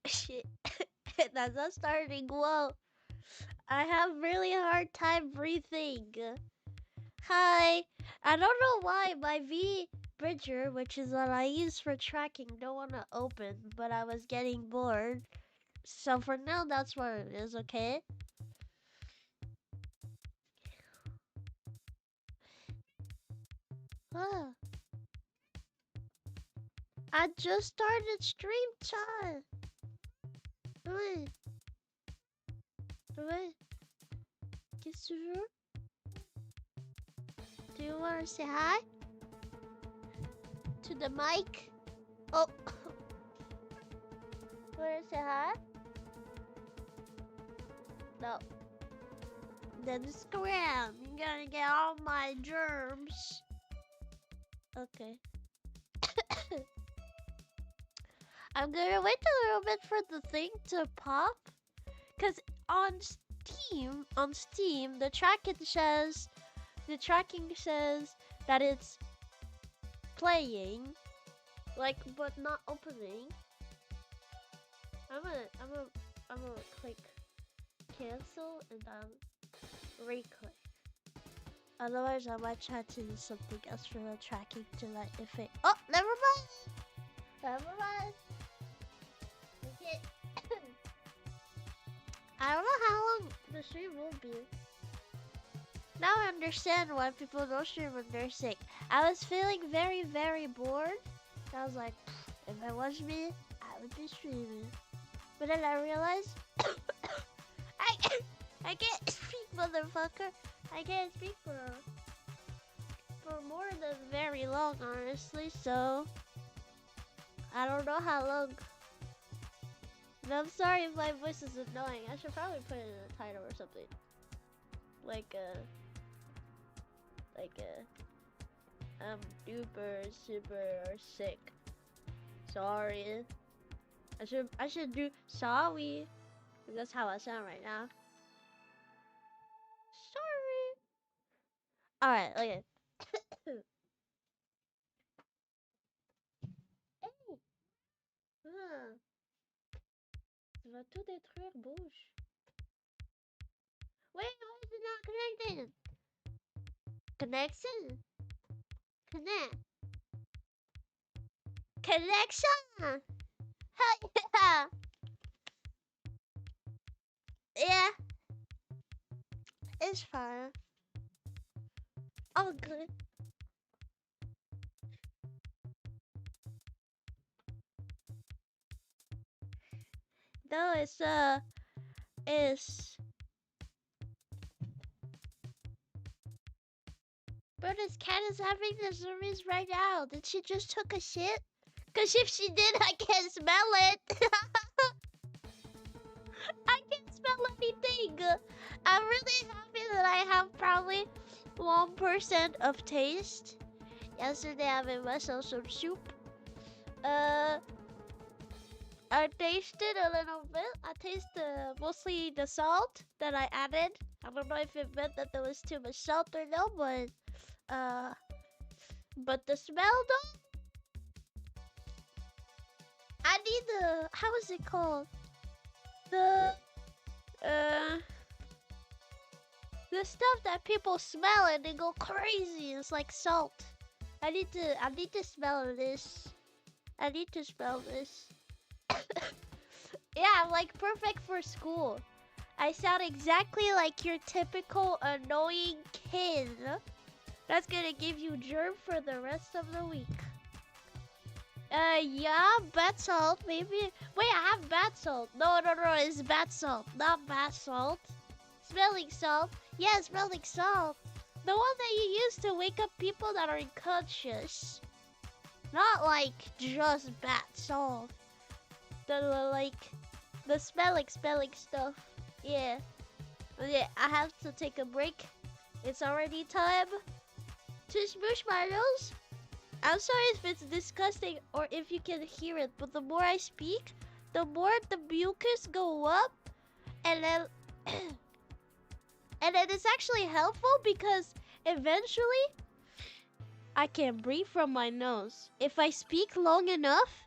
Shit. That's not starting well. I have really hard time breathing. Hi. I don't know why my V Bridger, which is what I use for tracking, don't want to open, but I was getting bored. So for now, that's what it is, okay? Ah, I just started stream time. Ouais, ouais. Qu'est-ce que tu veux? Do you want to say hi? To the mic? Oh. Want to say hi? No. Then scram. You're gonna get all my germs. Okay. I'm gonna wait a little bit for the thing to pop. Cause on Steam, the tracking says that it's playing, like, but not opening. I'm gonna click cancel and then re-click. Otherwise, I might try to do something else for the tracking to like if it. Oh, never mind. Never mind. Okay. I don't know how long the stream will be. Now I understand why people don't stream when they're sick. I was feeling very, very bored. I was like, if it was me, I would be streaming. But then I realized, I can't speak, motherfucker. I can't speak for more than very long, honestly. So I don't know how long. And I'm sorry if my voice is annoying. I should probably put it in the title or something. Like I'm duper, super, or sick. Sorry. I should do sorry. That's how I sound right now. Sorry. Alright, okay. Hey! Tu vas tout détruire, bouge. Wait, why is it not connected? Connection? Connect. Connection! Yeah. Yeah. It's fine. All good. No, it's But this cat is having the zoomies right now. Did she just took a shit? Cause if she did, I can't smell it. I can't smell anything. I'm really happy that I have probably 1% of taste. Yesterday I made myself some soup. I tasted a little bit. I tasted mostly the salt that I added. I don't know if it meant that there was too much salt or no, but the smell though, I need the, how is it called? The stuff that people smell and they go crazy. It's like salt. I need to smell this. I need to smell this. Yeah, like perfect for school. I sound exactly like your typical annoying kid. That's gonna give you germ for the rest of the week. Yeah, bath salt, maybe. Wait, I have bath salt. No, it's bath salt, not bath salt. Smelling salt. Yeah, smelling salt. The one that you use to wake up people that are unconscious. Not like just bath salt. The smelling stuff. Yeah. Okay, I have to take a break. It's already time to smoosh my nose. I'm sorry if it's disgusting or if you can hear it, but the more I speak, the more the mucus go up, and then and then it's actually helpful because eventually I can breathe from my nose. If I speak long enough,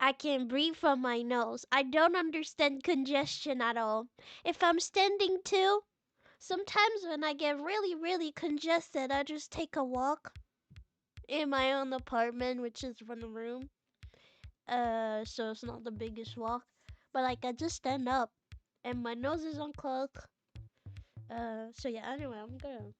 I can breathe from my nose. I don't understand congestion at all. If I'm standing too, sometimes when I get really, really congested, I just take a walk in my own apartment, which is one room. So it's not the biggest walk. But like I just stand up and my nose is unclogged. So yeah, anyway, I'm gonna.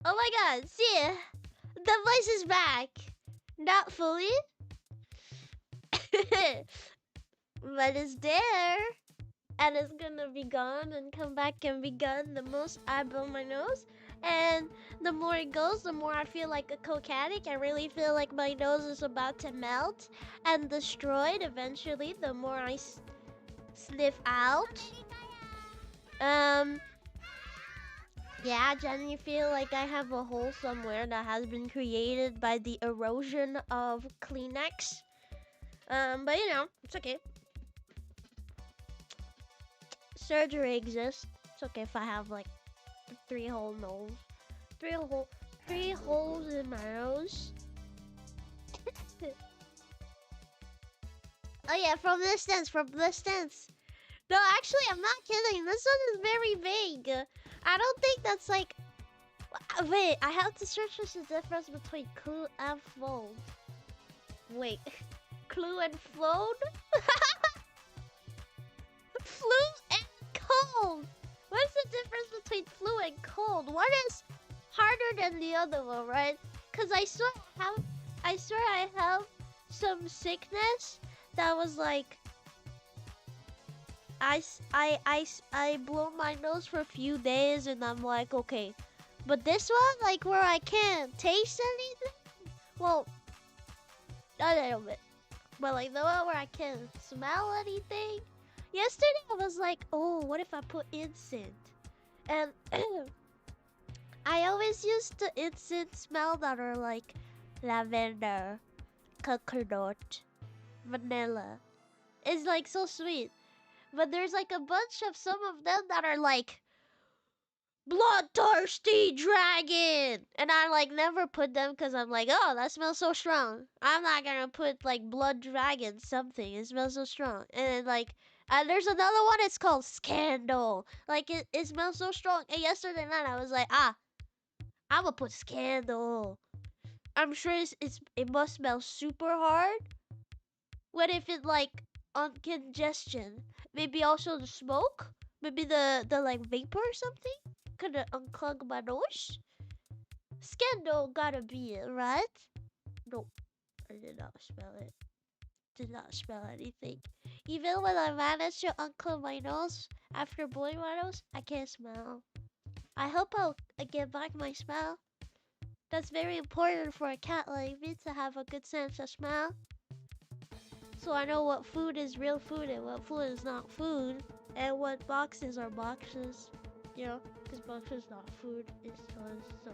Oh my god, see, the voice is back. Not fully, but it's there. And it's gonna be gone and come back and be gone the most I blow my nose. And the more it goes, the more I feel like a coke addict. I really feel like my nose is about to melt and destroyed eventually the more I sniff out. Yeah, I genuinely feel like I have a hole somewhere that has been created by the erosion of Kleenex. But you know, it's okay. Surgery exists. It's okay if I have like three hole nose. Three holes in my nose. Oh yeah, from distance. No, actually, I'm not kidding. This one is very vague. I don't think that's like... Wait, I have to search for the difference between clue and fold. Wait, clue and fold? Flu and cold. What's the difference between flu and cold? One is harder than the other one, right? Cause I swear I have some sickness that was like I blow my nose for a few days and I'm like okay, but this one like where I can't taste anything. Well, a little bit, but like the one where I can't smell anything. Yesterday I was like, oh, what if I put incense? And I always use the incense smell that are like lavender, coconut, vanilla. It's like so sweet. But there's like a bunch of some of them that are like bloodthirsty dragon, and I like never put them because I'm like, oh, that smells so strong. I'm not gonna put like blood dragon something. It smells so strong. And like, there's another one. It's called Scandal. Like it smells so strong. And yesterday night I was like, I'm gonna put Scandal. I'm sure it must smell super hard. What if it like on congestion? Maybe also the smoke. Maybe the like vapor or something could unclog my nose. Scandal gotta be it, right? No, I did not spell it. Did not spell anything. Even when I managed to unclog my nose after blowing my nose, I can't smell. I hope I'll get back my smell. That's very important for a cat like me to have a good sense of smell. So I know what food is real food and what food is not food. And what boxes are boxes. You know, because boxes not food. It's toys, so...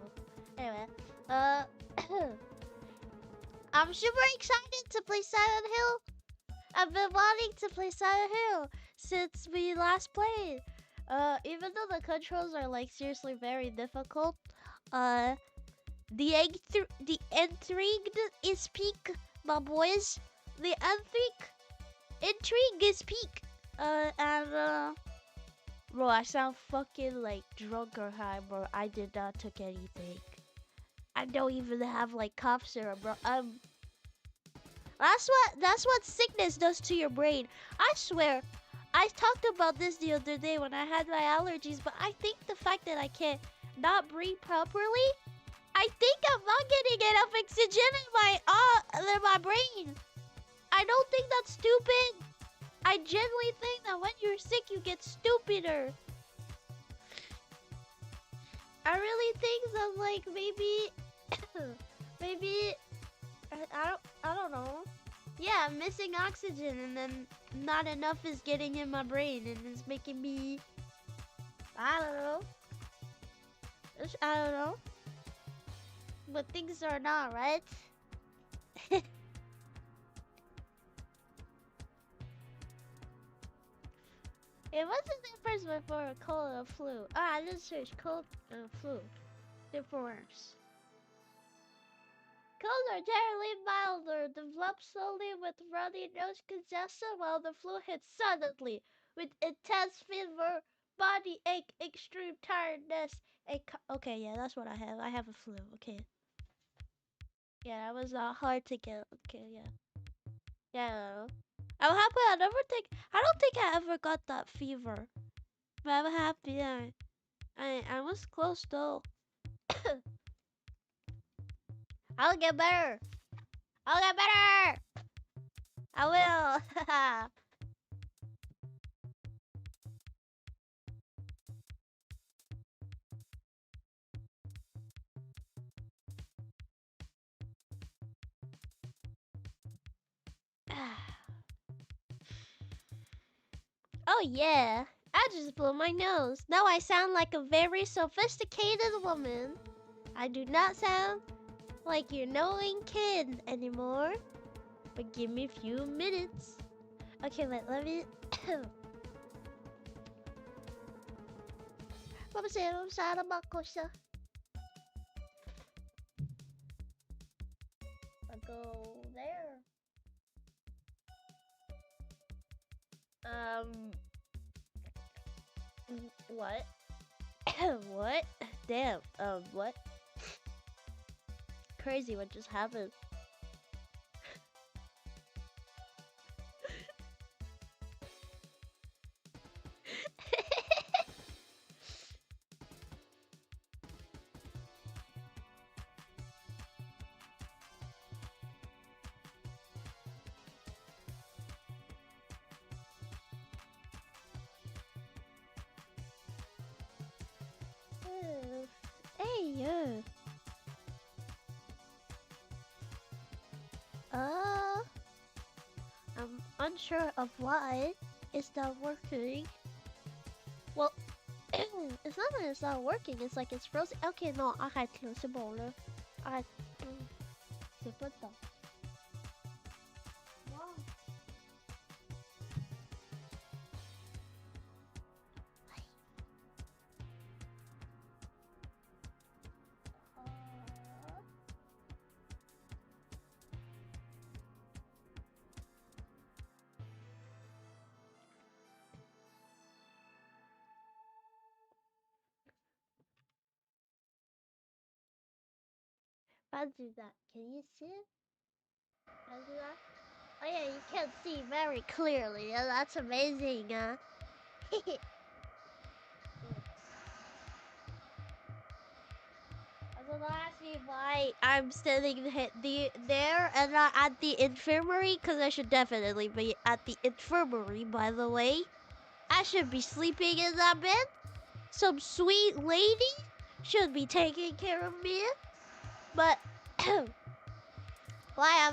Anyway, I'm super excited to play Silent Hill. I've been wanting to play Silent Hill since we last played. Even though the controls are like seriously very difficult, the intrigued is peak, my boys. The intrigue is peak. Bro, I sound fucking like drunk or high, bro. I did not took anything. I don't even have like cough syrup, bro. That's what sickness does to your brain. I swear, I talked about this the other day when I had my allergies, but I think the fact that I can't not breathe properly, I think I'm not getting enough oxygen in my brain. I don't think that's stupid. I genuinely think that when you're sick, you get stupider. I really think that like maybe I don't know. Yeah, I'm missing oxygen and then not enough is getting in my brain and it's making me I don't know. but things are not, right? It was the difference before cold and flu. Ah, I just searched cold and flu. Difference. Colds are generally milder, develop slowly with runny nose congestion, while the flu hits suddenly with intense fever, body ache, extreme tiredness, and okay, yeah, that's what I have. I have a flu. Okay. Yeah, that was hard to get. Okay, yeah. Yeah. I'm happy I don't think I ever got that fever. But I'm happy. Yeah. I was close though. I'll get better. I'll get better. I will. Oh yeah. I just blew my nose. Now I sound like a very sophisticated woman. I do not sound like your knowing kid anymore. But give me a few minutes. Okay, wait, let me... Vamos usar uma coisa. I'll go there. What? What? Damn, what? Crazy, what just happened? Hey, yeah. I'm unsure of why it's not working. Well, it's not that it's not working, it's like it's frozen. Okay, no, arrête là, c'est bon là. Arrête. C'est pas dedans. I'll do that. Can you see it? I'll do that. Oh yeah, you can see very clearly. Yeah, that's amazing. So ask me why I'm standing there and not at the infirmary, because I should definitely be at the infirmary, by the way. I should be sleeping in that bed. Some sweet lady should be taking care of me. But why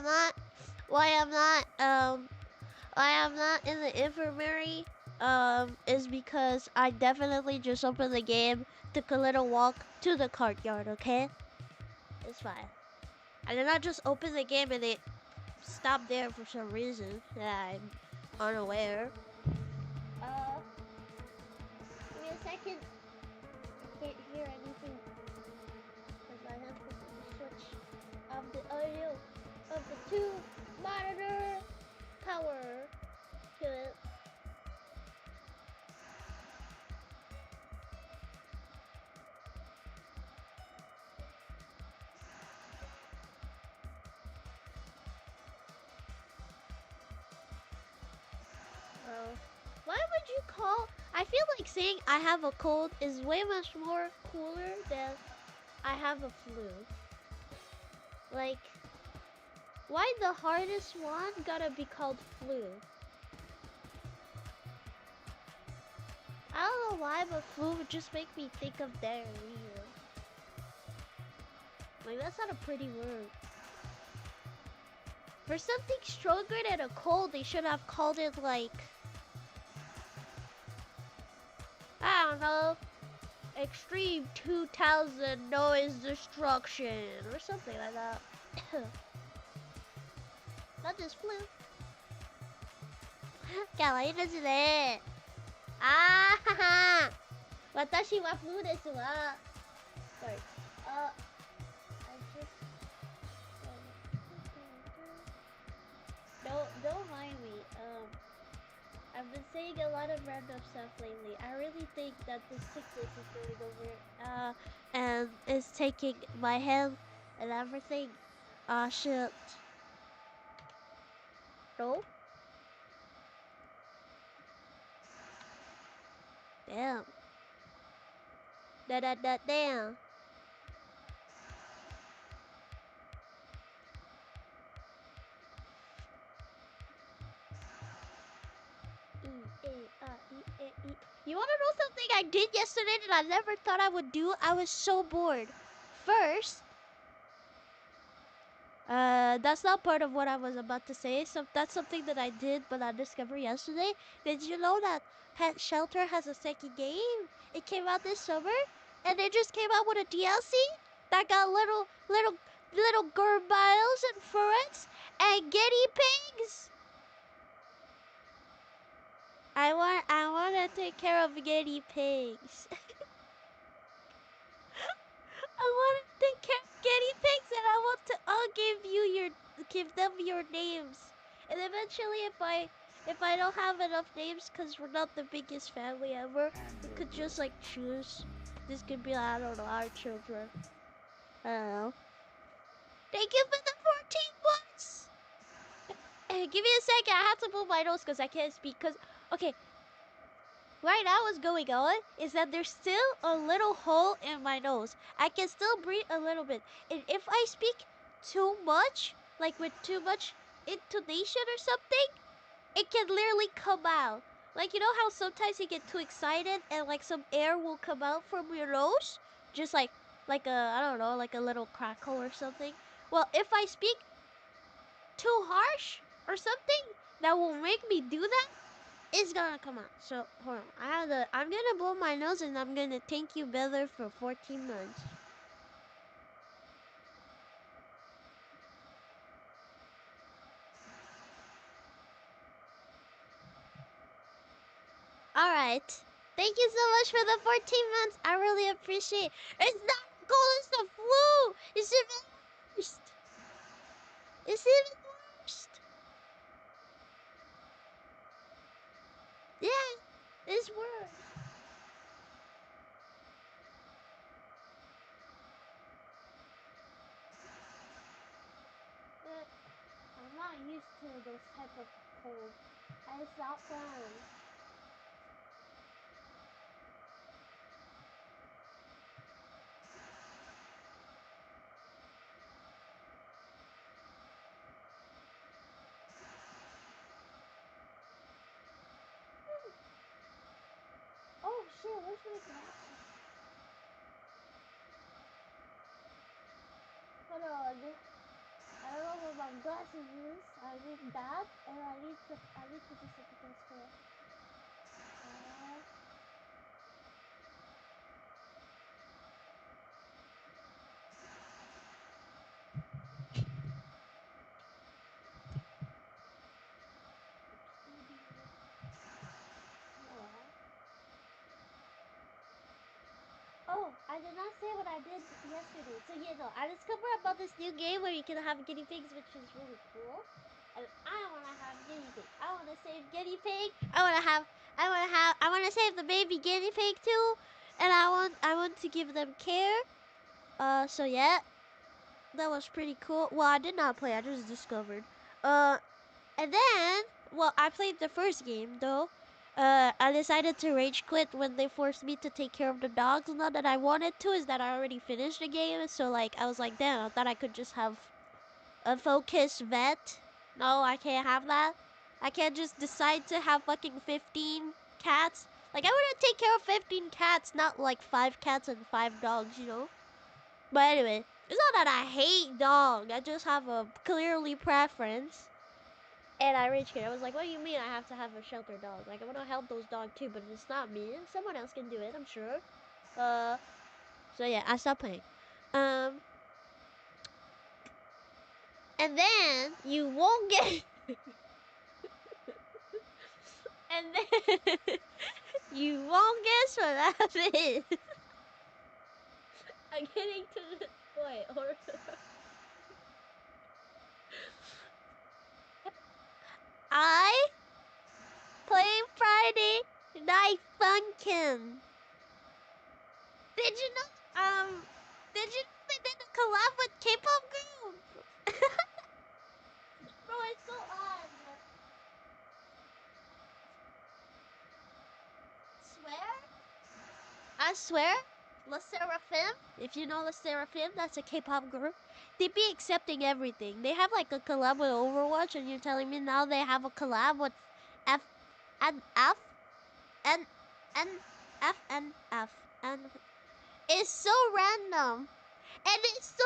I'm not in the infirmary is because I definitely just opened the game, took a little walk to the courtyard, okay? It's fine. I did not just open the game and it stopped there for some reason that I'm unaware. Give me a second. I can't hear anything because I have to put the switch of the audio of the 2 monitor power to it. Why would you call? I feel like saying I have a cold is way much more cooler than I have a flu. Like, why the hardest one gotta be called flu? I don't know why, but flu would just make me think of diarrhea. Like, that's not a pretty word. For something stronger than a cold, they should have called it like, I don't know, extreme 2000 noise destruction or something like that. That just flew. 可愛いですね。あーはは。私はフルですわ。Sorry. I just don't mind me. I've been saying a lot of random stuff lately. I really think that this sickness is going over and is taking my health and everything. Ah shit. No? Damn. Damn. You wanna know something I did yesterday that I never thought I would do? I was so bored. First, that's not part of what I was about to say. So that's something that I did, but I discovered yesterday. Did you know that Pet Shelter has a second game? It came out this summer, and they just came out with a DLC that got little garbiles and ferrets and guinea pigs. I want to take care of guinea pigs. I want to take care of guinea pigs, and I'll give them your names. And eventually, if I don't have enough names, cause we're not the biggest family ever, we could just like choose. This could be, I don't know, our children. I don't know. Thank you for the 14 months. Hey, give me a second. I have to move my nose cause I can't speak. Cause okay, right now what's going on is that there's still a little hole in my nose. I can still breathe a little bit. And if I speak too much, like with too much intonation or something, it can literally come out. Like, you know how sometimes you get too excited and like some air will come out from your nose? Just like a, I don't know, like a little crackle or something. Well, if I speak too harsh or something that will make me do that, it's gonna come out. So hold on. I'm gonna blow my nose and I'm gonna thank you better for 14 months. Alright. Thank you so much for the 14 months. I really appreciate it. It's not cold, it's the flu! It's even worst. It's even worst. Yeah, it's worse. I'm not used to those type of cold. It's not fun. Oh shit, where's my glasses? Hold on. I don't know where my glasses is. I need that, and I need to do something else for it. Oh, I did not say what I did yesterday. So yeah, no, I discovered about this new game where you can have guinea pigs, which is really cool. And I wanna have guinea pig. I wanna save guinea pig. I wanna save the baby guinea pig too. And I want to give them care. So yeah, that was pretty cool. Well, I did not play. I just discovered. Uh, and then, well, I played the first game though. I decided to rage quit when they forced me to take care of the dogs. Not that I wanted to, is that I already finished the game. So like, I was like, damn, I thought I could just have a focused vet. No, I can't have that. I can't just decide to have fucking 15 cats. Like, I want to take care of 15 cats, not like 5 cats and 5 dogs, you know? But anyway, it's not that I hate dog. I just have a clearly preference. And I rage quit. I was like, what do you mean I have to have a shelter dog? Like, I want to help those dogs too, but it's not me. Someone else can do it, I'm sure. So yeah, I stopped playing. Um, and then you won't get. And then you won't guess what happened. I'm getting to this point. I play Friday Night Funkin'. Did you know? Did you know they did a collab with K-pop group? Bro, it's so odd. Swear? I swear, La Seraphim, if you know La Seraphim, that's a K-pop group. They be accepting everything. They have like a collab with Overwatch, and you're telling me now they have a collab with F and F and and F and F and it's so random. And it's so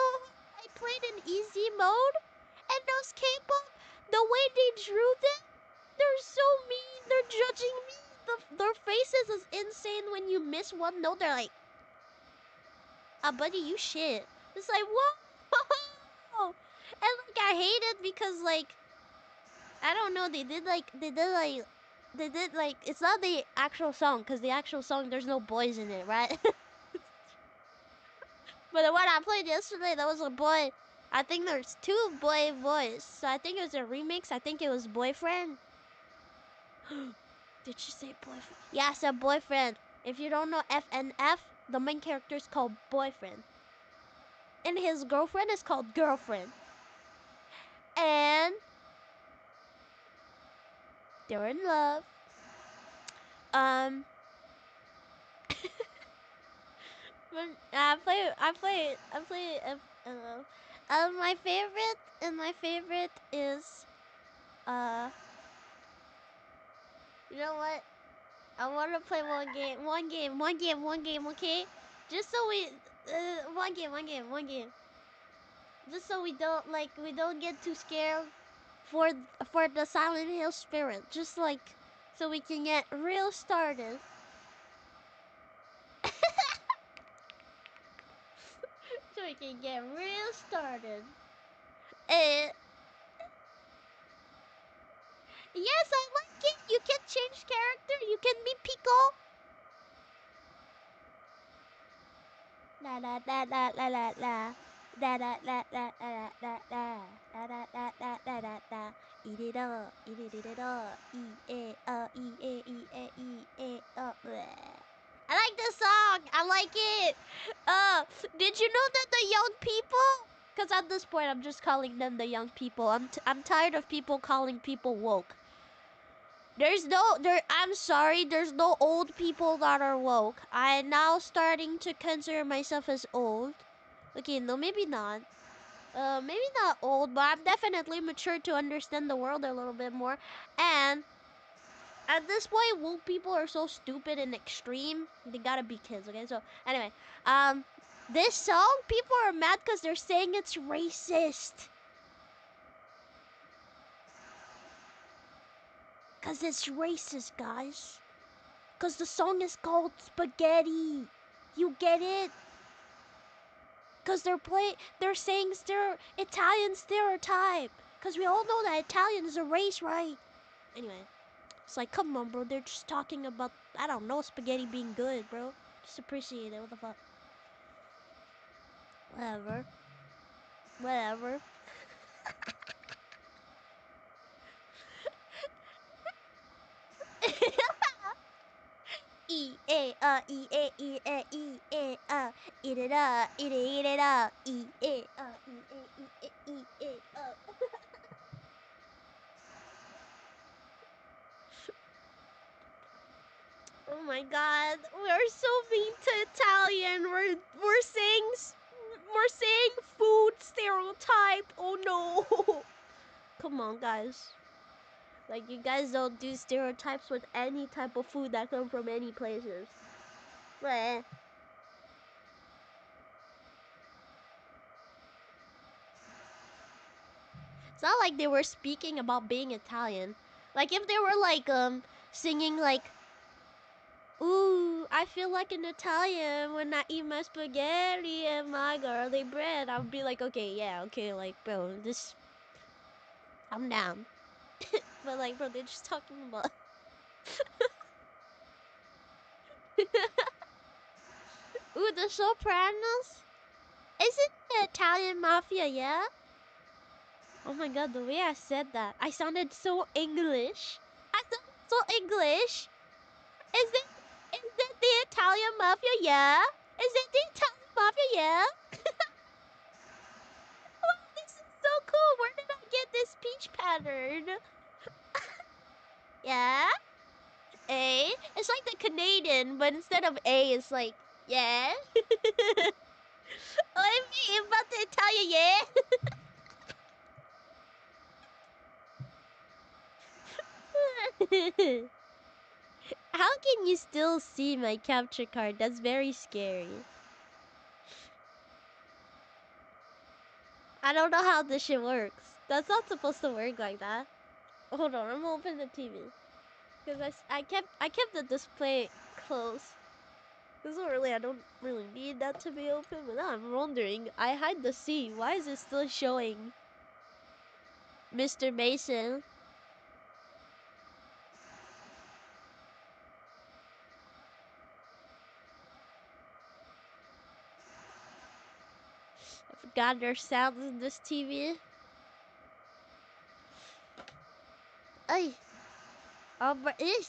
I played in easy mode, and those K-pop, the way they drew them, they're so mean. They're judging me. Their faces is insane when you miss one note. They're like, "Ah, buddy, you shit." It's like, whoa. And like I hate it because like I don't know. They did like it's not the actual song because the actual song there's no boys in it, right? But the one I played yesterday, that was a boy. I think there's two boys. So I think it was a remix. I think it was Boyfriend. Did she say boyfriend? Yeah, I said Boyfriend. If you don't know FNF, the main character is called Boyfriend. And his girlfriend is called Girlfriend. And they're in love. Um, but my favorite is, uh, you know what? I want to play one game, okay? Just so we, one game. Just so we don't get too scared for the Silent Hill spirit. Just like, so we can get real started. So we can get real started. Uh, yes, I like it. You can change character. You can be Pico. La la la la la la la. Da da da da da da da da da da da da da da. Eat it up, eat it up. I like this song. I like it. Did you know that the young people? Because at this point, I'm just calling them the young people. I'm tired of people calling people woke. I'm sorry, there's no old people that are woke. I'm now starting to consider myself as old. Okay, no, maybe not. Maybe not old, but I'm definitely mature to understand the world a little bit more. And at this point, woke people are so stupid and extreme. They gotta be kids, okay? So, anyway, this song, people are mad because they're saying it's racist. Because it's racist, guys. Because the song is called Spaghetti. You get it? Because they're saying Italian stereotype. Because we all know that Italian is a race, right? Anyway, it's like, come on, bro. They're just talking about, I don't know, spaghetti being good, bro. Just appreciate it. What the fuck? Whatever. Whatever. Eat it up, eat it up, eat it up, eat it up. Oh my God, we're so mean to Italian. We're saying food stereotype. Oh no. Come on, guys. Like, you guys don't do stereotypes with any type of food that come from any places. But it's not like they were speaking about being Italian. Like, if they were like singing like Ooh, I feel like an Italian when I eat my spaghetti and my garlic bread. I'll be like, okay, yeah, okay, like, bro, this, I'm down. But like, bro, they're just talking about. Ooh, the Sopranos. Is it the Italian mafia? Yeah. Oh my god, the way I said that, I sounded so English. I sounded so English. Is it the Italian mafia? Yeah. Is it the Italian mafia? Yeah. Wow, this is so cool. Where did I get this speech pattern? Yeah. A. It's like the Canadian, but instead of A, it's like yeah. Oh, I'm about to tell you, yeah. How can you still see my capture card? That's very scary. I don't know how this shit works. That's not supposed to work like that. Hold on, I'm gonna open the TV. Cause I kept the display closed. Cause really I don't really need that to be open, but now I'm wondering. I hide the C. Why is it still showing Mr. Mason? I forgot there's sounds in this TV. Ay, aber ich.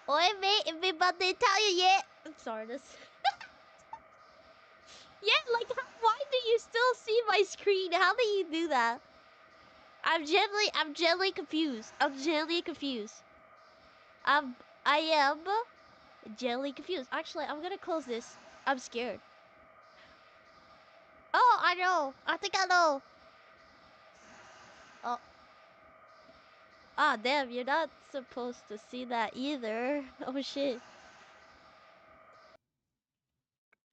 Oi, mate, if we about to tell you yet. I'm sorry, this. Yeah, like, why do you still see my screen? How do you do that? I'm gently confused. I'm gently confused. I am gently confused. Actually, I'm gonna close this. I'm scared. Oh, I know. I think I know. Oh. Ah, damn, you're not supposed to see that either. Oh, shit.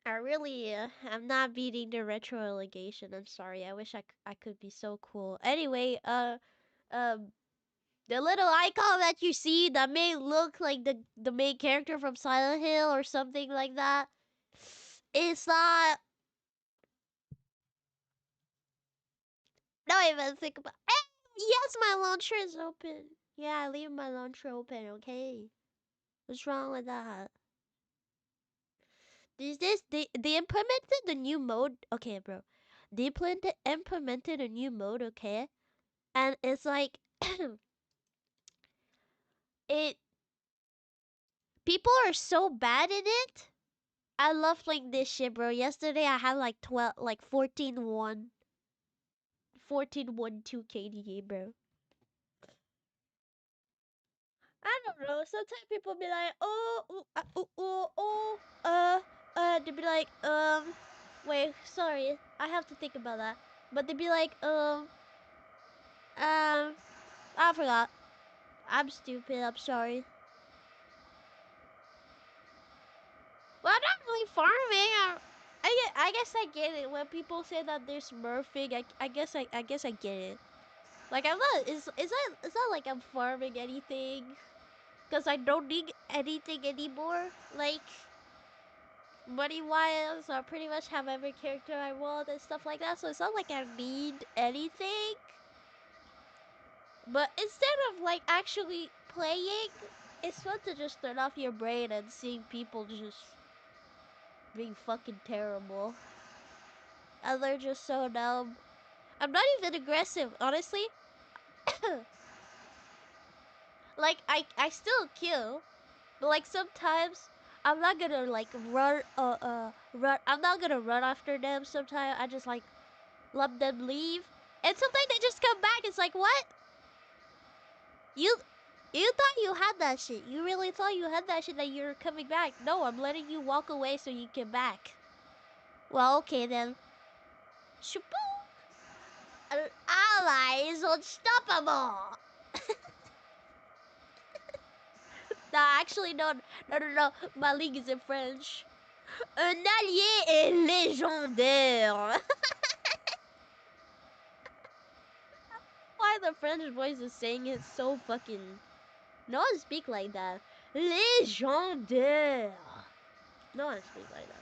I really, I'm not beating the retro allegation. I'm sorry. I wish I could be so cool. Anyway, um, the little icon that you see that may look like the main character from Silent Hill or something like that. It's not. Don't even think about. Yes, my launcher is open. Yeah, I leave my launcher open. Okay, what's wrong with that? They implemented the new mode. Okay, bro, they implemented a new mode. Okay, and it's like it. People are so bad at it. I love playing this shit, bro. Yesterday I had like 12, like 14-1 KDA, bro. I don't know. Sometimes people be like, oh, they'd be like, wait, sorry, I have to think about that. But they'd be like, I forgot. I'm stupid. I'm sorry. Well, I'm not really farming. I guess I get it. When people say that they're smurfing, I guess I get it. Like I'm not. It's not like I'm farming anything, cause I don't need anything anymore. Like money wise, I pretty much have every character I want and stuff like that. So it's not like I need anything. But instead of like actually playing, it's fun to just turn off your brain and seeing people just being fucking terrible. And they're just so dumb. I'm not even aggressive, honestly. Like I still kill, but like sometimes I'm not gonna like run. I'm not gonna run after them. Sometimes I just like let them leave, and sometimes they just come back. It's like what? You you thought you had that shit. You really thought you had that shit that you're coming back. No, I'm letting you walk away so you can back. Well, okay then. Shaboom! An ally is unstoppable. Nah, actually no. My league is in French. Un allié est légendaire. Why the French voice is saying it so fucking... No one speak like that. Légendaire. No one speak like that.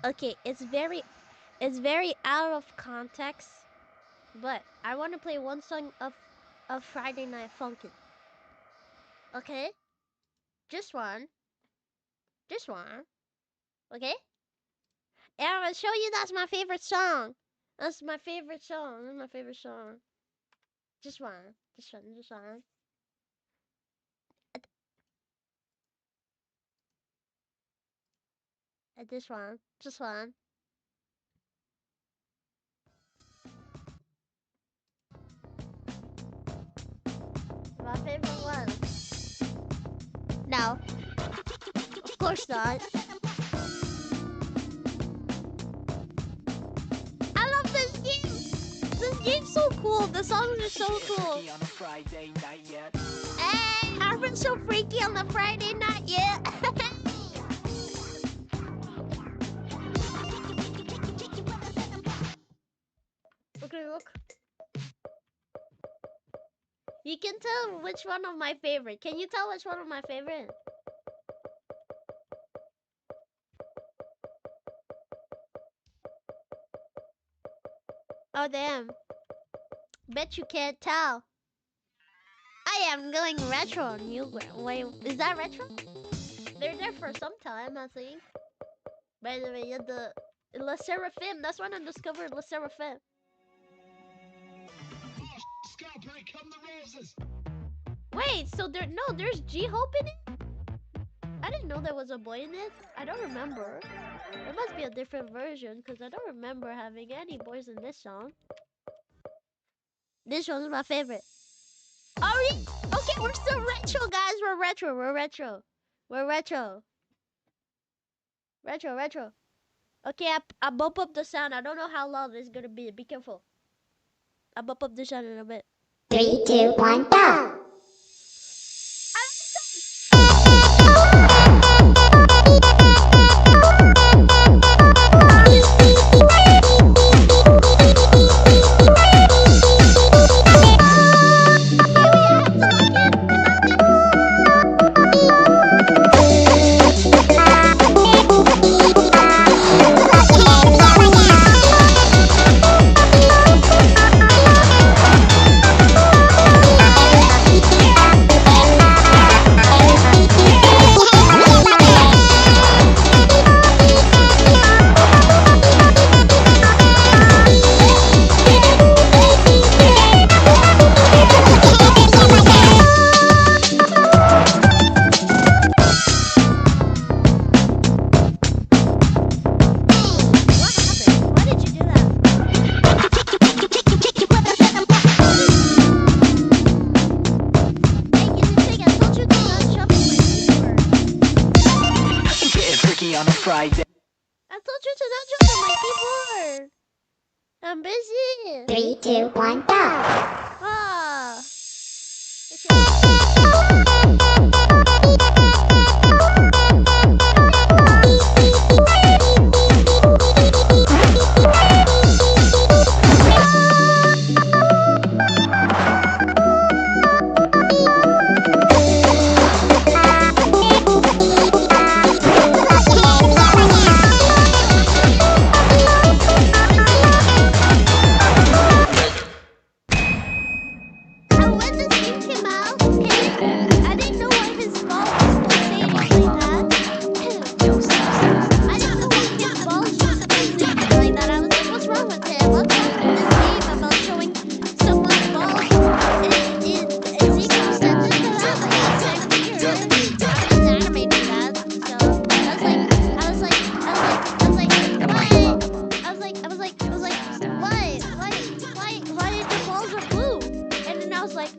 Okay, it's very out of context, but I want to play one song of Friday Night Funkin'. Okay? Just one. Okay? And I'm gonna show you that's my favorite song. That's my favorite song. Just one. This one. Just one. My favorite one. No. Of course not. I love this game. This game's so cool. The songs are so cool. Hey, I've been so freaky on the Friday night yet. Okay, look. You can tell which one of my favorite. Can you tell which one of my favorite? Oh damn. Bet you can't tell. I am going retro on you. Wait, is that retro? They're there for some time, I think. By the way, the La Seraphim. That's when I discovered La Seraphim. Wait, so there's G-Hope in it? I didn't know there was a boy in it. I don't remember. It must be a different version because I don't remember having any boys in this song. This one's my favorite. Are we? Okay, we're still retro, guys. We're retro. Okay, I bump up the sound. I don't know how loud it's gonna be. Be careful. I bump up the sound a little bit. 3, 2, 1, go! Friday. I told you to not jump on my keyboard. I'm busy. 3, 2, 1, go! Ah.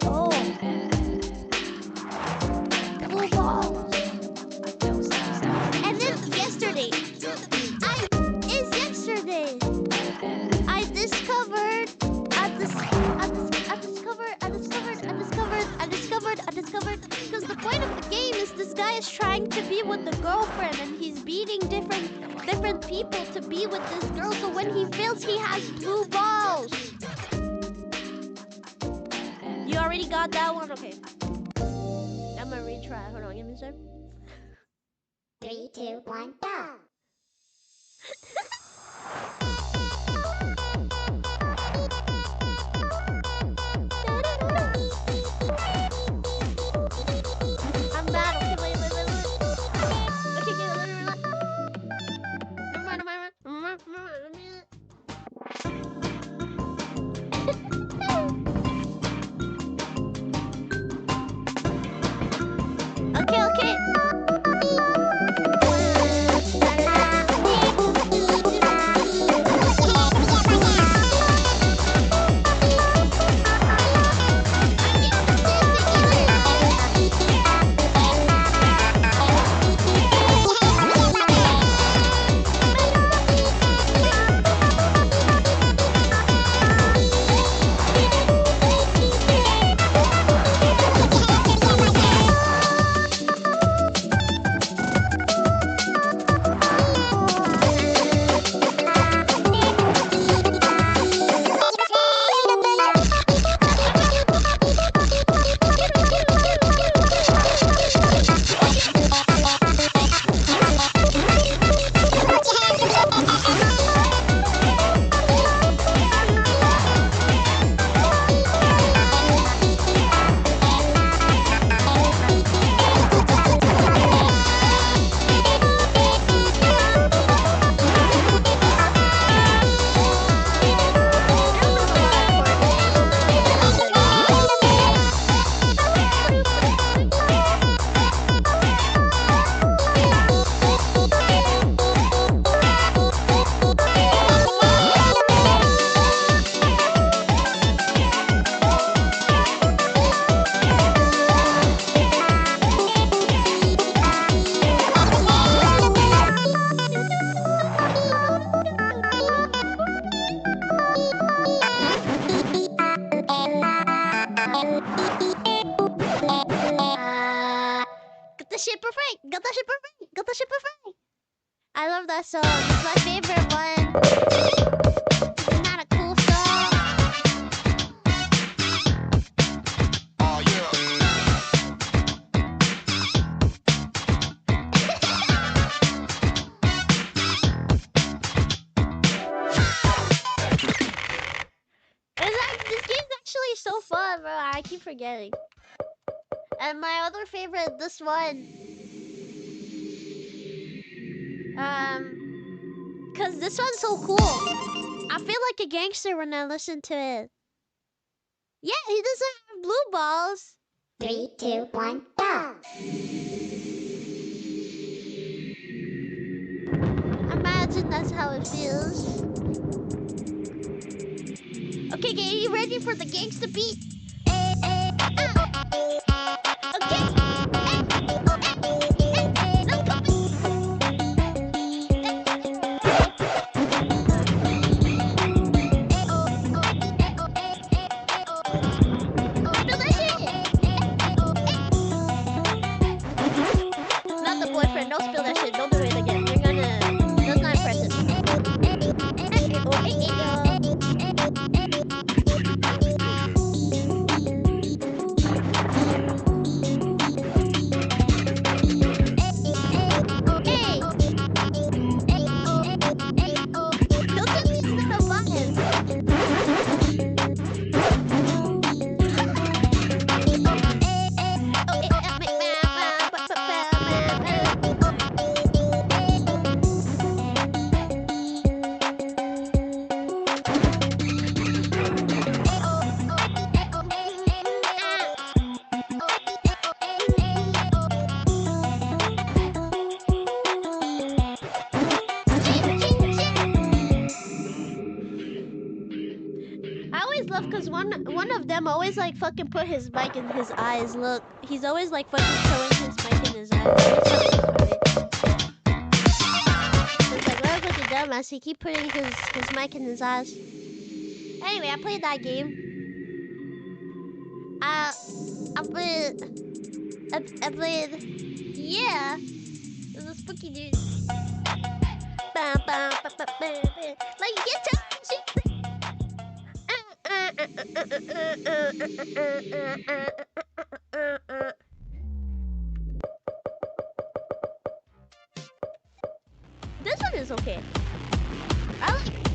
Oh, is trying to be with the girlfriend, and he's beating different people to be with this girl. So when he fails, he has blue balls. You already got that one? Okay. I'm gonna retry. Hold on, give me a sec. 3, 2, 1, go! I'm bad. Okay, wait. Okay, let me relax. Okay. Got the ship perfect. I love that song. It's my favorite one. Isn't that a cool song? Oh yeah. This game's actually so fun, bro. I keep forgetting. And my other favorite, this one. Cause this one's so cool. I feel like a gangster when I listen to it. Yeah, he doesn't have blue balls. 3, 2, 1, go! Imagine that's how it feels. Okay, are you ready for the gangster beat? Not the boyfriend. Don't spill that shit. Don't do it again. You're gonna. That's not impressive. Because one of them always like fucking put his mic in his eyes. Look, he's always like fucking showing his mic in his eyes. It's like, what a fucking dumbass. He keep putting his mic in his eyes. Anyway, I played that game. Yeah, it's a spooky dude. Like get to This one is okay. I like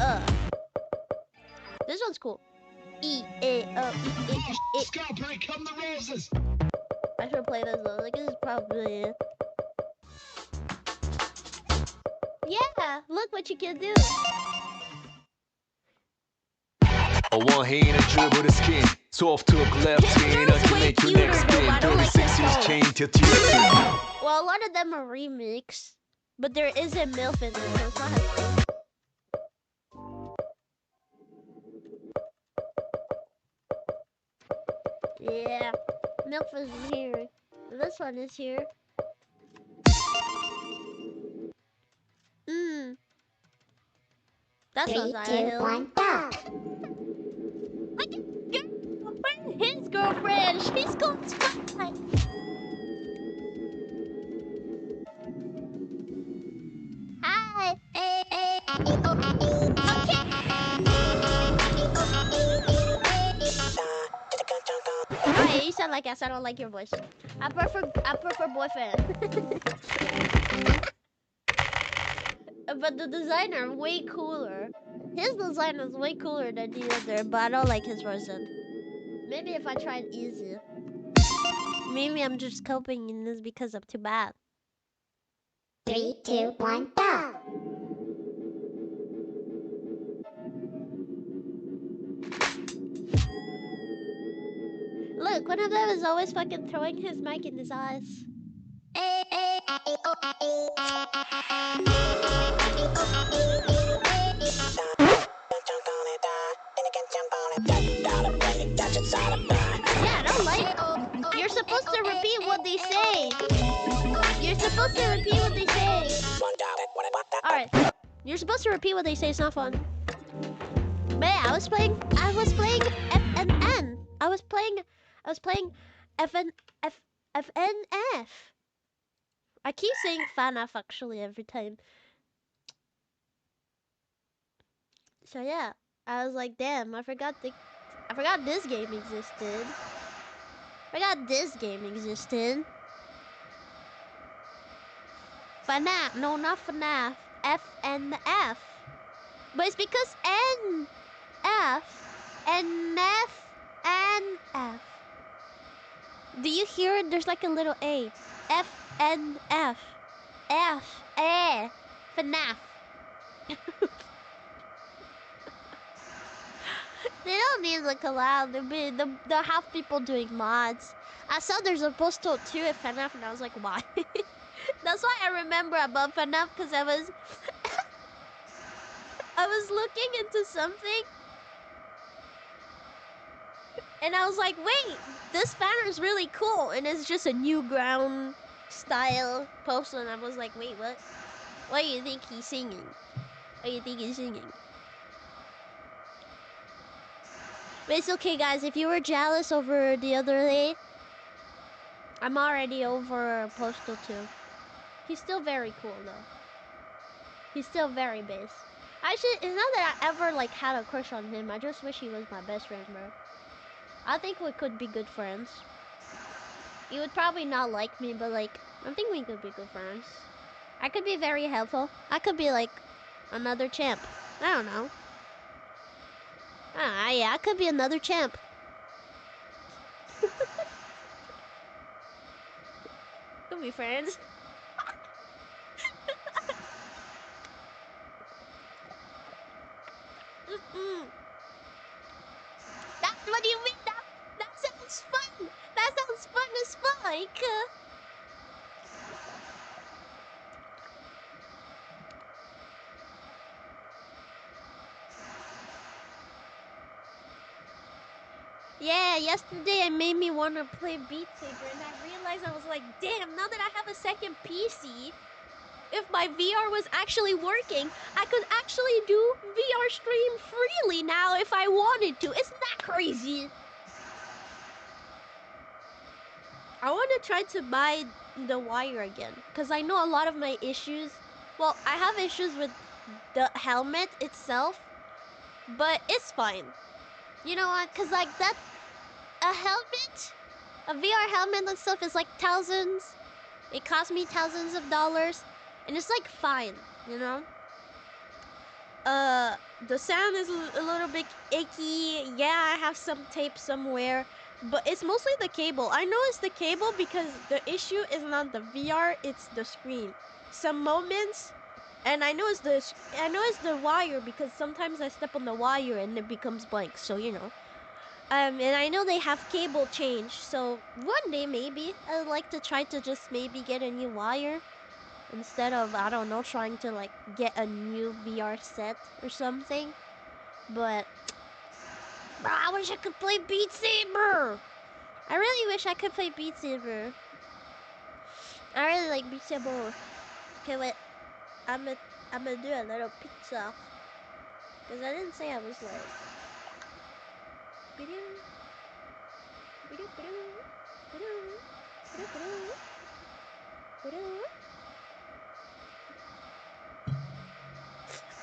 This one's cool. Scalp, here come the roses. I should play this though. Like this is probably yeah. Look what you can do. A one hand and dribble the skin. Soft hook left hand. I can make your neck spin. 36 years chain till tears. Well, a lot of them are remix, but there is a MILF in there, so it's not as yeah, MILF is here. This one is here. That sounds ideal. 3, 2, 1, go! Like his girlfriend, she's going to spy. Hi. Okay, you sound like us. I don't like your voice. I prefer boyfriend. But the designer way cooler. His design is way cooler than the other, but I don't like his version. Maybe if I tried easy. Maybe I'm just coping in this because I'm too bad. 3, 2, 1, go! Look, one of them is always fucking throwing his mic in his eyes. Yeah, I don't like. You're supposed to repeat what they say. You're supposed to repeat what they say. Alright. You're supposed to repeat what they say, it's not fun. But yeah, I was playing FNN. I was playing FNF. I keep saying FNF actually every time. So yeah, I was like, damn, I forgot this game existed. FNAF, no, not FNAF. FNF. But it's because NF and F. Do you hear it? There's like a little A. FNF. FNAF. They don't need to collab. They'll have people doing mods. I saw there's a postal too at FNAF, and I was like, why? That's why I remember about FNAF, because I was looking into something, and I was like, wait, this banner is really cool, and it's just a new ground style poster, and I was like, wait, what? What do you think he's singing? But it's okay, guys. If you were jealous over the other day, I'm already over Postal 2. He's still very cool, though. He's still very base. Actually, it's not that I ever, like, had a crush on him. I just wish he was my best friend, bro. I think we could be good friends. He would probably not like me, but, like, I think we could be good friends. I could be very helpful. I could be, like, another champ. I don't know. Yeah, I could be another champ. Could be friends. What do you mean? That sounds fun. That sounds fun as fuck. Yeah, yesterday it made me want to play Beat Saber, and I realized I was like, damn, now that I have a second PC, if my VR was actually working, I could actually do VR stream freely now if I wanted to. Isn't that crazy? I want to try to buy the wire again because I know a lot of my issues. Well, I have issues with the helmet itself, but it's fine. You know what? Because like that, a helmet, a VR helmet and stuff is like thousands. It cost me thousands of dollars, and it's like fine, you know. The sound is a little bit icky. Yeah, I have some tape somewhere, but it's mostly the cable. I know it's the cable because the issue is not the VR, it's the screen. Some moments, and I know it's the wire because sometimes I step on the wire and it becomes blank. So you know. And I know they have cable change. So one day maybe I'd like to try to just maybe get a new wire. Instead of, I don't know, trying to like get a new VR set or something. But I wish I could play Beat Saber. I really wish I could play Beat Saber. I really like Beat Saber. Okay, wait. I'm gonna do a little pizza. Because I didn't say I was like...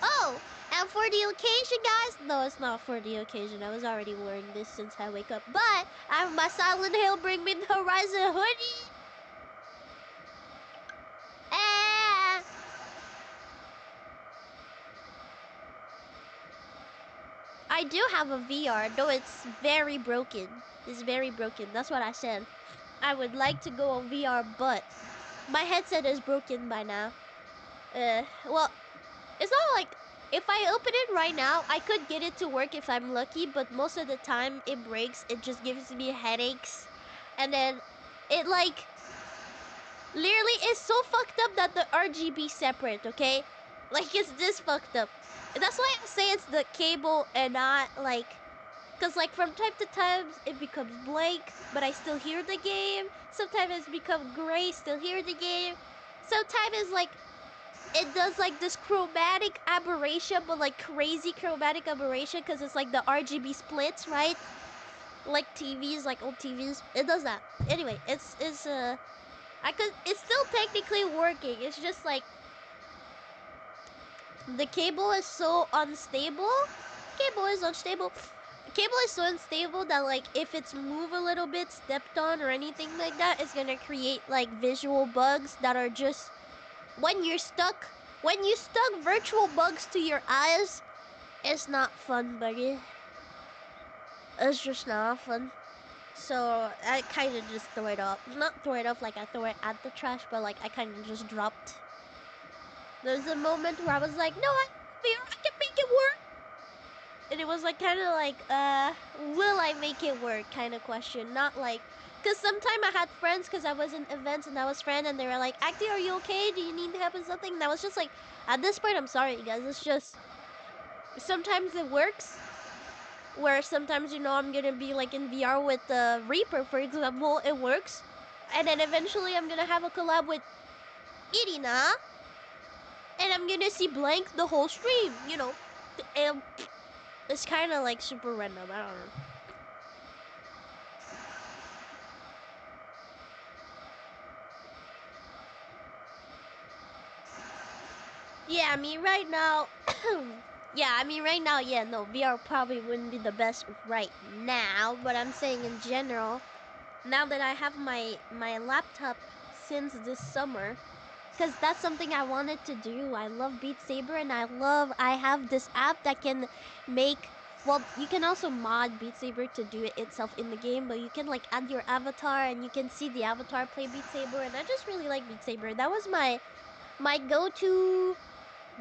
Oh, and for the occasion, guys, no, it's not for the occasion. I was already wearing this since I wake up. But I have my Silent Hill Bring Me the Horizon hoodie. And I do have a VR, though it's very broken. It's very broken. That's what I said. I would like to go on VR, but my headset is broken by now. Well, it's not like if I open it right now, I could get it to work if I'm lucky, but most of the time it breaks. It just gives me headaches. And then it like literally is so fucked up that the RGB separate, okay? Like it's this fucked up. That's why I say it's the cable and not like cause like from time to time it becomes blank, but I still hear the game. Sometimes it's become gray, still hear the game. Sometimes it's like it does like this chromatic aberration, but like crazy chromatic aberration because it's like the RGB splits, right? Like TVs, like old TVs. It does that. Anyway, it's still technically working. It's just like the cable is so unstable. Cable is unstable. The cable is so unstable that like if it's move a little bit, stepped on or anything like that, it's gonna create like visual bugs that are just when you stuck virtual bugs to your eyes, it's not fun, buddy. It's just not fun. So I kind of just throw it up. Not throw it up like I throw it at the trash, but like I kind of just dropped. There's a moment where I was like, no, I can make it work. And it was like kind of like, will I make it work kind of question. Not like, because sometimes I had friends because I was in events and I was friend and they were like, Acti, are you okay? Do you need help with something? And I was just like, at this point, I'm sorry, guys. It's just, sometimes it works. Where sometimes, you know, I'm gonna be like in VR with the Reaper, for example, it works. And then eventually I'm gonna have a collab with Irina. And I'm gonna see blank the whole stream, you know. And it's kind of like super random, I don't know. Yeah, I mean, right now, yeah, no, VR probably wouldn't be the best right now, but I'm saying in general, now that I have my laptop since this summer, because that's something I wanted to do. I love Beat Saber, and I have this app that can make, well, you can also mod Beat Saber to do it itself in the game, but you can like add your avatar and you can see the avatar play Beat Saber, and I just really like Beat Saber. That was my go-to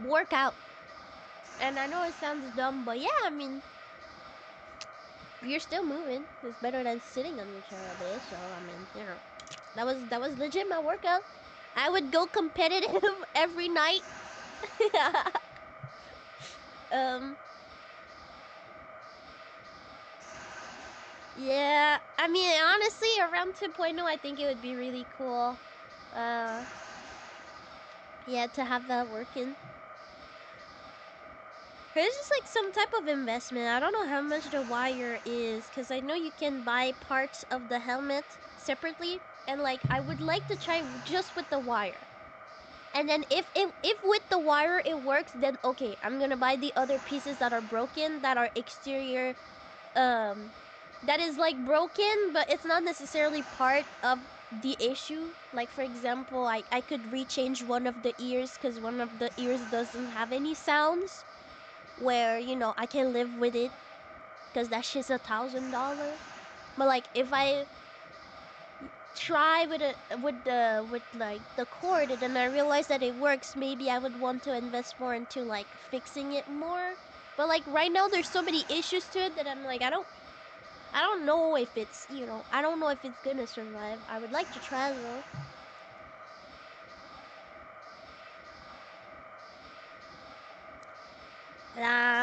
workout. And I know it sounds dumb, but yeah, I mean, you're still moving. It's better than sitting on your chair all day. So I mean, you know, that was legit my workout. I would go competitive every night. um, yeah, I mean, honestly, around 2.0, I think it would be really cool. Uh, yeah, to have that working. It's just like some type of investment. I don't know how much the wire is, because I know you can buy parts of the helmet. separately, and like I would like to try just with the wire. And then if with the wire it works, then okay, I'm gonna buy the other pieces that are broken, that are exterior, that is like broken, but it's not necessarily part of the issue. Like for example, I could rechange one of the ears because one of the ears doesn't have any sounds, where you know I can live with it because that shit's $1,000. But like if I try with like the cord and then I realize that it works, maybe I would want to invest more into like fixing it more. But like right now there's so many issues to it that I'm like I don't know if it's, you know, I don't know if it's gonna survive. I would like to try though.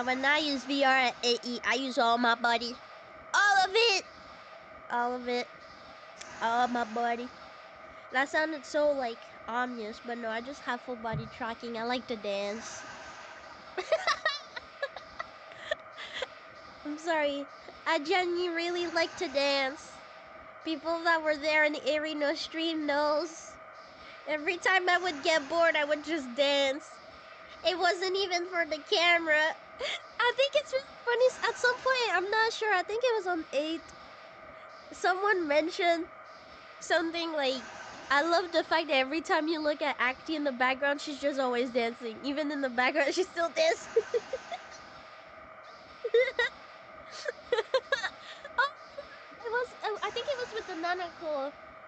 When I use VR at AE, I use all my body. All of it! All of it. All of my body. That sounded so like ominous, but no, I just have full body tracking. I like to dance. I'm sorry. I genuinely really like to dance. People that were there in the arena stream knows. Every time I would get bored, I would just dance. It wasn't even for the camera. I think it's really funny. At some point, I'm not sure. I think it was on 8. Someone mentioned something like, I love the fact that every time you look at Acti in the background, she's just always dancing. Even in the background, she's still dancing. Oh, it was. I think it was with the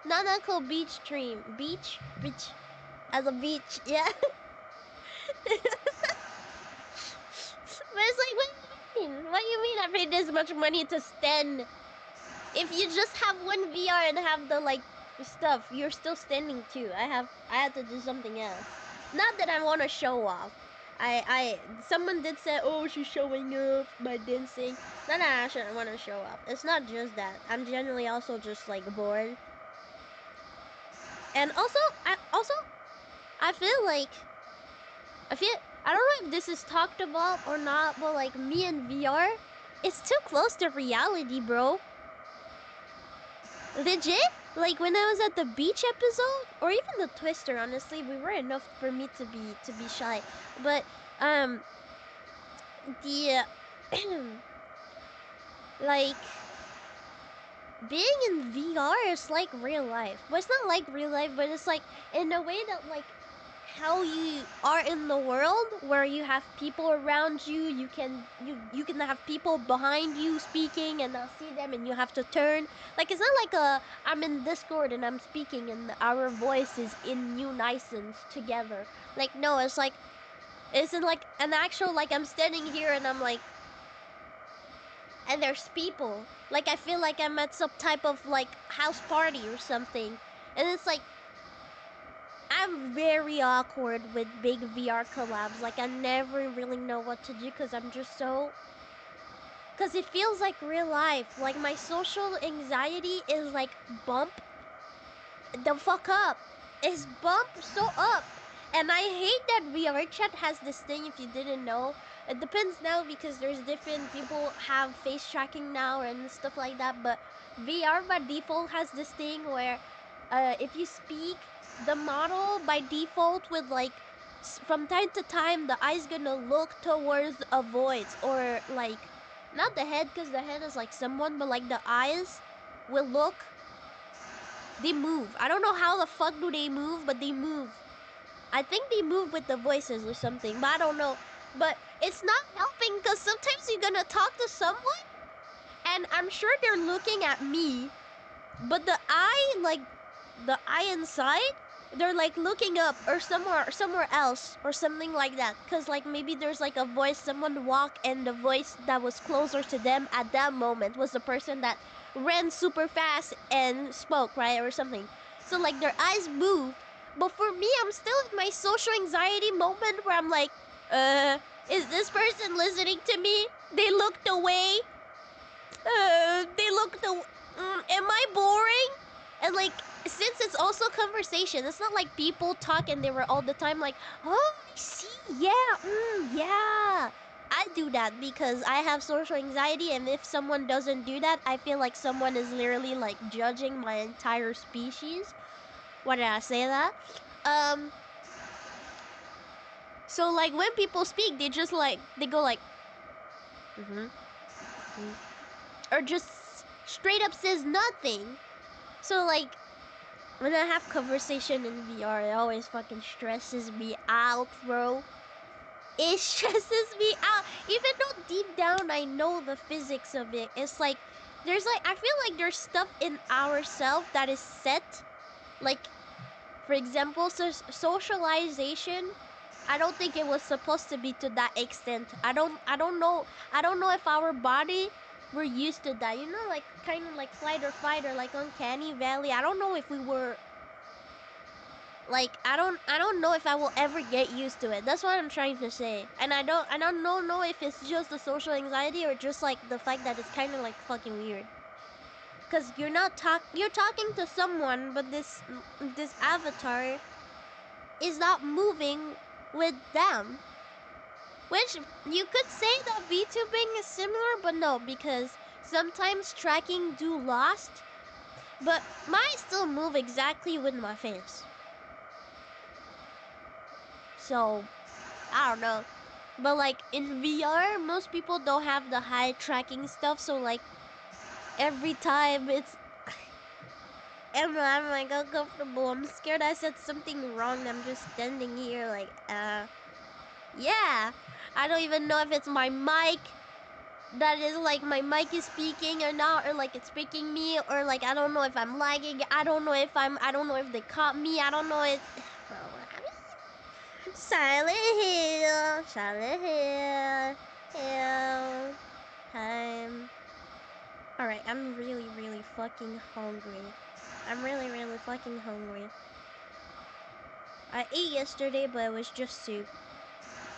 Nanako beach stream. Beach. As a beach, yeah. But it's like, what do you mean? What do you mean I paid this much money to stand? If you just have one VR and have the like stuff, you're still standing too. I had to do something else. Not that I want to show off. Someone did say, oh, she's showing off by dancing. Not that I shouldn't want to show off. It's not just that. I'm generally also just like bored. And also, I feel like, I don't know if this is talked about or not, but like me and VR, it's too close to reality, bro. Legit? Like when I was at the beach episode, or even the Twister, honestly, we were enough for me to be shy. But the like being in VR is like real life. Well, it's not like real life, but it's like in a way that like how you are in the world, where you have people around you, you can have people behind you speaking and not see them, and you have to turn. Like it's not like I'm in Discord and I'm speaking and our voices in unison together. Like no, it's in like an actual, like I'm standing here and I'm like, and there's people. Like I feel like I'm at some type of like house party or something, and it's like I'm very awkward with big VR collabs. Like I never really know what to do because I'm just so... Because it feels like real life. Like my social anxiety is like bump the fuck up. It's bump so up. And I hate that VR chat has this thing, if you didn't know. It depends now because there's different people have face tracking now and stuff like that. But VR by default has this thing where if you speak, the model by default with like from time to time the eye's gonna look towards a voice, or like not the head because the head is like someone, but like the eyes will look, they move. I don't know how the fuck do they move, but they move. I think they move with the voices or something, but I don't know. But it's not helping because sometimes you're gonna talk to someone and I'm sure they're looking at me, but the eye, like the eye inside, they're like looking up or somewhere else or something like that. Cause like maybe there's like a voice, someone walk, and the voice that was closer to them at that moment was the person that ran super fast and spoke, right, or something. So like their eyes moved, but for me, I'm still in my social anxiety moment where I'm like, is this person listening to me? They looked away. They looked away. Am I boring? And like, since it's also conversation, it's not like people talk and they were all the time like, oh, I see, yeah, yeah. I do that because I have social anxiety, and if someone doesn't do that, I feel like someone is literally like judging my entire species. Why did I say that? Um, so like when people speak, they just like they go like, mm-hmm, or just straight up says nothing. So like when I have conversation in VR, it always fucking stresses me out, bro. It stresses me out. Even though deep down I know the physics of it. It's like there's like I feel like there's stuff in ourself that is set. Like for example, socialization. I don't think it was supposed to be to that extent. I don't know if our body were used to that. You know, like kind of like flight or fight or like uncanny valley. I don't know if we were like I don't know if I will ever get used to it. That's what I'm trying to say. And I don't know if it's just the social anxiety or just like the fact that it's kind of like fucking weird. Cause you're talking to someone, but this avatar is not moving with them. Which you could say that VTubing is similar, but no, because sometimes tracking do lost, but mine still move exactly with my face. So I don't know. But like in VR, most people don't have the high tracking stuff, so like every time it's I'm like uncomfortable. I'm scared I said something wrong. I'm just standing here like yeah. I don't even know if it's my mic that is like my mic is speaking or not, or like it's speaking me, or like I don't know if I'm lagging. I don't know if they caught me. I don't know if bro, I mean, Silent Hill, time. Alright, I'm really, really fucking hungry. I'm really, really fucking hungry. I ate yesterday, but it was just soup.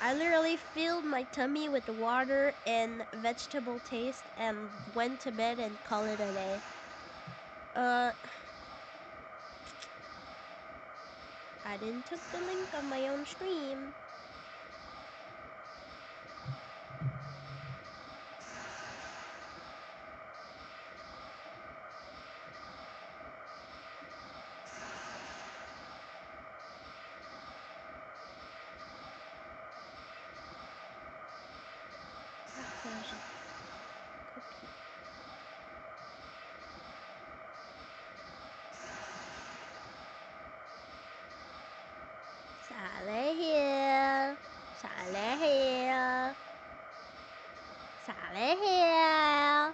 I literally filled my tummy with water and vegetable taste and went to bed and called it a day. I didn't took the link on my own stream. Silent Hill. Silent Hill. Silent Hill.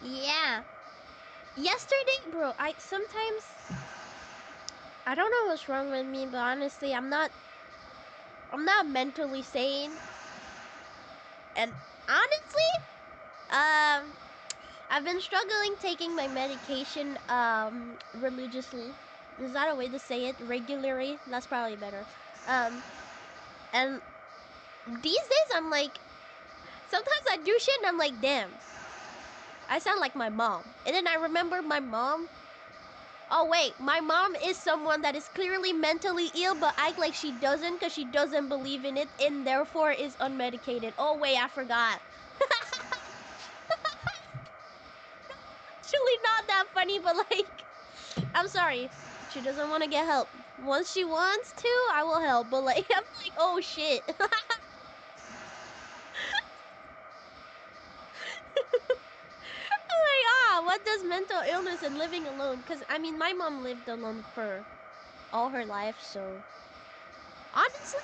Yeah. Yesterday, bro, I don't know what's wrong with me, but honestly, I'm not mentally sane. And honestly, I've been struggling taking my medication religiously. Is that a way to say it? Regularly? That's probably better. And these days I'm like, sometimes I do shit and I'm like, damn, I sound like my mom. And then I remember my mom. Oh wait, my mom is someone that is clearly mentally ill but act like she doesn't because she doesn't believe in it and therefore is unmedicated. Oh wait, I forgot. Actually not that funny, but like, I'm sorry. She doesn't want to get help. Once she wants to, I will help. But like, I'm like, oh shit. I'm like, what does mental illness and living alone? Because I mean, my mom lived alone for all her life, so honestly,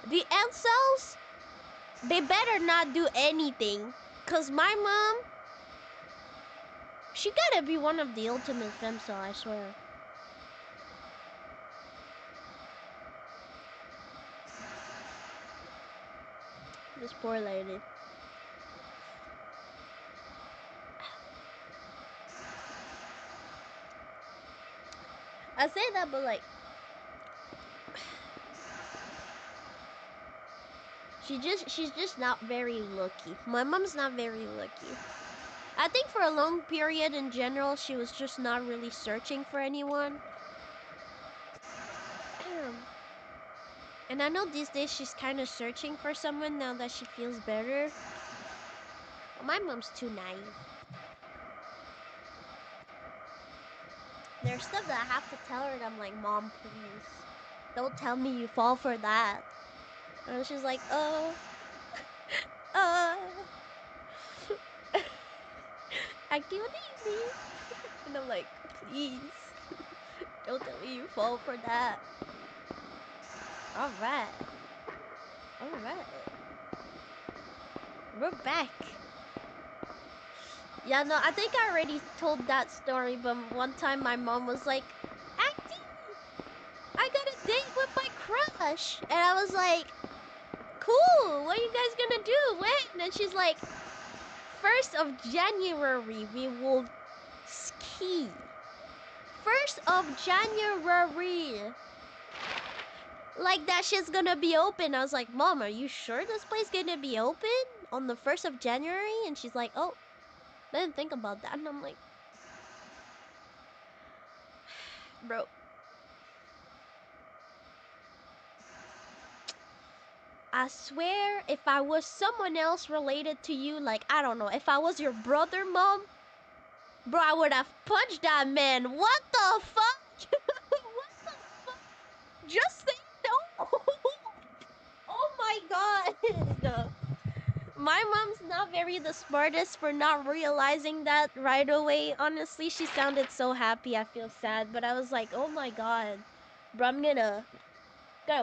the cells, they better not do anything. Cause my mom, she gotta be one of the ultimate femcel, I swear. This poor lady. I say that, but like, she's just not very lucky. My mom's not very lucky. I think for a long period in general, she was just not really searching for anyone. And I know these days she's kind of searching for someone now that she feels better. But my mom's too naive. There's stuff that I have to tell her and I'm like, Mom, please. Don't tell me you fall for that. And she's like, oh. Activity. And I'm like, please. Don't tell me you fall for that. Alright. Alright. We're back. Yeah, no, I think I already told that story, but one time my mom was like, Auntie, I got a date with my crush. And I was like, cool, what are you guys gonna do? When? And she's like, 1st of January, we will ski. 1st of January. Like that shit's gonna be open. I was like, Mom, are you sure this place gonna be open on the 1st of January? And she's like, oh, I didn't think about that. And I'm like, bro. I swear, if I was someone else related to you, like, I don't know, if I was your brother, Mom, bro, I would have punched that man. What the fuck? What the fuck? Just say no. Oh my god. My mom's not very the smartest for not realizing that right away. Honestly, she sounded so happy. I feel sad, but I was like, oh my god. Bro, I'm gonna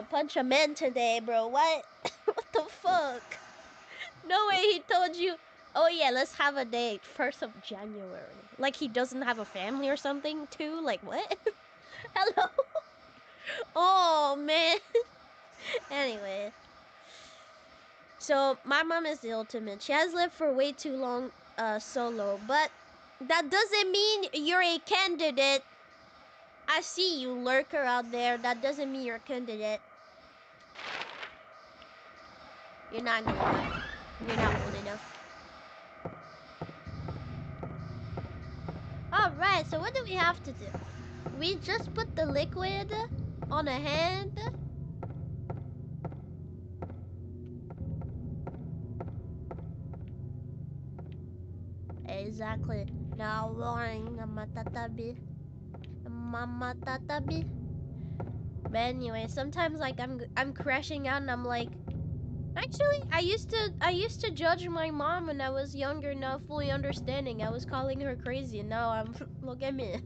punch a man today, bro. What? What the fuck? No way he told you, oh yeah, let's have a date 1st of January. Like he doesn't have a family or something too? Like what? Hello? Oh man. Anyway. So my mom is the ultimate. She has lived for way too long solo, but that doesn't mean you're a candidate. I see you lurker out there. That doesn't mean you're a candidate. You're not good enough. You're not old enough. Alright, so what do we have to do? We just put the liquid on a hand. Exactly. Now warning, Matatabi. Matatabi. But anyway, sometimes like I'm crashing out and I'm like, actually, I used to judge my mom when I was younger, not fully understanding. I was calling her crazy, and now I'm look at me.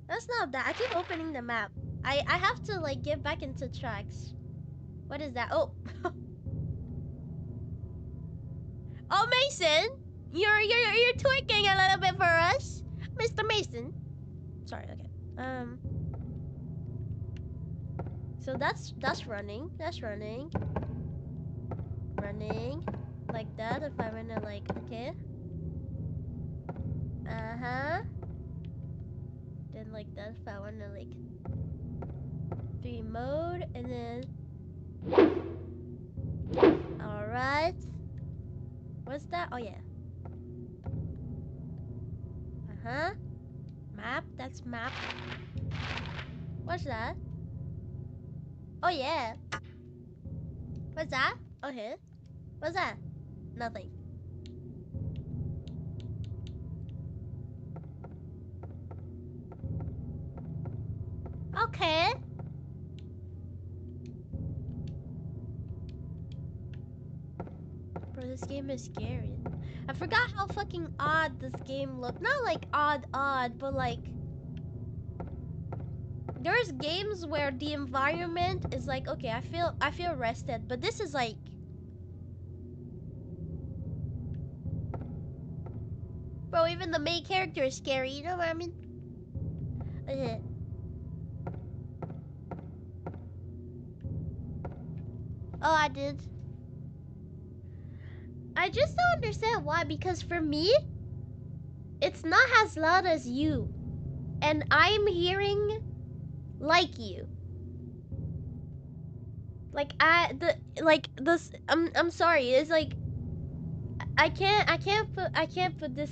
That's not that. I keep opening the map. I have to like get back into tracks. What is that? Oh. Oh, Mason, you're twerking a little bit for us, Mr. Mason. Sorry. Okay. So that's running. That's running. Running like that. If I wanna like okay. Then like that if I wanna like 3 mode and then. All right. What's that? Oh yeah. Map. That's map. What's that? Oh yeah. What's that? Okay. What's that? Nothing. Okay. Bro, this game is scary. I forgot how fucking odd this game looked. Not like odd, but like there's games where the environment is like, okay, I feel rested, but this is like bro, even the main character is scary, you know what I mean? Okay. Oh, I did. I just don't understand why, because for me, it's not as loud as you. And I'm hearing like you. Like I'm sorry, it's like I can't put this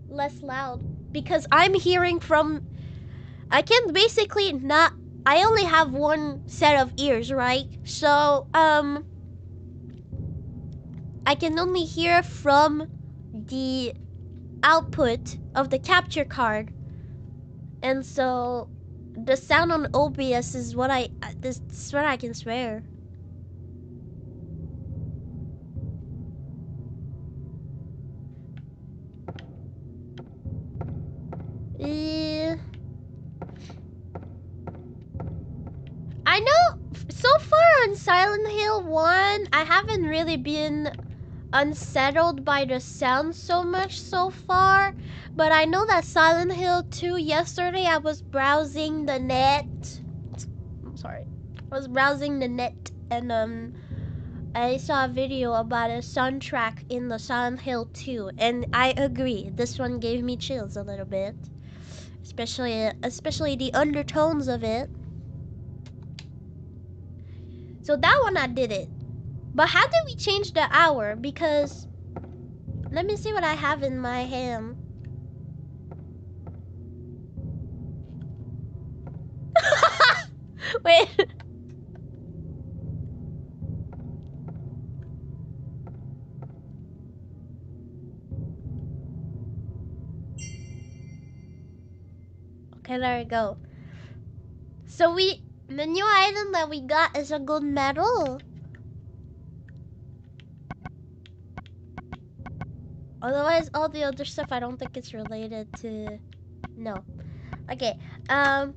less loud because I'm hearing from I can basically not. I only have one set of ears, right? So I can only hear from the output of the capture card, and so the sound on OBS is what this is what I can swear. I know so far on Silent Hill 1, I haven't really been unsettled by the sound so much so far, but I know that Silent Hill 2, yesterday I was browsing the net. I'm sorry. I was browsing the net, and I saw a video about a soundtrack in the Silent Hill 2, and I agree. This one gave me chills a little bit, especially the undertones of it. So that one I did it. But how did we change the hour? Because let me see what I have in my hand. Wait. Okay, there we go. So the new item that we got is a gold medal. Otherwise, all the other stuff, I don't think it's related to... No. Okay, and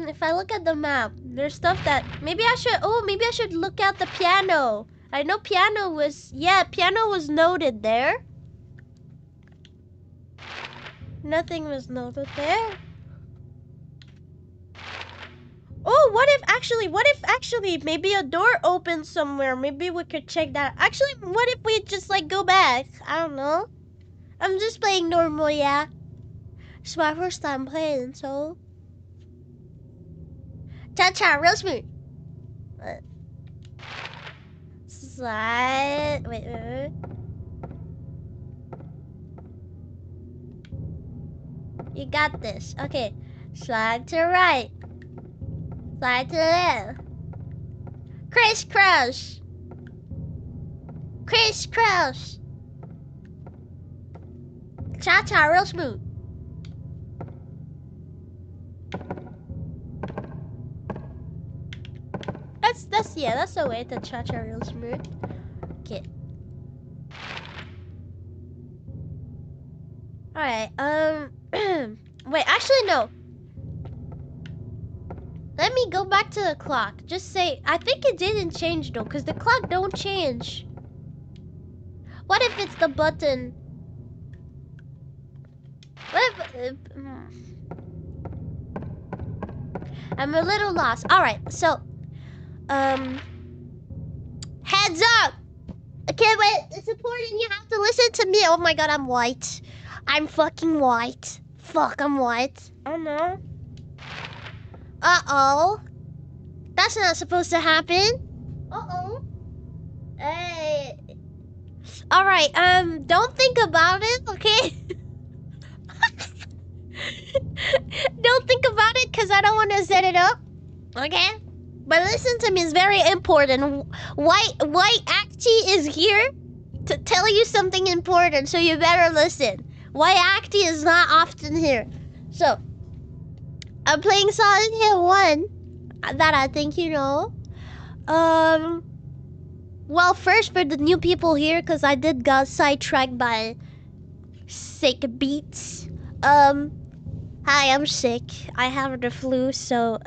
if I look at the map, there's stuff that... maybe I should look at the piano. I know piano was... yeah, piano was noted there. Nothing was noted there. Oh, what if actually maybe a door opens somewhere? Maybe we could check that. Actually, what if we just like go back? I don't know. I'm just playing normal, yeah. It's my first time playing, so. Cha-cha, real smooth. Slide. Wait. You got this. Okay. Slide to the right. Slide to the left. Crisscross. Crisscross. Cha-cha, real smooth. That's the way to cha-cha real smooth. Okay. Alright, wait, actually no. Let me go back to the clock. Just say, I think it didn't change though, because the clock don't change. What if it's the button? What if, I'm a little lost. Alright, so, heads up! Okay, wait, it's important, you have to listen to me. Oh my god, I'm white. I'm fucking white. Fuck, I'm white. Oh no. Uh-oh. That's not supposed to happen. Uh-oh. Hey. Alright, don't think about it, okay? Don't think about it, because I don't want to set it up. Okay? But listen to me, it's very important. White Acti is here to tell you something important, so you better listen. White Acti is not often here. So, I'm playing Silent Hill 1, that I think you know. Well, first for the new people here, because I did got sidetracked by sick beats. Hi, I'm sick. I have the flu, so,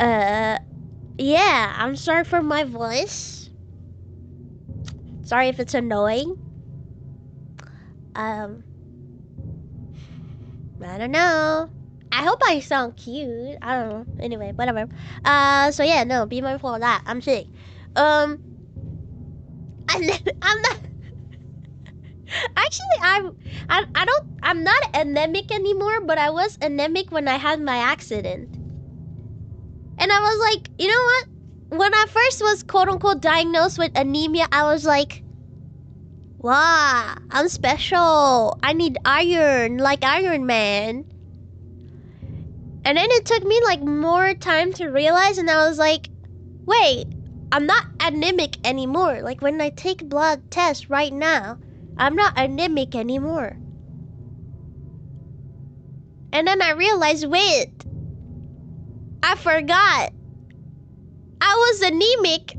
yeah, I'm sorry for my voice. Sorry if it's annoying. I don't know. I hope I sound cute. I don't know. Anyway, whatever. So yeah, no, be mindful of that. I'm sick. I'm not. Actually, I'm not anemic anymore, but I was anemic when I had my accident. And I was like, you know what? When I first was quote-unquote diagnosed with anemia, I was like, wow, I'm special. I need iron, like Iron Man. And then it took me like more time to realize, and I was like, wait, I'm not anemic anymore. Like when I take blood tests right now, I'm not anemic anymore. And then I realized, wait, I forgot. I was anemic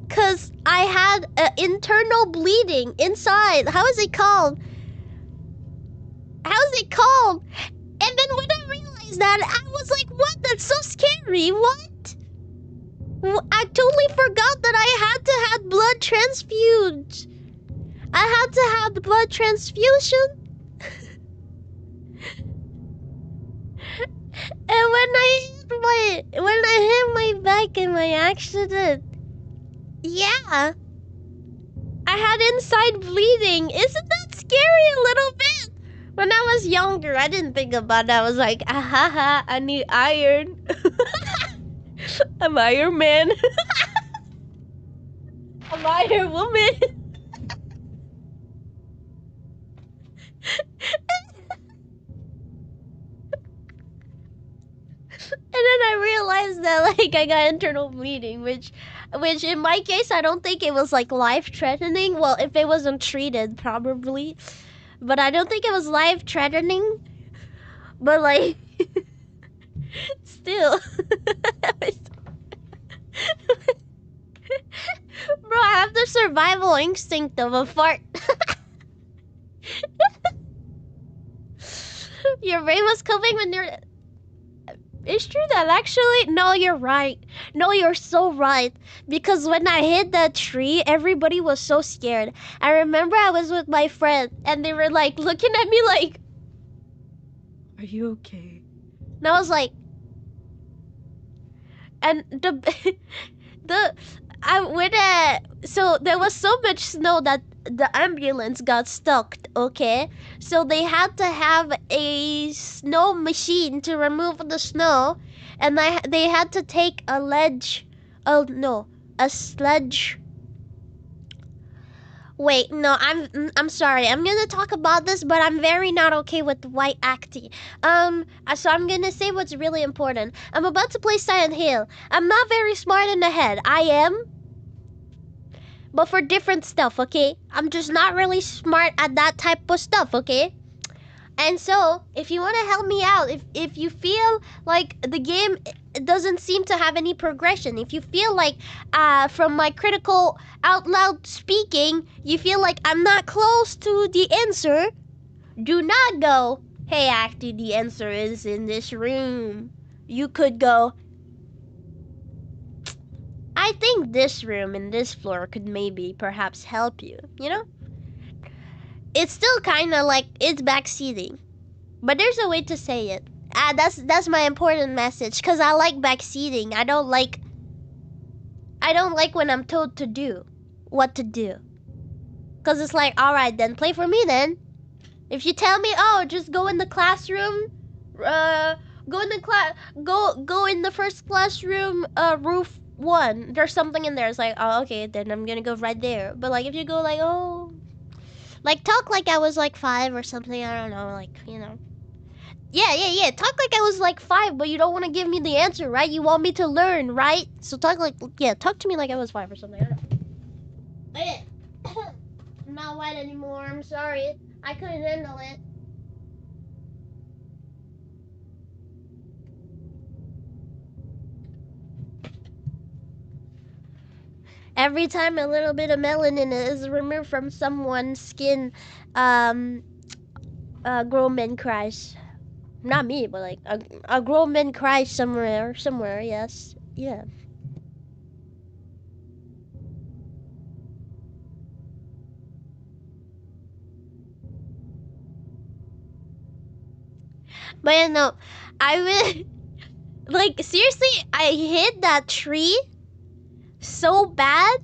because I had internal bleeding inside. How is it called? How is it called? And then when I realized that, I was like, what? That's so scary. What? I totally forgot that I had to have blood transfused. I had to have the blood transfusion. And when I hit my back in my accident, yeah, I had inside bleeding. Isn't that scary a little bit? When I was younger, I didn't think about that. I was like, ahaha, I need iron. I'm Iron Man. I'm Iron Woman. And then I realized that like I got internal bleeding, which in my case I don't think it was like life threatening. Well, if it wasn't treated, probably. But I don't think it was life threatening. But like still. Bro, I have the survival instinct of a fart. Your brain was coping when you're... It's true that actually... No, you're right. No, you're so right. Because when I hit that tree, everybody was so scared. I remember I was with my friend, and they were like looking at me like... Are you okay? And I was like... And so there was so much snow that the ambulance got stuck, okay? So they had to have a snow machine to remove the snow, and they had to take a sledge. Wait, no, I'm sorry. I'm gonna talk about this, but I'm very not okay with white acting. So I'm gonna say what's really important. I'm about to play Silent Hill. I'm not very smart in the head. I am, but for different stuff, okay? I'm just not really smart at that type of stuff, okay? And so, if you want to help me out, if you feel like the game doesn't seem to have any progression, if you feel like from my critical out loud speaking, you feel like I'm not close to the answer, do not go, hey, actually, the answer is in this room. You could go, I think this room and this floor could maybe perhaps help you, you know? It's still kind of like it's backseating, but there's a way to say it. That's my important message, because I like backseating. I don't like when I'm told to do what to do, because it's like, all right, then play for me then. If you tell me, oh, just go in the classroom, go in the first classroom, roof 1. There's something in there. It's like, oh, okay, then I'm gonna go right there. But like if you go like, oh, like talk like I was like 5 or something, I don't know, like, you know. Yeah. Talk like I was like 5, but you don't want to give me the answer, right? You want me to learn, right? So talk to me like I was 5 or something. I don't know. Okay. I'm not white anymore. I'm sorry. I couldn't handle it. Every time a little bit of melanin is removed from someone's skin, grown man cries. Not me, but like a grown man cries somewhere, yes. Yeah. But yeah, no, I would, like, seriously, I hit that tree so bad,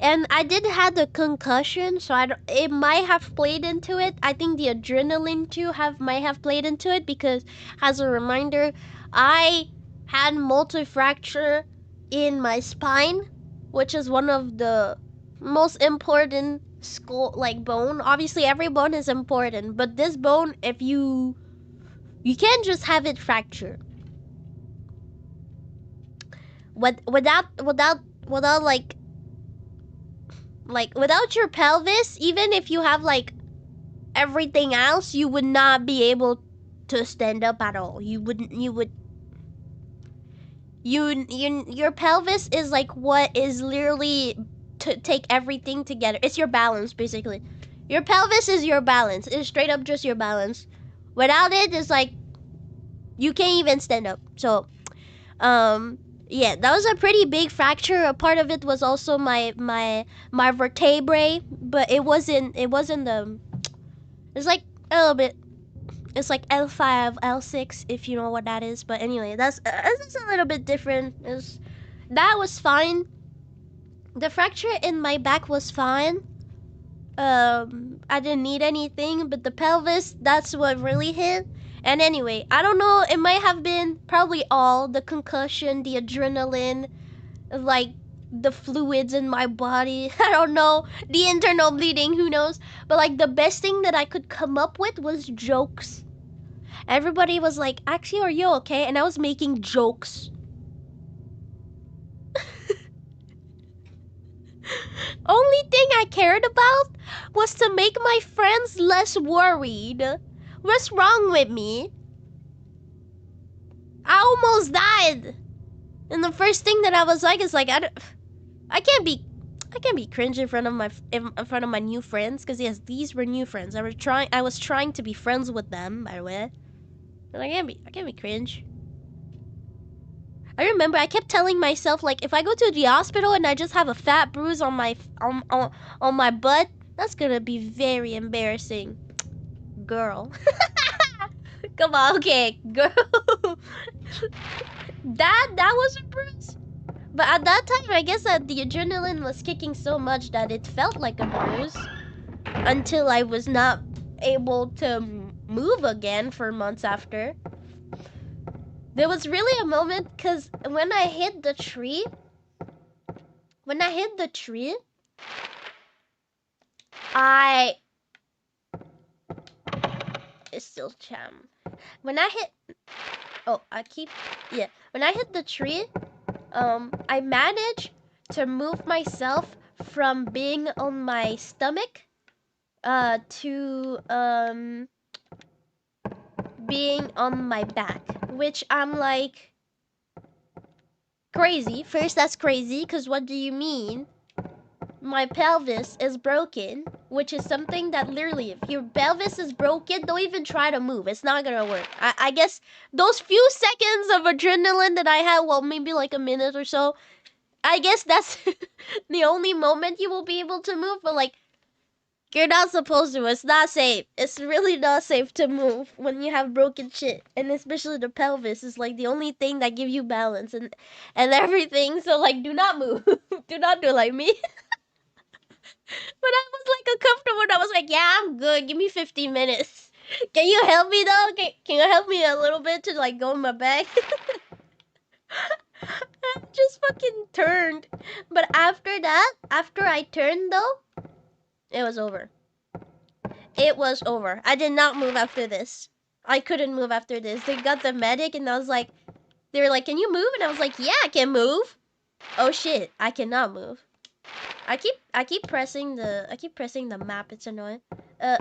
and I did have the concussion, so it might have played into it. I think the adrenaline too might have played into it, because as a reminder, I had multi-fracture in my spine, which is one of the most important bone. Obviously every bone is important, but this bone, if you You can't just have it fracture. Without like without your pelvis, even if you have like everything else, you would not be able to stand up at all. Your pelvis is like what is literally to take everything together. It's your balance, basically. Your pelvis is your balance. It's straight up just your balance. Without it, it's like you can't even stand up. So, yeah, that was a pretty big fracture. A part of it was also my vertebrae, but it wasn't the. It's like a little bit. It's like L5, L6, if you know what that is. But anyway, that's a little bit different. That was fine. The fracture in my back was fine. I didn't need anything, but the pelvis, that's what really hit. And anyway, I don't know, it might have been probably all the concussion, the adrenaline, like the fluids in my body. I don't know, the internal bleeding, who knows? But like the best thing that I could come up with was jokes. Everybody was like, actually, are you okay? And I was making jokes. Only thing I cared about was to make my friends less worried. What's wrong with me? I almost died. And the first thing that I was like is like, I can't be cringe in front of my new friends, because yes, these were new friends. I was trying to be friends with them, by the way. But I can't be cringe. I remember I kept telling myself, like, if I go to the hospital and I just have a fat bruise on my butt, that's gonna be very embarrassing. Girl. Come on, okay, girl. that was a bruise. But at that time, I guess that the adrenaline was kicking so much that it felt like a bruise until I was not able to move again for months after. There was really a moment, because when I hit the tree, it's still jam. When I hit, when I hit the tree, I managed to move myself from being on my stomach, to, being on my back, which I'm like, crazy. First, that's crazy, because what do you mean? My pelvis is broken, which is something that literally, if your pelvis is broken, don't even try to move. It's not gonna work. I guess those few seconds of adrenaline that I had, well, maybe like a minute or so, I guess that's the only moment you will be able to move, but like, you're not supposed to. It's not safe. It's really not safe to move when you have broken shit. And especially the pelvis is like the only thing that gives you balance and everything. So like, do not move. Do not do like me. But I was like uncomfortable and I was like, yeah, I'm good. Give me 15 minutes. Can you help me though? Can you help me a little bit to like go in my bag? I just fucking turned. But after that, after I turned though, it was over. It was over. I did not move after this. I couldn't move after this. They got the medic and I was like, they were like, can you move? And I was like, yeah, I can move. Oh shit, I cannot move. I keep pressing the map. It's annoying. I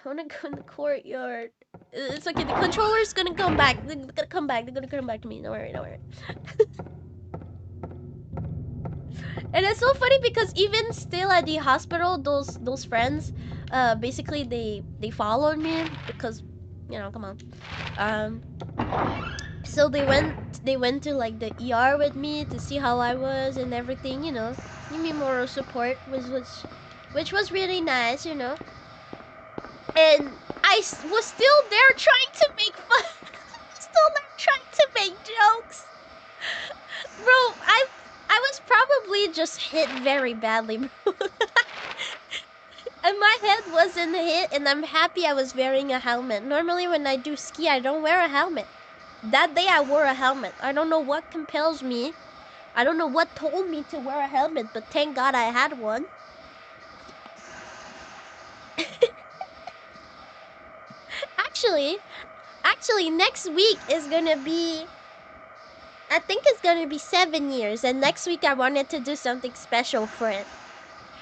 wanna go in the courtyard. It's okay. The controller's gonna come back. They're gonna come back. They're gonna come back to me. Don't worry. Don't worry. And it's so funny because even still at the hospital, those friends, basically they followed me because, you know, come on. So they went to like the ER with me to see how I was and everything, you know, give me moral support, which was really nice, you know. And I was still there trying to make fun, still there trying to make jokes, bro. I was probably just hit very badly, bro. And my head wasn't hit, and I'm happy I was wearing a helmet. Normally when I do ski, I don't wear a helmet. That day I wore a helmet. I don't know what compels me. I don't know what told me to wear a helmet, but thank God I had one. Actually, next week is gonna be, I think it's gonna be 7 years, and next week I wanted to do something special for it.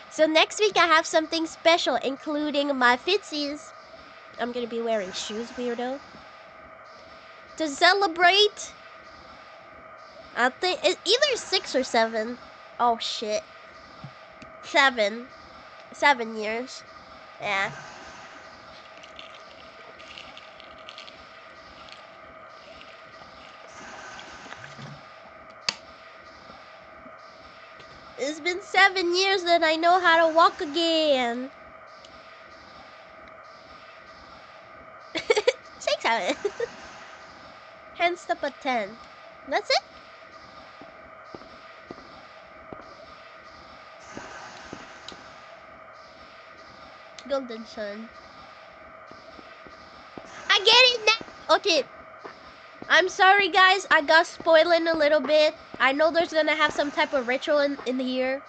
So next week I have something special, including my fitsies. I'm gonna be wearing shoes, weirdo. To celebrate, I think it's either 6 or 7. Oh shit. 7. 7 years. Yeah. It's been 7 years that I know how to walk again. 6, 7. Hand step at 10. That's it? Golden Sun. I get it now! Okay. I'm sorry, guys. I got spoiling a little bit. I know there's gonna have some type of ritual in here.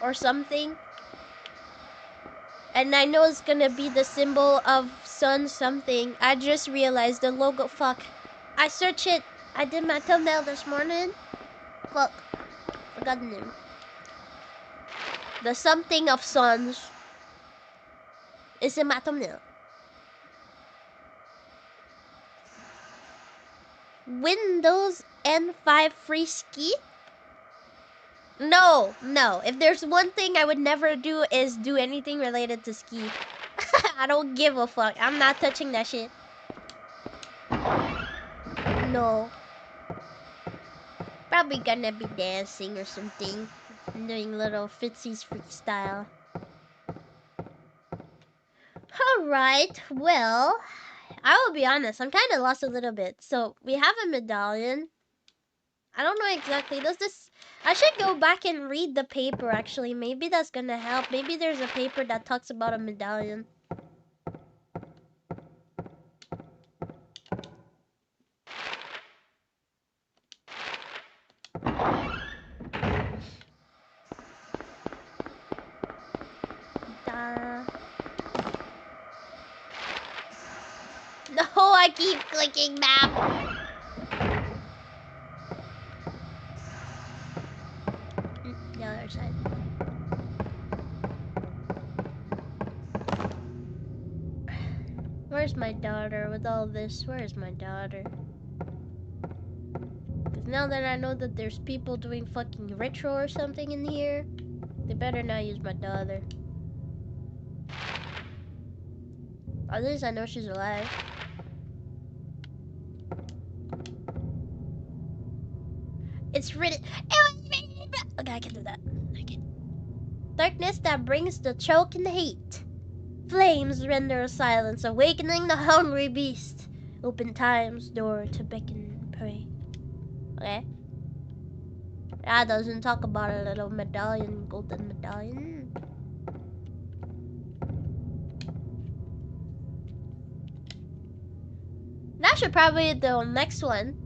Or something. And I know it's gonna be the symbol of sun something. I just realized the logo. Fuck. I searched it. I did my thumbnail this morning. Fuck. Forgot the name. The something of suns is in my thumbnail. Windows N5 free ski? No. If there's one thing I would never do is do anything related to ski. I don't give a fuck. I'm not touching that shit. No. Probably gonna be dancing or something. Doing little Fitzy's freestyle. Alright, well, I will be honest, I'm kind of lost a little bit. So, we have a medallion. I don't know exactly. Does this... I should go back and read the paper, actually. Maybe that's gonna help. Maybe there's a paper that talks about a medallion. No, I keep clicking map. The other side. Where's my daughter with all this? Where's my daughter? Because now that I know that there's people doing fucking ritual or something in here, they better not use my daughter. At least I know she's alive. It's written. Okay, I can do that. Okay. Darkness that brings the choke and the hate. Flames render silence, awakening the hungry beast. Open time's door to beckon and pray. Okay. That doesn't talk about a little medallion, golden medallion. That should probably be the next one.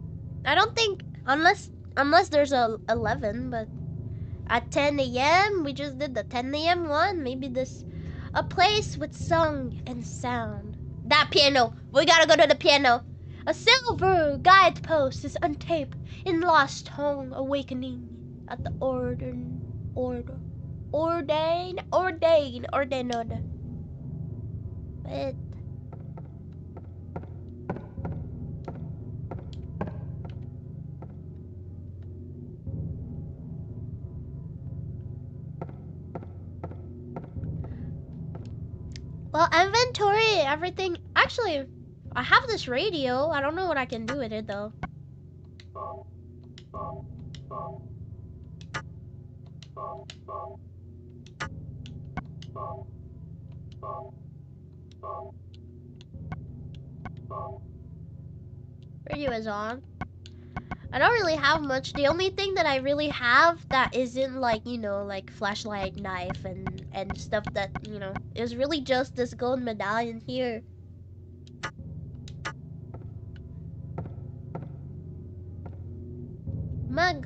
I don't think, unless there's a 11, but at 10 a.m. we just did the 10 a.m. one. Maybe this, a place with song and sound. That piano, we gotta go to the piano. A silver guidepost is untaped in lost tongue, awakening at the ordained. Wait. Well, inventory, everything. Actually, I have this radio. I don't know what I can do with it, though. Radio is on. I don't really have much. The only thing that I really have that isn't like, you know, like flashlight, knife, and stuff that, you know, is really just this gold medallion here. Maybe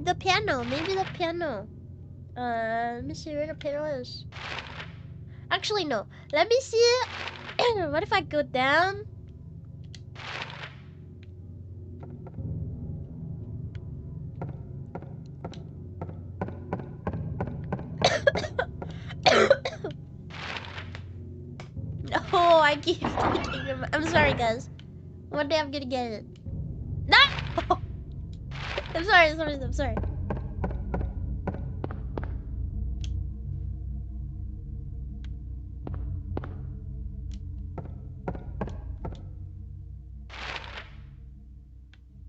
the piano. Maybe the piano. Let me see where the piano is. Actually, no. Let me see What if I go down? Oh, I keep thinking of, I'm sorry, guys. One day I'm gonna get it. No! I'm sorry.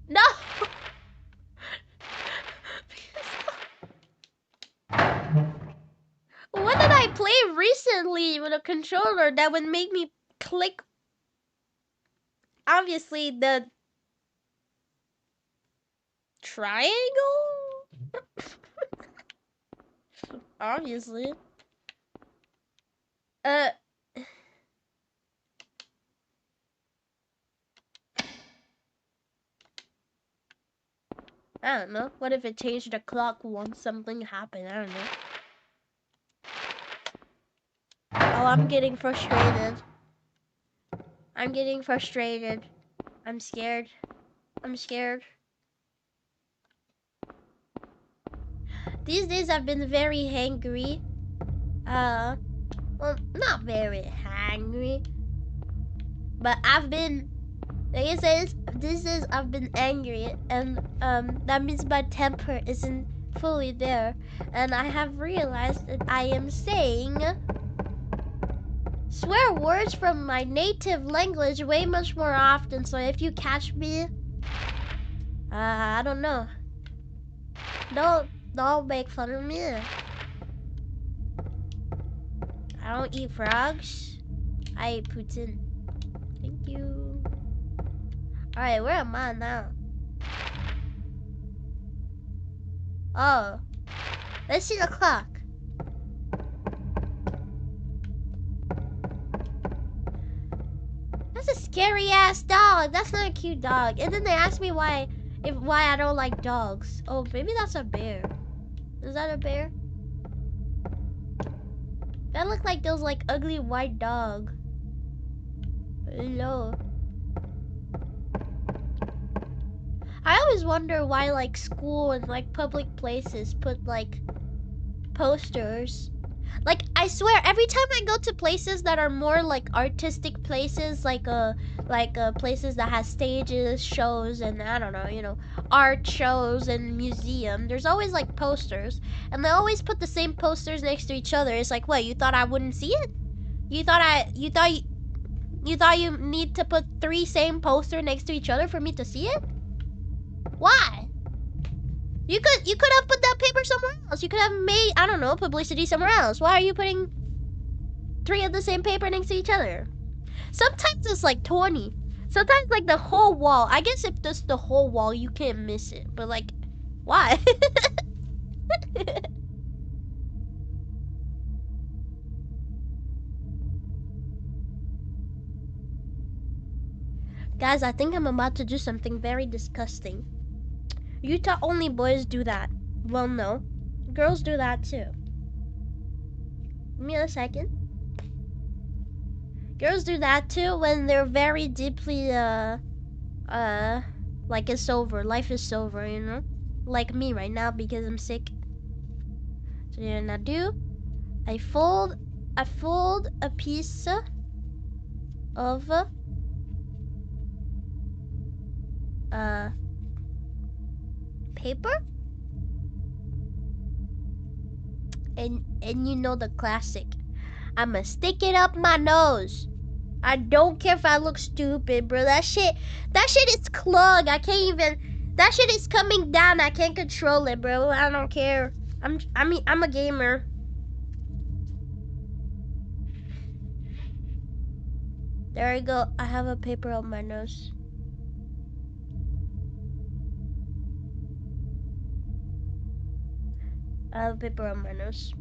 No! What did I play recently with a controller that would make me click? Obviously, the triangle? Obviously. I don't know. What if it changed the clock once something happened? I don't know. Oh, I'm getting frustrated. I'm getting frustrated. I'm scared. I'm scared. These days I've been very hangry. Well, not very hangry. But I've been, like this is I've been angry, and that means my temper isn't fully there, and I have realized that I am saying swear words from my native language way much more often. So if you catch me, I don't know. Don't make fun of me. I don't eat frogs. I eat poutine. Thank you. Alright, where am I now? Oh. Let's see the clock. That's a scary ass dog. That's not a cute dog. And then they asked me why I don't like dogs. Oh, maybe that's a bear. Is that a bear? That looked like those like ugly white dog. Hello. I always wonder why like school and like public places put like posters. Like I swear every time I go to places that are more like artistic places, like places that has stages, shows, and I don't know, you know, art shows and museum, there's always like posters, and they always put the same posters next to each other. It's like, what, you thought I wouldn't see it? You thought you need to put 3 same poster next to each other for me to see it? Why? You could have put that paper somewhere else. You could have made, I don't know, publicity somewhere else. Why are you putting 3 of the same paper next to each other? Sometimes it's like 20. Sometimes like the whole wall. I guess if this the whole wall, you can't miss it. But like, why? Guys, I think I'm about to do something very disgusting. Utah only boys do that. Well, no. Girls do that too. Give me a second. Girls do that too when they're very deeply, like it's over. Life is over, you know? Like me right now because I'm sick. So you know what I do? I fold a piece of, paper. And you know the classic. I'ma stick it up my nose. I don't care if I look stupid, bro. That shit is clogged. I can't even. That shit is coming down. I can't control it, bro. I don't care. I'm a gamer. There we go. I have a paper on my nose. I have a paper on my nose.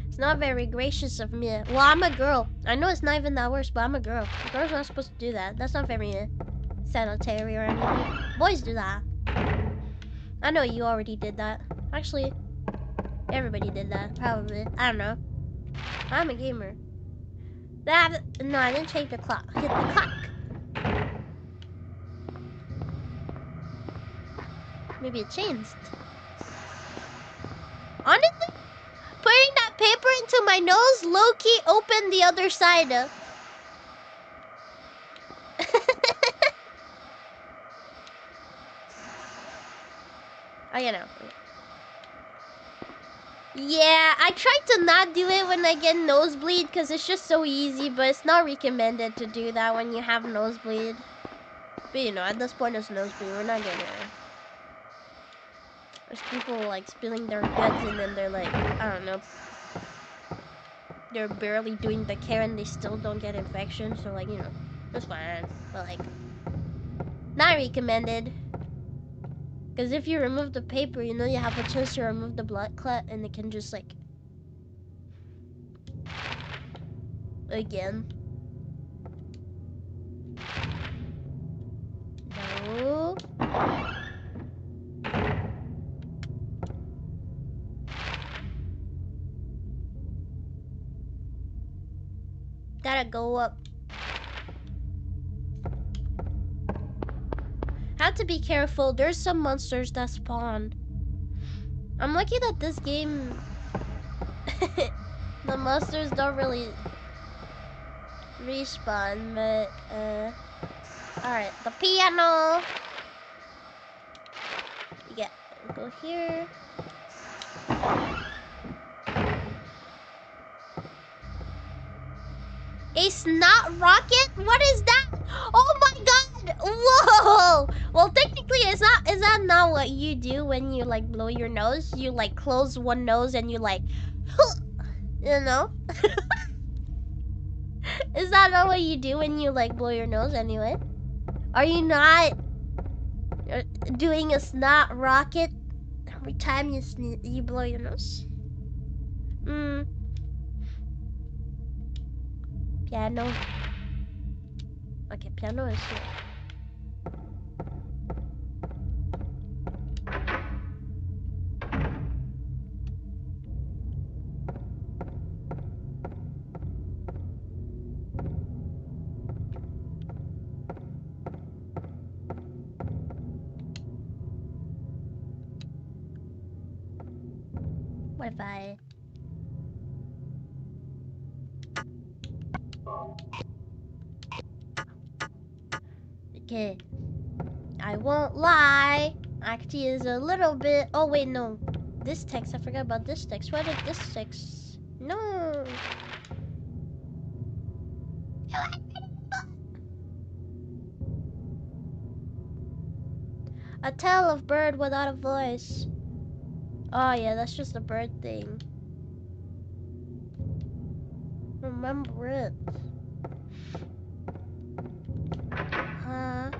It's not very gracious of me. Well, I'm a girl. I know it's not even that worse, but I'm a girl. Girls are not supposed to do that. That's not very sanitary or anything. Boys do that. I know you already did that. Actually, everybody did that, probably. I don't know. I'm a gamer. That no, I didn't change the clock. Hit the clock. Maybe it changed. Honestly, putting that paper into my nose low-key opened the other side. Oh, you know. Yeah, I tried to not do it when I get nosebleed because it's just so easy, but it's not recommended to do that when you have nosebleed. But you know, at this point it's nosebleed, we're not getting it. There's people like spilling their guts and then they're like, I don't know. They're barely doing the care and they still don't get infection, so like, you know, it's fine. But like, not recommended. Because if you remove the paper, you know you have a chance to remove the blood clot and it can just like... Again. No. Gotta go up. Have to be careful. There's some monsters that spawn. I'm lucky that this game... the monsters don't really respawn, but alright, the piano. Yeah, go here. A snot rocket? What is that? Oh my god! Whoa! Well, technically, is that not what you do when you like blow your nose? You like close one nose and you like, you know? Is that not what you do when you like blow your nose anyway? Are you not doing a snot rocket every time you blow your nose? Piano. Okay, piano is here. What if I... Okay. I won't lie. Actually is a little bit... Oh, wait, no. This text, I forgot about this text. Why did this text... No. A tale of bird without a voice. Oh, yeah, that's just a bird thing. Remember it. Huh?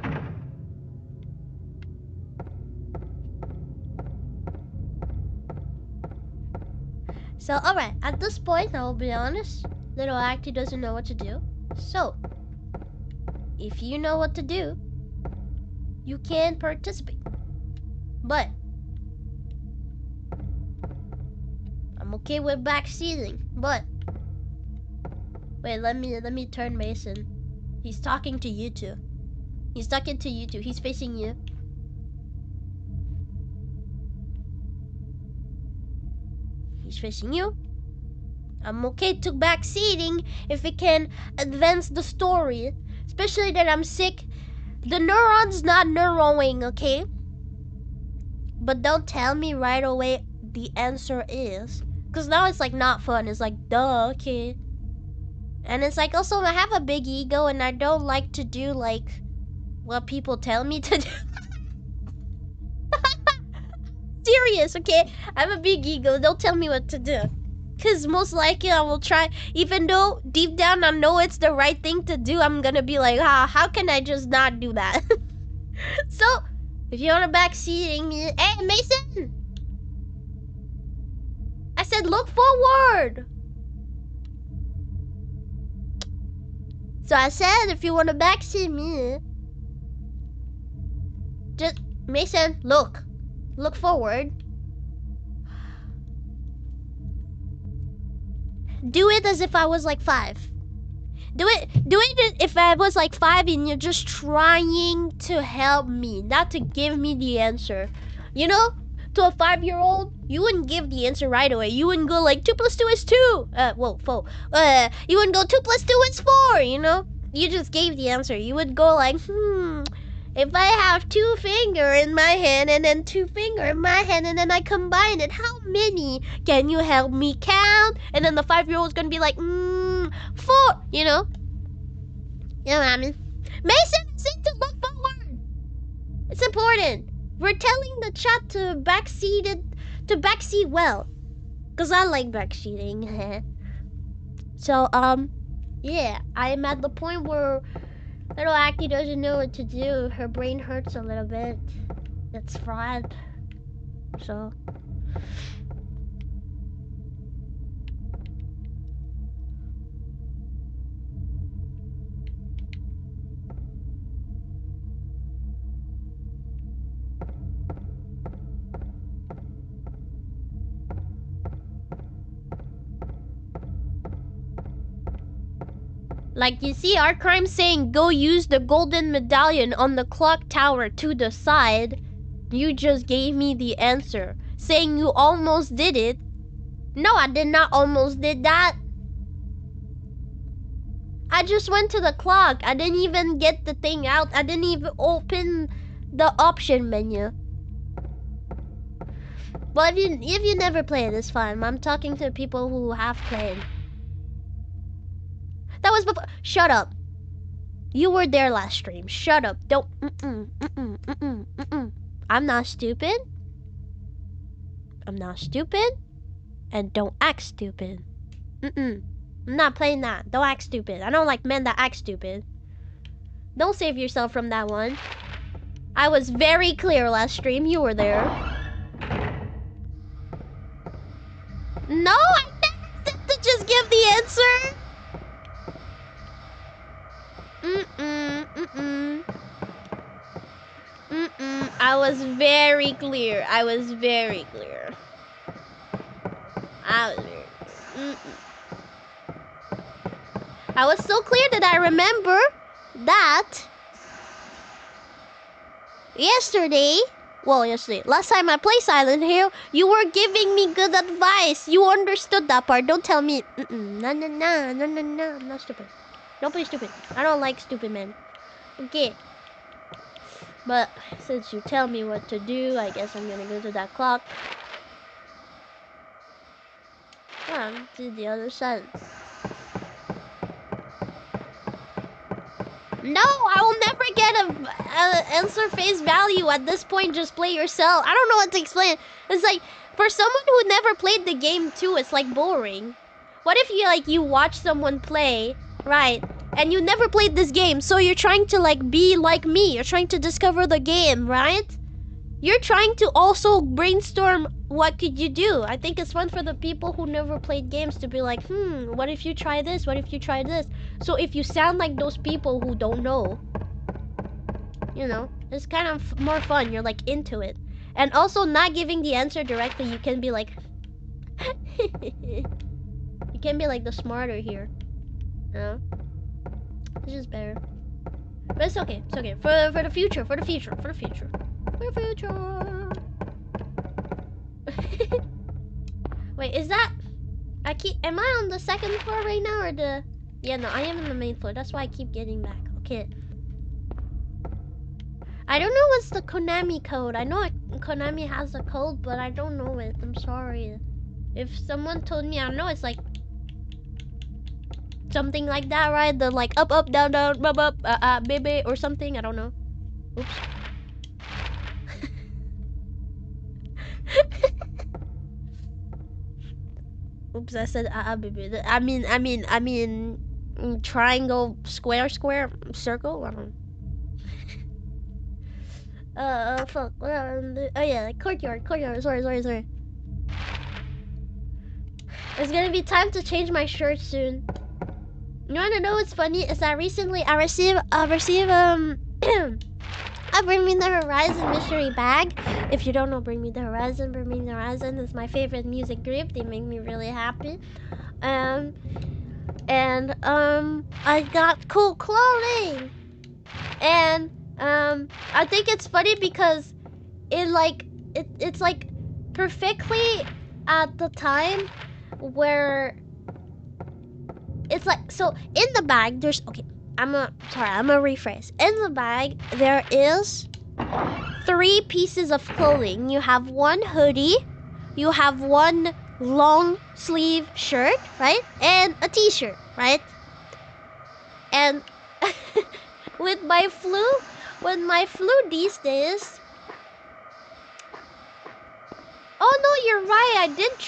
So, alright, at this point, I'll be honest, little Acty doesn't know what to do. So, if you know what to do, you can participate. But, I'm okay with backseating, but, wait, let me turn Mason. He's talking to you two. He's talking to you two. He's facing you. He's facing you. I'm okay to backseating if it can advance the story. Especially that I'm sick. The neuron's not neuroing, okay? But don't tell me right away the answer is. Because now it's like not fun. It's like, duh, okay. And it's like also I have a big ego and I don't like to do like what people tell me to do. Serious, okay? I have a big ego. Don't tell me what to do. Because most likely I will try, even though deep down I know it's the right thing to do, I'm gonna be like, how can I just not do that? So, if you want to backseating me, hey, Mason! I said look forward! So I said if you want to backseat me, just, Mason, look. Look forward. Do it as if I was like 5. Do it if I was like 5 and you're just trying to help me, not to give me the answer. You know, to a 5-year-old, you wouldn't give the answer right away. You wouldn't go like 2 + 2 is 2. Well, 4. You wouldn't go 2 + 2 is 4. You know, you just gave the answer. You would go like, if I have 2 finger in my hand and then 2 finger in my hand and then I combine it, how many? Can you help me count? And then the 5-year-old's gonna be like, 4. You know? You know what I mean? Mason, seem to look forward. It's important. We're telling the chat to backseat well, cause I like backseating. So yeah, I'm at the point where little Aki doesn't know what to do. Her brain hurts a little bit. It's fried. So like, you see our crime saying go use the golden medallion on the clock tower to the side. You just gave me the answer, saying you almost did it. No, I did not almost did that. I just went to the clock. I didn't even get the thing out. I didn't even open the option menu. Well, if you never played, it's fine. I'm talking to people who have played. That was before. Shut up. You were there last stream. Shut up. Don't. I'm not stupid. I'm not stupid. And don't act stupid. I'm not playing that. Don't act stupid. I don't like men that act stupid. Don't save yourself from that one. I was very clear last stream. You were there. No, I never said to just give the answer. I was very clear. I was very clear. I was so clear that I remember that yesterday, last time I played Silent Hill, you were giving me good advice. You understood that part. Don't tell me. No, I'm not stupid. Don't play stupid. I don't like stupid men. Okay. But since you tell me what to do, I guess I'm gonna go to that clock. To the other side. No, I will never get a answer face value at this point. Just play yourself. I don't know what to explain. It's like, for someone who never played the game too, it's like boring. What if you watch someone play, right? And you never played this game, so you're trying to be like me. You're trying to discover the game, right? You're trying to also brainstorm what could you do. I think it's fun for the people who never played games to be like, what if you try this? What if you try this? So if you sound like those people who don't know, you know, it's kind of more fun. You're into it. And also not giving the answer directly, you can be like, you can be the smarter here. You know? It's just better. But it's okay. It's okay. For the future. For the future. For the future. For the future. Wait, is that... Am I on the second floor right now or the... Yeah, no, I am on the main floor. That's why I keep getting back. Okay. I don't know what's the Konami code. I know Konami has a code, but I don't know it. I'm sorry. If someone told me, I know it's something like that, right? The up, down, down, up, baby, or something. I don't know. Oops. Oops, I said baby. I mean, triangle, square, circle. I don't know. Fuck. Oh yeah, courtyard. Sorry. It's gonna be time to change my shirt soon. You wanna know what's funny? Is that recently I received a Bring Me the Horizon mystery bag. If you don't know Bring Me the Horizon is my favorite music group. They make me really happy. and I got cool clothing, and I think it's funny because it's like perfectly at the time where it's like, so in the bag there's, okay, I'm gonna rephrase. In the bag there is 3 pieces of clothing. You have one hoodie, you have one long sleeve shirt, right? And a t-shirt, right? And with my flu these days, oh no, you're right. I did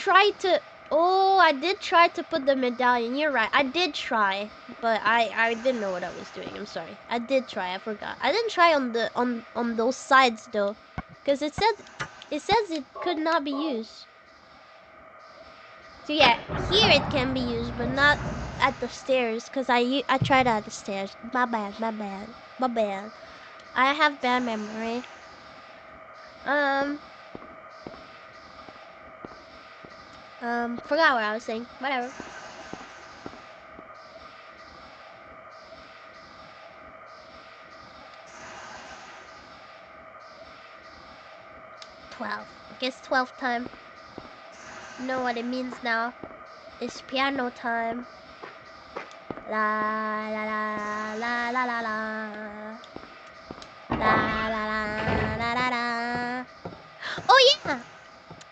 try to put the medallion. You're right. I did try, but I didn't know what I was doing. I'm sorry. I did try. I forgot. I didn't try on the on those sides though, because it says it could not be used. So yeah, here it can be used, but not at the stairs, because I tried at the stairs. My bad, my bad, my bad. I have bad memory. Forgot what I was saying. Whatever. I guess 12th time. You know what it means now. It's piano time. La la la la la la la. La la la la la la. Oh yeah!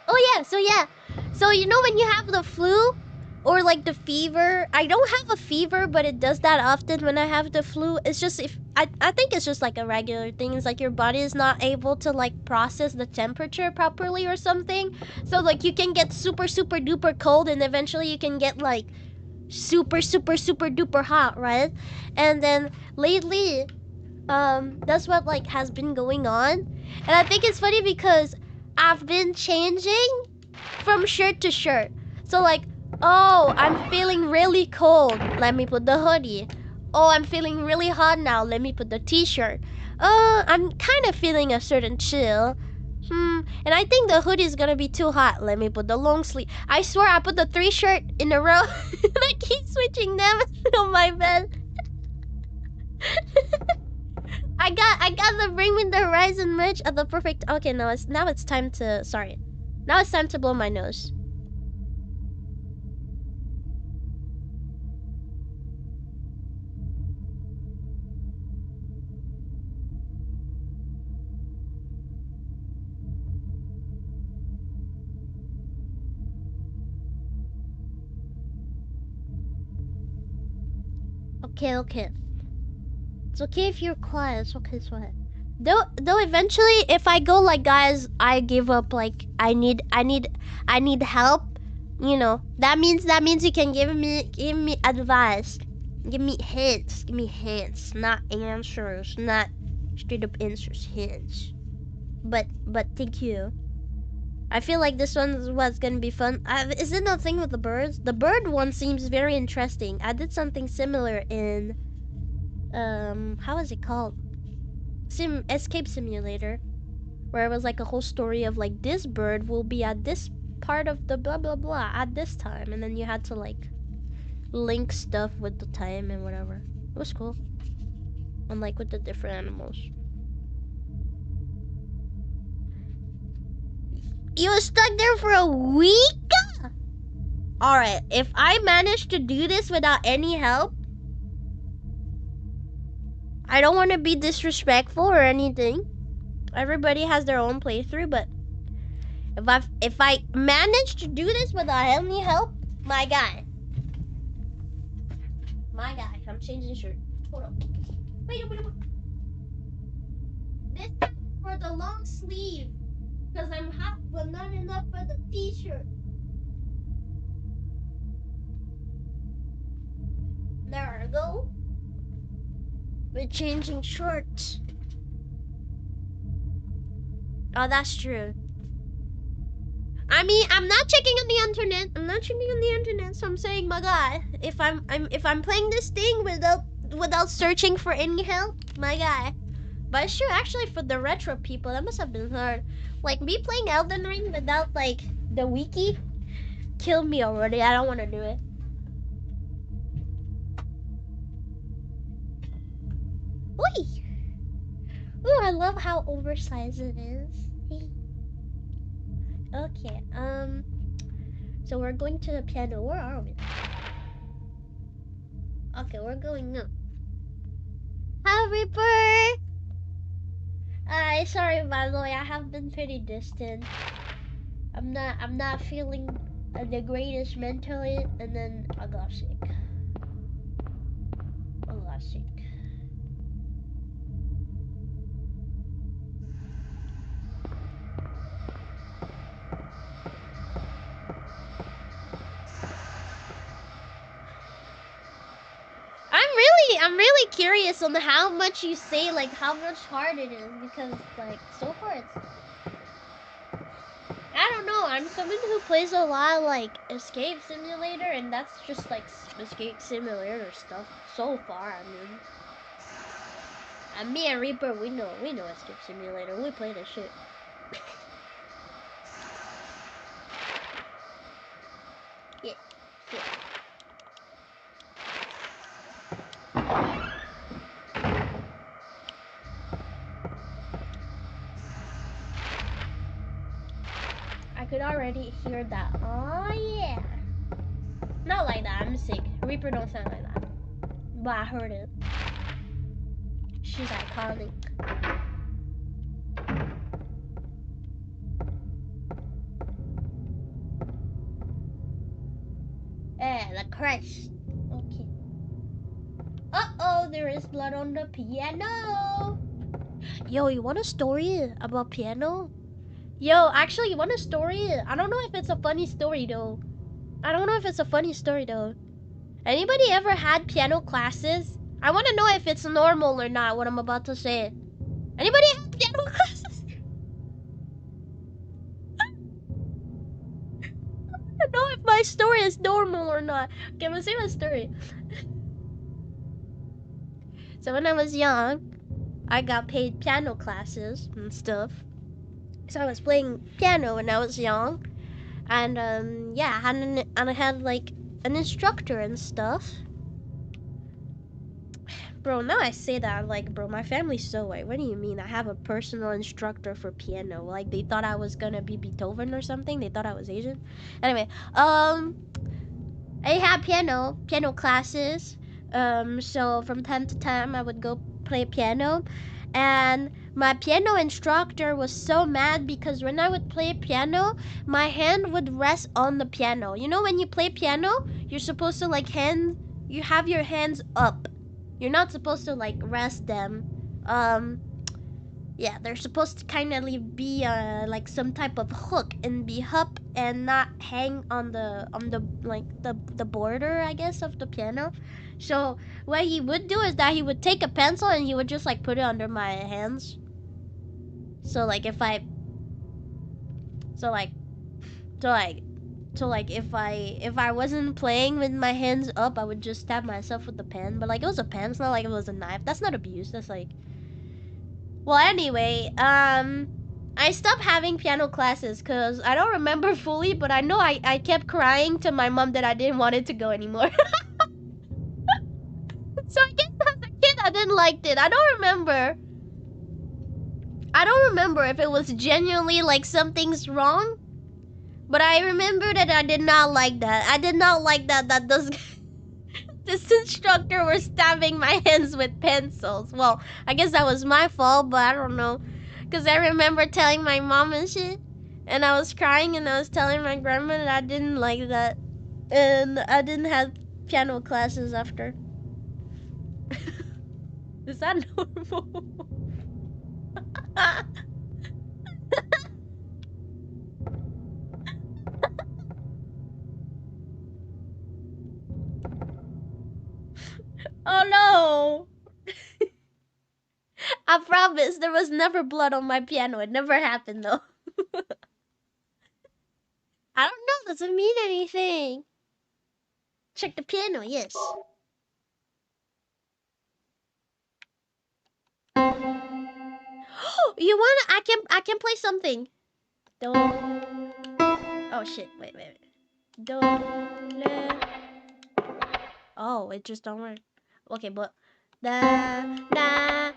Oh yeah, so yeah. So you know when you have the flu or like the fever, I don't have a fever, but it does that often when I have the flu. It's just I think it's just like a regular thing. It's like your body is not able to like process the temperature properly or something. So like you can get super duper cold, and eventually you can get like super duper hot, right? And then lately that's what like has been going on. And I think it's funny because I've been changing from shirt to shirt. So like, oh, I'm feeling really cold, let me put the hoodie. Oh, I'm feeling really hot now, let me put the t-shirt. I'm kind of feeling a certain chill. And I think the hoodie is gonna be too hot, let me put the long sleeve. I swear I put the 3 shirt in a row and I keep switching them on my bed. I got the Bring Me the Horizon merch at the perfect. Okay, now it's time to, sorry. Now it's time to blow my nose. Okay. It's okay if you're quiet. It's okay, it's okay. Though eventually if I go like, guys, I give up, like I need help, you know, that means you can give me advice. Give me hints, not answers, not straight up answers, hints. But thank you. I feel like this one was gonna be fun. Is it the thing with the birds? The bird one seems very interesting. I did something similar in how is it called? Escape Simulator, where it was like a whole story of like, this bird will be at this part of the blah blah blah at this time, and then you had to like link stuff with the time and whatever. It was cool. And like with the different animals. You were stuck there for a week? Alright, if I manage to do this without any help, I don't want to be disrespectful or anything. Everybody has their own playthrough, but if I manage to do this without any help, my guy, I'm changing shirt. Hold on. Wait. This time for the long sleeve, because I'm hot, but not enough for the t-shirt. There I go. We're changing shorts. Oh, that's true. I mean, I'm not checking on the internet. So I'm saying, my guy, if I'm playing this thing without searching for any help, my guy. But it's true, actually, for the retro people, that must have been hard. Like, me playing Elden Ring without like the wiki killed me already. I don't want to do it. love how oversized it is. Okay, so we're going to the piano. Where are we? Okay, we're going up. Hi, Reaper! Sorry, by the way, I have been pretty distant. I'm not feeling the greatest mentally, and then I got sick. I got sick. I'm really curious on how much you say, like how much hard it is, because like so far it's, I don't know. I'm someone who plays a lot of like Escape Simulator, and that's just like Escape Simulator stuff so far. I mean, and me and Reaper, we know Escape Simulator. We play this shit. Yeah, yeah. I could already hear that. Oh yeah. Not like that. I'm sick. Reaper don't sound like that. But I heard it. She's iconic. The crest. Okay. Uh-oh, there is blood on the piano. Yo, you want a story about piano? Yo, actually, you want a story? I don't know if it's a funny story, though. Anybody ever had piano classes? I want to know if it's normal or not, what I'm about to say. Anybody have piano classes? I don't know if my story is normal or not. Okay, I'm gonna say my story. So when I was young, I got paid piano classes and stuff. So I was playing piano when I was young. And yeah, I had like an instructor and stuff. Bro, now I say that, I'm like, bro, my family's so white. What do you mean? I have a personal instructor for piano. Like, they thought I was gonna be Beethoven or something. They thought I was Asian. Anyway, I had piano classes. So from time to time, I would go play piano. And my piano instructor was so mad because when I would play piano, my hand would rest on the piano. You know, when you play piano, you're supposed to you have your hands up. You're not supposed to like rest them. Yeah, they're supposed to kind of be like some type of hook and be up and not hang on the like the border, I guess, of the piano. So what he would do is that he would take a pencil and he would just like put it under my hands. So like if I so like so like so like if I wasn't playing with my hands up, I would just stab myself with the pen. But like it was a pen, it's not like it was a knife. That's not abuse. That's like, well, anyway, I stopped having piano classes because I don't remember fully, but I know I kept crying to my mom that I didn't want it to go anymore. So I guess as a kid, I didn't like it. I don't remember if it was genuinely like something's wrong, but I remember that I did not like that. I did not like that this instructor was stabbing my hands with pencils. Well, I guess that was my fault, but I don't know. Because I remember telling my mom and shit. And I was crying and I was telling my grandma that I didn't like that. And I didn't have piano classes after. Is that normal? Oh no! I promise there was never blood on my piano. It never happened though. I don't know. Doesn't mean anything. Check the piano, yes. You wanna? I can play something. Do. Oh shit! Wait. Do. Le. Oh, it just don't work. Okay, but da da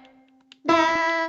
da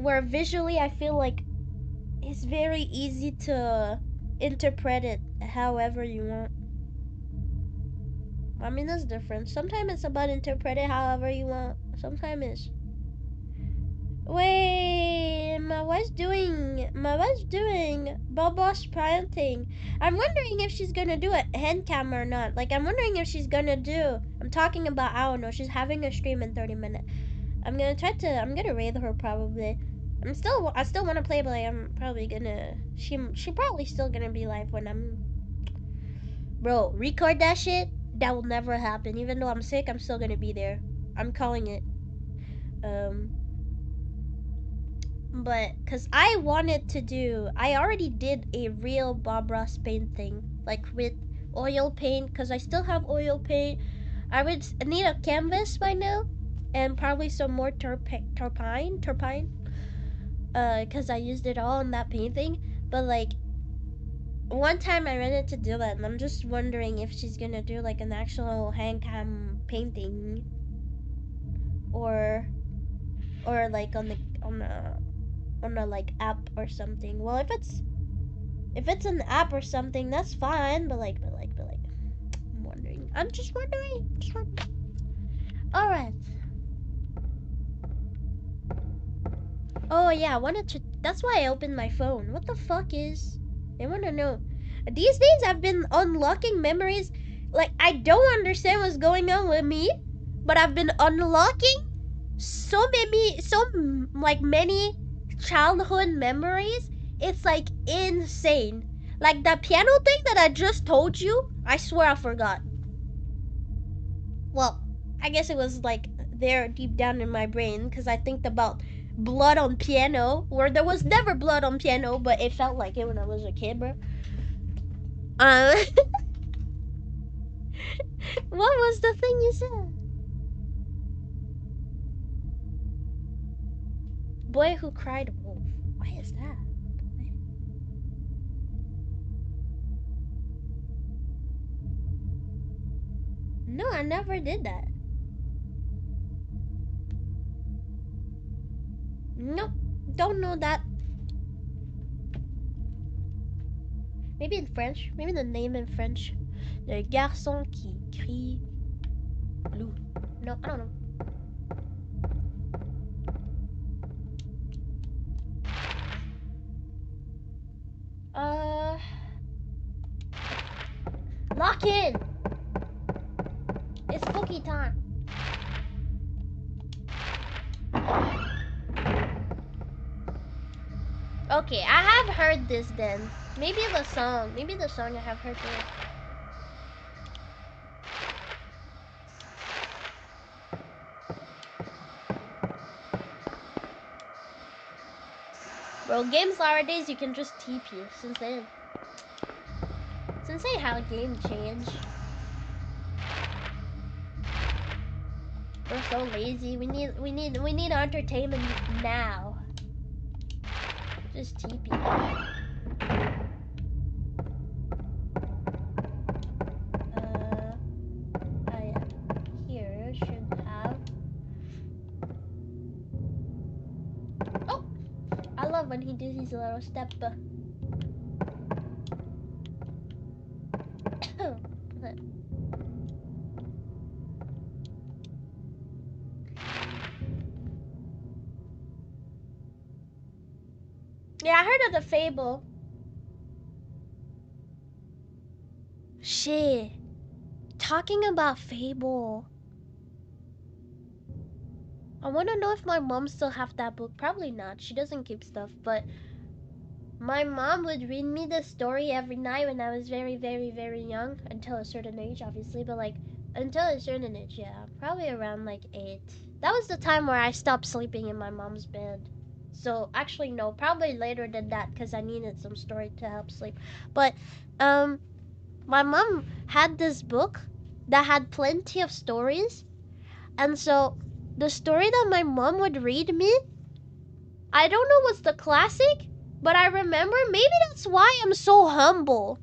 where visually I feel like it's very easy to interpret it however you want. I mean, that's different. Sometimes it's about interpreting however you want. Sometimes it's... Wait, my wife's doing Bobo's painting. I'm wondering if she's gonna do a hand cam or not. Like, I'm wondering if she's gonna do... I'm talking about Aono. She's having a stream in 30 minutes. I'm gonna raid her probably. I still want to play, but like, I'm probably gonna... She probably still gonna be live when I'm... Bro, record that shit? That will never happen. Even though I'm sick, I'm still gonna be there. I'm calling it. But, cause I already did a real Bob Ross paint thing. Like with oil paint, cause I still have oil paint. I would need a canvas by now. And probably some more turpine. Cause I used it all in that painting. But like, one time I rented to do it, and I'm just wondering if she's gonna do like an actual hand cam painting, or like on a like app or something. Well, if it's an app or something, that's fine. But like, I'm wondering. I'm just wondering. All right. Oh yeah, I wanted to. That's why I opened my phone. What the fuck is? I want to know. These days I've been unlocking memories. Like, I don't understand what's going on with me, but I've been unlocking so many childhood memories. It's like insane. Like that piano thing that I just told you, I swear I forgot. Well, I guess it was like there deep down in my brain because I think about blood on piano, where there was never blood on piano, but it felt like it when I was a kid, bro. What was the thing you said? Boy who cried wolf. Why is that? No, I never did that. Nope, don't know that. Maybe in French. Maybe the name in French. Le garçon qui crie loup. No, I don't know. Lock in! It's spooky time. Okay, I have heard this then. Maybe the song I have heard this. Bro, games nowadays you can just TP. Since they how game change. We're so lazy. We need entertainment now. Just TP. I here should have. Oh, I love when he does his little step. Yeah, I heard of the Fable. Shit. Talking about Fable. I want to know if my mom still have that book. Probably not. She doesn't keep stuff, but my mom would read me the story every night when I was very, very, very young. Until a certain age, obviously, but like, until a certain age, yeah. Probably around like 8. That was the time where I stopped sleeping in my mom's bed. So, actually, no. Probably later than that, because I needed some story to help sleep. But, my mom had this book that had plenty of stories. And so, the story that my mom would read me, I don't know what's the classic, but I remember maybe that's why I'm so humble.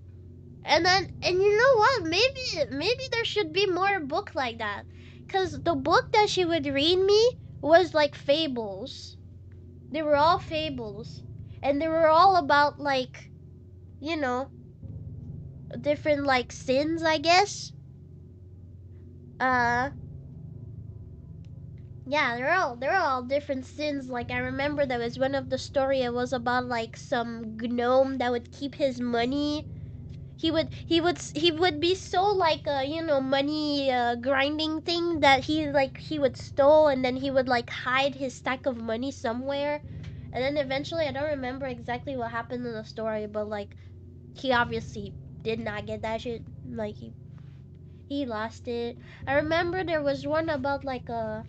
And you know what? Maybe there should be more book like that. Cause the book that she would read me was like fables. They were all fables, and they were all about like, you know, different like sins, I guess. Uh, yeah, they're all different sins. Like I remember there was one of the story. It was about like some gnome that would keep his money. He would be so like money grinding thing that he would stole, and then he would like hide his stack of money somewhere, and then eventually I don't remember exactly what happened in the story, but like he obviously did not get that shit. Like he lost it. I remember there was one about like a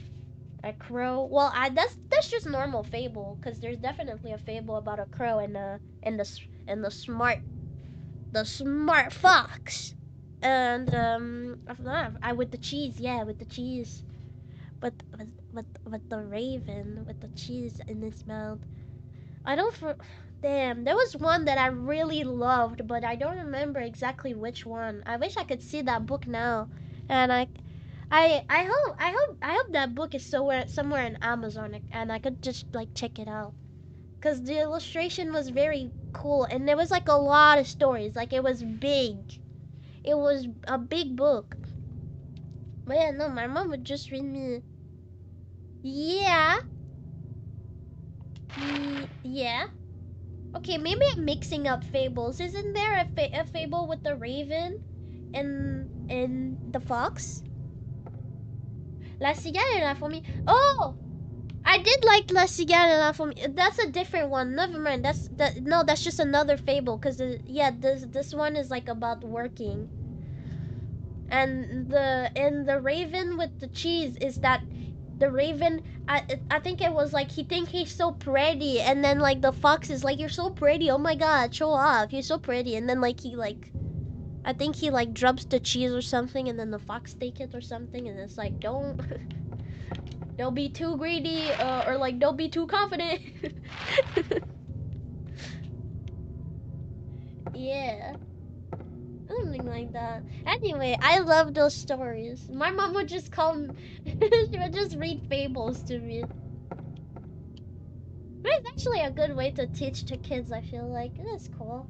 crow. Well, that's just normal fable, because there's definitely a fable about a crow and the smart fox. And I with the cheese, yeah, with the cheese. But the raven with the cheese in his mouth. I don't for Damn, there was one that I really loved, but I don't remember exactly which one. I wish I could see that book now. And I hope that book is somewhere in Amazon, and I could just like check it out. Cause the illustration was very cool, and there was like a lot of stories. Like it was big. It was a big book. But yeah, no, my mom would just read me. Yeah. Yeah. Okay, maybe I'm mixing up fables. Isn't there a fable with the raven and the fox? La cigale et la fourmi. Oh, I did like La cigale et la fourmi. That's a different one. Never mind. No, that's just another fable. Cause yeah, this one is like about working. And the raven with the cheese is that the raven, I think it was like he think he's so pretty, and then like the fox is like, you're so pretty, oh my god, show off, you're so pretty, and then like he like, I think he like drops the cheese or something, and then the fox take it or something, and it's like, don't be too greedy, or like don't be too confident. Yeah, something like that. Anyway, I love those stories. My mom would just she would just read fables to me. But it's actually a good way to teach to kids, I feel like. It is cool.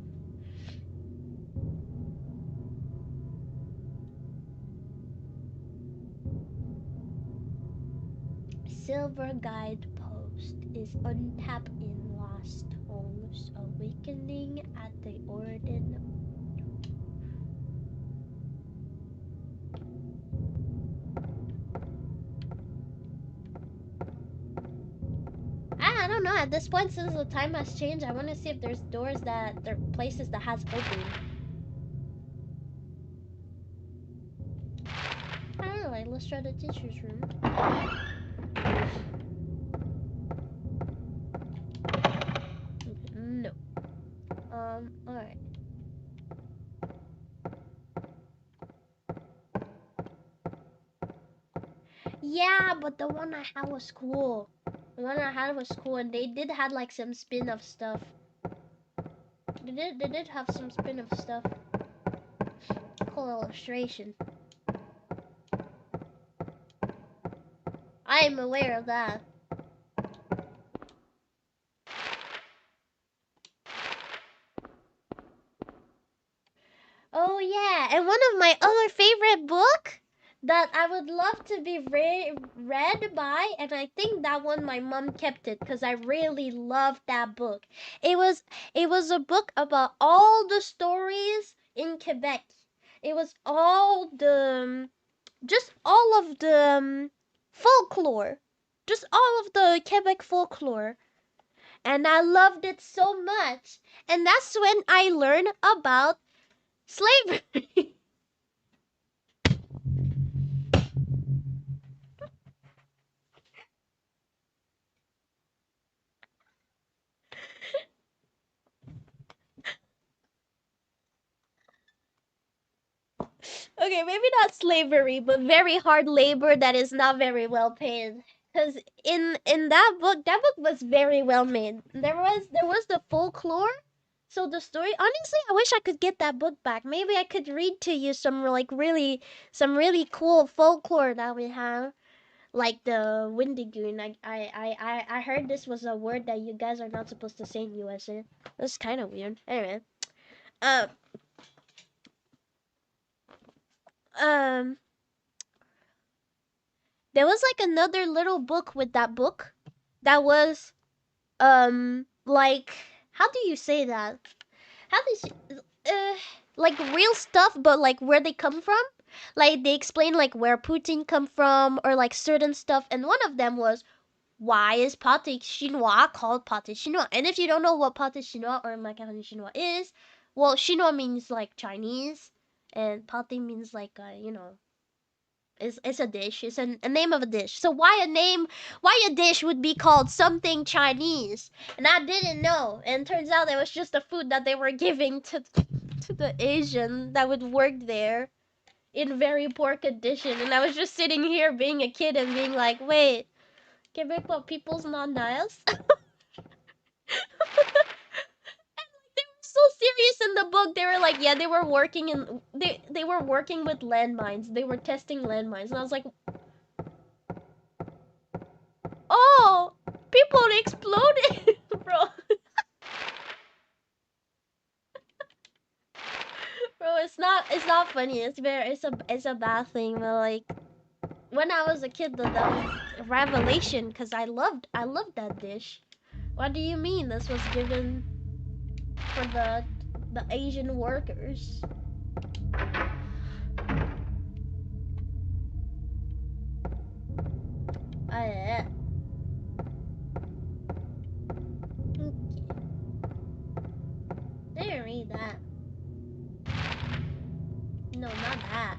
Silver guidepost is untapped in lost homes, awakening at the Orden. I don't know. At this point, since the time has changed, I want to see if there's places that has open. I don't know. Like, let's try the teacher's room. No. Alright. Yeah, but the one I had was cool. The one I had was cool, and they did had like some spin-off stuff. They did have some spin-off stuff. Cool illustration. I am aware of that. Oh yeah, and one of my other favorite book that I would love to be read by, and I think that one my mom kept it because I really loved that book. It was a book about all the stories in Quebec. It was all the just all of the folklore, just all of the Quebec folklore, and I loved it so much. And that's when I learned about slavery. Okay, maybe not slavery, but very hard labor that is not very well paid. Because in that book was very well made. There was the folklore. So the story, honestly, I wish I could get that book back. Maybe I could read to you some really cool folklore that we have. like the windy goon. I heard this was a word that you guys are not supposed to say in USA. That's kind of weird. Anyway, um, um, there was like another little book with that book that was like, how do you say that? How do you like real stuff, but like where they come from. Like they explain like where Putin come from or like certain stuff, and one of them was why is pâté chinois called pâté chinois? And if you don't know what pâté chinois or macaroni chinois is, well, chinois means like Chinese, and pâté means like you know, it's a dish. It's a name of a dish. So why a dish would be called something Chinese? And I didn't know. And turns out it was just the food that they were giving to the Asian that would work there in very poor condition. And I was just sitting here being a kid and being like, wait, Quebecois people's not nice? So serious in the book. They were like, yeah, they were working in they were working with landmines. They were testing landmines. And I was like, oh, people exploded, bro. Bro, it's not funny. It's a bad thing. But like when I was a kid, though, that was a revelation because I loved that dish. What do you mean this was given for the Asian workers? Yeah. Okay. Didn't read that. No, not that.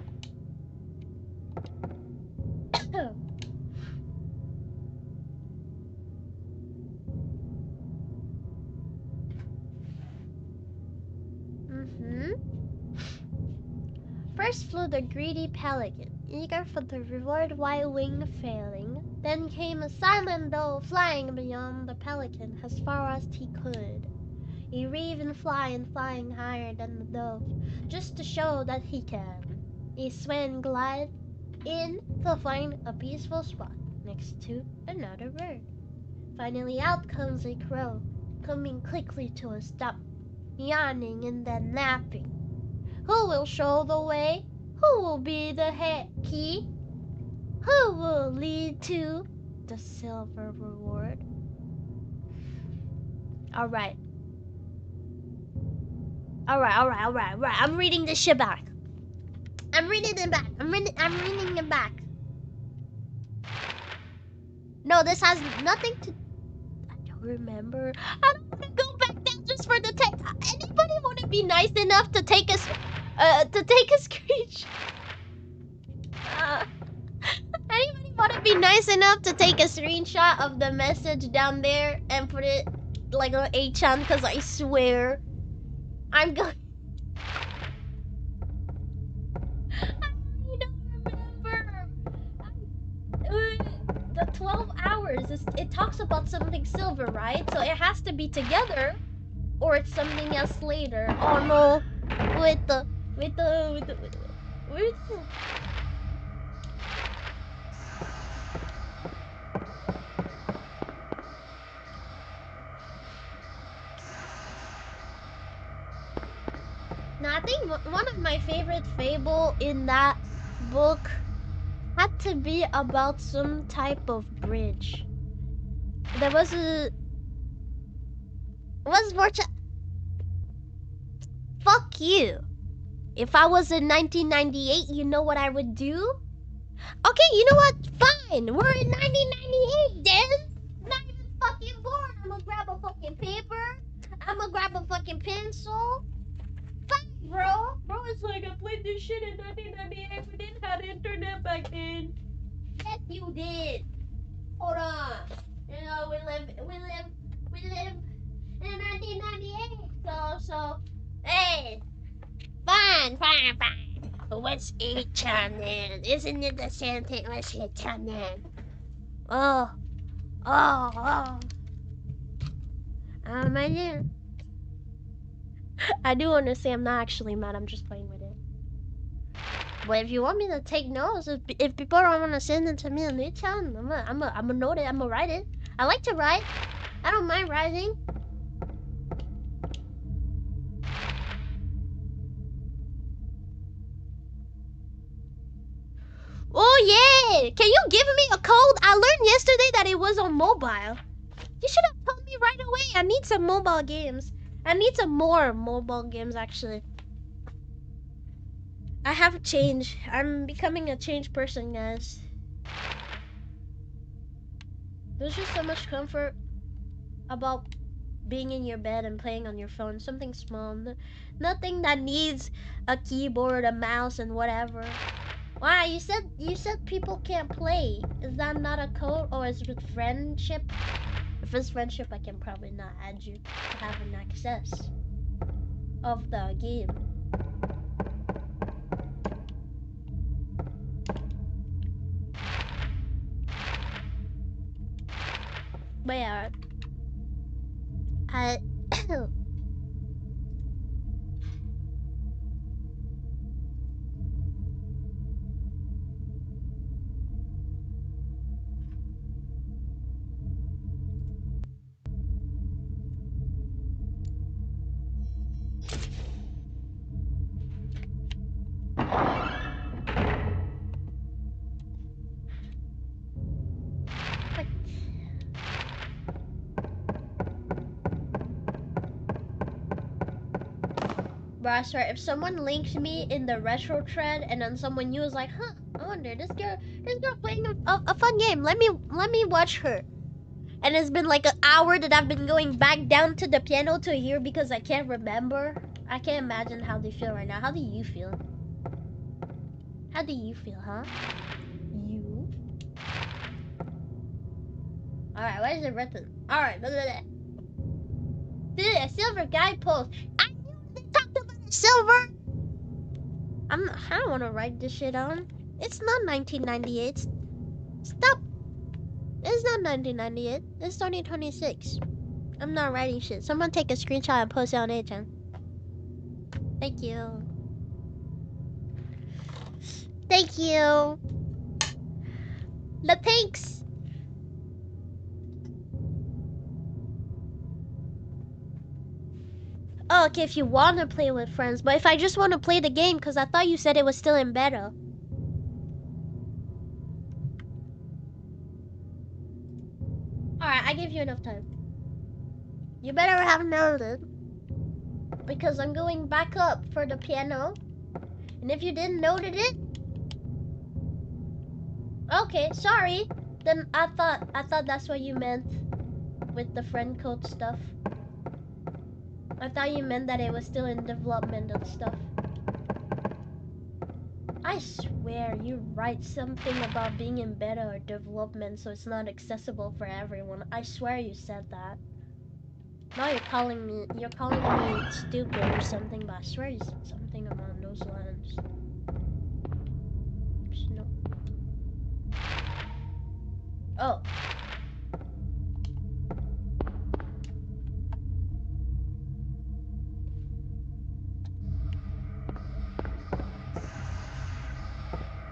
Mm-hmm. First flew the greedy pelican, eager for the reward while wing failing. Then came a silent dove, flying beyond the pelican as far as he could. He reeve and flying higher than the dove, just to show that he can. He swam and glide in to find a peaceful spot next to another bird. Finally out comes a crow, coming quickly to a stop, yawning and then napping. Who will show the way? Who will be the key? Who will lead to the silver reward? Alright. I'm reading this shit back. I'm reading it back. I'm reading it back. No, this has nothing to... I don't remember. I don't want to go back down just for the text. Anybody want to be nice enough to take a screenshot? Anybody want to be nice enough to take a screenshot of the message down there and put it like on 8chan? Because I swear I'm going... I don't remember. The 12 hours, it talks about something silver, right? So it has to be together or it's something else later. Oh no. With the... Now, I think one of my favorite fable in that book had to be about some type of bridge. There was a... was more... Fuck you. If I was in 1998, you know what I would do? Okay, you know what? Fine. We're in 1998, then. Not even fucking bored. I'm gonna grab a fucking paper. I'm gonna grab a fucking pencil. Fine, bro. Bro, it's like I played this shit in 1998. We didn't have internet back then. Yes, you did. Hold on. You know, we live in 1998. So, hey. Fine. What's 8chan then? Isn't it the same thing? What's 8chan then? Oh. I do want to say I'm not actually mad. I'm just playing with it. But if you want me to take notes, if people don't want to send it to me in the chat, I'm a note it. I'm gonna write it. I like to write. I don't mind writing. Oh yeah! Can you give me a code? I learned yesterday that it was on mobile. You should have told me right away. I need some mobile games. I need some more mobile games actually. I have changed. I'm becoming a changed person, guys. There's just so much comfort about being in your bed and playing on your phone. Something small. Nothing that needs a keyboard, a mouse, and whatever. Why? You said people can't play. Is that not a code, or is it friendship? If it's friendship, I can probably not add you to have an access of the game. But yeah, I Bro, I swear, if someone links me in the retro thread and then someone new is like, huh, I wonder, this girl playing a fun game. Let me watch her. And it's been like an hour that I've been going back down to the piano to hear because I can't remember. I can't imagine how they feel right now. How do you feel? How do you feel, huh? You? Alright, what is it written? Alright, blah, blah, blah. A silver guidepost. I knew they talked about a silver. I don't want to write this shit on. It's not 1998. Stop. It's not 1998. It's 2026. I'm not writing shit. Someone take a screenshot and post it on 8chan. Thank you. Thank you. The thanks. Oh, okay, if you want to play with friends. But if I just want to play the game, because I thought you said it was still in beta. Alright, I give you enough time. You better have noted. Because I'm going back up for the piano. And if you didn't noted it... Okay, sorry. Then I thought that's what you meant with the friend code stuff. I thought you meant that it was still in development and stuff. I swear you write something about being in beta or development so it's not accessible for everyone. I swear you said that. Now you're calling me stupid or something, but I swear you said something along those lines. No. Oh.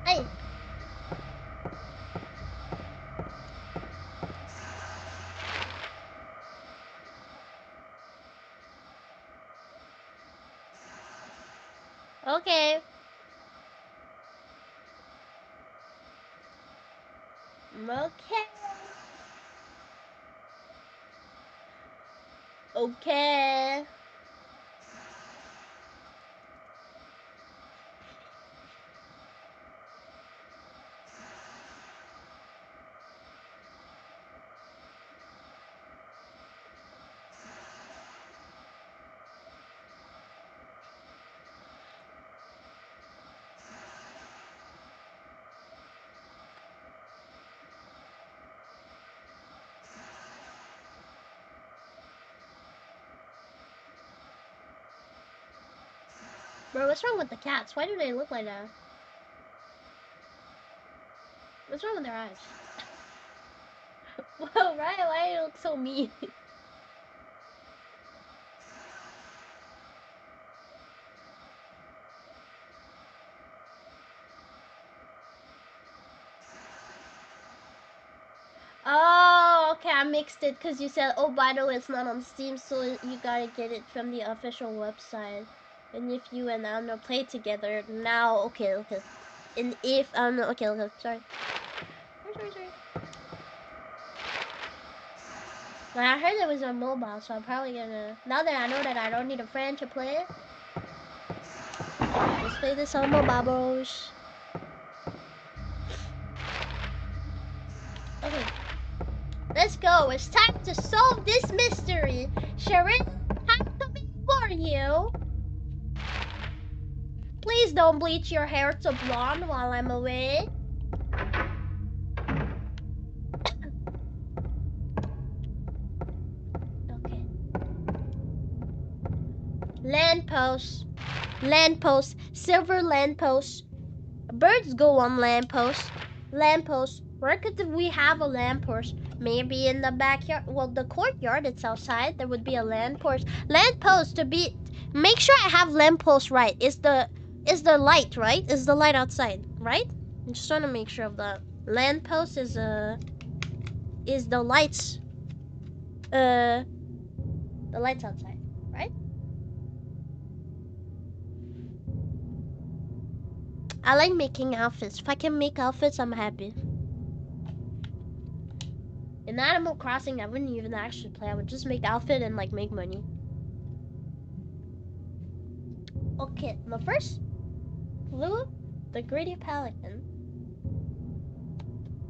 Hey. Okay. Okay. Okay. Bro, what's wrong with the cats? Why do they look like that? What's wrong with their eyes? Whoa, right? Why do they look so mean? I mixed it because you said, oh, by the way, it's not on Steam, so you gotta get it from the official website. And if you and Aono play together, now, okay. And if Aono, okay, sorry. Well, I heard it was on mobile, so I'm probably gonna, now that I know that I don't need a friend to play it, let's play this on mobile, bros. Okay. Let's go. It's time to solve this mystery. Sharon, I'm coming for you. Please don't bleach your hair to blonde while I'm away. Okay. Lamppost. Lamppost. Silver lamppost. Birds go on lamppost. Lamppost. Where could we have a lamppost? Maybe in the backyard. Well, the courtyard, it's outside. There would be a lamppost. Lamppost to be. Make sure I have lamppost right. Is the light right? Is the light outside right? I'm just trying to make sure of that. Lamppost is the lights. The lights outside, right? I like making outfits. If I can make outfits, I'm happy. In Animal Crossing, I wouldn't even actually play. I would just make outfit and like make money. Okay, the first clue, the greedy pelican.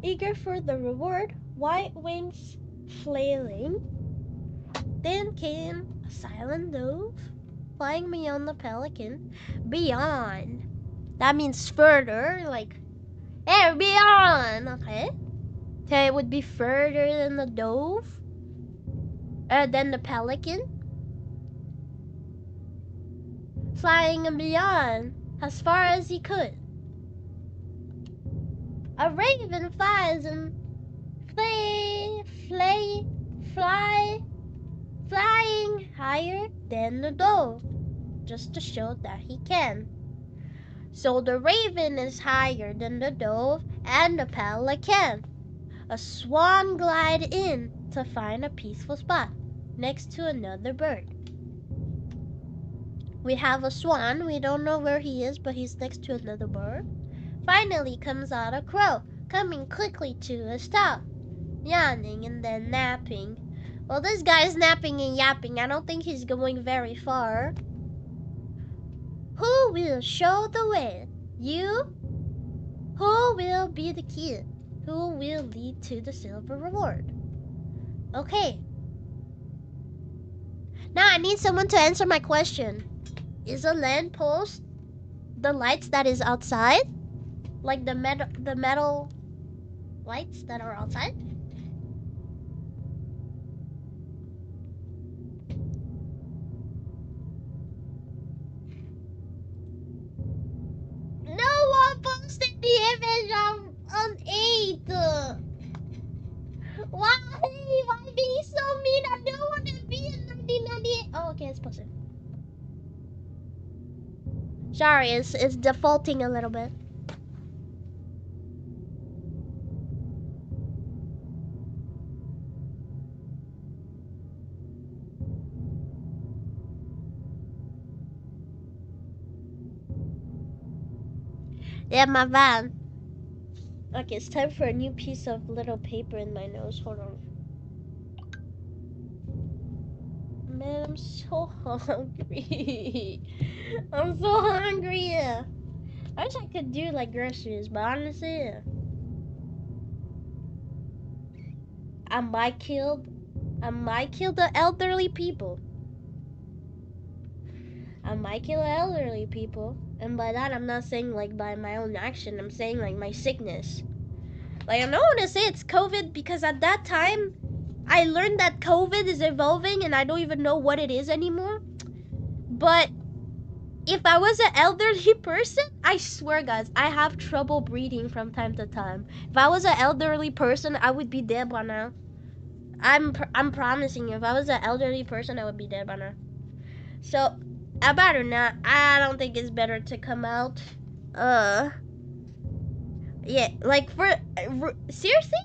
Eager for the reward, white wings flailing. Then came a silent dove, flying beyond the pelican. Beyond. That means further, like, hey, beyond, okay? So it would be further than the dove, than the pelican. Flying beyond, as far as he could. A raven flies and flying higher than the dove, just to show that he can. So the raven is higher than the dove and the pelican. A swan glide in to find a peaceful spot next to another bird. We have a swan. We don't know where he is, but he's next to another bird. Finally comes out a crow, coming quickly to a stop, yawning and then napping. Well, this guy's napping and yapping. I don't think he's going very far. Who will show the way? You? Who will be the key? Who will lead to the silver reward? Okay. Now I need someone to answer my question. Is a lamppost the lights that is outside? Like the metal lights that are outside? No one posted the image on 8. Why being so mean? I don't want to be in 1998. Oh, okay, it's posted. Sorry, it's defaulting a little bit. Yeah, my van. Okay, it's time for a new piece of little paper in my nose. Hold on. Man, I'm so hungry. I'm so hungry. I wish I could do like groceries, but honestly, I might kill the elderly people. I might kill elderly people. And by that, I'm not saying like by my own action. I'm saying like my sickness. Like, I don't want to say it's COVID because at that time, I learned that COVID is evolving and I don't even know what it is anymore. But if I was an elderly person, I swear, guys, I have trouble breathing from time to time. If I was an elderly person, I would be dead by now. I'm promising you, if I was an elderly person, I would be dead by now. So, I better not. I don't think it's better to come out. Yeah, like seriously?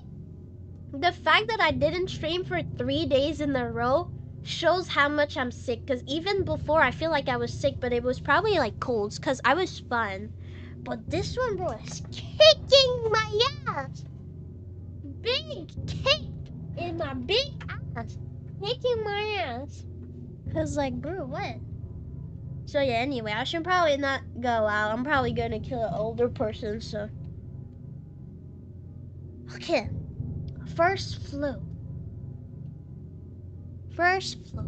The fact that I didn't stream for 3 days in a row shows how much I'm sick. Because even before, I feel like I was sick, but it was probably like colds. Because I was fine. But this one, bro, is kicking my ass. Big kick in my big ass. Kicking my ass. Because, like, bro, what? So, yeah, anyway, I should probably not go out. I'm probably going to kill an older person, so. Okay. First flu. First flu.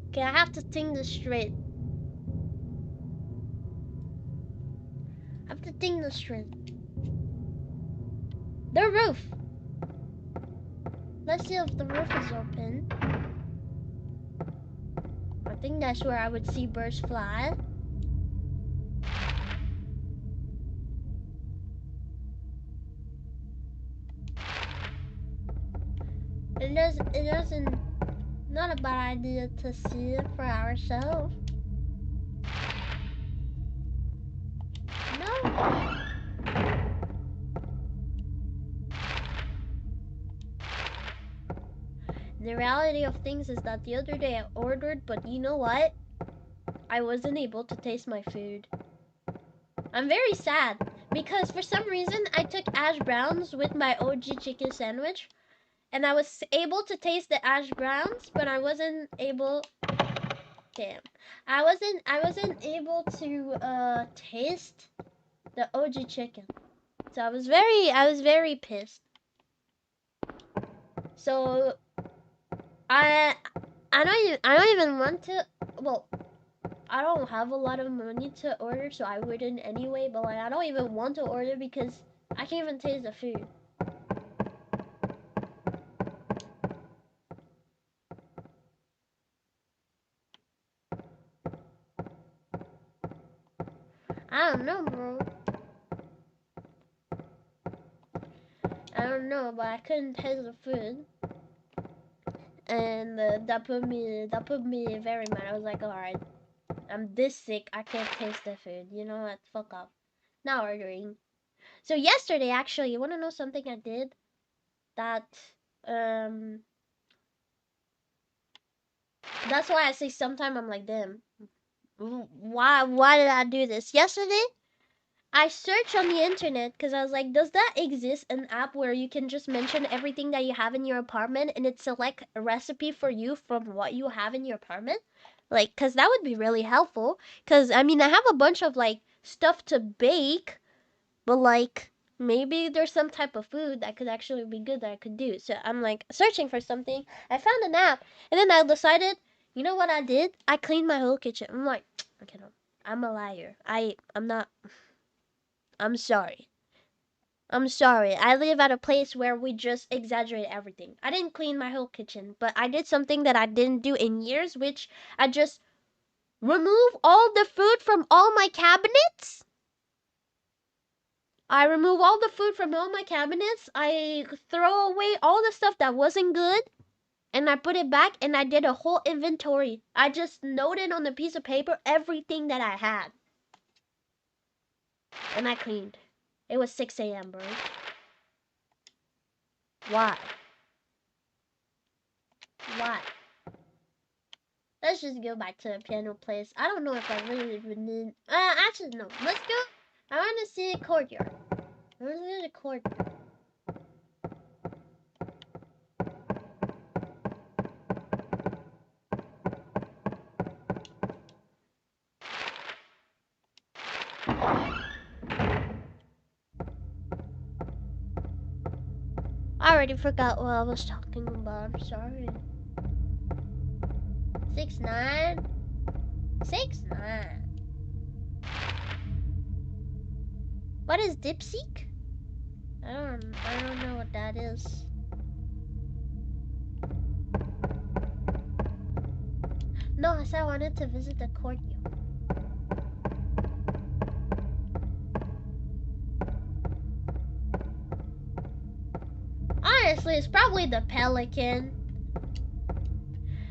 Okay, I have to think this straight. I have to think this straight. The roof. Let's see if the roof is open. I think that's where I would see birds fly. It doesn't, not a bad idea to see it for ourselves. No. The reality of things is that the other day I ordered, but you know what? I wasn't able to taste my food. I'm very sad because for some reason I took hash browns with my OG chicken sandwich. And I was able to taste the hash browns, but I wasn't able. Damn, I wasn't able to taste the OG chicken. So I was very pissed. So I don't even want to. Well, I don't have a lot of money to order, so I wouldn't anyway. But like, I don't even want to order because I can't even taste the food. I don't know, bro. I don't know, but I couldn't taste the food, and that put me very mad. I was like, all right, I'm this sick, I can't taste the food. You know what? Fuck off. Not ordering. So yesterday, actually, you wanna know something I did? That that's why I say sometimes I'm like, damn, why did I do this? Yesterday, I searched on the internet because I was like, does that exist, an app where you can just mention everything that you have in your apartment and it select a recipe for you from what you have in your apartment? Like, because that would be really helpful. Because, I mean, I have a bunch of, like, stuff to bake, but, like, maybe there's some type of food that could actually be good that I could do. So I'm, like, searching for something. I found an app, and then I decided, you know what I did? I cleaned my whole kitchen. I'm like, okay, no, I'm a liar. I'm not... I'm sorry. I'm sorry. I live at a place where we just exaggerate everything. I didn't clean my whole kitchen, but I did something that I didn't do in years, which I just remove all the food from all my cabinets. I remove all the food from all my cabinets. I throw away all the stuff that wasn't good, and I put it back, and I did a whole inventory. I just noted on a piece of paper everything that I had. And I cleaned. It was 6 a.m., bro. Why? Why? Let's just go back to the piano place. I don't know if I really need... actually, no. Let's go. I want to see the courtyard. I want to see the courtyard. I already forgot what I was talking about. I'm sorry. 6'9". 6'9". What is dipseek? I don't know what that is. No, I said I wanted to visit the courtyard. Honestly, it's probably the pelican.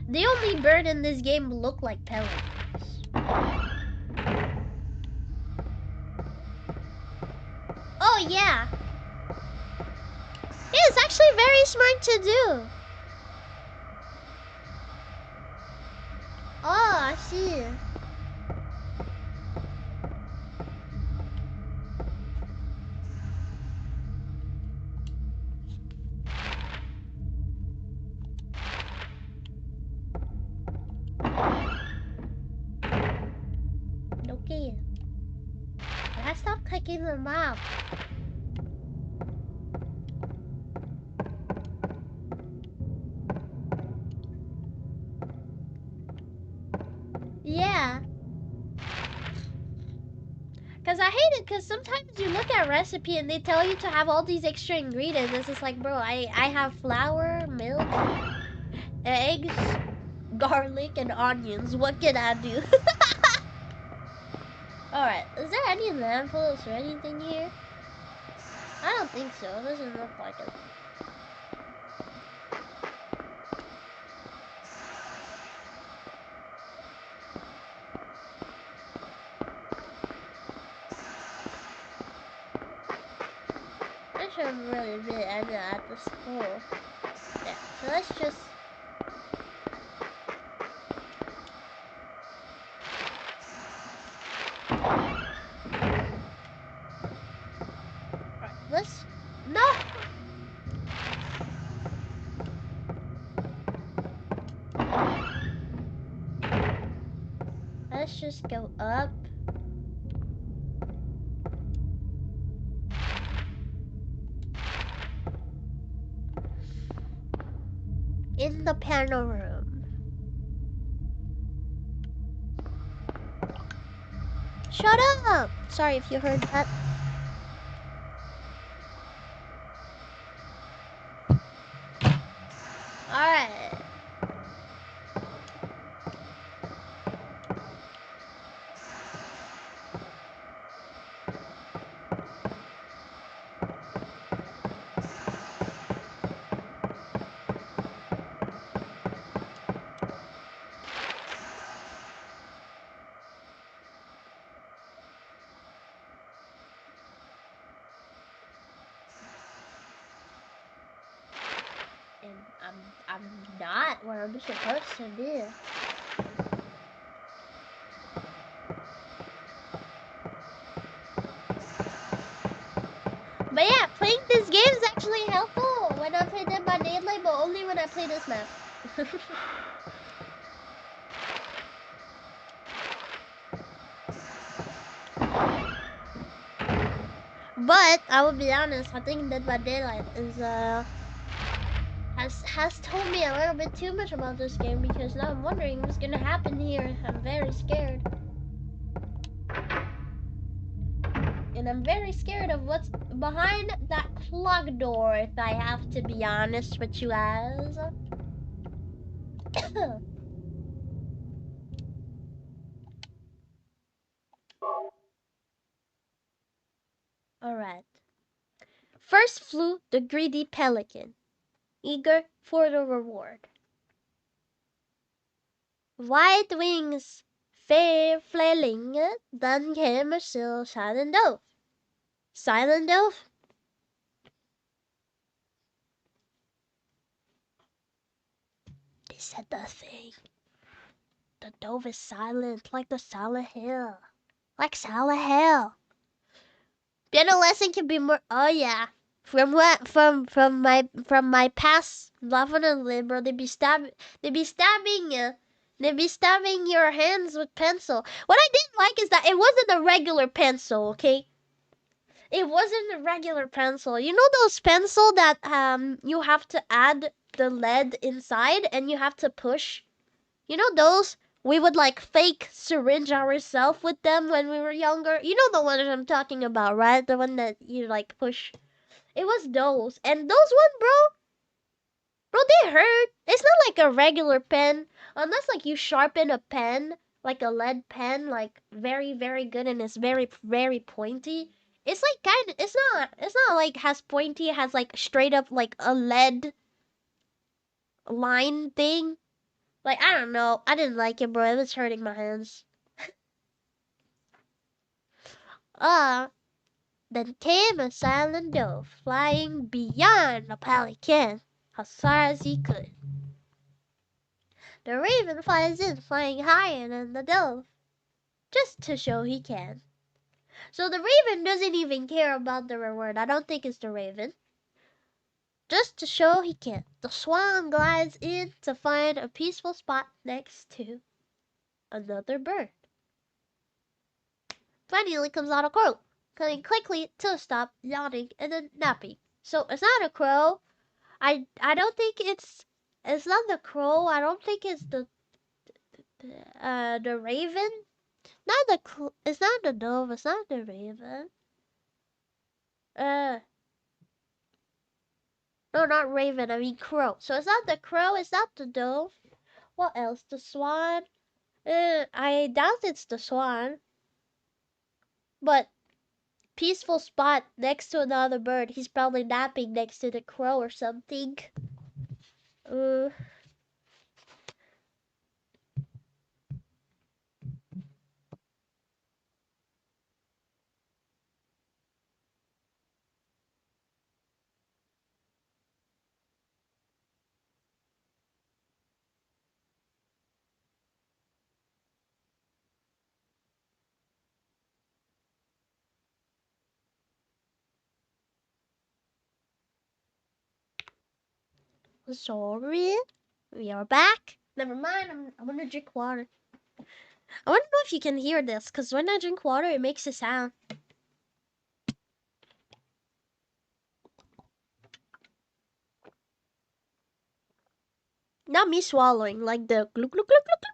The only bird in this game look like pelicans. Oh yeah, Yeah, it's actually very smart to do. Oh, I see. Okay. Let's stop clicking the map. Yeah. Cause I hate it, cause sometimes you look at recipe and they tell you to have all these extra ingredients. It's just like, bro, I have flour, milk, eggs, garlic, and onions. What can I do? Alright, is there any lampposts or anything here? I don't think so. It doesn't look like it. I should really be ended at the school. Yeah, so let's just... Alright, let's... No! Let's just go up. In the piano room. Shut up! Sorry if you heard that. Alright. And I'm not where I'm supposed to be. But yeah, playing this game is actually helpful when I play Dead by Daylight, but only when I play this map. But I will be honest, I think Dead by Daylight is has told me a little bit too much about this game, because now I'm wondering what's gonna happen here. I'm very scared. And I'm very scared of what's behind that clock door, if I have to be honest with you guys. Alright. First flew the greedy pelican, eager for the reward. White wings fair flailing, then came a still silent dove. Silent dove? They said the thing. The dove is silent, like the silent hill. Like silent hill. Piano lesson can be more. Oh yeah. From what? From my past laughing and libro, they be stabbing your hands with pencil. What I didn't like is that it wasn't a regular pencil, okay? It wasn't a regular pencil. You know those pencil that you have to add the lead inside and you have to push? You know those? We would like fake syringe ourselves with them when we were younger. You know the one that I'm talking about, right? The one that you like push. It was those. And those one, bro, they hurt. It's not like a regular pen. Unless like you sharpen a pen, like a lead pen, like very, very good and it's very, very pointy. It's like it's not like has pointy, it has like straight up like a lead line thing. Like, I don't know. I didn't like it, bro. It was hurting my hands. Uh, Then came a silent dove, flying beyond the pelican as far as he could. The raven flies in, flying higher than the dove, just to show he can. So the raven doesn't even care about the reward. I don't think it's the raven. Just to show he can. The swan glides in to find a peaceful spot next to another bird. Finally comes out a crow, coming quickly to a stop, yawning and then napping. So it's not a crow. I don't think it's not the crow. I don't think it's the raven. It's not the dove. It's not the raven. No, not raven. I mean crow. So it's not the crow. It's not the dove. What else? The swan. I doubt it's the swan. But peaceful spot next to another bird. He's probably napping next to the crow or something. Sorry, we are back. Never mind, I'm gonna drink water. I wanna know if you can hear this, because when I drink water, it makes a sound. Not me swallowing, like the gluk gluk gluk gluk.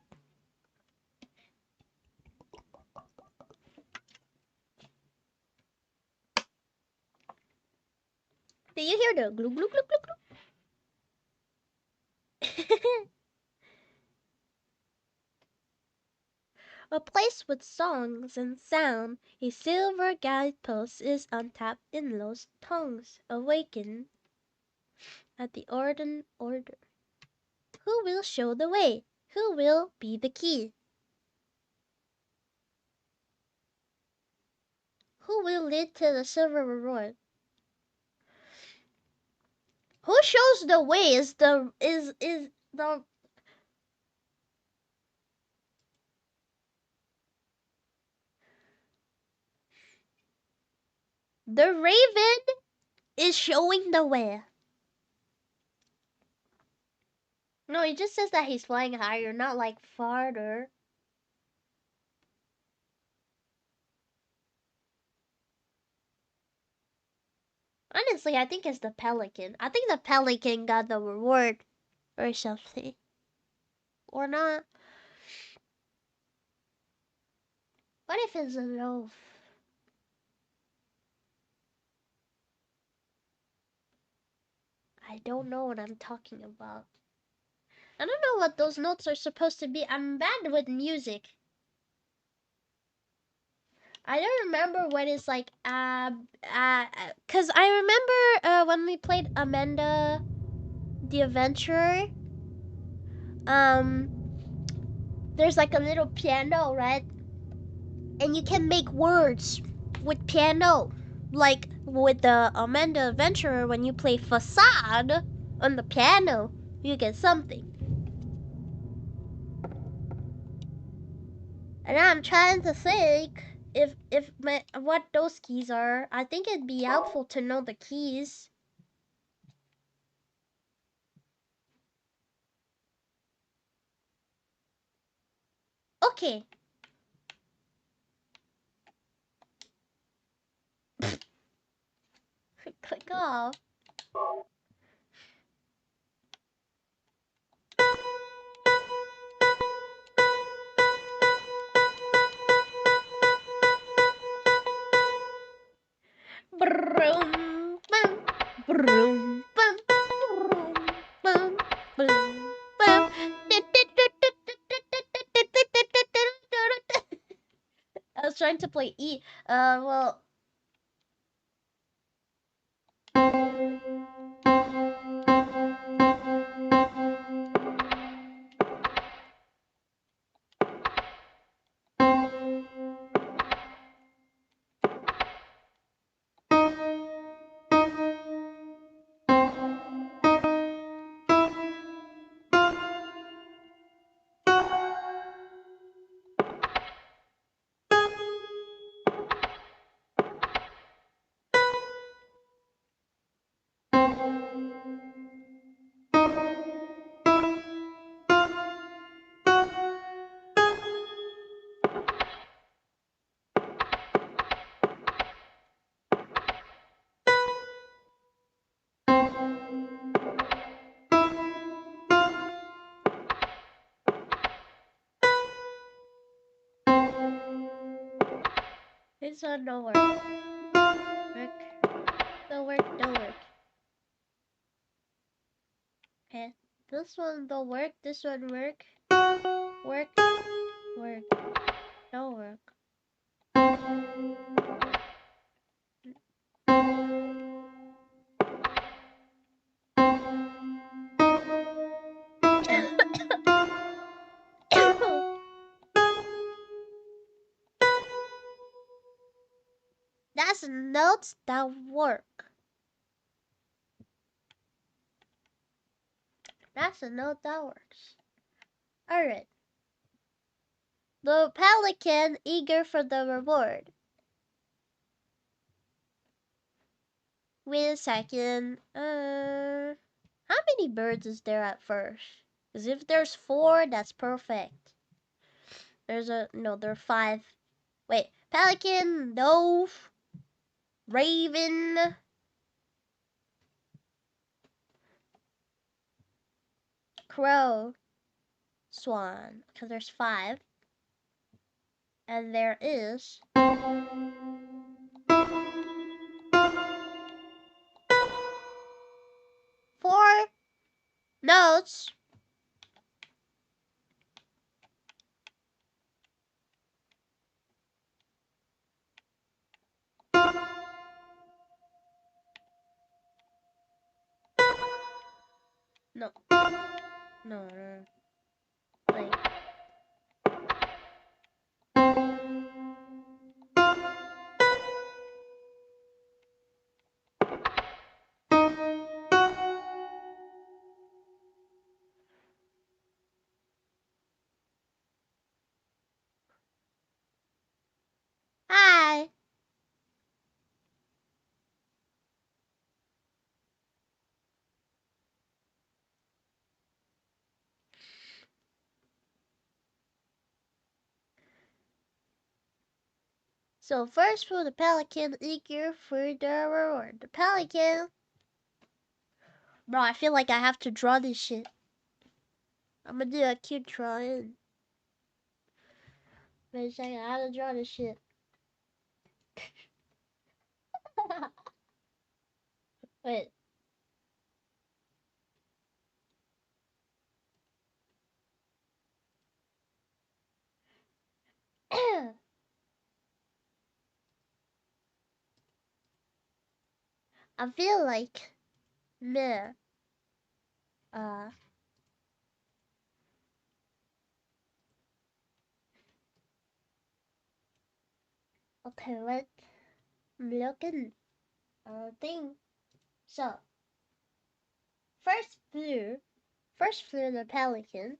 Do you hear the gluk gluk gluk gluk gluk? A place with songs and sound, a silver guidepost is untapped in lost tongues, awaken at the order. Who will show the way? Who will be the key? Who will lead to the silver reward? Who shows the way is the raven is showing the way. No, it just says that he's flying higher, not like farther. Honestly, I think it's the pelican. I think the pelican got the reward or something. Or not. What if it's a dove? I don't know what I'm talking about. I don't know what those notes are supposed to be. I'm bad with music. I don't remember what it's like, cause I remember when we played Amanda the Adventurer, there's like a little piano, right? And you can make words with piano. Like with the Amanda Adventurer, when you play facade on the piano, you get something. And I'm trying to think what those keys are. I think it'd be helpful to know the keys. Okay. Click off. Broom, bum, broom, bum, broom, bum, broom, bum. I was trying to play E. Well. This one don't work. Don't work. Okay. This one don't work. This one work. Work. Don't work. That's notes that work. That's a note that works. Alright. The pelican eager for the reward. Wait a second. How many birds is there at first? Because if there's 4, that's perfect. There are 5. Wait, pelican, dove, raven, crow, swan. Because there's 5. And there is 4 notes. No. Like. Hi. So first for the pelican eager for the reward. The pelican. Bro, I feel like I have to draw this shit. I'm gonna do a cute drawing. Wait a second, I have to draw this shit. Wait. I feel like meh. Okay, what? I'm looking thing. So first flew the pelican.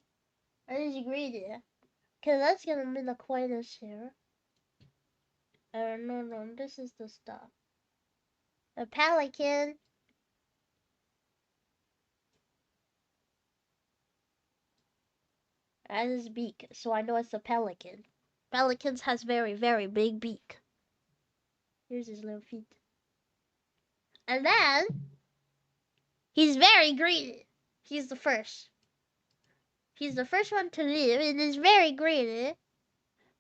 What is greedy? Okay, that's gonna be the coinage here. No, this is the stuff. The pelican. Has his beak, so I know it's a pelican. Pelicans has very, very big beak. Here's his little feet. And then, he's very greedy. He's the first. He's the first one to leave and is very greedy.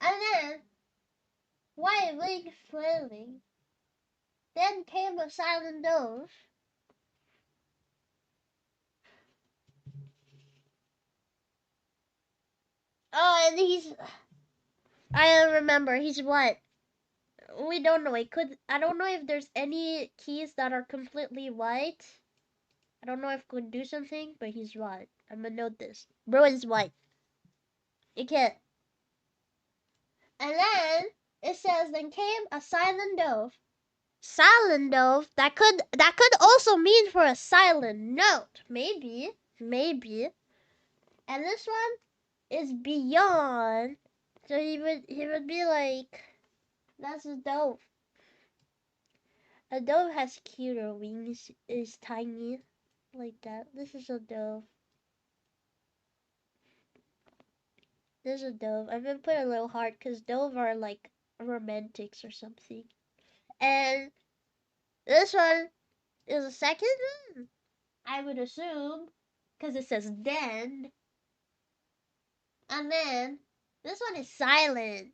And then, white wing flailing. Then came a silent dove. Oh, and I remember, he's what? We don't know. I don't know if there's any keys that are completely white. I don't know if it could do something, but he's white. I'm gonna note this. Bro is white. It can't. And then it says, then came a silent dove. Silent dove. That could also mean for a silent note. Maybe. And this one is beyond. So he would be like, that's a dove. A dove has cuter wings. Is tiny, like that. This is a dove. There's a dove. I'm gonna put a little heart because dove are like romantics or something. And this one is a second one, I would assume, because it says then. And then this one is silent.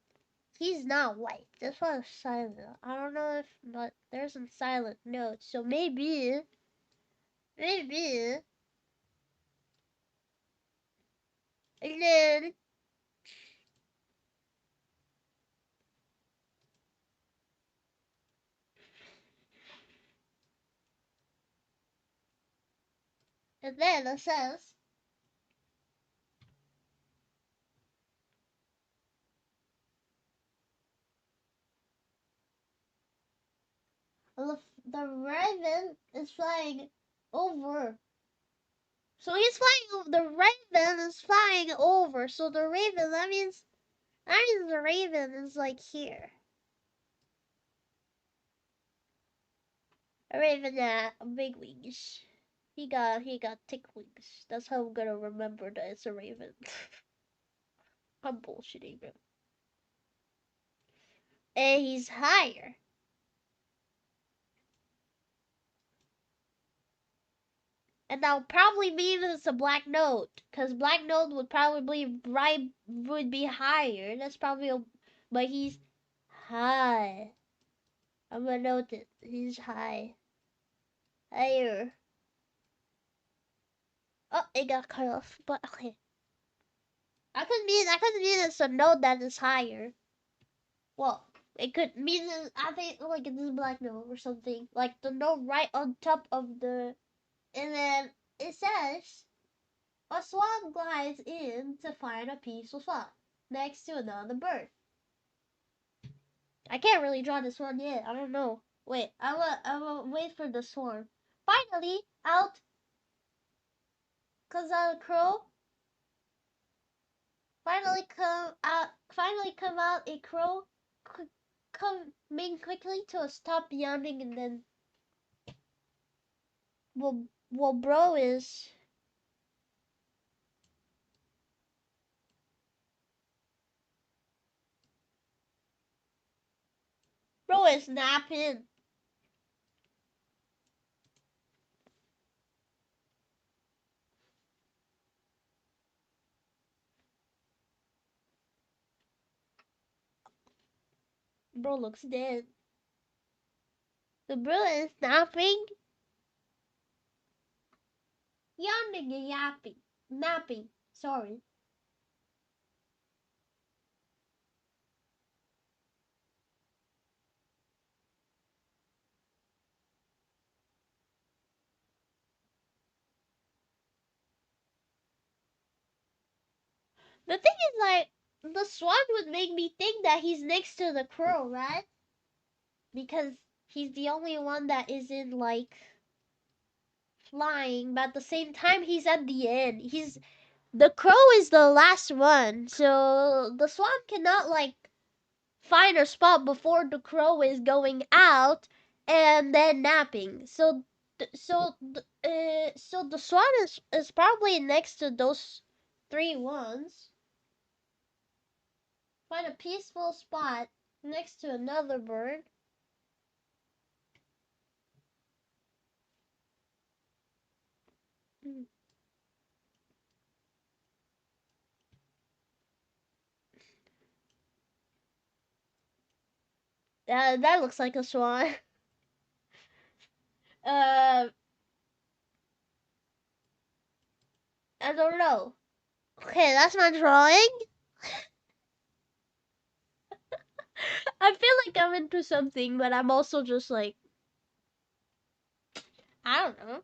he's not white. This one is silent. I don't know if, but there's some silent notes. So maybe. And then. And then it says. The raven is flying over. So he's flying. The raven is flying over. So the raven. That means the raven is like here. A raven that big wings. He got thick wings. That's how I'm gonna remember that it's a raven. I'm bullshitting him. And he's higher. And that would probably mean it's a black note. Because black note would probably would be higher. That's probably but he's high. I'm gonna note it. He's high. Higher. Oh, it got cut off. But okay. I could mean it's a note that is higher. Well, it could mean I think like it's a black note or something. Like the note right on top of the, and then it says a swan glides in to find a peaceful spot next to another bird. I can't really draw this one yet. I don't know. Wait, I will wait for the swan. Finally out comes out a crow. Finally come out a crow. Coming quickly to a stop yawning, and then well bro is napping. Bro looks dead. The bro is napping. Yawning and yapping. Napping. Sorry. The thing is, like, the swan would make me think that he's next to the crow, right? Because he's the only one that isn't, like, flying, but at the same time, he's at the end. The crow is the last one, so the swan cannot, like, find a spot before the crow is going out and then napping. So the swan is probably next to those three ones. Find a peaceful spot next to another bird. That looks like a swan. I don't know. Okay, that's my drawing. I feel like I'm into something, but I'm also just like, I don't know.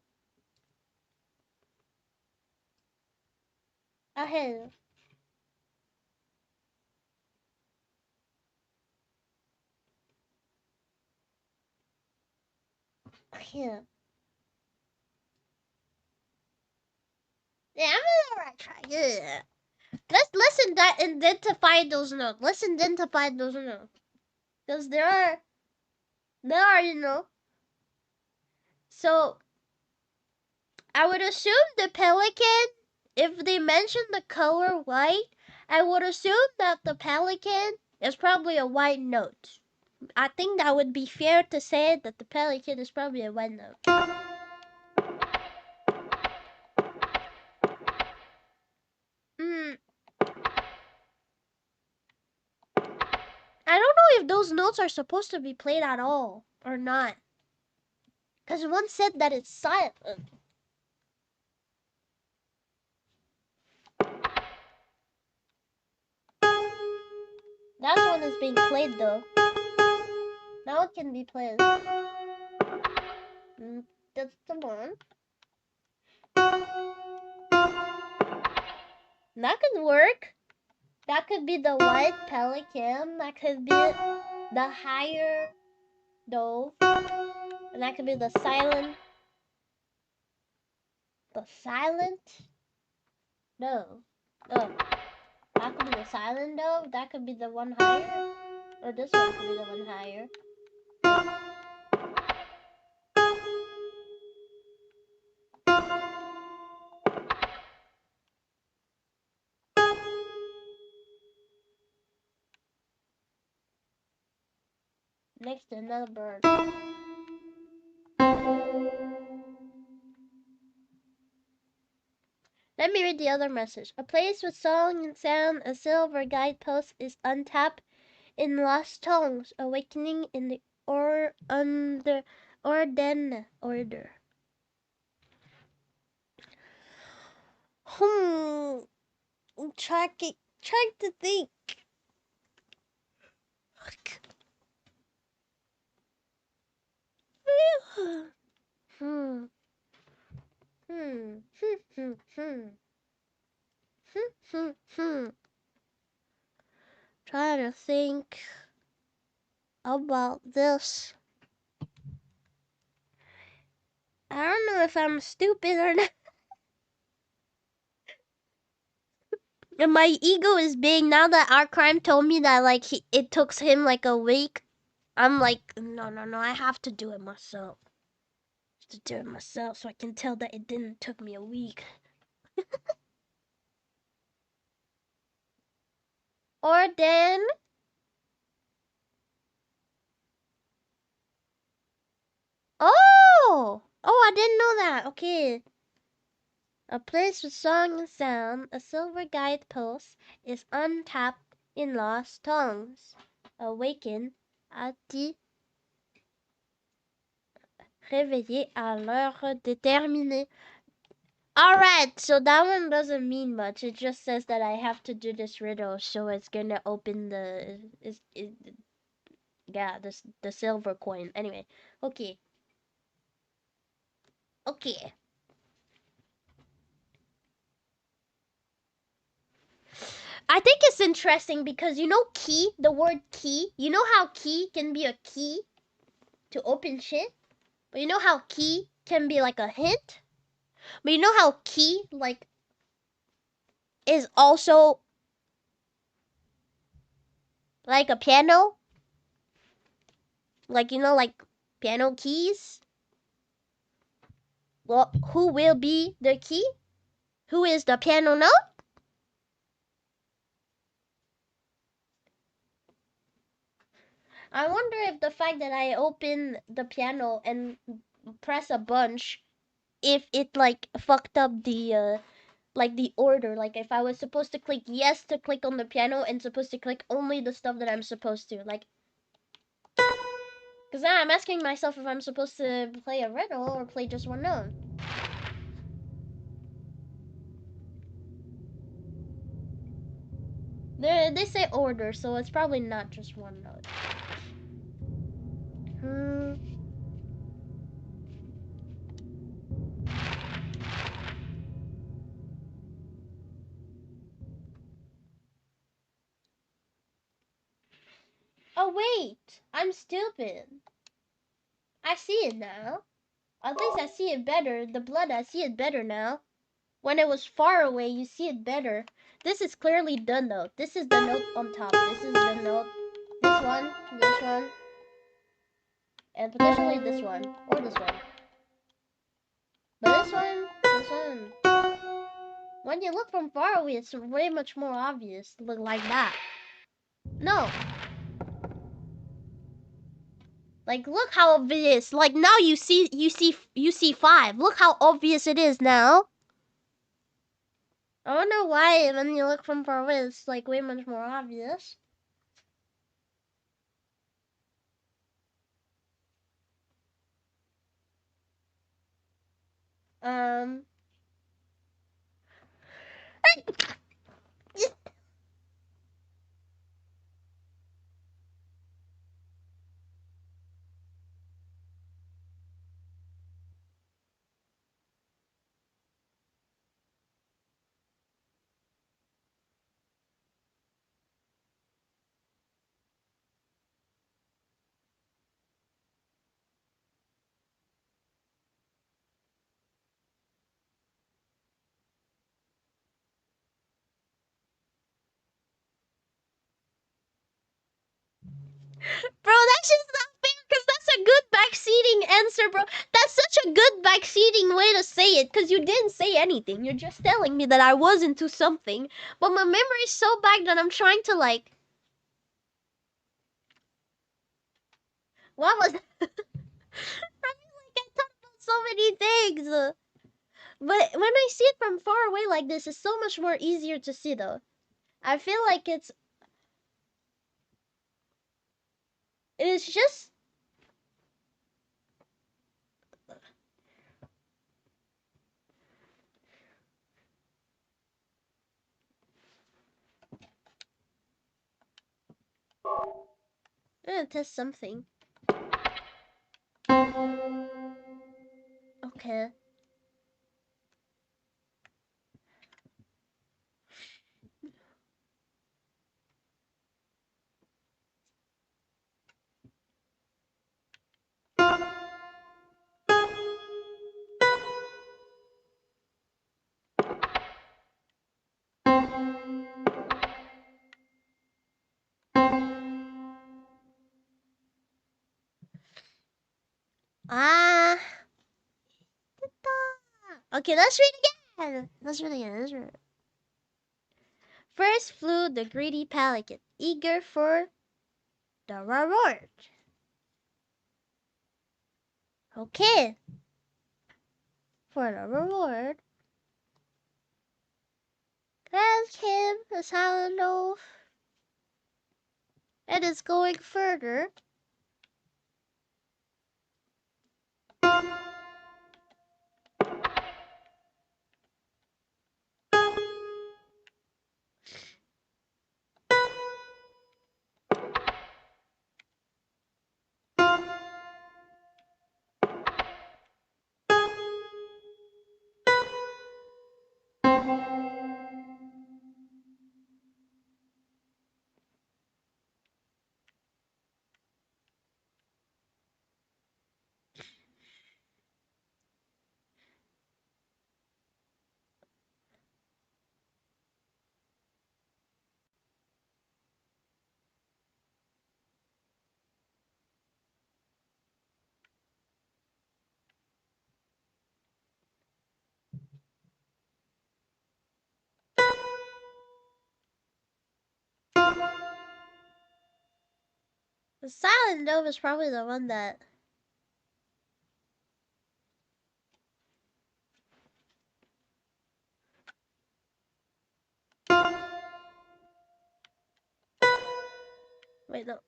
Ahead. Yeah. Yeah, I'm on the right track. Yeah. Let's identify those notes. Let's identify those notes. Because there are, So, I would assume the pelican, if they mention the color white, I would assume that the pelican is probably a white note. I think that would be fair to say that the pelican is probably a white note. I if those notes are supposed to be played at all or not. Because one said that it's silent. That one is being played though. Now it can be played. That's the one. That could work. That could be the white pelican. That could be the higher dove. And that could be the silent. The silent dove. Oh. That could be the silent dove. That could be the one higher. Or this one could be the one higher. Next to another bird. Let me read the other message. A place with song and sound, a silver guidepost is untapped in lost tongues, awakening in the order. I'm trying to think. Trying to think about this. I don't know if I'm stupid or not. And my ego is big now that our crime told me that like it took him like a week. I'm like, no, I have to do it myself. To do it myself so I can tell that it didn't took me a week. Or then oh, I didn't know that. Okay. A place with song and sound, a silver guidepost is untapped in lost tongues. Awaken à t'y réveiller à l'heure déterminée. Alright, so that one doesn't mean much. It just says that I have to do this riddle, so it's gonna open the the silver coin. Anyway, okay. I think it's interesting because you know key, the word key. You know how key can be a key to open shit? But you know how key can be like a hint? But you know how key like is also like a piano? Like you know like piano keys? Well, who will be the key? Who is the piano note? I wonder if the fact that I open the piano and press a bunch, if it like fucked up the like the order. Like if I was supposed to click yes to click on the piano and supposed to click only the stuff that I'm supposed to. Like, because now I'm asking myself if I'm supposed to play a riddle or play just one note. They say order, so it's probably not just one note. Oh wait, I'm stupid. I see it now. At least I see it better. The blood, I see it better now. When it was far away, you see it better. This is clearly the note. This is the note on top. This is the note. This one, and potentially this one, or this one. But this one. When you look from far away, it's way much more obvious to look like that. No. Like, look how obvious. Like, now you see 5. Look how obvious it is now. I don't know why when you look from far away, it's like way much more obvious. Um. Bro, that's just not fair because that's a good backseating answer, bro. That's such a good backseating way to say it because you didn't say anything. You're just telling me that I was into something. But my memory is so bad that I'm trying to, like. What was. I feel like I thought about so many things. But when I see it from far away like this, it's so much more easier to see, though. I feel like it's. It's just. I'm gonna test something. Okay. Ah. Okay, let's read again. Let's read again. Let's read. First flew the greedy pelican, eager for the reward. Okay. For the reward. Ask him a silent oath. And is going further. The silent oath is probably the one that. Wait, no.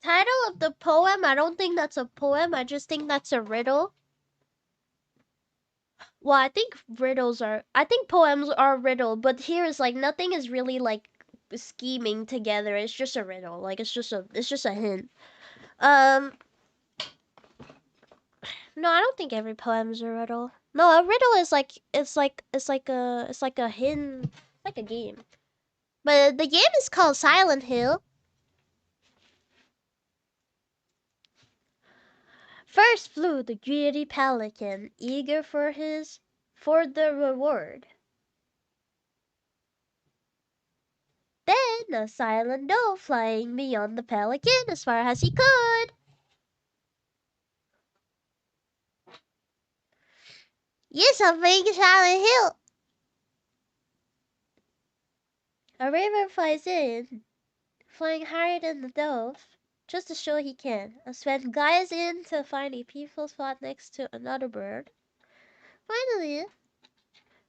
Title of the poem, I don't think that's a poem. I just think that's a riddle. Well, I think I think poems are riddle, but here is like nothing is really like scheming together. It's just a riddle. Like it's just a hint. Um, no, I don't think every poem is a riddle. No, a riddle is like it's like a hint, like a game. But the game is called Silent Hill. First flew the greedy pelican, eager for the reward. Then a silent dove flying beyond the pelican as far as he could. Yes, I'm playing Silent Hill. A raven flies in, flying higher than the dove, just to show he can. A swan glides in to find a peaceful spot next to another bird. Finally,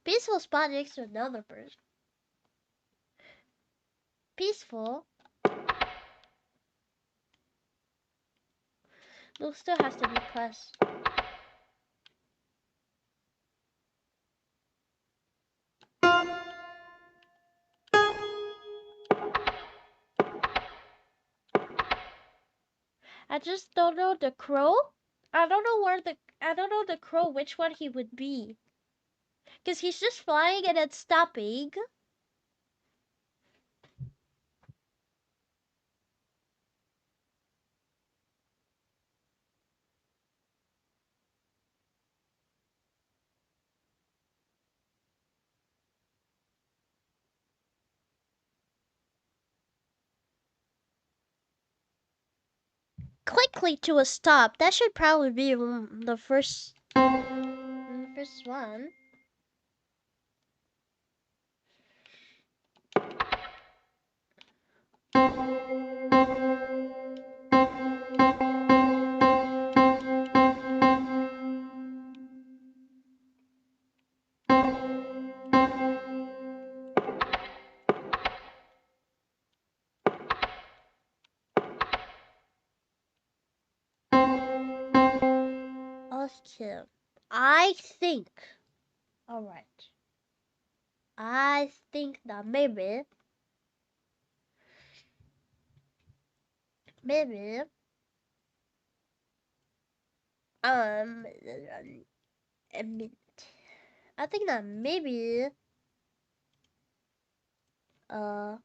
peaceful spot next to another bird. Peaceful. No, still has to be pressed. I just don't know the crow. I don't know the crow which one he would be. Cause he's just flying and then stopping. Quickly to a stop. That should probably be the first one. Okay. I think. Alright. I think that maybe a minute. I think that maybe uh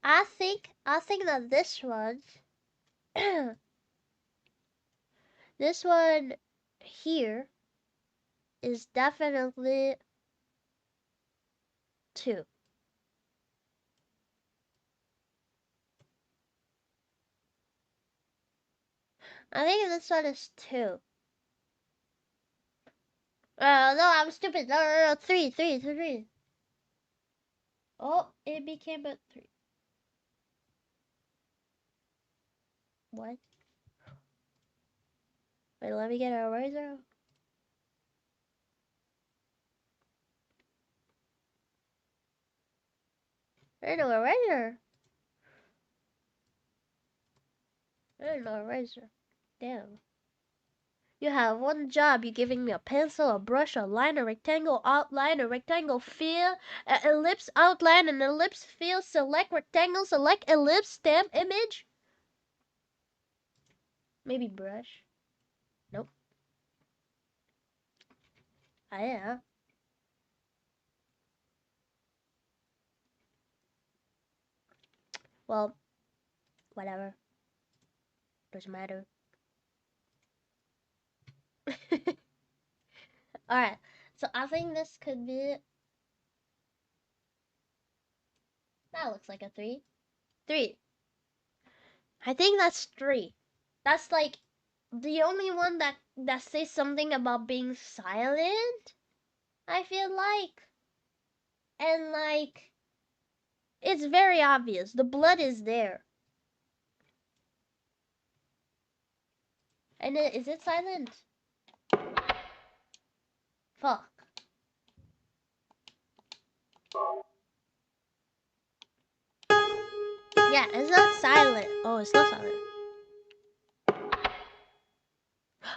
I think that this one this one here is definitely 2. I think this one is 2. No, I'm stupid. No, 3. Oh, it became a 3. What? Wait, let me get a eraser. There's no eraser. There's no eraser. Damn. You have one job. You're giving me a pencil, a brush, a line, a rectangle outline, a rectangle fill, an ellipse outline, an ellipse fill, select rectangle, select ellipse, stamp image. Maybe brush. Nope. Ah, yeah. Well, whatever. Doesn't matter. Alright. So I think this could be... That looks like a 3. 3. I think that's 3. That's like the only one that says something about being silent, I feel like. And like it's very obvious. The blood is there. And is it silent? Fuck. Yeah, it's not silent. Oh, it's not silent.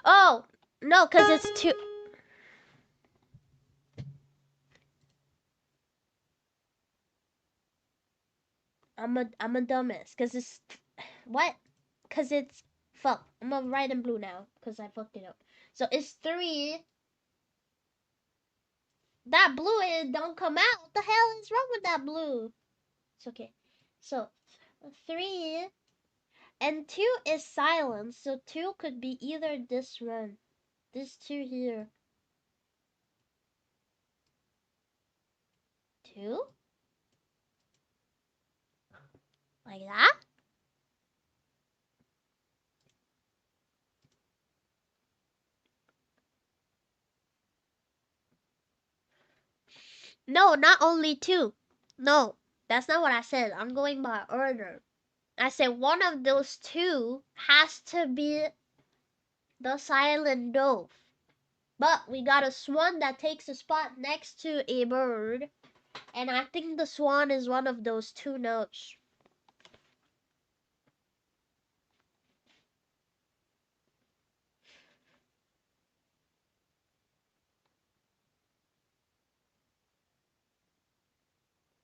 Oh, no, because it's 2. I'm a dumbass because it's what? Because it's fuck. I'm gonna write in blue now because I fucked it up. So it's 3. That blue it don't come out. What the hell is wrong with that blue? It's okay. So 3 and 2 is silent. So 2 could be either this one, this 2 here. 2? Like that? No, not only two. No, that's not what I said. I'm going by order. I said one of those two has to be the silent dove. But we got a swan that takes a spot next to a bird. And I think the swan is one of those two notes.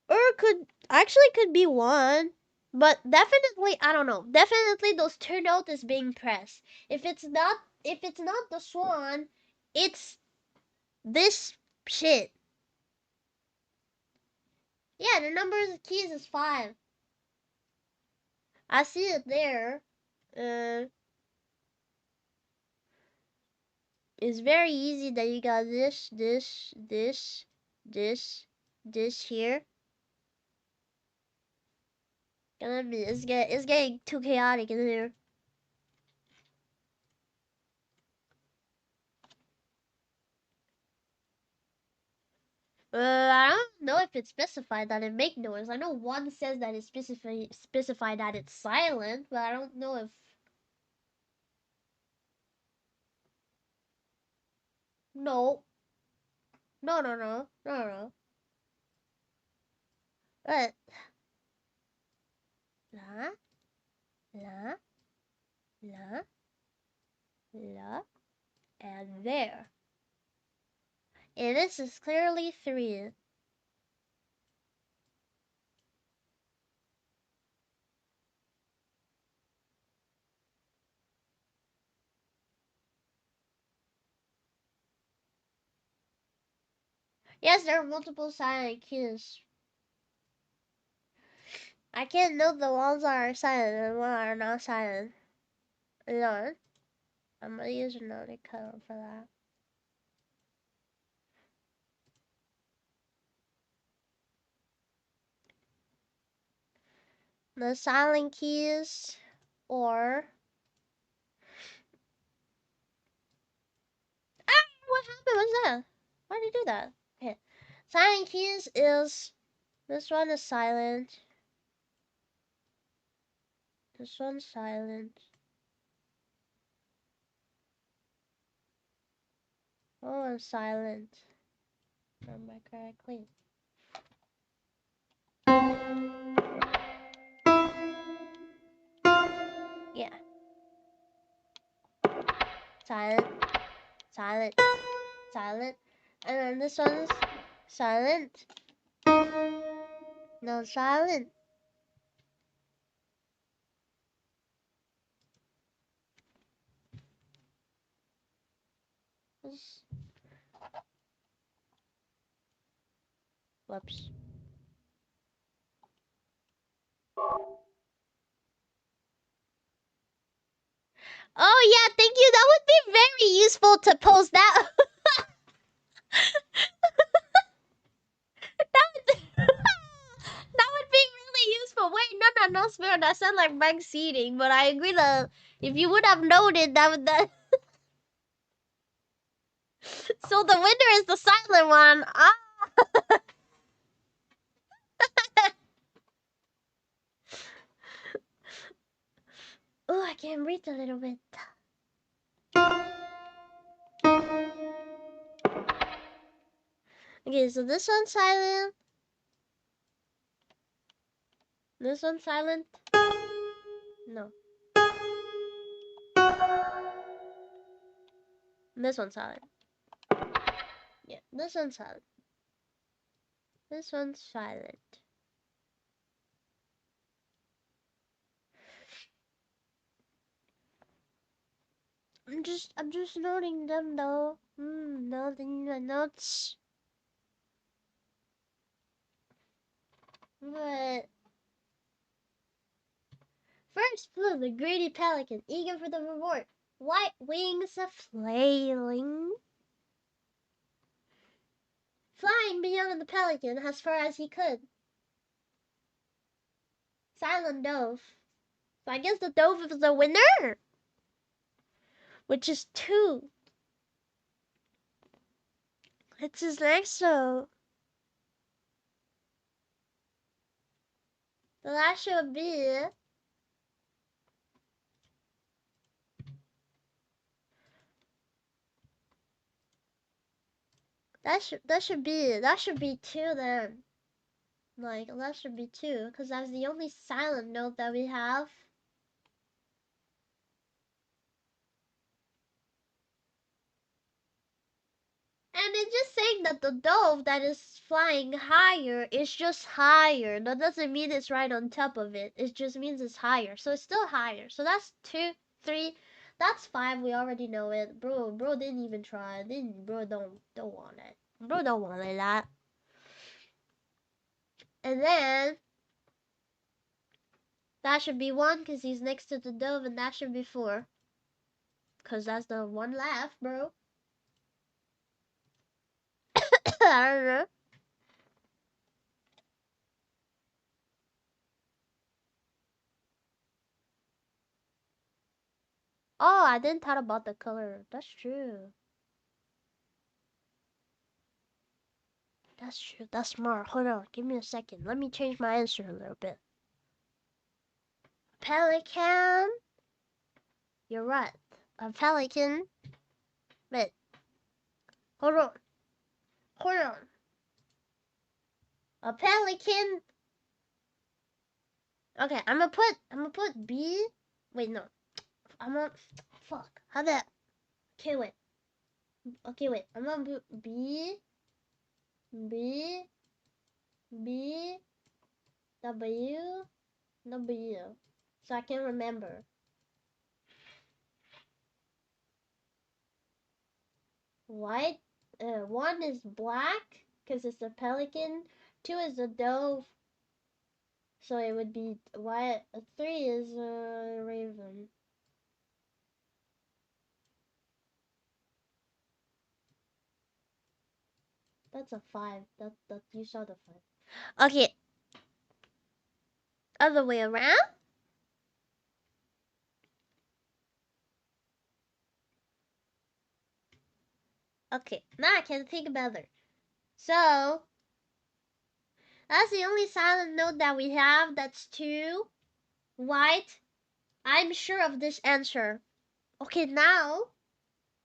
Or could be one. But definitely, I don't know. Definitely those two notes is being pressed. If it's not the swan, it's this shit. Yeah, the number of keys is 5. I see it there. It's very easy that you got this here. It's getting too chaotic in here. I don't know if it's specified that it make noise. I know one says that it's specified that it's silent, but I don't know if. No. No. But la la la la and there. And this is clearly 3. Yes, there are multiple silent keys. I can't know the ones that are silent and what are not silent. None. I'm gonna use another color for that. The silent keys or what happened was that? Why did you do that? Okay. Silent keys is this one is silent. This one's silent. Oh, I'm silent. Remember correctly. Yeah. Silent. Silent. Silent. And then this one's silent. No, silent. Whoops. Oh yeah, thank you. That would be very useful to post that. That would be really useful. Wait, no, Spirit. That sounds like bug seeding, but I agree that if you would have noted that. So the winner is the silent one. Ah. Oh, I can breathe a little bit. Okay, so this one's silent. This one's silent. No. This one's silent. Yeah, this one's silent. This one's silent. I'm just noting them though. Noting the notes. But first flew the greedy pelican, eager for the reward. White wings a flailing. Flying beyond the pelican as far as he could. Silent dove. So I guess the dove is the winner. Which is 2. It's his next show. So that should be. That should be 2 then. Like that should be 2, because that's the only silent note that we have. And it's just saying that the dove that is flying higher is just higher. That doesn't mean it's right on top of it. It just means it's higher. So it's still higher. So that's 2, 3. That's 5. We already know it. Bro didn't even try. Bro don't want it. Bro don't want it that. And then that should be 1 because he's next to the dove, and that should be 4. Because that's the one left, bro. I don't know. Oh, I didn't thought about the color. That's true. That's true. That's smart. Hold on. Give me a second. Let me change my answer a little bit. Pelican. You're right. A pelican. Wait. Hold on. Hold on. A pelican. Okay, I'm gonna put B. Wait, no. Fuck. How that? Okay, wait. Okay, wait. I'm gonna put B. B. B. W. W. So I can remember. White. 1 is black because it's a pelican. 2 is a dove. So it would be white. 3 is a raven. That's a 5. That you saw the 5. Okay. Other way around. Okay, now I can think better. So that's the only silent note that we have. That's 2. White. I'm sure of this answer. Okay, now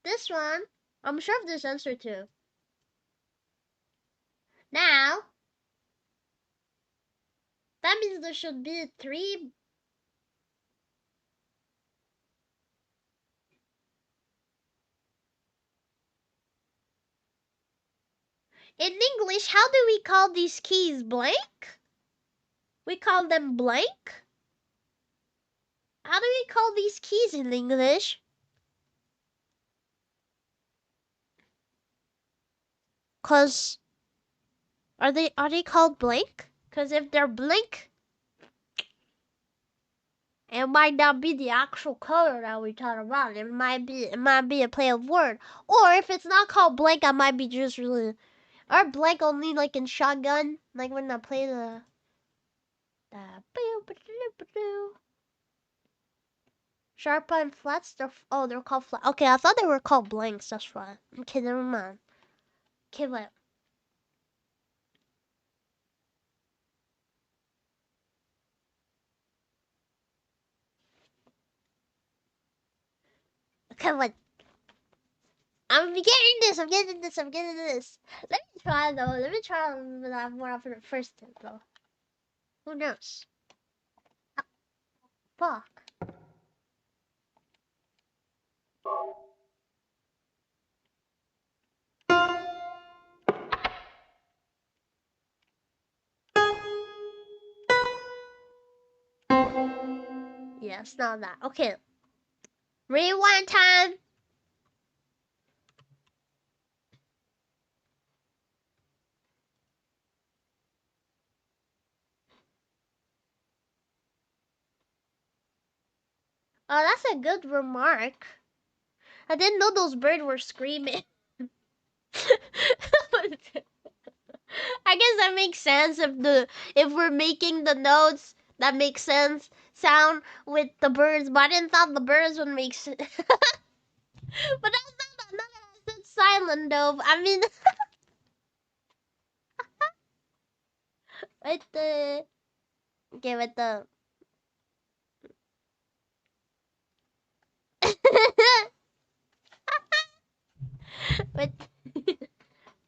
this one. I'm sure of this answer too. Now that means there should be 3. In English, how do we call these keys? Blank? We call them blank? How do we call these keys in English? Cause are they called blank? Cause if they're blank, it might not be the actual color that we talk about. It might be a play of word. Or if it's not called blank, I might be just really. Or blank only like in shotgun, like when I play the. Sharp and flats. They're called flat. Okay, I thought they were called blanks. That's why. Okay, never mind. Okay, wait. Okay, wait. I'm getting this. I'm getting this. I'm getting this. Let me try though. Let me try without more after the first tip though. Who knows? Fuck. Yeah, it's not that. Okay. Rewind time. Oh, that's a good remark. I didn't know those birds were screaming. I guess that makes sense if we're making the notes that make sense sound with the birds, but I didn't thought the birds would make sense. But that's not silent though. I mean, right there. Okay, with the with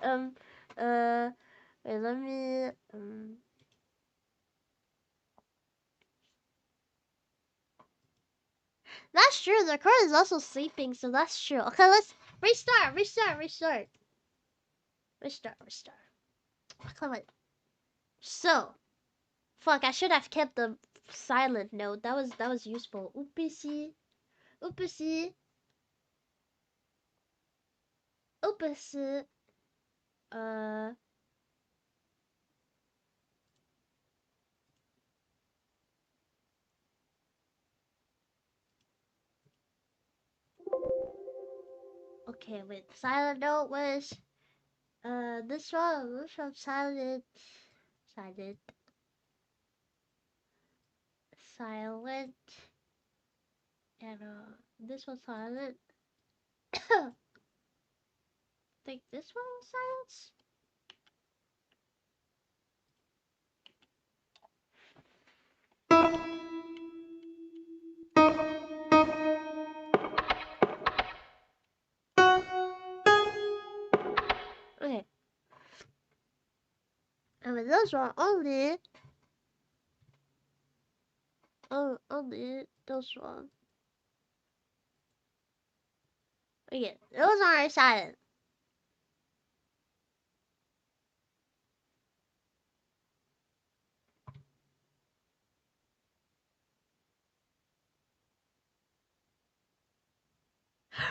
um wait, let me that's true. The car is also sleeping, so that's true. Okay, let's restart. Come on. So, fuck, I should have kept the silent note. That was useful. Upisi, upisi, upisi. Uh, okay, wait. Silent note was this one silent, silent, silent, and this one silent. Think this one was silence. Okay. And with this one only this one. Okay, those are silent.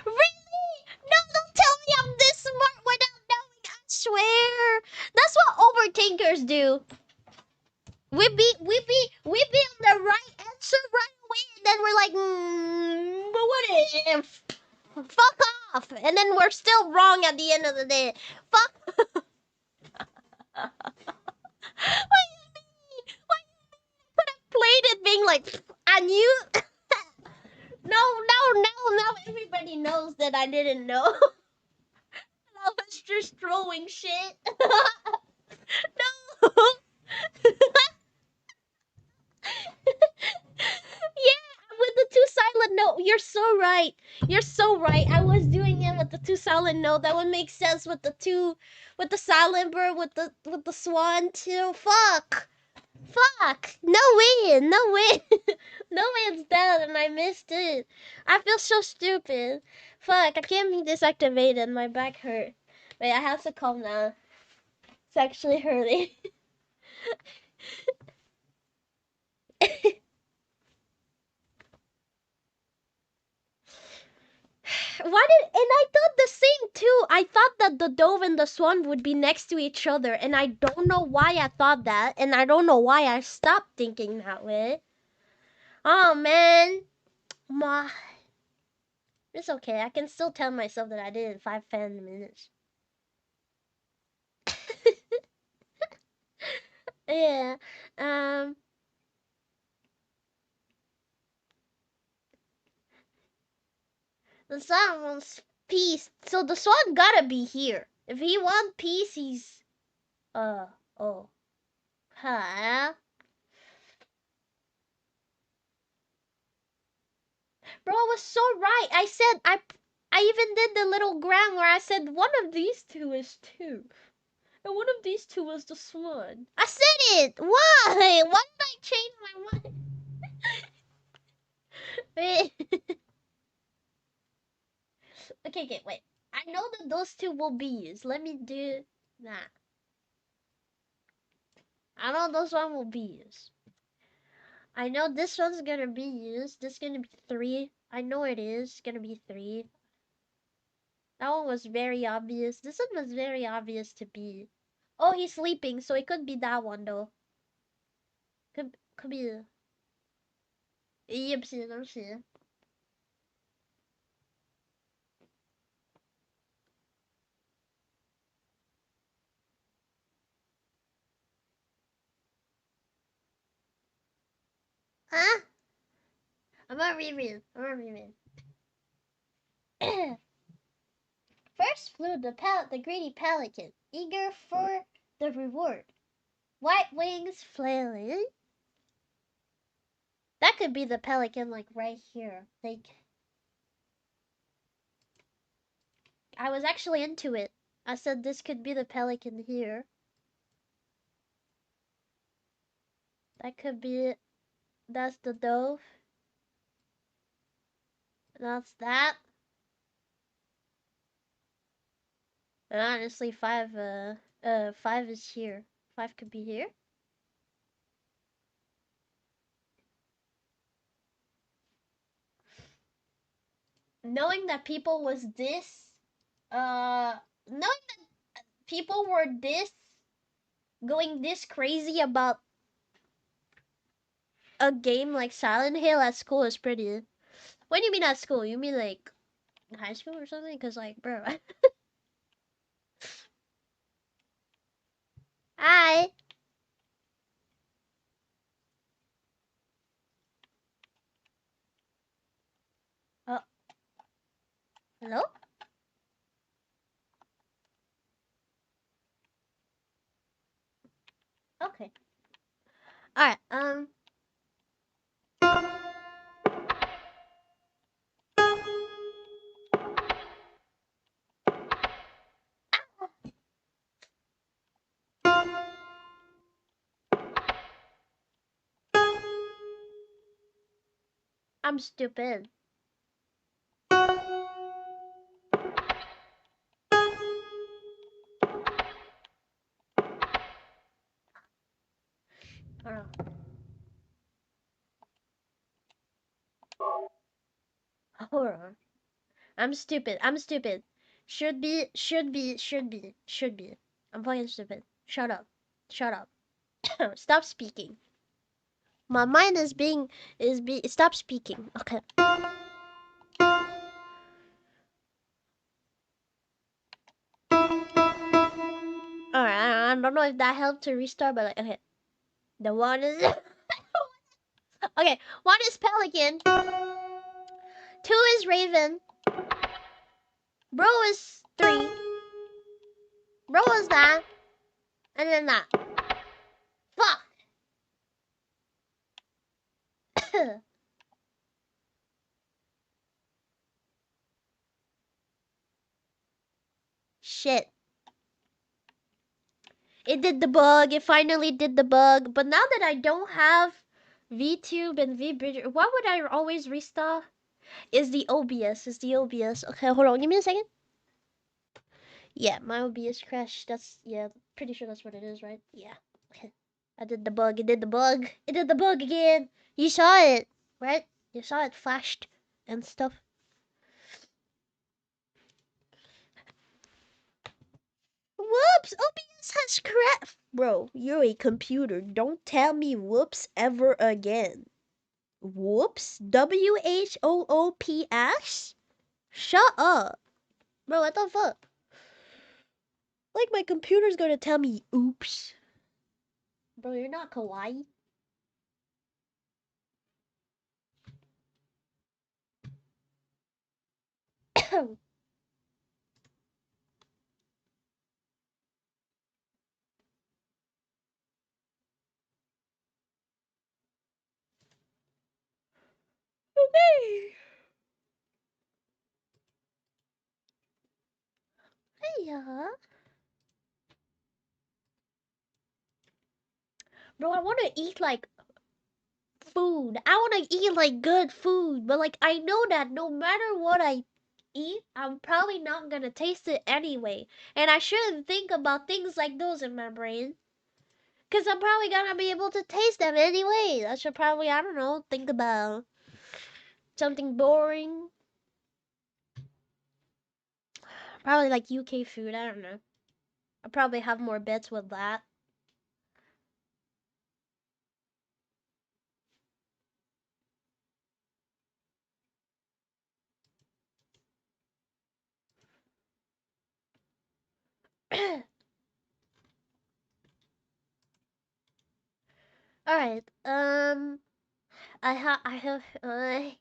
Really? No, don't tell me I'm this smart without knowing. I swear. That's what overthinkers do. We be on the right answer right away, and then we're like, but what if? Fuck off, and then we're still wrong at the end of the day. Fuck. What do you mean? What do you mean? I could have played it being like, I knew. No, everybody knows that I didn't know. I was just throwing shit. No. Yeah, with the two silent note. You're so right. You're so right. I was doing it with the two silent note. That would make sense with the two, with the silent bird, with the swan too. Fuck. Fuck. No way. No way. No way it's dead and I missed it. I feel so stupid. Fuck. I can't be disactivated. My back hurt. Wait, I have to calm down. It's actually hurting. Why did and I thought the same too. I thought that the dove and the swan would be next to each other, and I don't know why I thought that, and I don't know why I stopped thinking that way. Oh man, Ma, it's okay. I can still tell myself that I did it in 5 10 minutes. Yeah. Um. The swan wants peace, so the swan gotta be here. If he wants peace, he's oh, huh? Bro, I was so right. I said I even did the little gram where I said one of these two is two. And one of these two was the swan. I said it! Why? Why did I change my mind? Wait. Okay, wait. I know that those two will be used. Let me do that. I know those one will be used. I know this one's gonna be used. This is gonna be 3. I know it is. It's gonna be 3. That one was very obvious. This one was very obvious to be. Oh, he's sleeping, so it could be that one though. Could be. Yep, see, let me see. Huh? I'm gonna reread. First flew the greedy pelican, eager for the reward. White wings flailing. That could be the pelican, like right here. Like, I was actually into it. I said this could be the pelican here. That could be it. That's the dove. That's that. And honestly, five is here. Five could be here. Knowing that people was this, knowing that people were this, going this crazy about a game like Silent Hill at school is pretty. What do you mean at school? You mean like high school or something? Cause like, bro. Hi. Oh, hello? Okay. Alright, I'm stupid. Hold Hold on. I'm stupid. I'm stupid. Should be, should be, should be, should be. I'm fucking stupid. Shut up. Shut up. Stop speaking. My mind is stop speaking. Okay. Alright, I don't know if that helped to restart, but like, okay. The one is okay. One is pelican. Two is raven. Bro is three. Bro is that. And then that. Fuck. Shit. It did the bug. It finally did the bug. But now that I don't have VTube and VBridger, what would I always restart? Is the OBS. Is the OBS. Okay, hold on. Give me a second. Yeah, my OBS crashed. That's, yeah, pretty sure that's what it is, right? Yeah. Okay. I did the bug. It did the bug. It did the bug again. You saw it, right? You saw it flashed and stuff. Whoops! OBS has crashed. Bro, you're a computer. Don't tell me whoops ever again. Whoops? WHOOPS? Shut up. Bro, what the fuck? Like my computer's gonna tell me oops. Bro, you're not kawaii. Okay. Yeah. Bro, I wanna eat like food. I wanna eat like good food, but like I know that no matter what I eat, I'm probably not gonna taste it anyway. And I shouldn't think about things like those in my brain. Cause I'm probably gonna be able to taste them anyway. I should probably, I don't know, think about something boring. Probably like UK food, I don't know. I'll probably have more bets with that. Alright, I have, okay.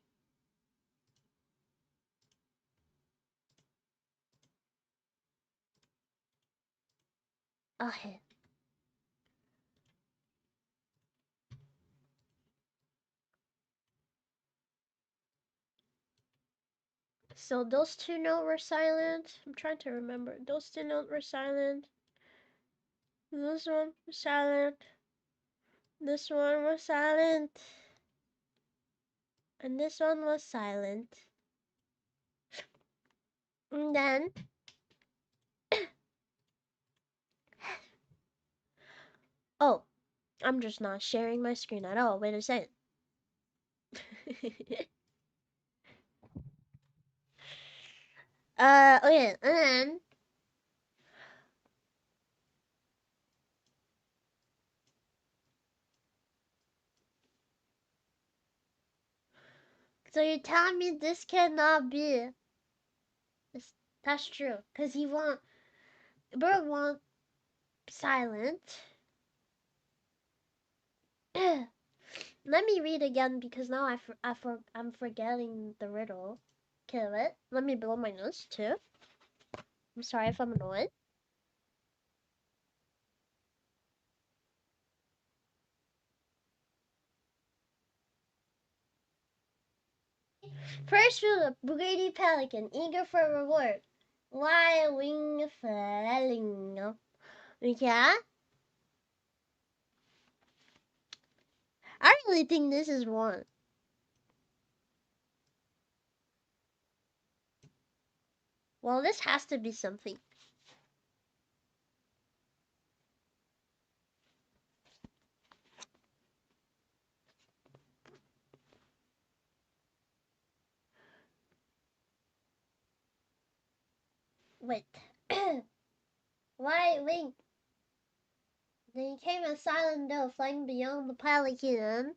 So those two notes were silent. I'm trying to remember. Those two notes were silent. This one was silent. This one was silent. And this one was silent. And then oh, I'm just not sharing my screen at all. Wait a second. Okay, and then so you're telling me this cannot be? That's true, cause bird want silent. Let me read again because now I'm forgetting the riddle. Okay, let me blow my nose too. I'm sorry if I'm annoyed. First rule: greedy pelican, eager for reward. Why wing flying? Yeah, I really think this is one. Well, this has to be something. Wait. Why wing? Then came a silent dove flying beyond the pelican.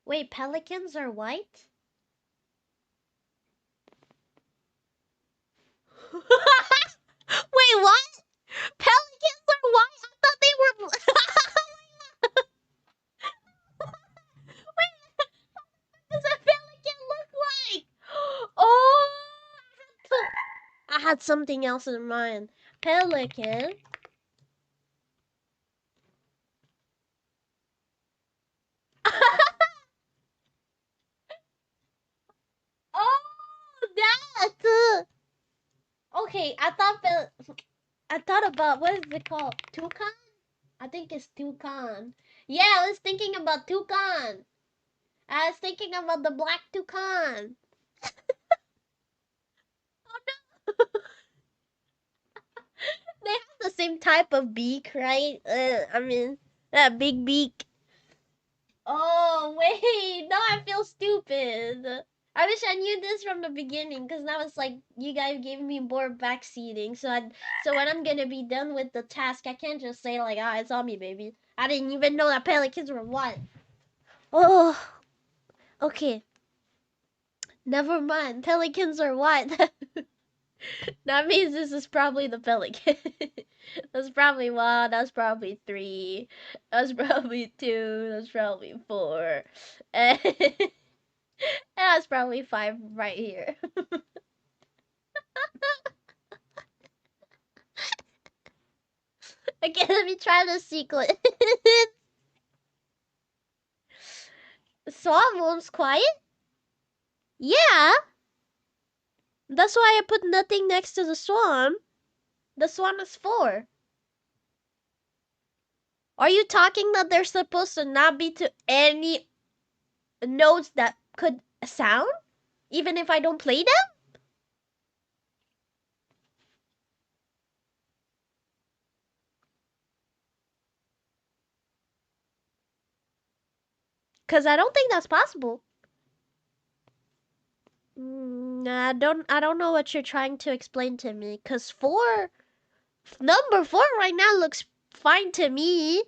Wait, pelicans are white? Wait, what? Pelicans are white? I thought they were. Wait, what does a pelican look like? Oh, I had something else in mind. Pelican. Oh, that. Okay, I thought about what is it called? Toucan? I think it's toucan. Yeah, I was thinking about toucan. I was thinking about the black toucan. Oh no! They have the same type of beak, right? I mean, that big beak. Oh, wait. Now I feel stupid. I wish I knew this from the beginning, because now it's like you guys gave me more backseating. So when I'm gonna be done with the task, I can't just say like, ah, it's on me, baby. I didn't even know that pelicans were white. Oh, okay. Never mind. Pelicans are white. That means this is probably the pelican. That's probably one. That's probably three. That's probably two. That's probably four. And that's probably five right here. Okay, let me try the sequence. Swan wants quiet? Yeah. That's why I put nothing next to the swan. The swan is four. Are you talking that they're supposed to not be to any notes that could sound? Even if I don't play them? Because I don't think that's possible. I don't know what you're trying to explain to me. Because number four right now looks fine to me.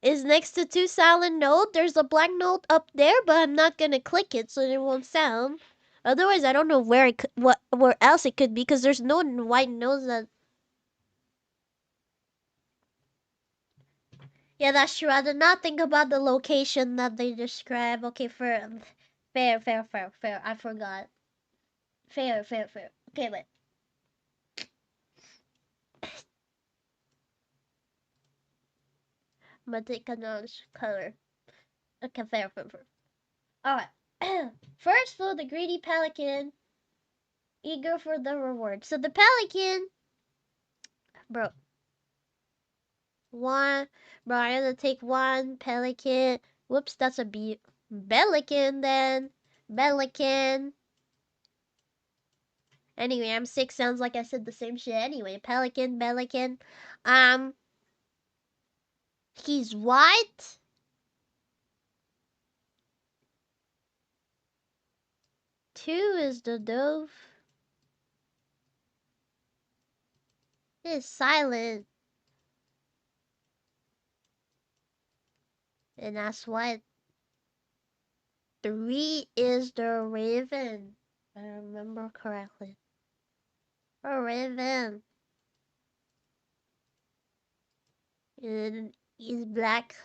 Is next to two silent note. There's a black note up there, but I'm not gonna click it so it won't sound. Otherwise, I don't know where where else it could be because there's no white notes that. Yeah, that's true. I did not think about the location that they describe. Okay, fair. I forgot. Fair. Okay, wait. but take another color. Okay, fair. Alright. First flew the greedy pelican, eager for the reward. So the pelican, bro, I had to take one pelican. Whoops, that's a Pelican then. Pelican. Anyway, I'm sick. Sounds like I said the same shit anyway. Pelican. He's white. Two is the dove. It's silent. And that's what. Three is the raven. If I remember correctly. A raven. And he's black.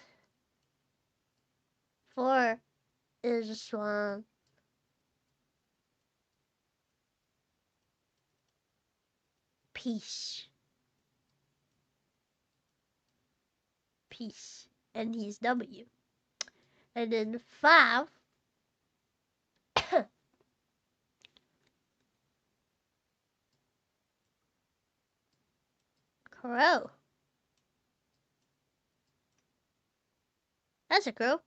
Four is a swan. Peace. Peace. And he's W. And then five. Crow. That's a crow.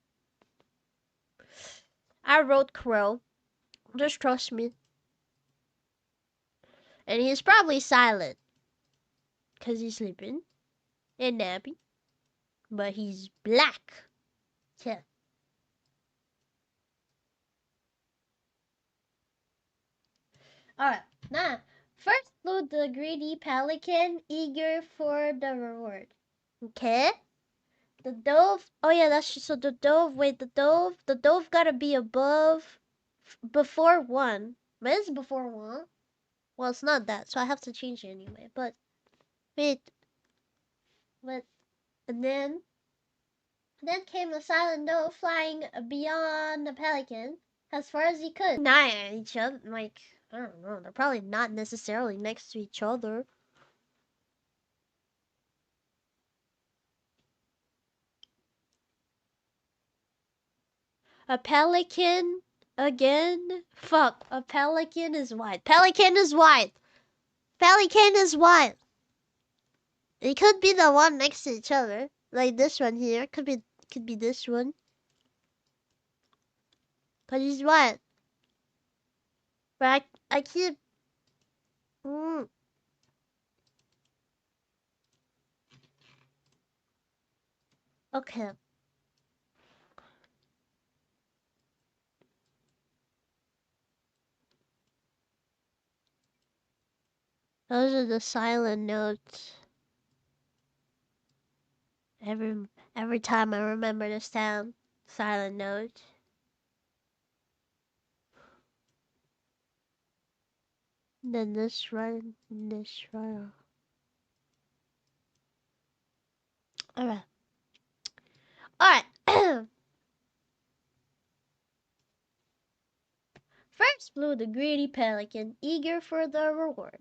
I wrote crow. Just trust me. And he's probably silent. Because he's sleeping. And nappy. But he's black. Yeah. Alright. Now, first flew the greedy pelican, eager for the reward. Okay? The dove. Oh yeah, that's so the dove. Wait, the dove gotta be above, before one. But it's before one. Well, it's not that, so I have to change it anyway. But wait, and then came the silent dove flying beyond the pelican as far as he could. Not each other, like I don't know. They're probably not necessarily next to each other. A pelican again? Fuck. A pelican is white. Pelican is white. Pelican is white. It could be the one next to each other, like this one here. Could be this one. But he's white. But I keep. Okay. Those are the silent notes. Every time I remember this sound, silent note. Then this one, this one. Alright. Alright. First flew the greedy pelican, eager for the reward.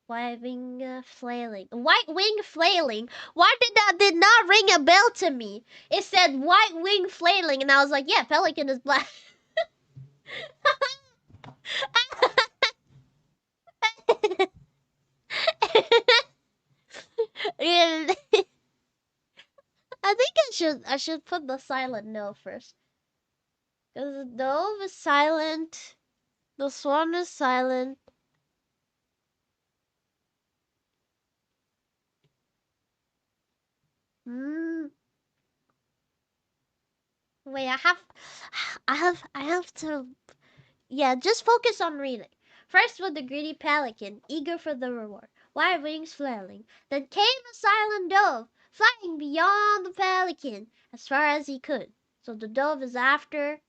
White wing flailing. White wing flailing? Why did not ring a bell to me? It said white wing flailing, and I was like, yeah, pelican is black. And I think I should put the silent no first. Because the dove is silent. The swan is silent. Wait, I have to. Yeah, just focus on reading. First was the greedy pelican, eager for the reward, wide wings flailing. Then came a silent dove, flying beyond the pelican as far as he could. So the dove is after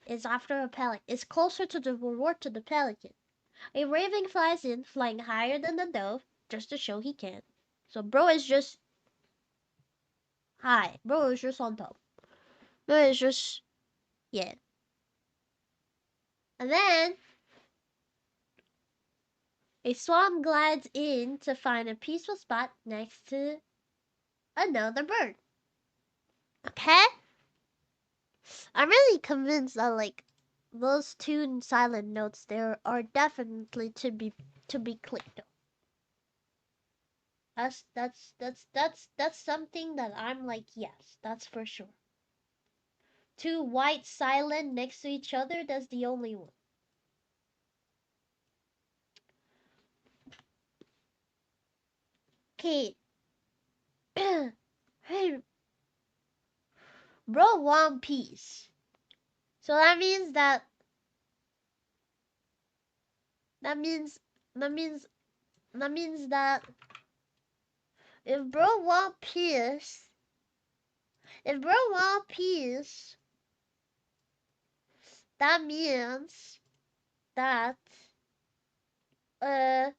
a pelican. It's closer to the reward to the pelican. A raven flies in, flying higher than the dove, just to show he can. So bro is just high. Bro is just on top. Bro is just yeah. And then a swan glides in to find a peaceful spot next to another bird. Okay? I'm really convinced that like those two silent notes there are definitely to be clicked. That's something that I'm like, yes, that's for sure. Two white silent next to each other, that's the only one. Okay. Hey, bro, One Piece. So that means that means that means that means that if bro One Piece, if bro One Piece, that means that uh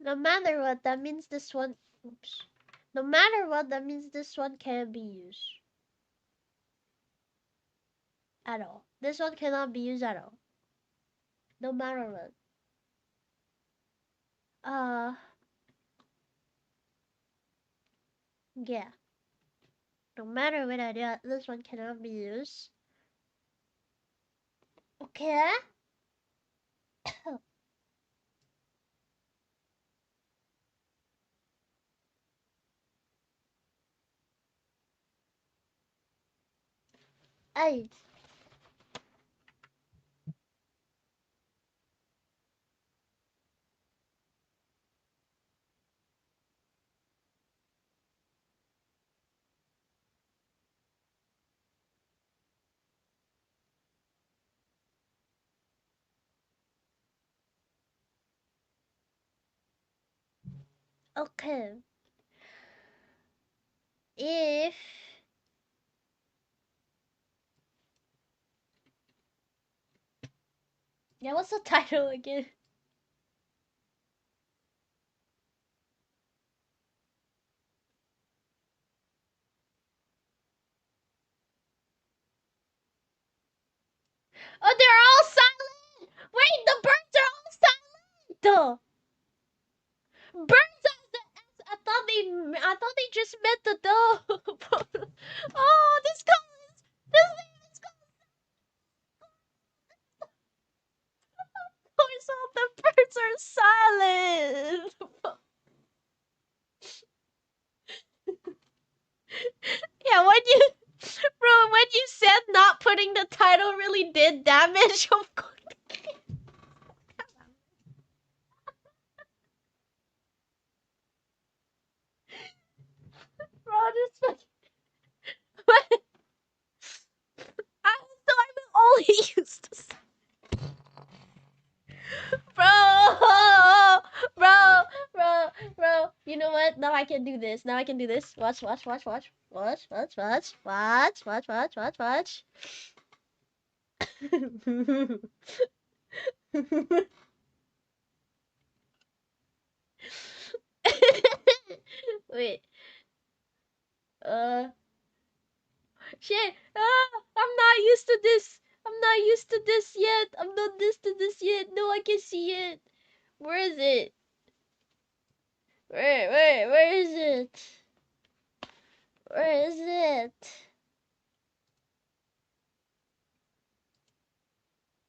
no matter what, that means this one. Oops. No matter what, that means this one can't be used at all. This one cannot be used at all. No matter what. Yeah. No matter what I do, this one cannot be used. Okay. Hey. Okay. If yeah, what's the title again? Oh, they're all silent. Wait, the birds are all silent. Birds are the S. I thought they just meant the dove. Oh, this name is voice all the birds are silent. Yeah, when you said not putting the title really did damage, of course. Bro, just fucking. What? I'm only used to. Bro, bro, bro. You know what? Now I can do this. Now I can do this. Watch. Wait. Uh. Shit. I'm not used to this. I'm not used to this yet. I'm not used to this yet. No, I can see it. Where is it? Where is it? Where is it?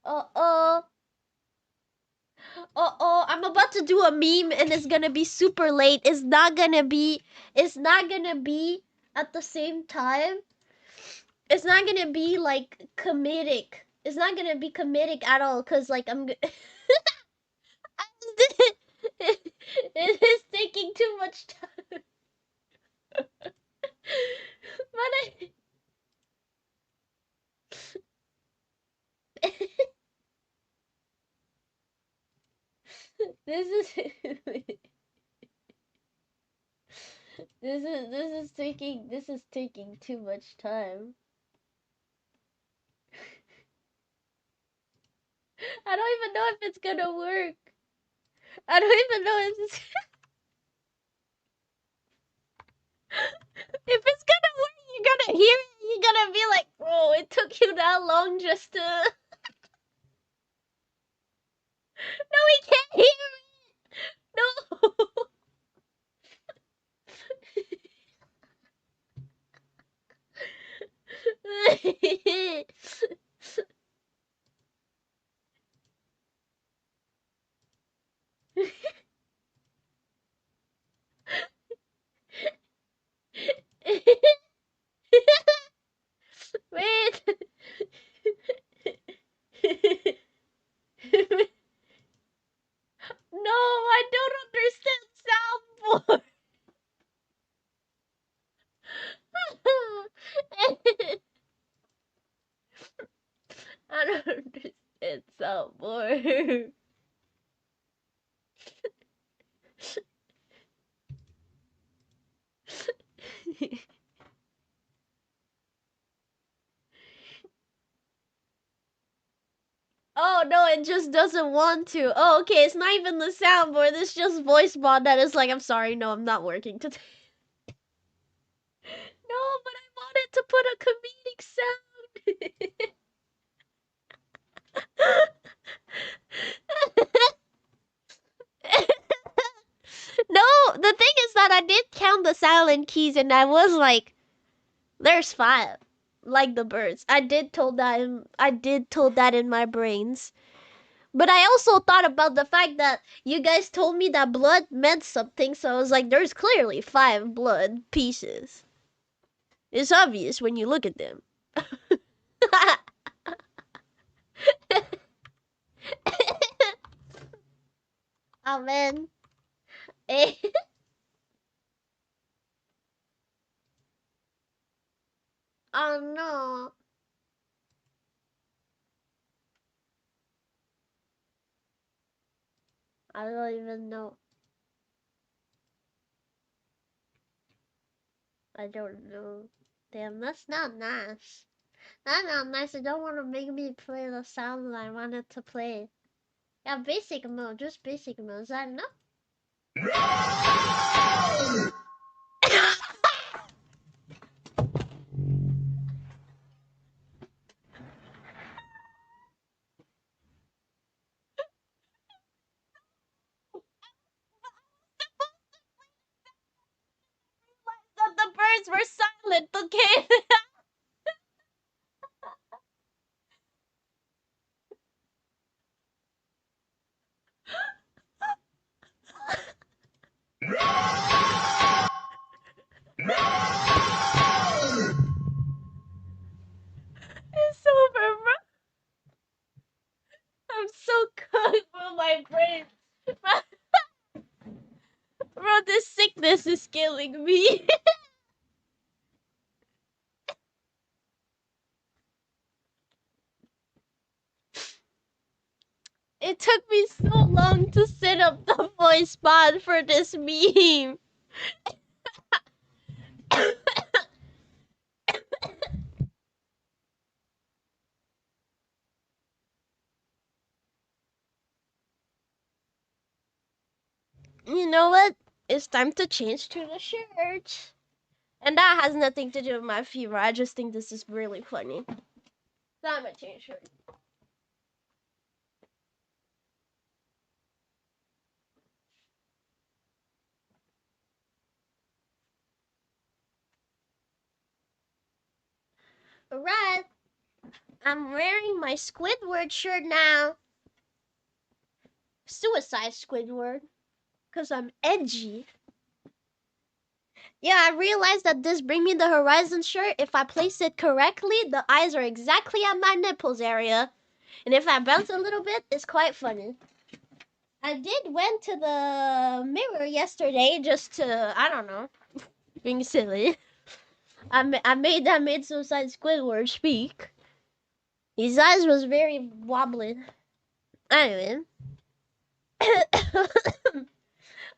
Uh-oh. Uh-oh, I'm about to do a meme and it's gonna be super late. It's not gonna be at the same time. It's not gonna be like comedic. It's not gonna be comedic at all, cause like it is taking too much time. But this is this is taking too much time. I don't even know if it's gonna work. I don't even know if it's hear it, you're gonna be like, bro, it took you that long just to. No, we can't hear it. No. Wait. No, I don't understand soundboard. I don't understand soundboard. Oh no, it just doesn't want to. Oh, okay, it's not even the soundboard. It's just voice mod that is like, I'm sorry, no, I'm not working today. No, but I wanted to put a comedic sound. No, the thing is that I did count the silent keys and I was like, there's 5. Like the birds. I did told that in my brains. But I also thought about the fact that you guys told me that blood meant something, so I was like, there's clearly 5 blood pieces. It's obvious when you look at them. Oh man. Eh. Oh no. I don't even know. I don't know. Damn, that's not nice. That's not nice. I don't want to make me play the sound that I wanted to play. Yeah, basic mode. Just basic mode. Is that enough? That the birds were silent, okay? It's over, bro. I'm so cooked from my brain. Bro, this sickness is killing me. It took me so long to set up the voice mod for this meme. You know what? It's time to change to the shirt. And that has nothing to do with my fever. I just think this is really funny. So I'm gonna change shirt. Alright. I'm wearing my Squidward shirt now. Suicide Squidward. Because I'm edgy. Yeah, I realized that this Bring Me the Horizon shirt, if I place it correctly, the eyes are exactly at my nipples area. And if I bounce a little bit, it's quite funny. I did went to the mirror yesterday just to, I don't know, being silly. I made Suicide Squidward speak. His eyes was very wobbly. Anyway.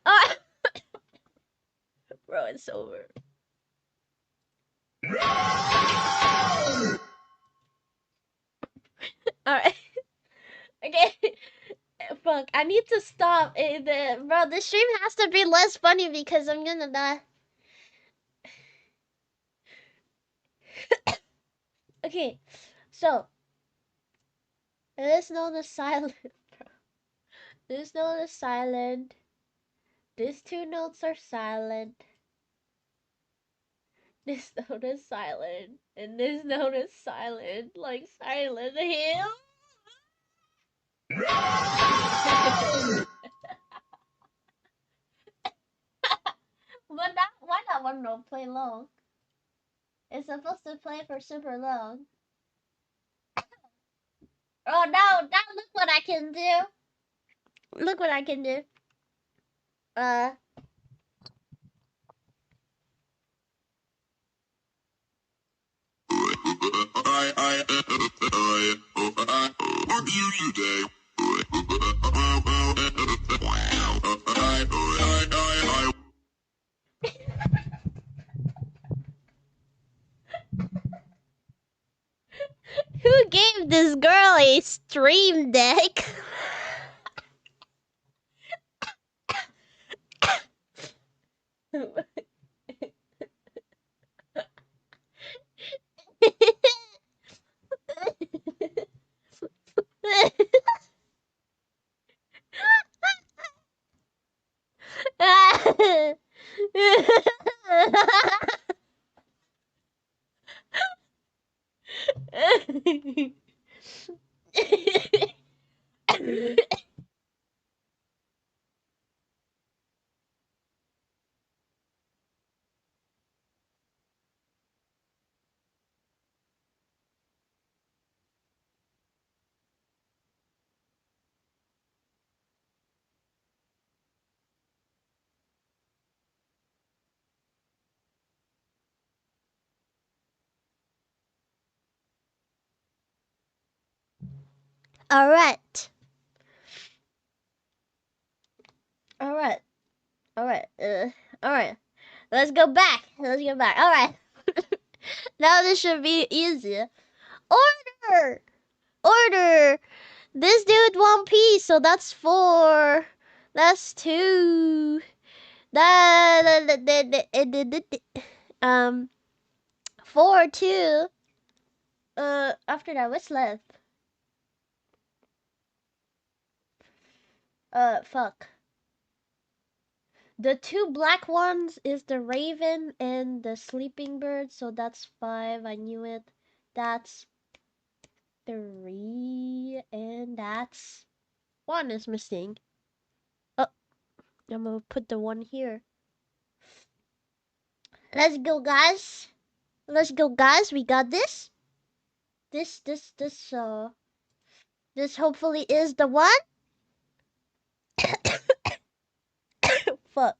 Oh, bro, it's over. Alright. Okay. Fuck, I need to stop. Bro, the stream has to be less funny because I'm gonna die. Okay, so this note is silent. This note is silent. These two notes are silent. This note is silent. And this note is silent. Like Silent Hill. But why that one don't play long? It's supposed to play for super long. Oh no, now look what I can do. Look what I can do. Who gave this girl a stream deck? All right. All right. All right. All right. Let's go back. Let's go back. All right. Now this should be easy. Order. Order. This dude 1 piece, so that's 4. That's 2. That 4, 2. After that, what's left? Fuck. The 2 black ones is the raven and the sleeping bird, so that's 5. I knew it. That's 3, and that's 1 is missing. Oh, I'm gonna put the 1 here. Let's go, guys. Let's go, guys. We got this. This hopefully is the one. Fuck.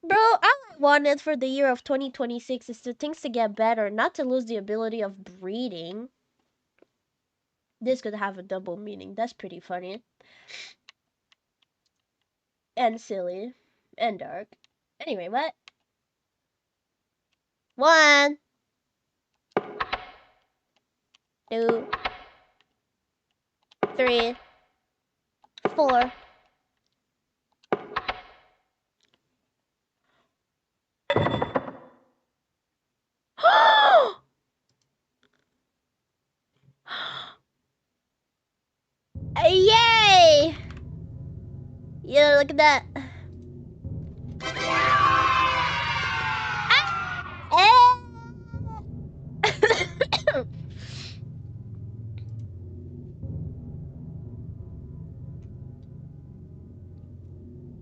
Bro, all I wanted for the year of 2026 is for things to get better, not to lose the ability of breeding. This could have a double meaning. That's pretty funny. And silly. And dark. Anyway, what? 1, 2, 3, 4. Yay! Yeah, look at that.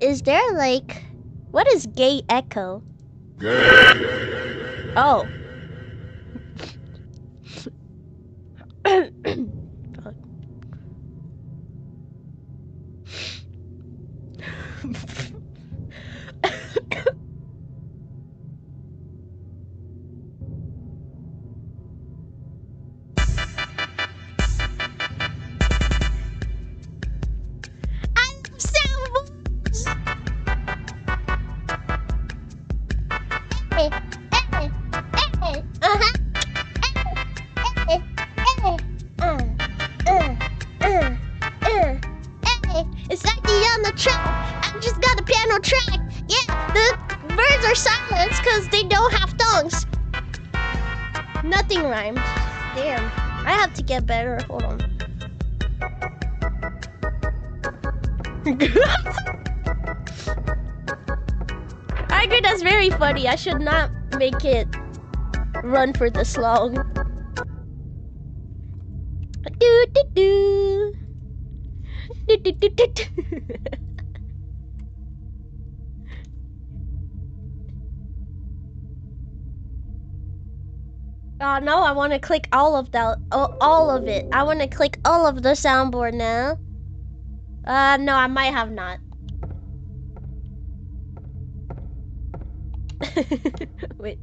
Is there like, what is gay echo? Gay. Oh. It's like on the track. I just got a piano track. Yeah, the birds are silenced because they don't have tongues. Nothing rhymes. Damn. I have to get better. Hold on. I agree, that's very funny. I should not make it run for this long. Do do do. Do do do do do. Oh no, I want to click all of that. All of it. I want to click all of the soundboard now. No, I might have not. Wait.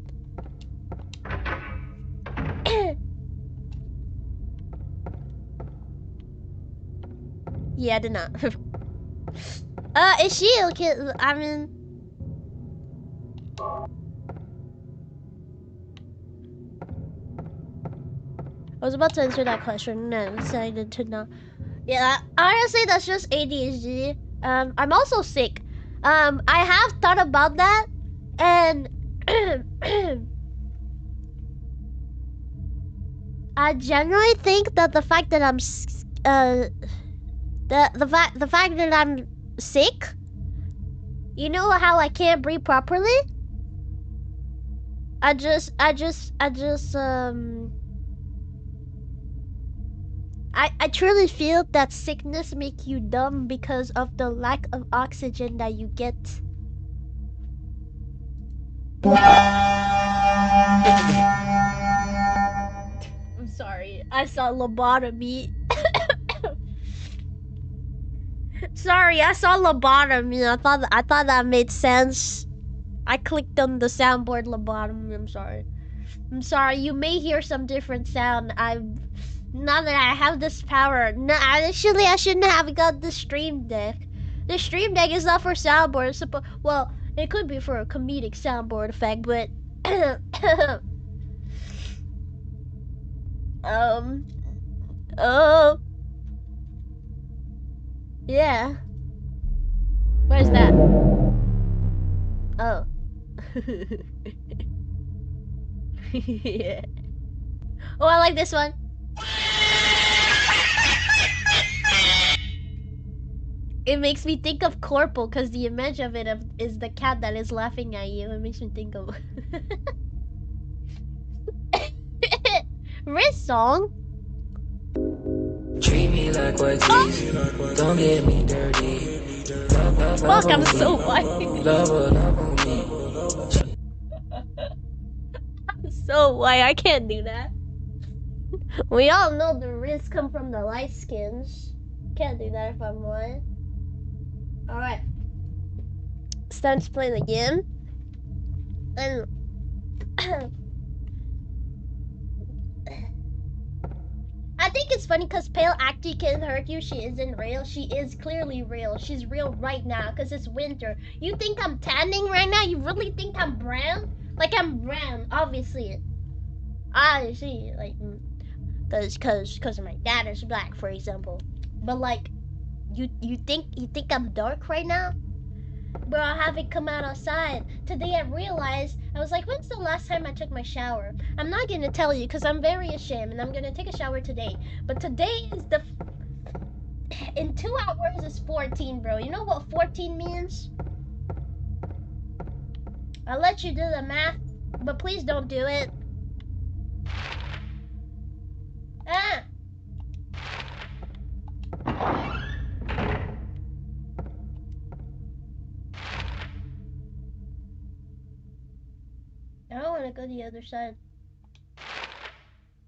Yeah, I did not. Is she okay? I mean, I was about to answer that question and I decided to not. Yeah, honestly, that's just ADHD. I'm also sick. I have thought about that, and I generally think that the fact that I'm the fact that I'm sick, you know how I can't breathe properly? I just I truly feel that sickness make you dumb because of the lack of oxygen that you get. I'm sorry. I saw lobotomy. Sorry, I saw lobotomy. I thought that made sense. I clicked on the soundboard lobotomy. I'm sorry. I'm sorry. You may hear some different sound. Now that I have this power. No, actually, I shouldn't have got the stream deck. The stream deck is not for soundboard. Well, it could be for a comedic soundboard effect, but oh, yeah. Where's that? Oh. Yeah. Oh, I like this one. It makes me think of Corporal because the image of it is the cat that is laughing at you. It makes me think of wrist song. Treat me like what tease. Don't get me dirty. Fuck, I'm so white. Love on me. I'm so white. I can't do that. We all know the wrists come from the light skins. Can't do that if I'm white. Alright. It's time to play the game. And I think it's funny because pale actually can hurt you. She isn't real. She is clearly real. She's real right now because it's winter. You think I'm tanning right now? You really think I'm brown? Like I'm brown, obviously. Obviously, like, cause my dad is black, for example. But like, you think I'm dark right now? Bro, I haven't come out outside. Today I realized, I was like, when's the last time I took my shower? I'm not gonna tell you because I'm very ashamed and I'm gonna take a shower today. But today is in 2 hours is 14, bro. You know what 14 means? I'll let you do the math, but please don't do it. Ah! I don't want to go the other side.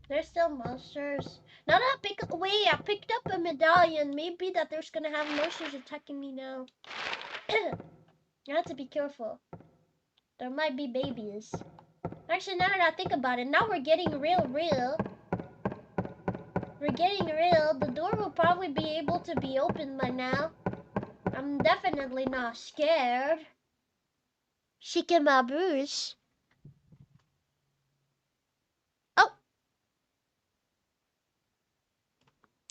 There's still monsters. Now that I picked up a medallion. Maybe that there's gonna have monsters attacking me now. You have to be careful. There might be babies. Actually, now that I think about it, now we're getting real. We're getting real. The door will probably be able to be opened by now. I'm definitely not scared. Shikamabush. Oh!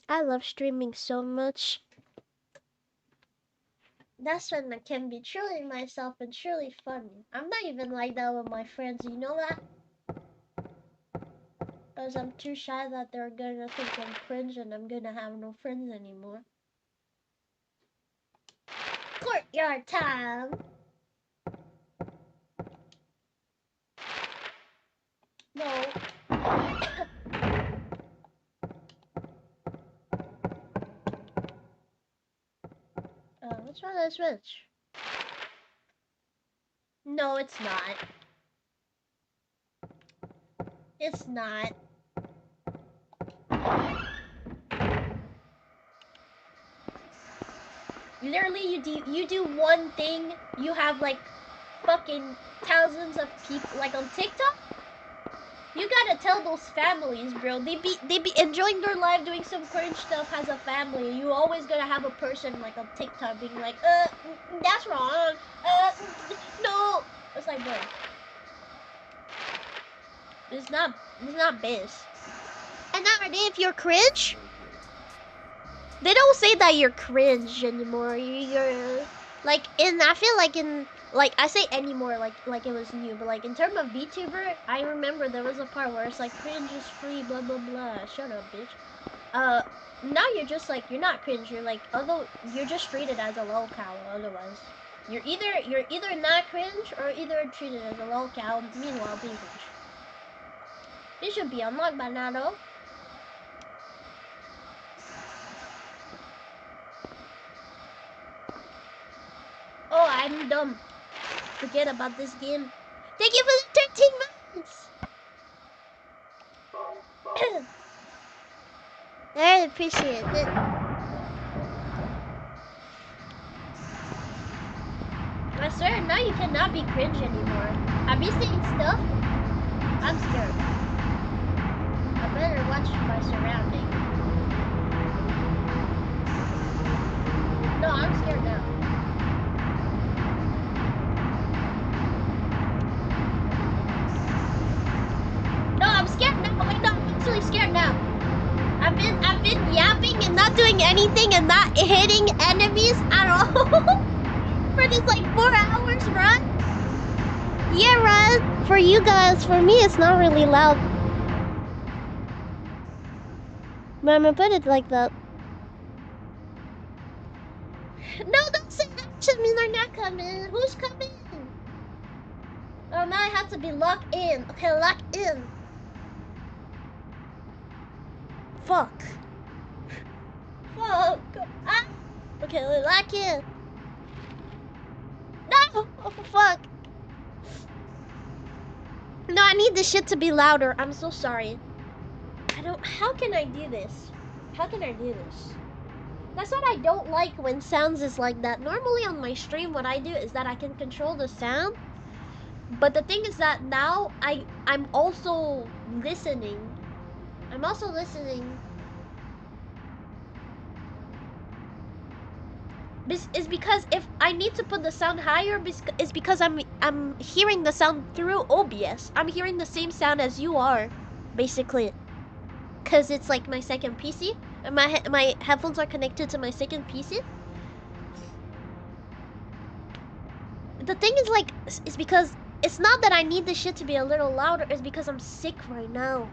I love streaming so much. That's when I can be truly myself and truly funny. I'm not even like that with my friends, you know that? Because I'm too shy that they're gonna think I'm cringe and I'm gonna have no friends anymore. Courtyard time! No. What's wrong with the switch? No, it's not. It's not. Literally, you do one thing, you have like fucking thousands of people like on TikTok. You gotta tell those families, bro. They be enjoying their life, doing some cringe stuff as a family. You always gonna have a person like on TikTok being like, that's wrong. No. It's like, bro. It's not biz. And nowadays, if you're cringe, they don't say that you're cringe anymore. You're like I feel like I say anymore like it was new, but like in terms of VTuber, I remember there was a part where it's like cringe is free, blah blah blah. Shut up, bitch. Now you're just like you're not cringe. You're like although you're just treated as a lol cow. Otherwise, you're either not cringe or either treated as a lol cow. Meanwhile, being cringe. It should be unlocked by now though. Oh, I'm dumb. Forget about this game. Thank you for the 13 months! I appreciate it. I swear, now you cannot be cringe anymore. Have you seen stuff? I'm scared. I better watch my surroundings. No, I'm scared now. No, I'm scared now. Wait, no, I'm actually scared now. I've been yapping and not doing anything and not hitting enemies at all for this like 4 hours run. Yeah, run. For you guys, for me, it's not really loud. But I'm gonna put it like that. No, don't say that. Should mean they're not coming. Who's coming? Oh, now I have to be locked in. Okay, locked in. Fuck. Fuck. Ah. Okay, lock in. No! Oh, fuck. No, I need this shit to be louder. I'm so sorry. How can I do this? How can I do this? That's what I don't like when sounds is like that. Normally on my stream, what I do is that I can control the sound. But the thing is that now I'm also listening. I'm also listening. It's because if I need to put the sound higher, it's because I'm hearing the sound through OBS. I'm hearing the same sound as you are, basically. Cause it's like my second PC, and my headphones are connected to my second PC. The thing is like, it's because it's not that I need this shit to be a little louder. It's because I'm sick right now.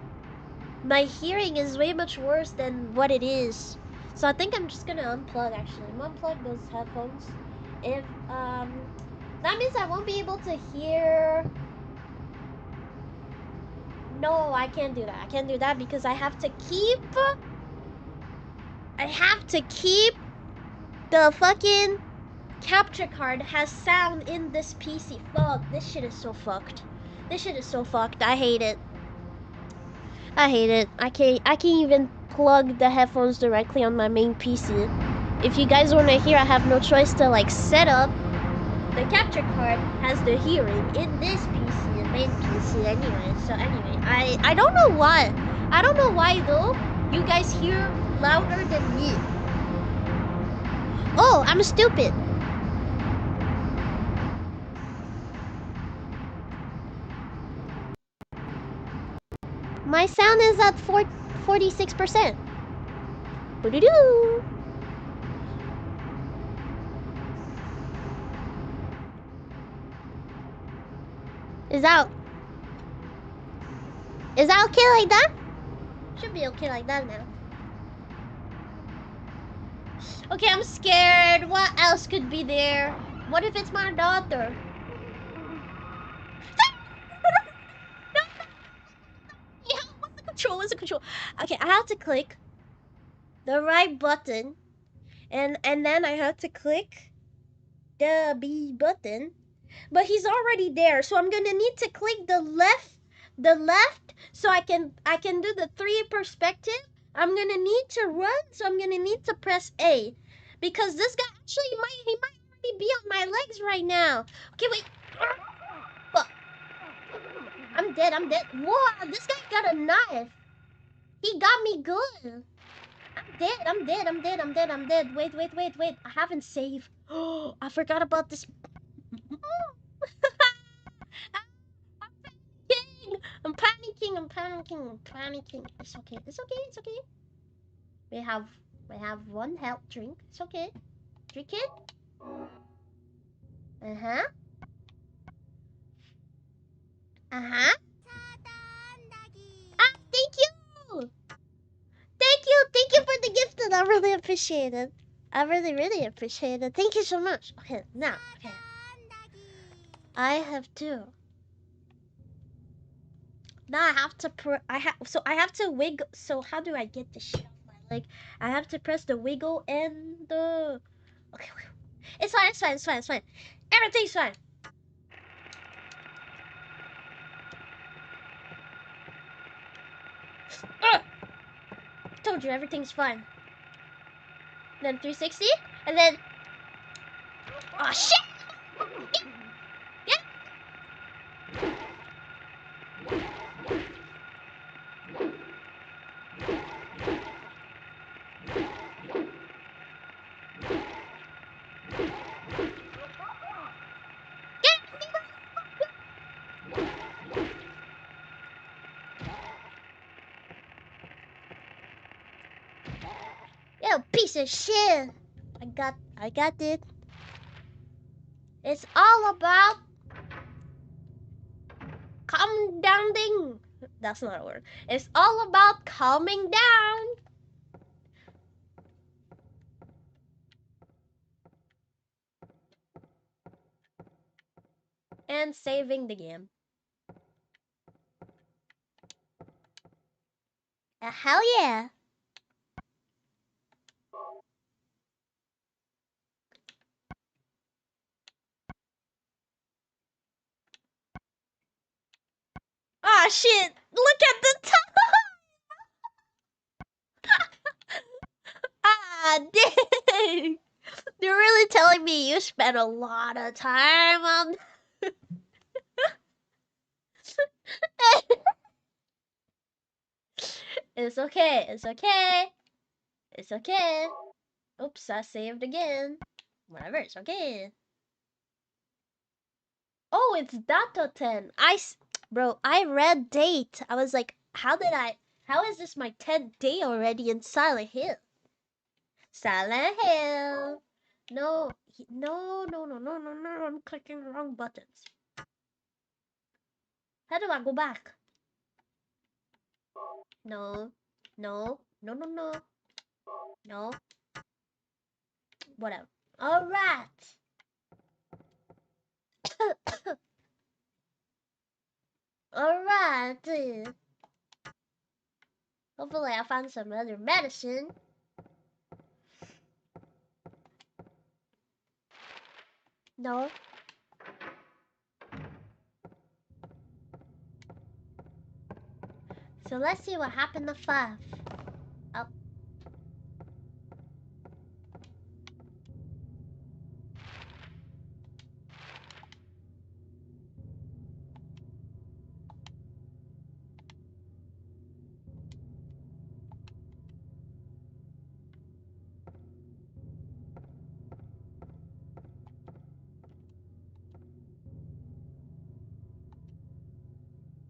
My hearing is way much worse than what it is. So I think I'm just gonna unplug actually. I'm gonna unplug those headphones. If that means I won't be able to hear. No, I can't do that. I can't do that because I have to keep the fucking capture card has sound in this PC. Fuck, this shit is so fucked. This shit is so fucked. I hate it. I hate it. I can't even plug the headphones directly on my main PC. If you guys want to hear, I have no choice to like set up. The capture card has the hearing in this PC, the main PC anyway. So anyway, I don't know why. I don't know why though. You guys hear louder than me. Oh, I'm stupid. My sound is at 46%. Boo-doo-doo. Is that okay like that? Should be okay like that now. Okay, I'm scared. What else could be there? What if it's my daughter? Yeah, what's the control? What's the control? Okay, I have to click the right button, and then I have to click the B button. But he's already there, so I'm gonna need to click the left, so I can do the 3 perspective. I'm gonna need to run, so I'm gonna need to press A, because this guy actually he might already be on my legs right now. Okay, wait. Fuck. I'm dead. Whoa, this guy got a knife. He got me good. I'm dead. Wait. I haven't saved. Oh, I forgot about this. I'm panicking. It's okay. We have 1 health drink. It's okay. Drink it. Uh-huh. Ah, thank you. Thank you for the gift. I really appreciate it. I really appreciate it. Thank you so much. Okay, now, okay. I have to. Now I have to I have to wiggle. So how do I get the shit off my leg? I have to press the wiggle and the. Okay, it's fine. Everything's fine. Told you everything's fine. Then 360, and then. Oh shit! You piece of shit! I got it. It's all about calming down thing. That's not a word. It's all about calming down and saving the game. Hell yeah! Ah shit! Look at the time! Ah dang! You're really telling me you spent a lot of time on. It's okay. Oops, I saved again. Whatever, it's okay. Oh, it's Dato 10. Bro, I read date. I was like, how is this my 10th day already in Silent Hill? Silent Hill. No, I'm clicking the wrong buttons. How do I go back? No. Whatever. Alright. Alright. Hopefully I find some other medicine. No. So let's see what happened to 5. Up.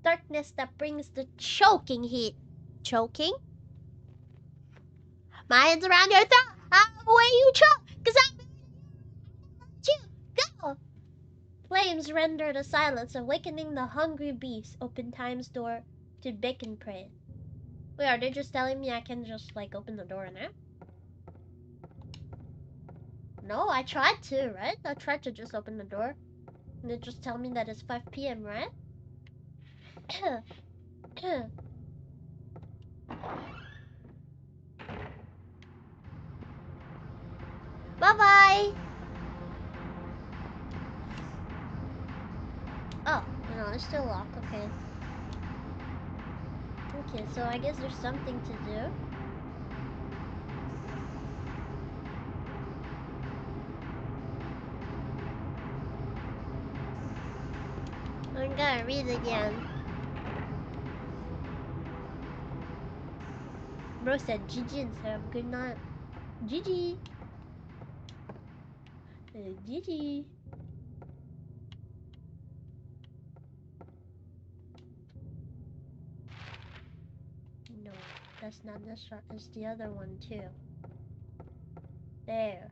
Darkness that brings the choking heat. Choking? My hands around your throat. Where you choke? Cause I'm you. Go. Flames render the silence, awakening the hungry beast. Open time's door to bake and pray. Wait, are they just telling me I can just like open the door now? No, I tried to, right? I tried to just open the door. And they just tell me that it's 5 p.m., right? Bye-bye! Oh, no, it's still locked, okay. Okay, so I guess there's something to do. I'm gonna read again. Bro said GG instead of good night. GG! GG! No, that's not this one. It's the other one too. There.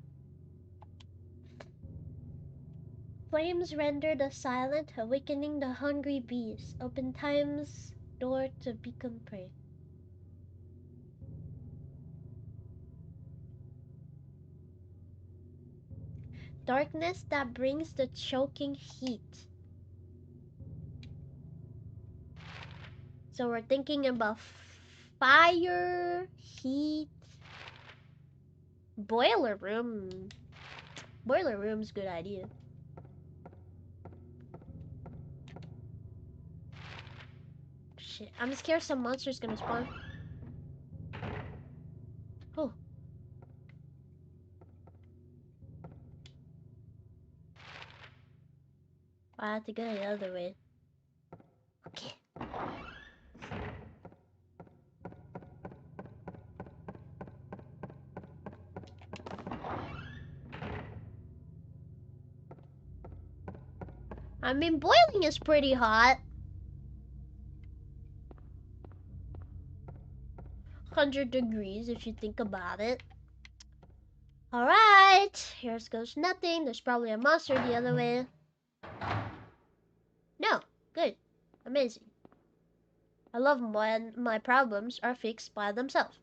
Flames render the silent, awakening the hungry beast. Open time's door to become prey. Darkness that brings the choking heat. So we're thinking about fire, heat, boiler room. Boiler room's a good idea. Shit, I'm scared some monster's gonna spawn. Oh. I have to go the other way. Okay. I mean, boiling is pretty hot. 100 degrees if you think about it. Alright, here goes nothing. There's probably a monster the other way. No, good. Amazing. I love when my problems are fixed by themselves.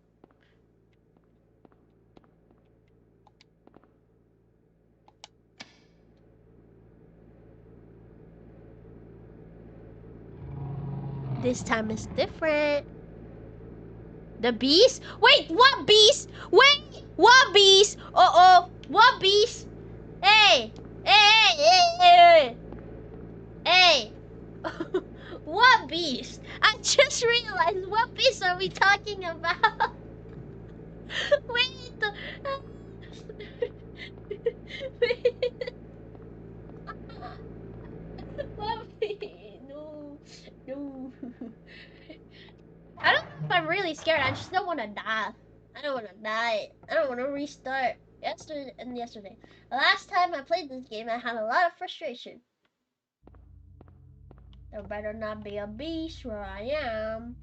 This time is different. The beast? Wait, what beast? Wait, what beast? Uh-oh, what beast? Hey, hey, hey, hey, hey. What beast? I just realized, what beast are we talking about? Wait, wait. What beast? No, no. I don't know if I'm really scared. I just don't want to die. I don't want to die. I don't want to restart. Yesterday. The last time I played this game, I had a lot of frustration. There better not be a beast where I am.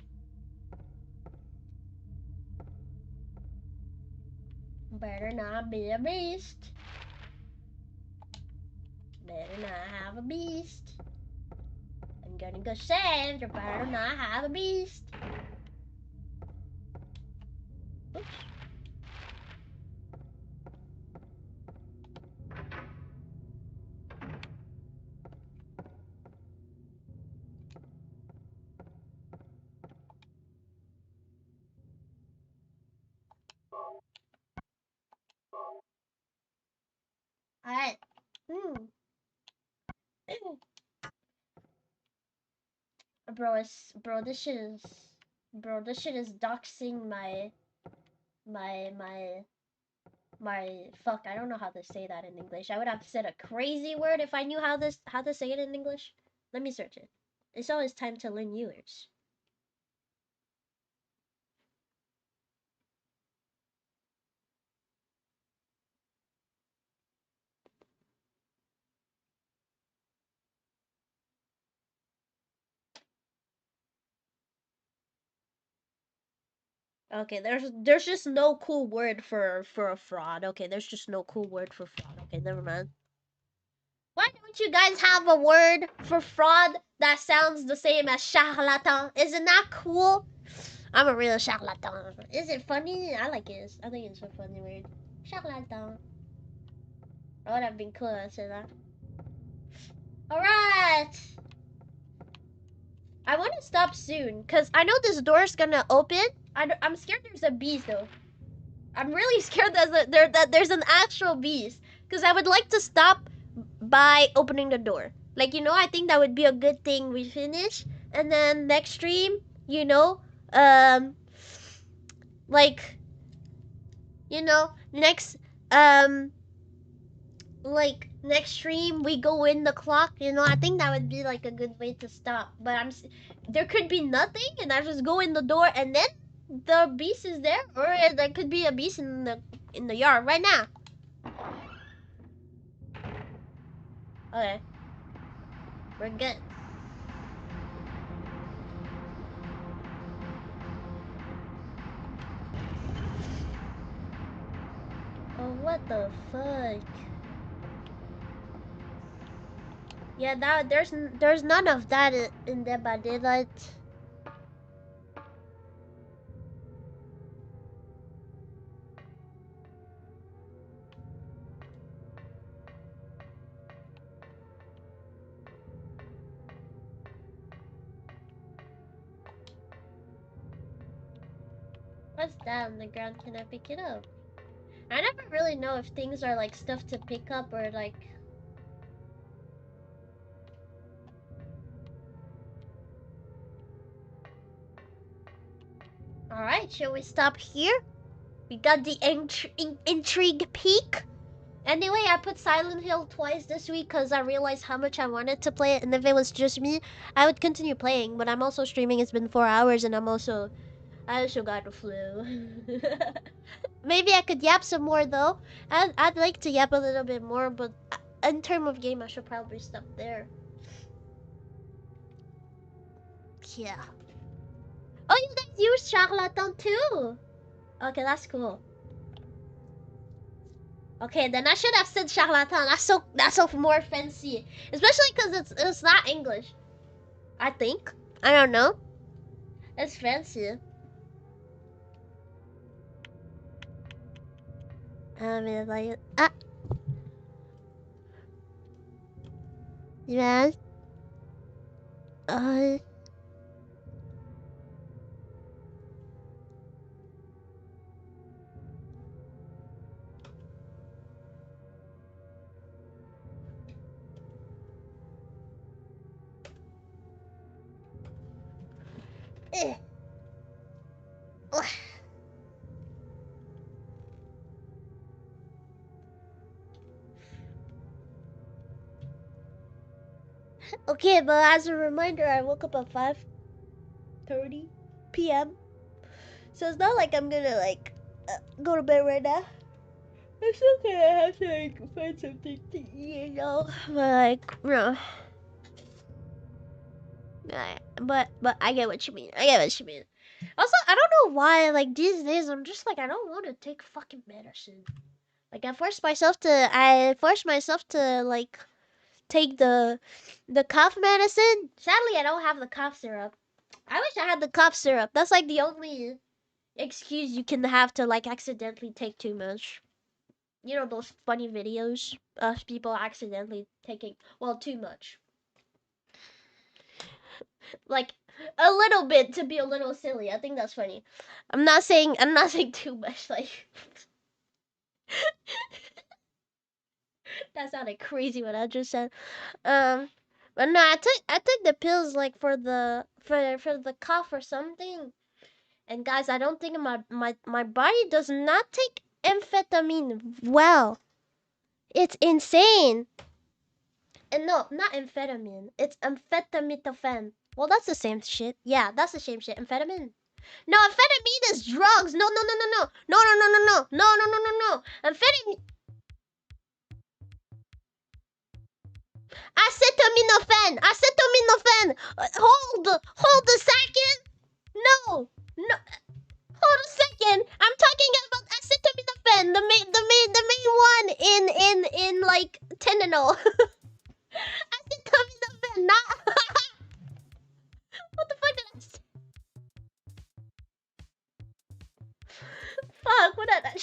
Better not be a beast. Better not have a beast. I'm gonna go save. There better not have a beast. Oops. Alright. Bro, this shit is doxing my fuck. I don't know how to say that in English. I would have said a crazy word if I knew how to say it in English. Let me search it. It's always time to learn new words. Okay, there's just no cool word for a fraud. Okay, there's just no cool word for fraud. Okay, never mind. Why don't you guys have a word for fraud that sounds the same as charlatan? Isn't that cool? I'm a real charlatan. Is it funny? I like it. I think it's a funny word. Charlatan. I would have been cool if I said that. Alright! I want to stop soon, because I know this door is gonna open. I'm scared there's a beast, though. I'm really scared that there's an actual beast. Because I would like to stop by opening the door. Like, you know, I think that would be a good thing we finish. And then next stream, you know, like, you know, like next stream we go in the clock, you know. I think that would be like a good way to stop. But there could be nothing and I just go in the door and then the beast is there, or there could be a beast in the yard right now. Okay, we're good. Oh, what the fuck? Yeah, there's none of that in Dead by Daylight. What's that on the ground? Can I pick it up? I never really know if things are like stuff to pick up or like. Alright, shall we stop here? We got the intrigue peak. Anyway, I put Silent Hill twice this week because I realized how much I wanted to play it, and if it was just me, I would continue playing. But I'm also streaming. It's been 4 hours, and I also got the flu. Maybe I could yap some more though. I'd like to yap a little bit more, but in terms of game, I should probably stop there. Yeah. Oh, you guys use charlatan too. Okay, that's cool. Okay, then I should have said charlatan. That's so more fancy, especially because it's not English. I think. I don't know. It's fancy. I mean, like yes. Uh. Eh. Okay, but as a reminder, I woke up at 5:30 p.m. So it's not like I'm gonna like go to bed right now. It's okay. I have to like find something to eat, you know. But like, you know. But I get what you mean. I get what you mean. Also, I don't know why. Like these days, I'm just like I don't want to take fucking medicine. Like I force myself to like take the cough medicine. Sadly, I don't have the cough syrup. I wish I had the cough syrup. That's like the only excuse you can have to like accidentally take too much. You know those funny videos of people accidentally taking too much. Like a little bit to be a little silly. I think that's funny. I'm not saying too much. Like that sounded crazy what I just said. But no, I took the pills like for the cough or something. And guys, I don't think my body does not take amphetamine well. It's insane. And no, not amphetamine. It's amphetaminofen. Well, that's the same shit. Yeah, that's the same shit. Amphetamine. No, amphetamine is drugs. No, no, no, no, no, no, no, no, no, no, no, no, no, no, no. Amphetamine. Acetaminophen. Acetaminophen. Hold a second. No, no. Hold a second. I'm talking about acetaminophen, the main one in like Tylenol. Acetaminophen, not. What the fuck did I say?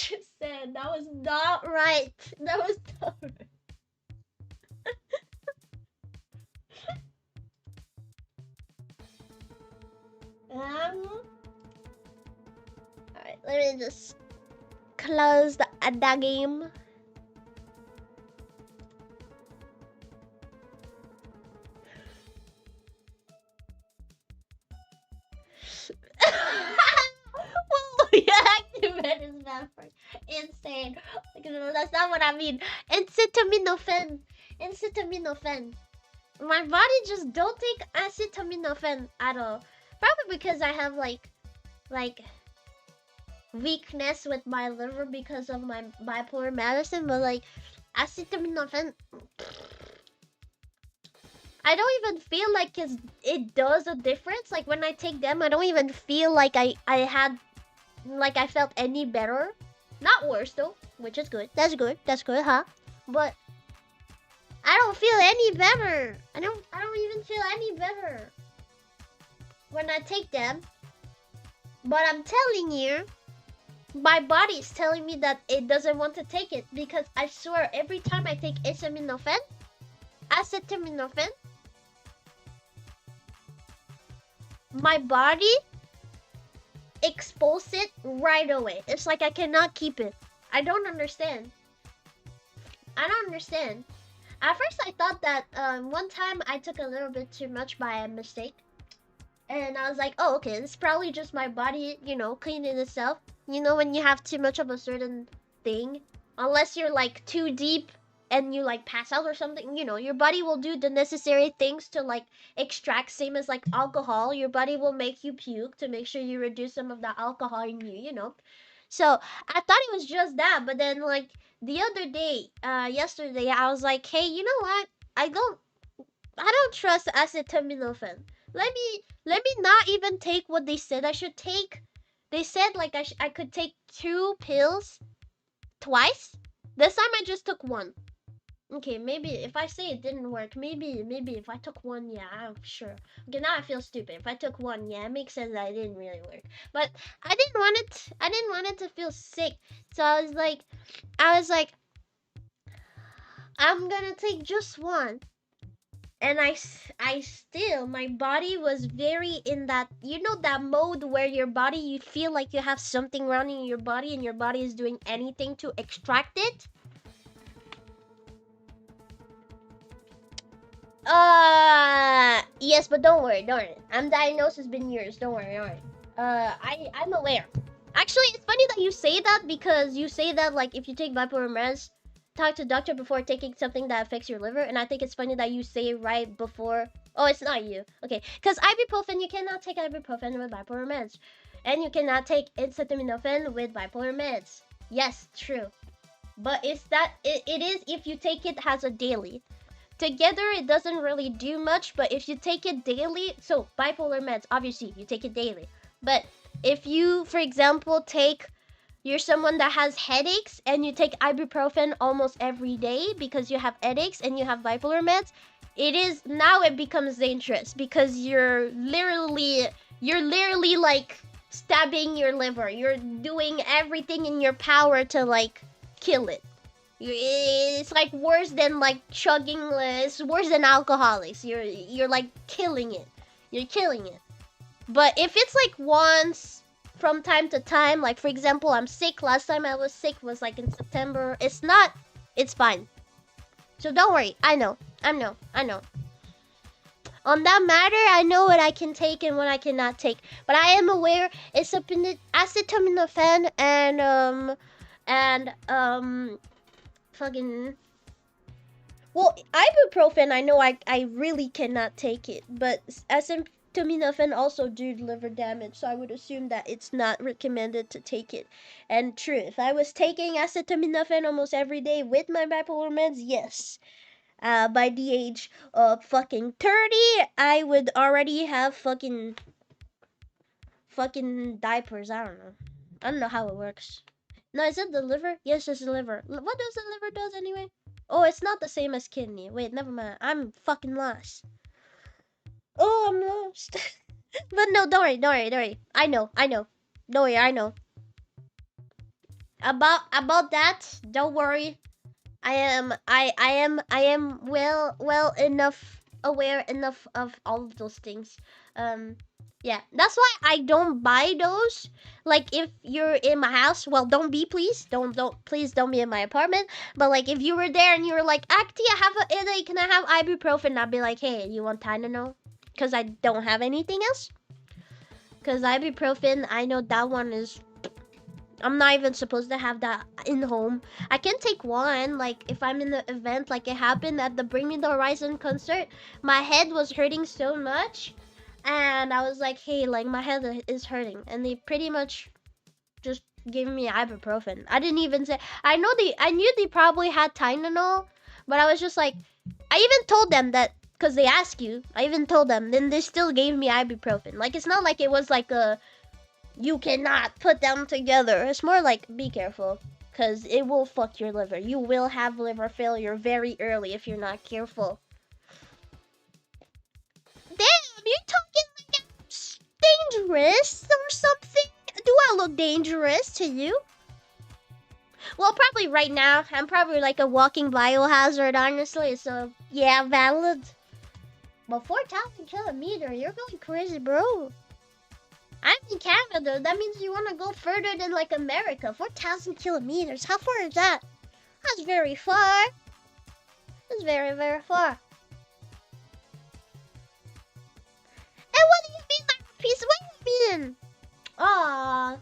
you said. That was not right. That was not right. Alright, let me just close the game. Well, yeah, activated vampire. Insane. Like, no, that's not what I mean. Acetaminophen. Acetaminophen. My body just don't take acetaminophen at all. Probably because I have like weakness with my liver because of my bipolar medicine, but like acetaminophen, I don't even feel like it does a difference. Like when I take them, I don't even feel like I felt any better. Not worse though, which is good. That's good. That's good, huh? But I don't feel any better. I don't even feel any better when I take them. But I'm telling you, my body is telling me that it doesn't want to take it, because I swear every time I take acetaminophen, my body expels it right away. It's like I cannot keep it. I don't understand. At first I thought that one time I took a little bit too much by mistake. And I was like, oh, okay, it's probably just my body, you know, cleaning itself. You know, when you have too much of a certain thing, unless you're like too deep and you like pass out or something, you know, your body will do the necessary things to like extract, same as like alcohol. Your body will make you puke to make sure you reduce some of the alcohol in you, you know. So I thought it was just that, but then like the other day, yesterday, I was like, hey, you know what? I don't trust acetaminophen. Let me not even take what they said I should take. They said like I could take 2 pills twice. This time I just took 1. Okay, maybe if I say it didn't work, maybe if I took 1, yeah, I'm sure. Okay, now I feel stupid. If I took 1, yeah, it makes sense that it didn't really work. But I didn't want it to feel sick. So I was like I'm gonna take just 1. And I still, my body was very in that, you know, that mode where your body, you feel like you have something running in your body and your body is doing anything to extract it. Yes, but don't worry. I'm diagnosed, it's been years, don't worry. I'm aware. Actually, it's funny that you say that, because you say that like if you take bipolar meds, talk to doctor before taking something that affects your liver. And I think it's funny that you say right before. Oh, it's not you. Okay, because ibuprofen, you cannot take ibuprofen with bipolar meds, and you cannot take acetaminophen with bipolar meds. Yes, true. But it's that it is if you take it as a daily. Together it doesn't really do much, but if you take it daily, so bipolar meds, obviously you take it daily. But if you, for example, you're someone that has headaches and you take ibuprofen almost every day because you have headaches and you have bipolar meds, it becomes dangerous, because you're literally like stabbing your liver. You're doing everything in your power to like kill it. It's like worse than like chugging. It's worse than alcoholics. You're like killing it. You're killing it. But if it's like once from time to time, like for example, I'm sick. Last time I was sick was like in September. It's fine. So don't worry. I know. On that matter, I know what I can take and what I cannot take. But I am aware it's acetaminophen and fucking. Well, ibuprofen, I know I really cannot take it, but acetaminophen also do liver damage, so I would assume that it's not recommended to take it. And true, if I was taking acetaminophen almost every day with my bipolar meds, yes. By the age of fucking 30, I would already have fucking diapers. I don't know how it works. No, is it the liver? Yes, it's the liver. What does the liver does anyway? Oh, it's not the same as kidney. Wait, never mind. I'm fucking lost. Oh, I'm lost. But no, don't worry. I know. Don't worry, I know. About that, don't worry. I am well enough aware enough of all of those things. Yeah, that's why I don't buy those. Like if you're in my house, well, don't be, please. Please don't be in my apartment. But like if you were there and you were like, Acti, I have a headache, can I have ibuprofen? I'd be like, hey, you want Tylenol? Because I don't have anything else. Because ibuprofen, I know that one is, I'm not even supposed to have that in home. I can take one, like if I'm in the event, like it happened at the Bring Me the Horizon concert. My head was hurting so much, and I was like, hey, like my head is hurting, and they pretty much just gave me ibuprofen. I didn't even say. I knew they probably had Tylenol, but I was just like, I even told them that because they ask you. I even told them, then they still gave me ibuprofen. Like it's not like it was like a, you cannot put them together. It's more like, be careful, because it will fuck your liver. You will have liver failure very early if you're not careful. Damn, you're talking like I'm dangerous or something? Do I look dangerous to you? Well, probably right now. I'm probably like a walking biohazard, honestly, so yeah, valid. But 4,000 kilometers, you're going crazy, bro. I'm in Canada. That means you want to go further than like America. 4,000 kilometers. How far is that? That's very far. That's very, very far. And what do you mean, my piece? What do you mean? Aw,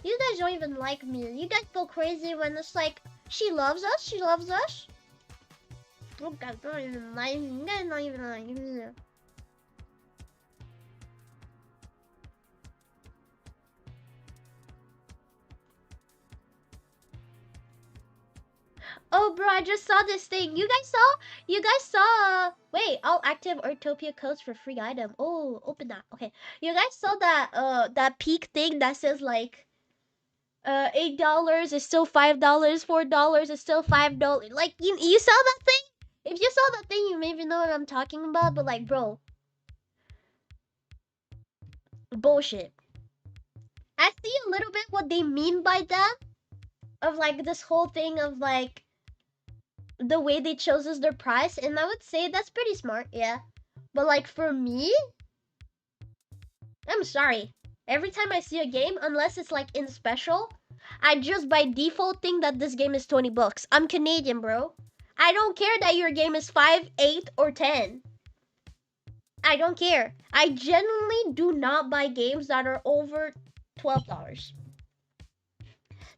you guys don't even like me. You guys go crazy when it's like, she loves us. She loves us. You guys don't even like me. You guys don't even like me. Oh, bro, I just saw this thing. You guys saw? You guys saw? Wait, all active Autopia codes for free item. Oh, open that. Okay. You guys saw that that peak thing that says like $8 is still $5, $4 is still $5. Like you saw that thing? If you saw that thing, you maybe know what I'm talking about, but like, bro, bullshit. I see a little bit what they mean by that. Of like this whole thing of like the way they chose as their price, and I would say that's pretty smart, yeah. But like for me, I'm sorry. Every time I see a game, unless it's like in special, I just by default think that this game is 20 bucks. I'm Canadian, bro. I don't care that your game is 5, 8, or 10. I don't care. I genuinely do not buy games that are over $12.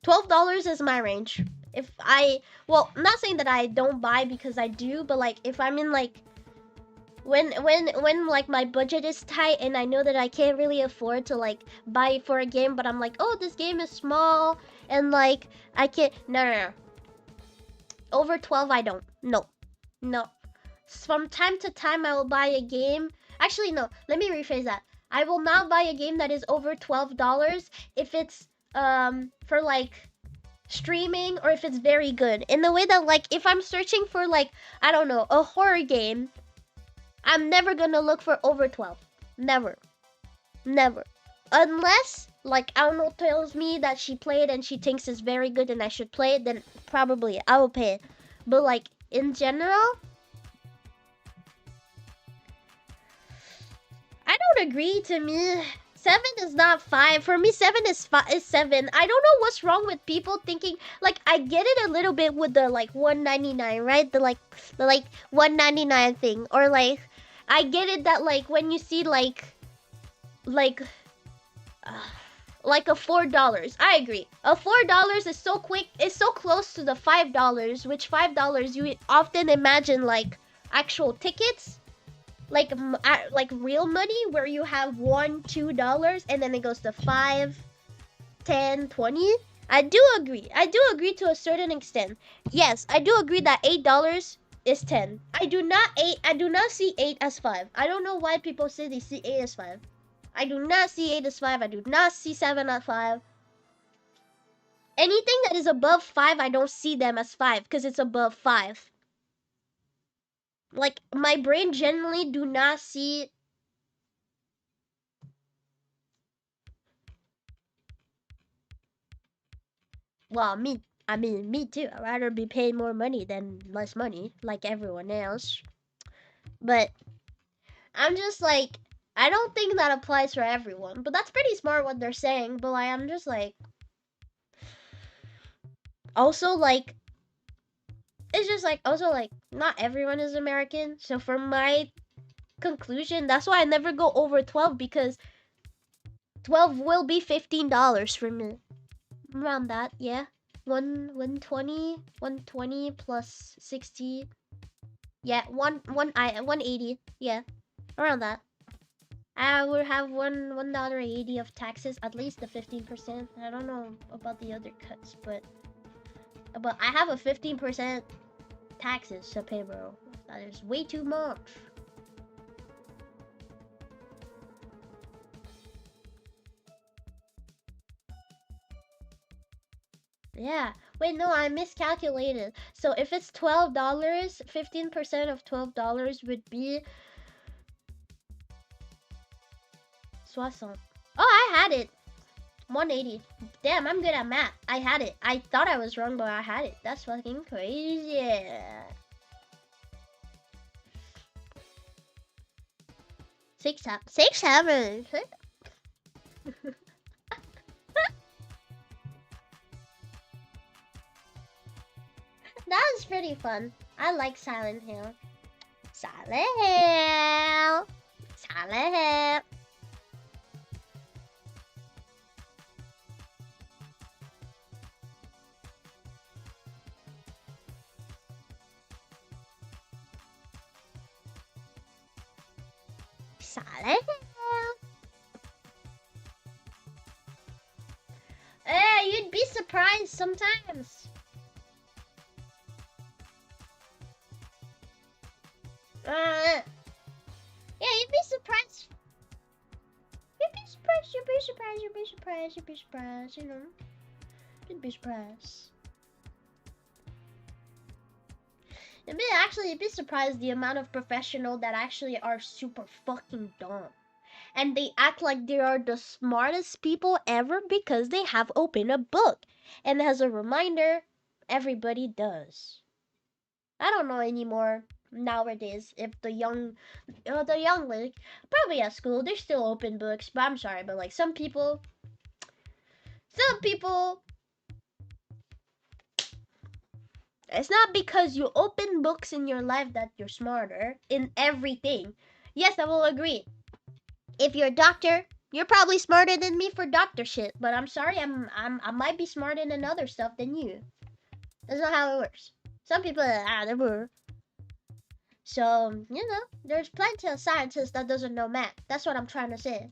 $12 is my range. If I, well, I'm not saying that I don't buy because I do, but like if I'm in like when like my budget is tight and I know that I can't really afford to like buy for a game, but I'm like, oh, this game is small and like I can't, no. Over 12 I don't. No. From time to time I will buy a game. Actually, no, let me rephrase that. I will not buy a game that is over $12 if it's for like streaming or if it's very good. In the way that like if I'm searching for like, I don't know, a horror game, I'm never gonna look for over 12. Never. Unless like Aono tells me that she played and she thinks it's very good and I should play it, then probably I will pay it. But like in general, I don't agree. To me, 7 is not 5. For me, 7 is 7. I don't know what's wrong with people thinking, like, I get it a little bit with the like 199, right? The like 199 thing, or like I get it that like when you see like a $4, I agree. A $4 is so quick, it's so close to the $5, which $5 you often imagine like actual tickets. Like real money where you have $1, $2 and then it goes to 5, 10, 20. I do agree to a certain extent. Yes, I do agree that $8 is 10. I do not see 8 as 5. I don't know why people say they see 8 as 5. I do not see 8 as 5. I do not see 7 as 5. Anything that is above 5, I don't see them as 5 because it's above 5. Like, my brain generally do not see... Well, I mean, me too. I'd rather be paid more money than less money, like everyone else. But I'm just like, I don't think that applies for everyone. But that's pretty smart what they're saying. But like, I'm just like, also like, it's just like, also like, not everyone is American. So for my conclusion, that's why I never go over 12 because 12 will be $15 for me. Around that, yeah. 120 plus 60. Yeah, 180. Yeah, around that. I would have $1.80 of taxes, at least the 15%. I don't know about the other cuts, but I have a 15% taxes to pay, bro. That is way too much. Yeah. Wait, no, I miscalculated. So if it's $12, 15% of $12 would be 60. Oh, I had it. 180. Damn, I'm good at math. I had it. I thought I was wrong, but I had it. That's fucking crazy. Six, seven. That was pretty fun. I like Silent Hill. Silent Hill. Silent Hill. Silent Hill. You'd be surprised sometimes. Yeah, you'd be surprised. You'd be surprised, you know. You'd be surprised. You'd be surprised the amount of professionals that actually are super fucking dumb. And they act like they are the smartest people ever because they have opened a book. And as a reminder, everybody does. I don't know anymore nowadays if the young like probably at school they still open books, but I'm sorry, but like some people it's not because you open books in your life that you're smarter in everything. Yes, I will agree. If you're a doctor, you're probably smarter than me for doctor shit, but I'm sorry, I might be smarter in other stuff than you. That's not how it works. Some people they were. So, you know, there's plenty of scientists that doesn't know math. That's what I'm trying to say.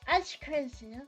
That's crazy.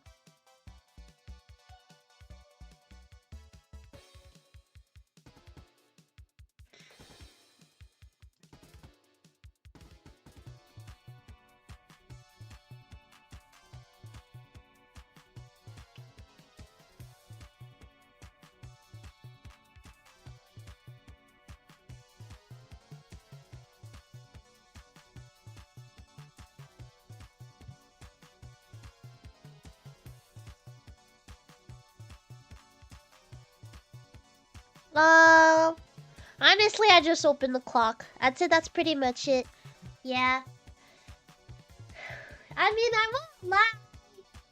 Honestly, I just opened the clock. I'd say that's pretty much it. Yeah. I mean, I won't lie.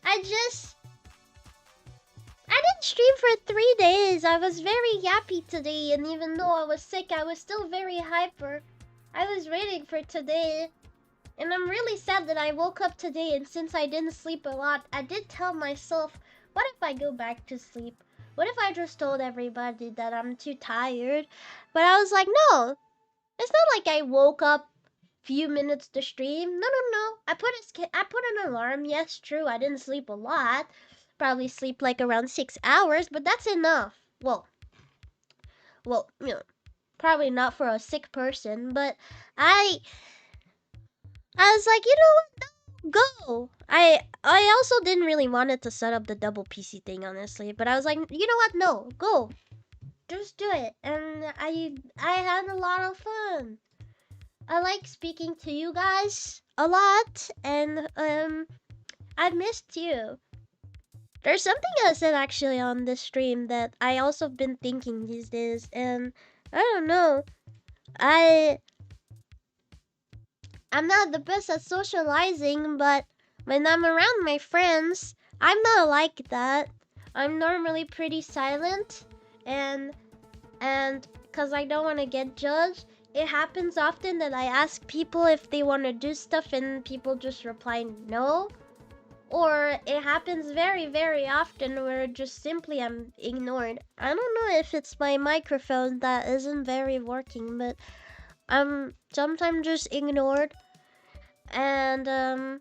I didn't stream for 3 days. I was very yappy today, and even though I was sick, I was still very hyper. I was waiting for today. And I'm really sad that I woke up today, and since I didn't sleep a lot, I did tell myself, what if I go back to sleep? What if I just told everybody that I'm too tired? But I was like, no, it's not like I woke up few minutes to stream. No, no, no. I put an alarm. Yes, true. I didn't sleep a lot. Probably sleep like around 6 hours, but that's enough. Well, you know, probably not for a sick person, but I was like, you know what? No, go. I also didn't really wanted to set up the double PC thing, honestly, but I was like, you know what? No, go. Just do it. And I had a lot of fun. I like speaking to you guys a lot, and I missed you. There's something I said actually on this stream that I also been thinking these days, and I don't know. I'm not the best at socializing, but when I'm around my friends, I'm not like that. I'm normally pretty silent, and because I don't want to get judged, it happens often that I ask people if they want to do stuff and people just reply no. Or it happens very, very often where just simply I'm ignored. I don't know if it's my microphone that isn't very working, but I'm sometimes just ignored. And I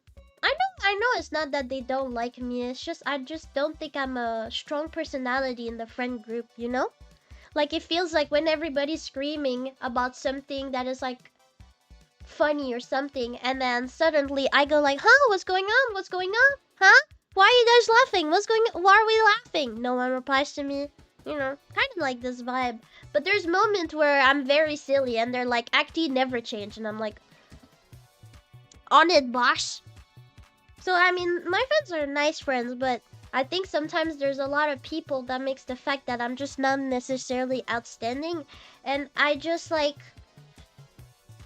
know it's not that they don't like me. It's just I just don't think I'm a strong personality in the friend group, you know? Like it feels like when everybody's screaming about something that is like funny or something, and then suddenly I go like, huh, what's going on? What's going on? Huh? Why are you guys laughing? What's going on? Why are we laughing? No one replies to me. You know, kind of like this vibe. But there's moments where I'm very silly and they're like, Acti never change. And I'm like, on it, boss. So, I mean, my friends are nice friends, but I think sometimes there's a lot of people that makes the fact that I'm just not necessarily outstanding. And I just like...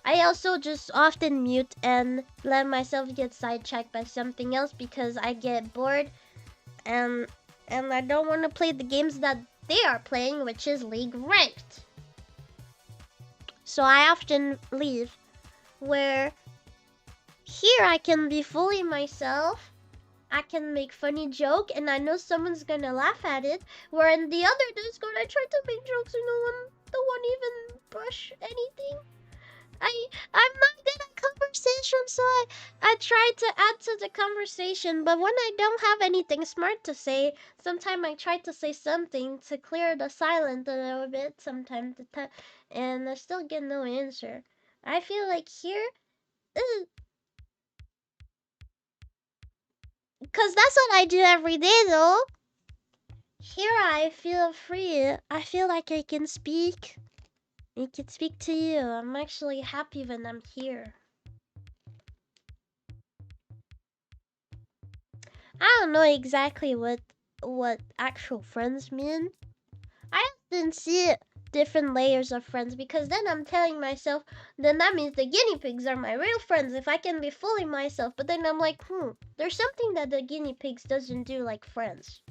I also just often mute and let myself get sidetracked by something else because I get bored and I don't want to play the games that they are playing, which is League Ranked. So I often leave, where here I can be fully myself, I can make funny joke and I know someone's gonna laugh at it, where in the other Discord I try to make jokes and no one even brush anything. I'm not good at conversation, so I try to add to the conversation, but when I don't have anything smart to say, sometimes I try to say something to clear the silence a little bit sometimes, and I still get no answer. I feel like here, because that's what I do every day though. Here I feel free. I feel like I can speak. I can speak to you. I'm actually happy when I'm here. I don't know exactly what actual friends mean. I often see different layers of friends because then I'm telling myself, then that means the guinea pigs are my real friends if I can be fully myself. But then I'm like, there's something that the guinea pigs doesn't do like friends.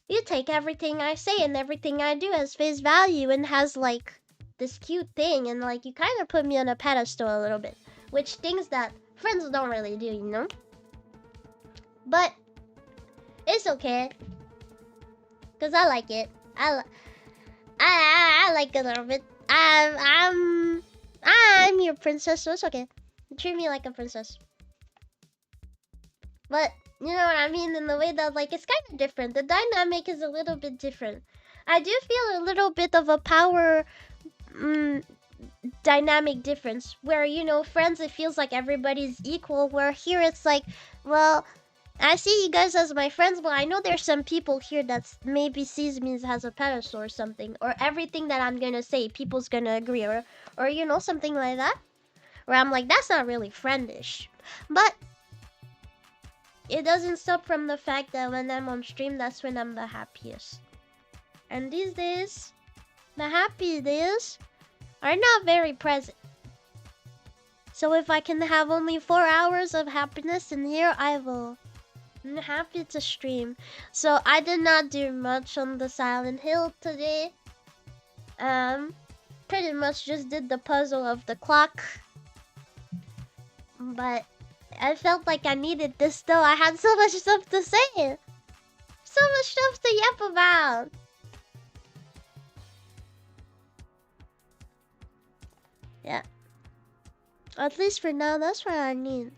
You take everything I say and everything I do as face value and has like this cute thing, and like you kind of put me on a pedestal a little bit, which things that friends don't really do, you know? But it's okay, cause I like it. I like it a little bit. I'm your princess, so it's okay. Treat me like a princess. But you know what I mean, in the way that like it's kind of different. The dynamic is a little bit different. I do feel a little bit of a power dynamic difference where, you know, friends, it feels like everybody's equal, where here it's like, well, I see you guys as my friends, but I know there's some people here that maybe sees me as a pedestal or something, or everything that I'm gonna say people's gonna agree, or you know, something like that, where I'm like, that's not really friendish. But it doesn't stop from the fact that when I'm on stream, that's when I'm the happiest. And these days, the happy days are not very present. So if I can have only 4 hours of happiness in here, I will. I'm happy to stream. So I did not do much on the Silent Hill today. Pretty much just did the puzzle of the clock. But I felt like I needed this though. I had so much stuff to say. so much stuff to yap about. Yeah. At least for now, that's what I need.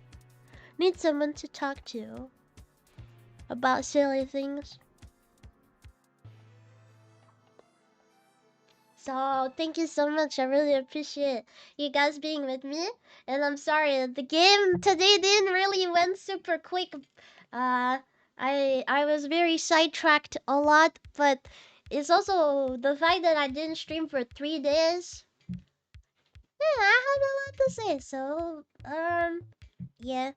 Need someone to talk to about silly things. So thank you so much. I really appreciate you guys being with me. And I'm sorry the game today didn't really went super quick. I was very sidetracked a lot, but it's also the fact that I didn't stream for 3 days. Yeah, I had a lot to say. So yeah.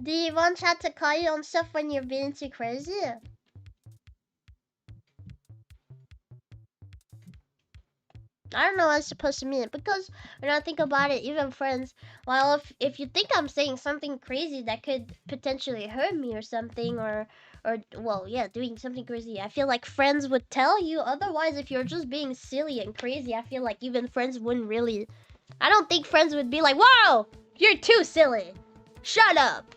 Do you want chat to call you on stuff when you're being too crazy? I don't know what it's supposed to mean, because when I think about it, even friends, well, if you think I'm saying something crazy that could potentially hurt me or something, or well, yeah, doing something crazy, I feel like friends would tell you. Otherwise, if you're just being silly and crazy, I feel like even friends wouldn't really. I don't think friends would be like, "Whoa, you're too silly. Shut up."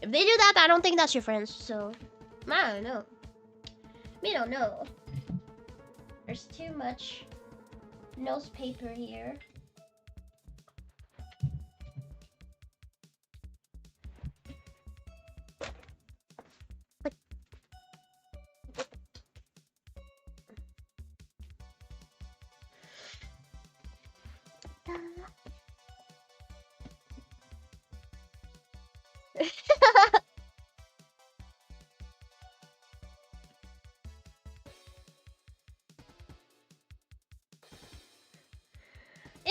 If they do that, I don't think that's your friends. So, I don't know. We don't know. There's too much nose paper here.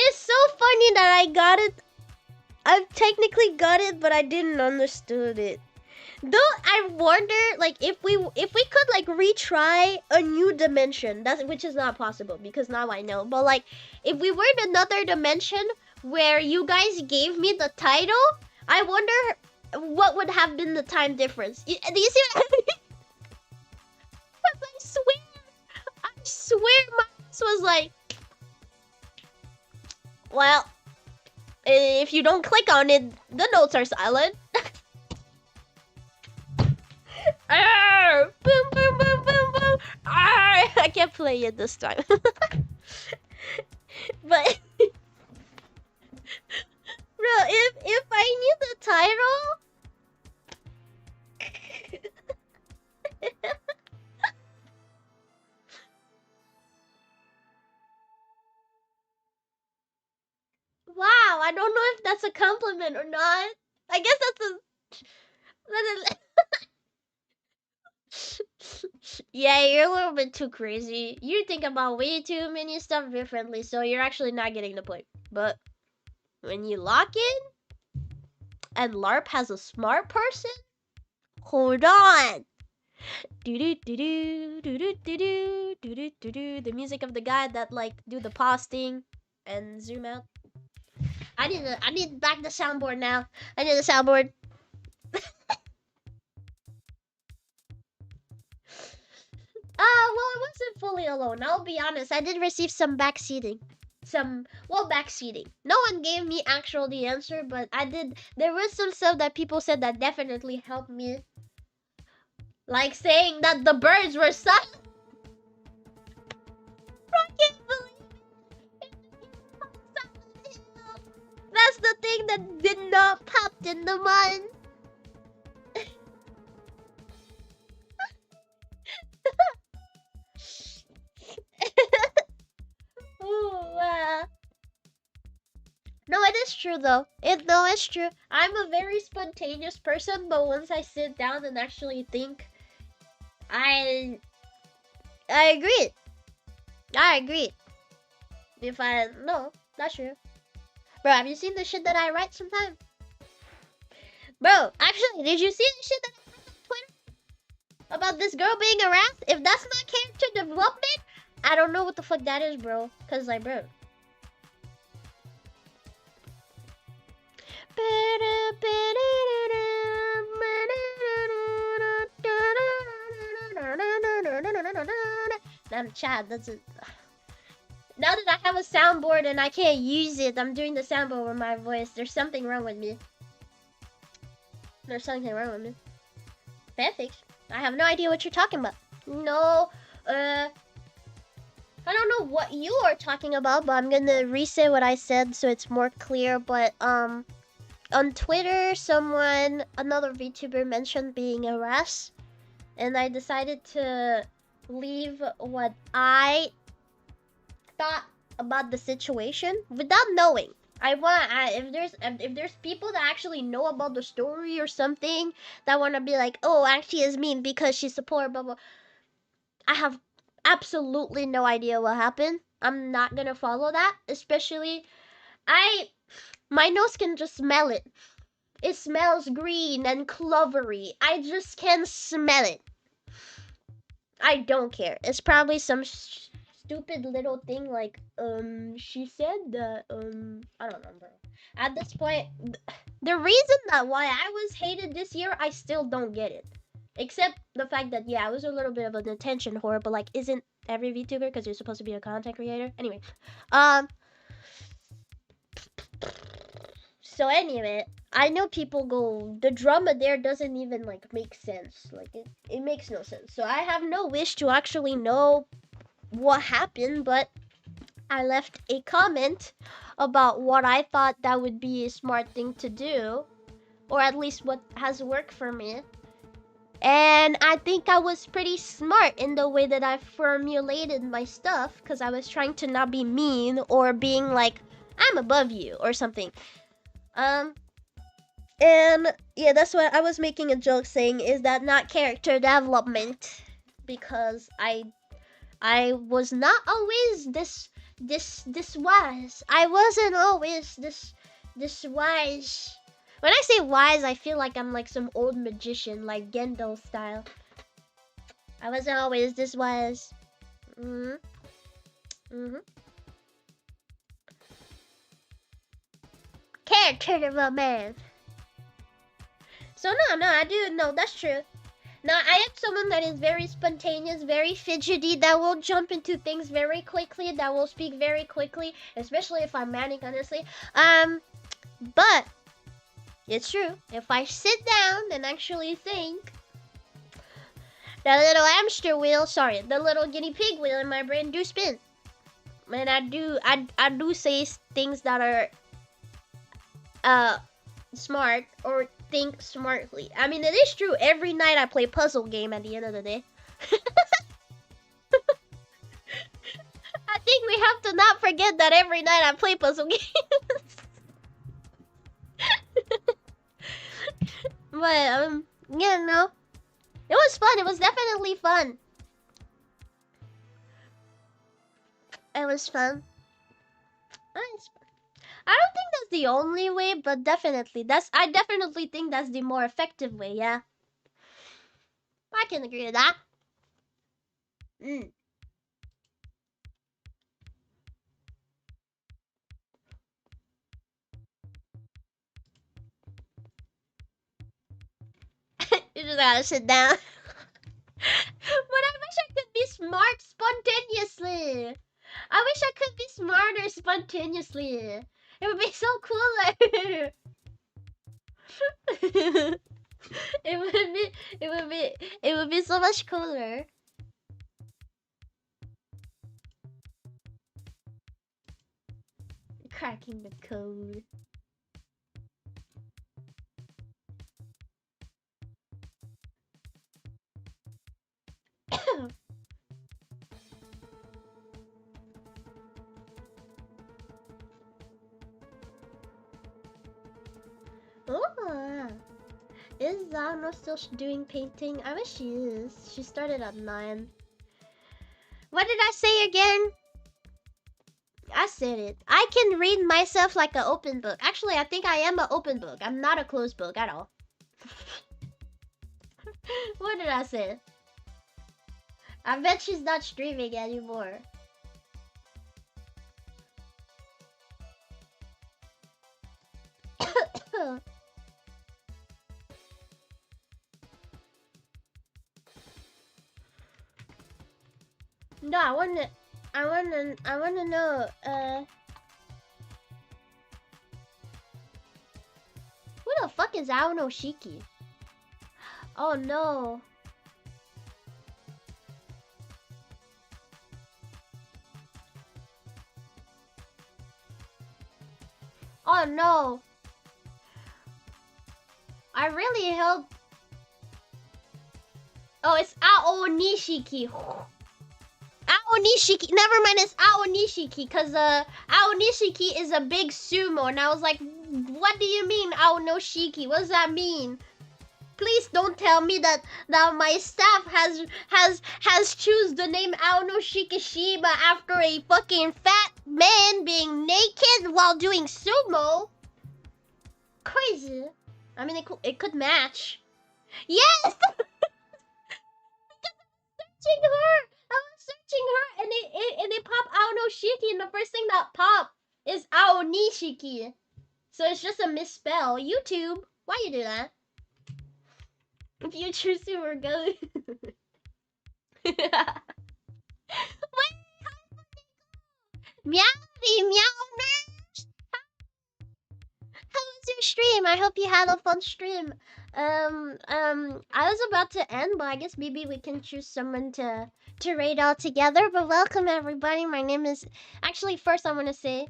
It's so funny that I got it. I've technically got it, but I didn't understood it. Though I wonder, like, if we could like retry a new dimension, which is not possible because now I know. But like, if we were in another dimension where you guys gave me the title, I wonder what would have been the time difference. Do you see what I mean? I swear, my ass was like, well, if you don't click on it, the notes are silent. Arr! Boom, boom, boom, boom, boom. Arr! I can't play it this time. But bro, if I knew the title, wow, I don't know if that's a compliment or not. I guess yeah, you're a little bit too crazy. You think about way too many stuff differently, so you're actually not getting the point. But when you lock in and LARP has a smart person, hold on. The music of the guy that like do the pause thing and zoom out. I need back the soundboard now. I need the soundboard. Well, it wasn't fully alone. I'll be honest. I did receive some backseating. Backseating. No one gave me actual the answer, but I did. There was some stuff that people said that definitely helped me. Like saying that the birds were silent. I can't believe it. That's the thing that did not pop in the mind. Ooh, no, it is true though. It's true. I'm a very spontaneous person, but once I sit down and actually think, I agree. No, that's true. Bro, have you seen the shit that I write sometimes? Bro, actually, did you see the shit that I write on Twitter? About this girl being harassed? If that's not character development, I don't know what the fuck that is, bro. Cause like, bro. Not a chat, that's it. Now that I have a soundboard and I can't use it, I'm doing the soundboard with my voice. There's something wrong with me. There's something wrong with me. Fanfics? I have no idea what you're talking about. No, I don't know what you are talking about, but I'm gonna re-say what I said so it's more clear. But on Twitter, another VTuber mentioned being harassed, and I decided to leave what I thought about the situation without knowing. If there's people that actually know about the story or something that want to be like, oh, actually is mean because she supported blah blah. I have absolutely no idea what happened. I'm not gonna follow that, especially my nose can just smell it. It smells green and clovery. I just can smell it. I don't care. It's probably some stupid little thing like, she said that, I don't remember. At this point, the reason that why I was hated this year, I still don't get it. Except the fact that, yeah, I was a little bit of an attention whore, but like, isn't every VTuber because you're supposed to be a content creator? Anyway, so anyway, I know people go, the drama there doesn't even like make sense. Like it makes no sense. So I have no wish to actually know what happened, but I left a comment about what I thought that would be a smart thing to do, or at least what has worked for me. And I think I was pretty smart in the way that I formulated my stuff, because I was trying to not be mean or being like, I'm above you or something. And yeah, that's what I was making a joke saying, is that not character development? Because I was not always this wise. I wasn't always this wise. When I say wise, I feel like I'm like some old magician, like Gendo style. I wasn't always this wise. Character development. So no, I do know, that's true. Now, I am someone that is very spontaneous, very fidgety, that will jump into things very quickly, that will speak very quickly, especially if I'm manic, honestly. But it's true. If I sit down and actually think, the little hamster wheel, the little guinea pig wheel in my brain do spin. And I do say things that are smart or think smartly. I mean, it is true. Every night I play puzzle game at the end of the day. I think we have to not forget that every night I play puzzle games. But yeah, no, it was fun. It was definitely fun. It was fun. I don't think that's the only way, but definitely I definitely think that's the more effective way. Yeah, I can agree with that. You just gotta sit down. But I wish I could be smart spontaneously. I wish I could be smarter spontaneously. It would be so cooler. it would be so much cooler. Cracking the code. Oh, is Aono still doing painting? I wish she is. She started at 9. What did I say again? I said it. I can read myself like an open book. Actually, I think I am an open book. I'm not a closed book at all. What did I say? I bet she's not streaming anymore. No, I wouldn't. I wanna know, who the fuck is Aono Shiki? Oh no. Oh no. I really hope. Oh, it's Aonishiki. Aonishiki. Never mind, it's Aonishiki, cause Aonishiki is a big sumo, and I was like, what do you mean Aonoshiki? What does that mean? Please don't tell me that my staff has choose the name Aono Shikishima after a fucking fat man being naked while doing sumo. Crazy. I mean, it could match. Yes. Searching her. I was searching her, and it popped Aono Shiki, and the first thing that popped is Aonishiki. So it's just a misspell. YouTube, why you do that? Future super go. Wait, meow nurse. How was your stream? I hope you had a fun stream. I was about to end, but I guess maybe we can choose someone to raid all together. But welcome everybody. My name is actually first I want to say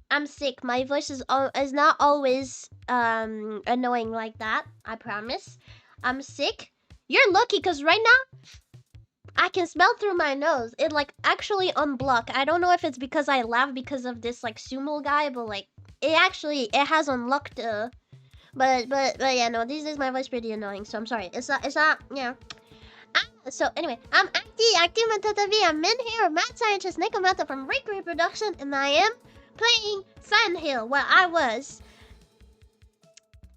I'm sick. My voice is not always annoying like that. I promise. I'm sick. You're lucky because right now I can smell through my nose. It like actually unblocked. I don't know if it's because I laugh because of this like sumo guy, but like it has unlocked. But yeah, no, these days my voice pretty annoying, so I'm sorry. It's not yeah. So anyway, I'm active Matatabi. I'm in here, mad scientist Nikomata from Rick Reproduction, and I am playing Silent Hill. Well, I was.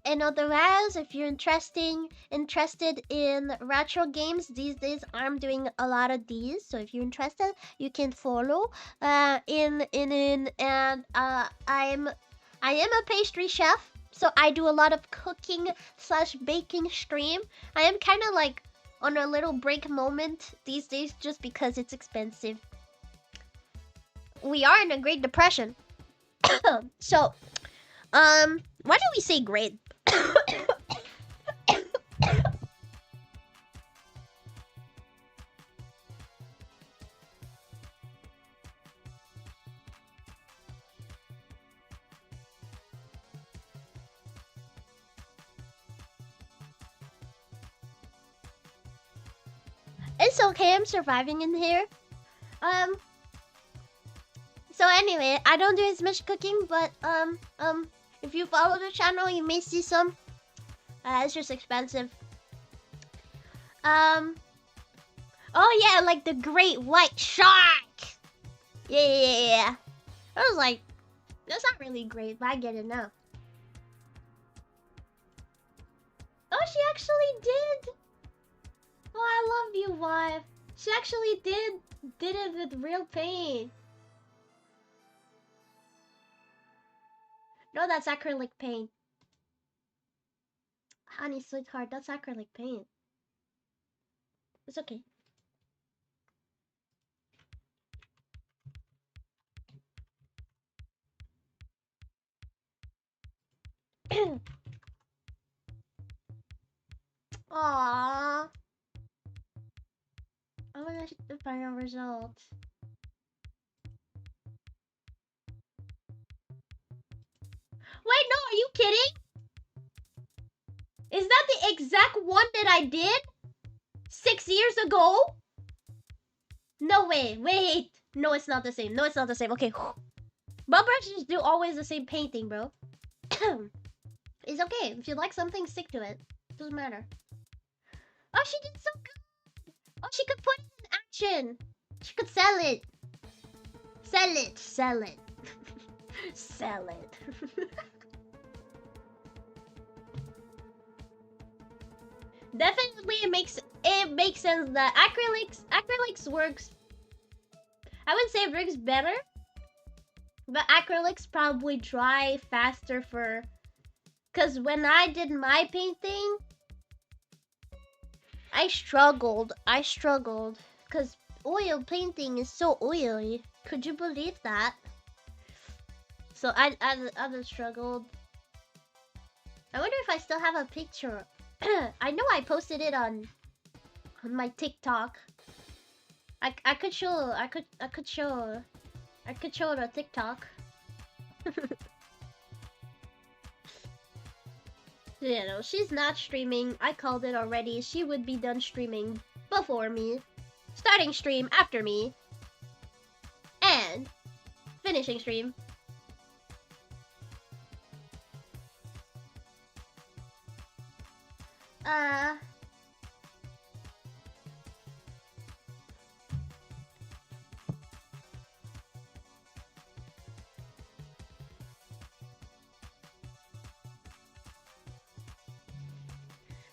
And otherwise, if you're interested in retro games these days, I'm doing a lot of these. So if you're interested, you can follow. I am a pastry chef, so I do a lot of cooking / baking stream. I am kind of like on a little break moment these days just because it's expensive. We are in a Great Depression. So, why do we say great? It's okay, I'm surviving in here. So anyway, I don't do as much cooking, but if you follow the channel, you may see some. It's just expensive. Oh yeah, like the great white shark. Yeah. I was like, that's not really great, but I get it now. Oh, she actually did. Oh, I love you, wife. She actually did it with real paint. No, that's acrylic paint. Honey, sweetheart, that's acrylic paint. It's okay. Aww. I want to see the final result. Wait, no, are you kidding? Is that the exact one that I did 6 years ago? No way, wait. No, it's not the same. No, it's not the same. Okay. Bob brushes do always the same painting, bro. It's okay. If you like something, stick to it. Doesn't matter. Oh, she did so good. Oh, she could put it in action. She could sell it. Sell it. Sell it. Sell it. Definitely it makes sense that acrylics works. I wouldn't say it works better, but acrylics probably dry faster for, cause when I did my painting, I struggled cause oil painting is so oily. Could you believe that? So I just struggled. I wonder if I still have a picture. I know I posted it on my TikTok. I could show the TikTok. You know, she's not streaming. I called it already. She would be done streaming before me, starting stream after me, and finishing stream.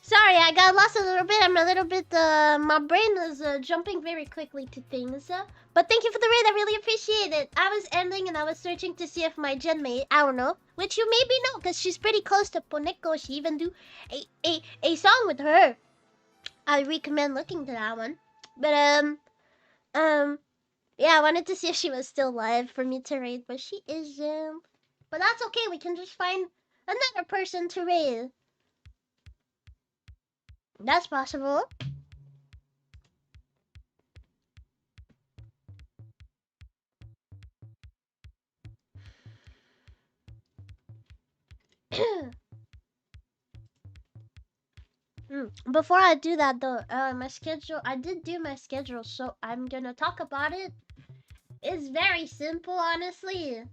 Sorry, I got lost a little bit. I'm a little bit, my brain is jumping very quickly to things. But thank you for the raid, I really appreciate it. I was ending and I was searching to see if my gen mate, Aono, which you maybe know because she's pretty close to Poneko. She even do a song with her. I recommend looking to that one. But, yeah, I wanted to see if she was still live for me to raid, but she isn't. But that's okay, we can just find another person to raid. That's possible. Before I do that though, my schedule, I did do my schedule, so I'm gonna talk about it. It's very simple, honestly.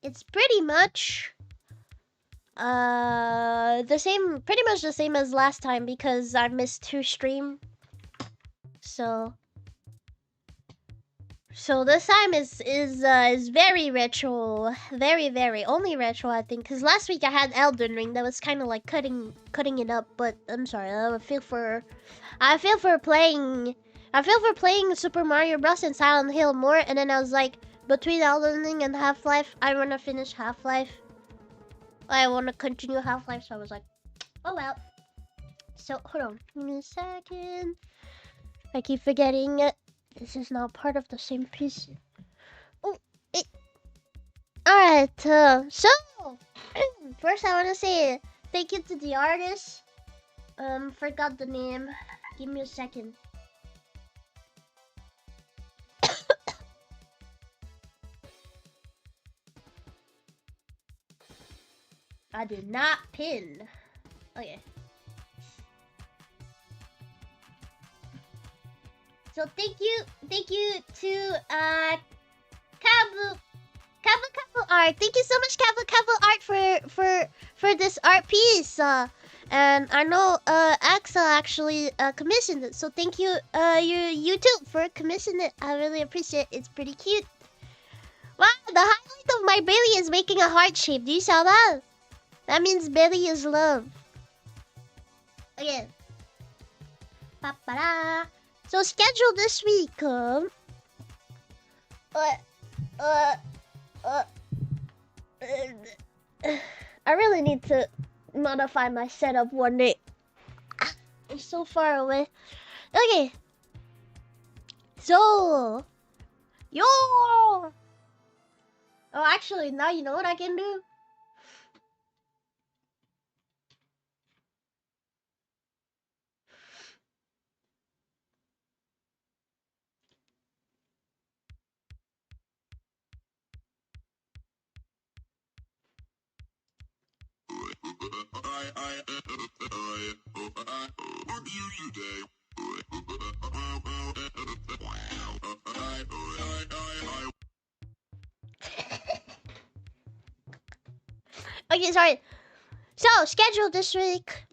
It's pretty much the same, pretty much the same as last time because I missed 2 streams. So this time is very retro, very only retro I think. Cause last week I had Elden Ring that was kind of like cutting it up. But I'm sorry, I feel for playing Super Mario Bros. And Silent Hill more. And then I was like, between Elden Ring and Half-Life, I wanna finish Half-Life. I wanna continue Half-Life, so I was like, oh well. So hold on, give me a second. I keep forgetting it. This is not part of the same piece. Oh, alright, so first I want to say thank you to the artist. Forgot the name. Give me a second. I did not pin. Okay. So thank you to Kabu Art. Thank you so much, Kabu Art for this art piece. And I know Axa actually commissioned it. So thank you you too for commissioning it. I really appreciate it. It's pretty cute. Wow, the highlight of my belly is making a heart shape. Do you saw that? That means belly is love. Again. Pa-pa-da. So schedule this week, I really need to modify my setup one day. I'm so far away. Okay. So, yo. Oh, actually, now you know what I can do. Okay, sorry. So, schedule this week.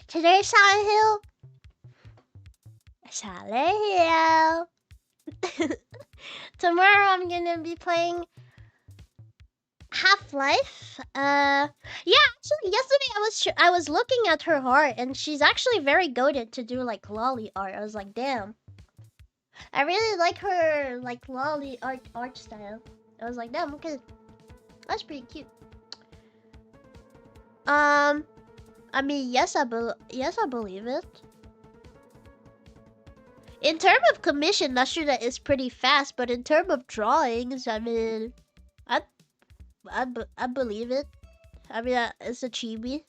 Today's Silent Hill. Tomorrow I'm gonna be playing Half-Life. Yeah, actually yesterday I was looking at her art and she's actually very goated to do like lolly art. I was like, damn. I really like her like lolly art style. I was like, damn, okay. That's pretty cute. I mean, yes, I believe it. In terms of commission, Nashuna is pretty fast, but in terms of drawings, I mean, I believe it. I mean, it's a chibi.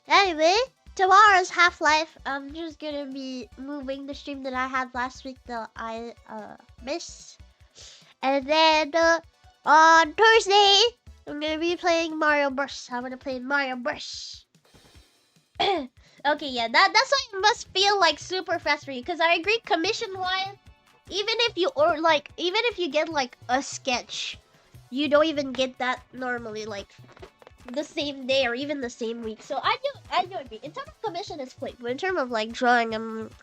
Anyway, tomorrow's Half-Life. I'm just gonna be moving the stream that I had last week that I missed. And then on Thursday, I'm gonna be playing Mario Bros. I'm gonna play Mario Bros. Okay, yeah, that's why it must feel like super fast for you. Cause I agree, commission-wise, even if you get like a sketch, you don't even get that normally, like the same day or even the same week. So I do agree. In terms of commission, it's quick, but in terms of like drawing,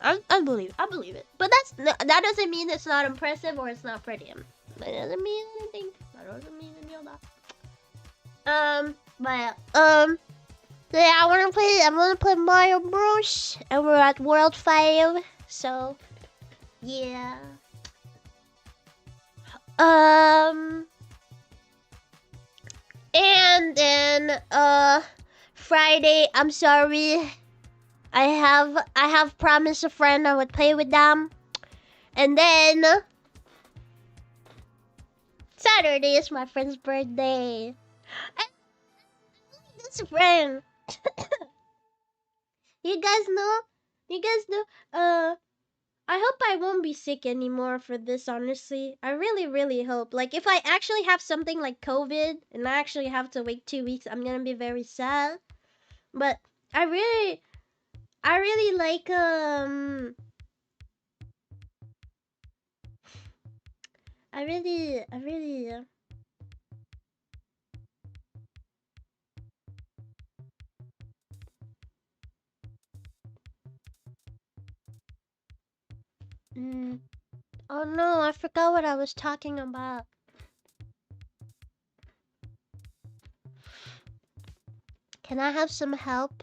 I believe it. But that doesn't mean it's not impressive or it's not pretty. That doesn't mean anything. That doesn't mean any of that. So yeah, I'm gonna play Mario Bros. And we're at World 5. So yeah. And then Friday, I'm sorry. I have promised a friend I would play with them. And then Saturday is my friend's birthday. And this friend. You guys know, I hope I won't be sick anymore for this, honestly. I really hope. Like, if I actually have something like COVID and I actually have to wait 2 weeks, I'm gonna be very sad. But I really like, oh no, I forgot what I was talking about. Can I have some help?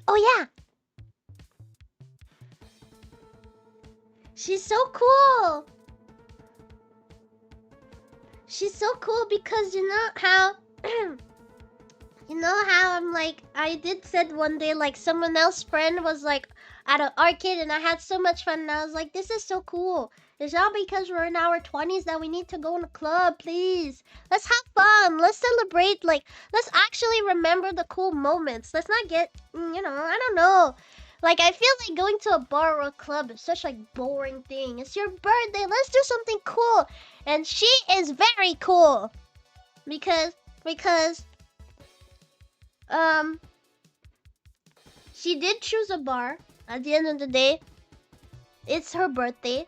Oh yeah! She's so cool! She's so cool because you know how... You know how I'm like, I did said one day like someone else's friend was like at an arcade and I had so much fun and I was like, this is so cool. It's not because we're in our 20s that we need to go in a club, please. Let's have fun. Let's celebrate, like, let's actually remember the cool moments. Let's not get, you know, I don't know. Like, I feel like going to a bar or a club is such a boring thing. It's your birthday. Let's do something cool. And she is very cool. Because she did choose a bar. At the end of the day, it's her birthday.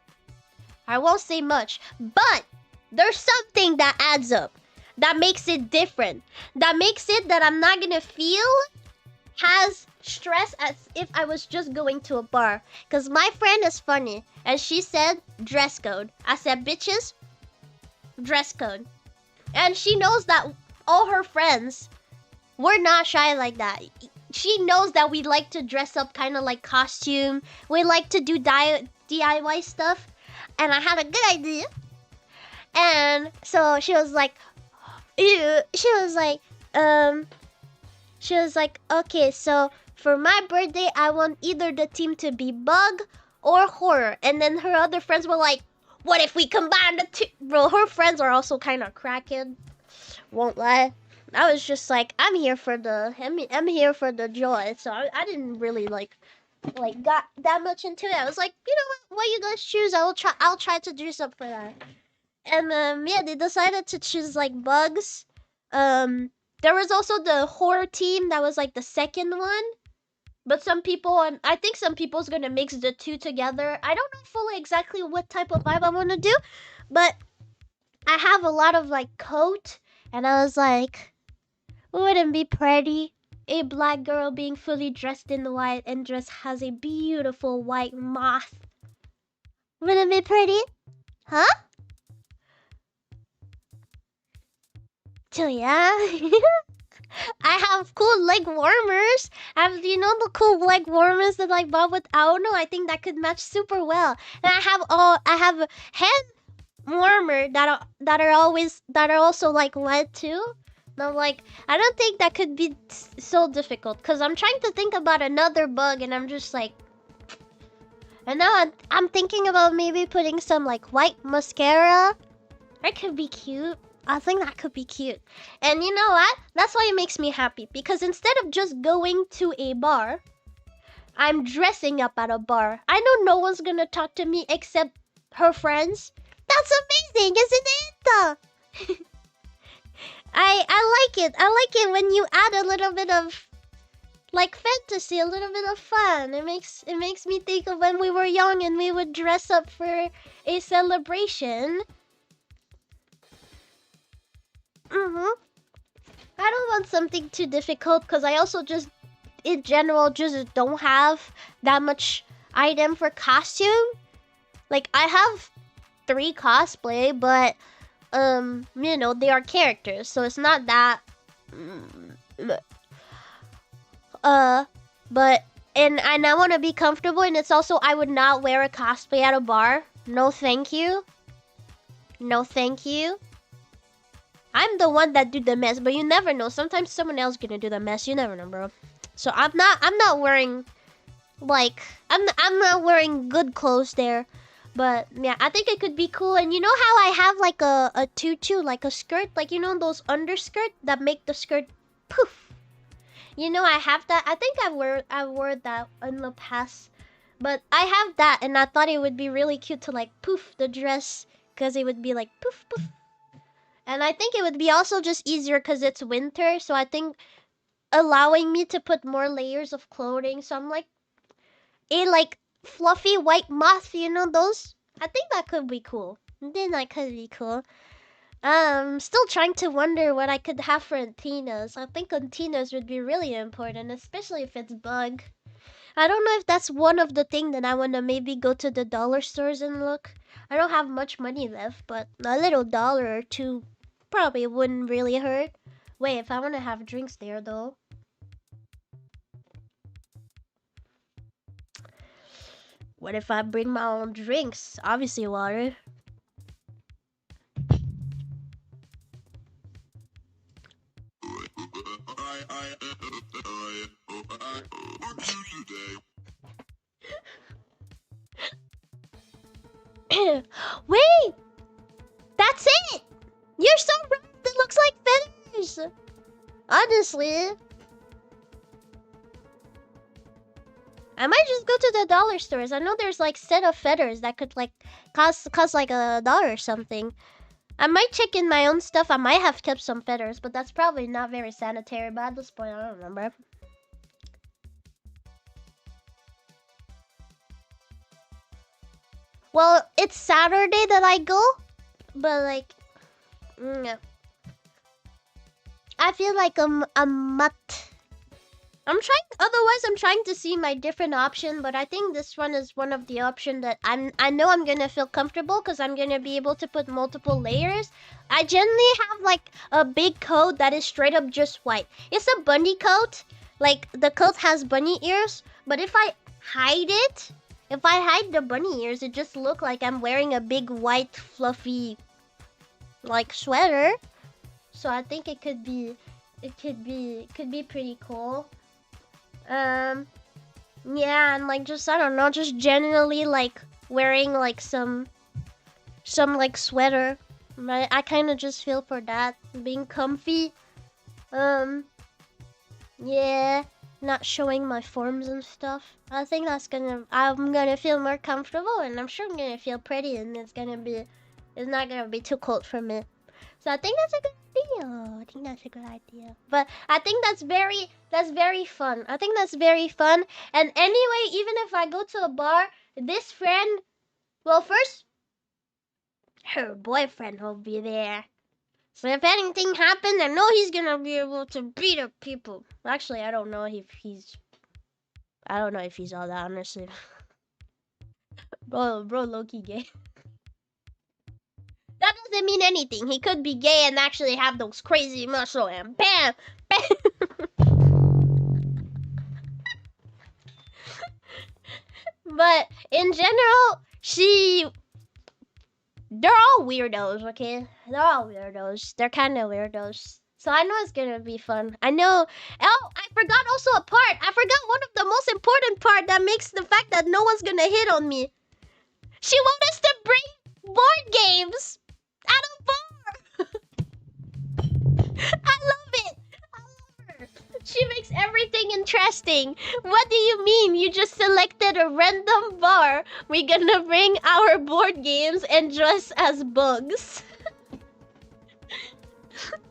I won't say much, but there's something that adds up, that makes it different, that makes it that I'm not gonna feel as stress as if I was just going to a bar. Because my friend is funny, and she said dress code. I said, bitches, dress code. And she knows that all her friends, we're not shy like that. She knows that we like to dress up kind of like costume. We like to do DIY stuff. And I had a good idea. And so she was like, okay, so for my birthday, I want either the theme to be bug or horror. And then her other friends were like, what if we combine the two? Bro, her friends are also kind of cracking. Won't lie. I was just like, I'm here for the joy. So I didn't really like got that much into it. I was like, you know what you guys choose, I'll try to do something for that. And yeah, they decided to choose like bugs. There was also the horror team that was like the second one. But some people, I think some people's gonna mix the two together. I don't know fully exactly what type of vibe I want to do, but I have a lot of like coat, and I was like, wouldn't it be pretty? A black girl being fully dressed in white and just has a beautiful white moth. Wouldn't it be pretty? Huh? So yeah. I have cool leg warmers. You know the cool leg warmers that I bought with Aono? I think that could match super well. And I have warmer that are also like wet too. And I'm like, I don't think that could be so difficult because I'm trying to think about another bug and I'm just like, and now I'm thinking about maybe putting some like white mascara. That could be cute. I think that could be cute. And you know what? That's why it makes me happy because instead of just going to a bar, I'm dressing up at a bar. I know no one's gonna talk to me except her friends. That's amazing, isn't it? I like it. I like it when you add a little bit of like fantasy, a little bit of fun. It makes me think of when we were young and we would dress up for a celebration. I don't want something too difficult because I also just in general just don't have that much item for costume. Like I have 3 cosplay, but you know, they are characters, so it's not that but and I want to be comfortable, and it's also I would not wear a cosplay at a bar. No thank you. No thank you. I'm the one that do the mess, but you never know. Sometimes someone else gonna do the mess. You never know, bro. So I'm not wearing like I'm not wearing good clothes there. But yeah, I think it could be cool. And you know how I have like a tutu, like a skirt, like you know those underskirt that make the skirt poof. You know I have that. I think I wore that in the past, but I have that, and I thought it would be really cute to like poof the dress, cause it would be like poof poof. And I think it would be also just easier cause it's winter, so I think allowing me to put more layers of clothing. So I'm like a like fluffy white moth, you know those? I think that could be cool. I think that could be cool. Still trying to wonder what I could have for antennas. I think antennas would be really important, especially if it's bug. I don't know if that's one of the things that I want to maybe go to the dollar stores and look. I don't have much money left, but a little dollar or two probably wouldn't really hurt. Wait, if I want to have drinks there though. What if I bring my own drinks? Obviously water. Wait! That's it! You're so right! It looks like feathers! Honestly. I might just go to the dollar stores. I know there's like set of feathers that could like cost like $1 or something. I might check in my own stuff. I might have kept some feathers, but that's probably not very sanitary. But at this point, I don't remember. Well, it's Saturday that I go, but like, yeah. I feel like a mutt. I'm trying to see my different option, but I think this one is one of the option that I know I'm gonna feel comfortable because I'm gonna be able to put multiple layers. I generally have like a big coat that is straight up just white. It's a bunny coat. Like the coat has bunny ears, but if I hide the bunny ears, it just look like I'm wearing a big white fluffy like sweater. So I think it could be pretty cool. Yeah, and like just I don't know, just generally like wearing like some like sweater. I kind of just feel for that, being comfy. Yeah, not showing my forms and stuff. I think I'm gonna feel more comfortable, and I'm sure I'm gonna feel pretty, and it's not gonna be too cold for me. So I think that's a good idea. I think that's a good idea. But I think that's very fun. I think that's very fun. And anyway, even if I go to a bar, this friend, well, first, her boyfriend will be there. So if anything happens, I know he's gonna be able to beat up people. Actually, I don't know if he's all that, honestly. Bro, low-key gay. That doesn't mean anything. He could be gay and actually have those crazy muscles and bam, bam. But in general, they're all weirdos, okay? They're all weirdos. They're kind of weirdos. So I know it's gonna be fun. I know. Oh, I forgot also a part. I forgot one of the most important part that makes the fact that no one's gonna hit on me. She wants us to bring board games at a bar. I love it. I love her. She makes everything interesting. What do you mean? You just selected a random bar. We're gonna bring our board games and dress as bugs.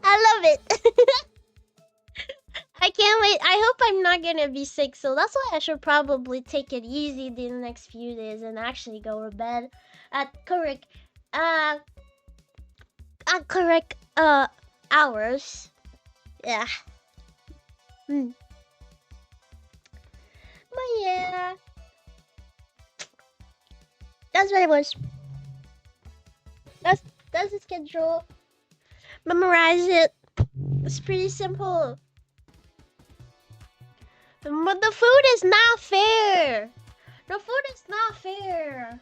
I love it. I can't wait. I hope I'm not gonna be sick, so that's why I should probably take it easy the next few days and actually go to bed at correct hours. Yeah. But yeah. That's what it was. That's the schedule. Memorize it. It's pretty simple. But the food is not fair. The food is not fair.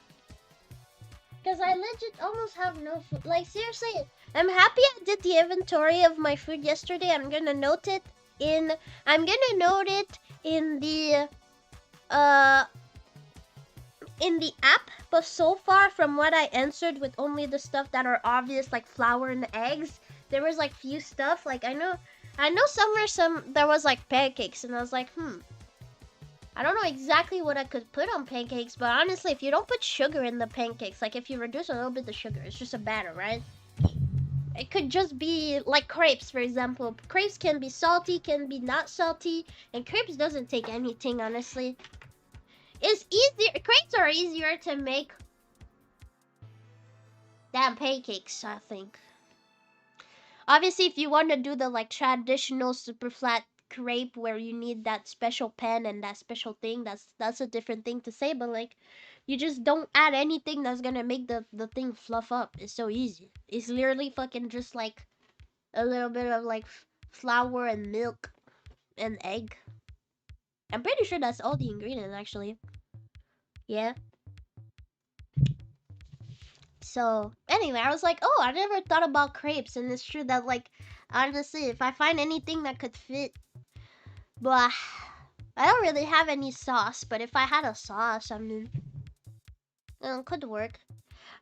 Because I legit almost have no food. Like, seriously, I'm happy I did the inventory of my food yesterday. I'm gonna note it in the app. But so far, from what I answered with only the stuff that are obvious, like flour and eggs, there was like few stuff. Like I know there was like pancakes, and I was like, I don't know exactly what I could put on pancakes, but honestly, if you don't put sugar in the pancakes, like if you reduce a little bit of sugar, it's just a batter, right? It could just be like crepes, for example. Crepes can be salty, can be not salty, and crepes doesn't take anything, honestly. It's easier. Crepes are easier to make than pancakes, I think. Obviously, if you want to do the like traditional super flat crepe where you need that special pan and that special thing, that's a different thing to say. But like, you just don't add anything that's gonna make the thing fluff up. It's so easy. It's literally fucking just like a little bit of like flour and milk and egg. I'm pretty sure that's all the ingredients actually. Yeah. So anyway, I was like, oh, I never thought about crepes, and it's true that like, honestly, if I find anything that could fit, but I don't really have any sauce. But if I had a sauce, I mean, it could work.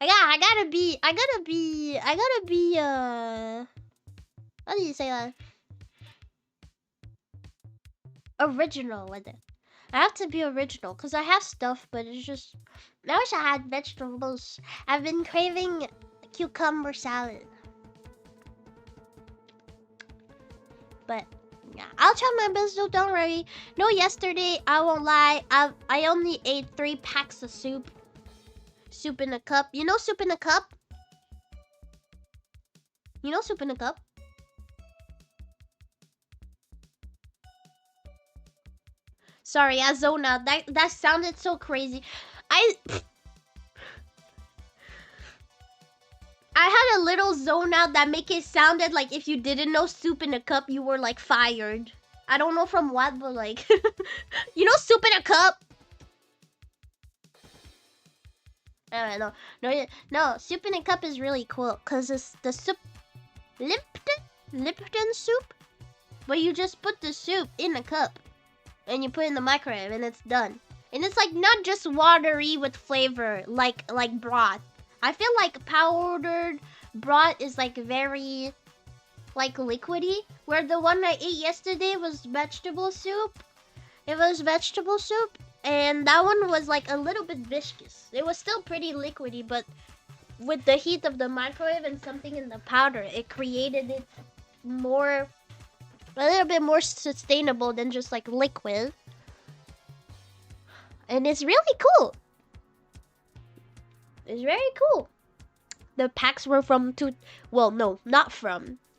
I gotta be. How do you say that? Original with it. I have to be original because I have stuff, but it's just. I wish I had vegetables. I've been craving cucumber salad. But yeah, I'll try my best, so don't worry. No, yesterday, I won't lie, I only ate 3 packs of soup. Soup in a cup. You know soup in a cup? You know soup in a cup? Sorry, I zoned out. That sounded so crazy. I had a little zone out that make it sounded like if you didn't know soup in a cup, you were like fired. I don't know from what, but like, you know soup in a cup? No, soup in a cup is really cool because it's the soup, Lipton soup, where you just put the soup in a cup and you put it in the microwave and it's done. And it's like not just watery with flavor like broth. I feel like powdered broth is like very like liquidy, where the one I ate yesterday was vegetable soup. It was vegetable soup, and that one was like a little bit viscous. It was still pretty liquidy, but with the heat of the microwave and something in the powder, it created it a little bit more sustainable than just like liquid. And it's really cool. It's very cool. The packs were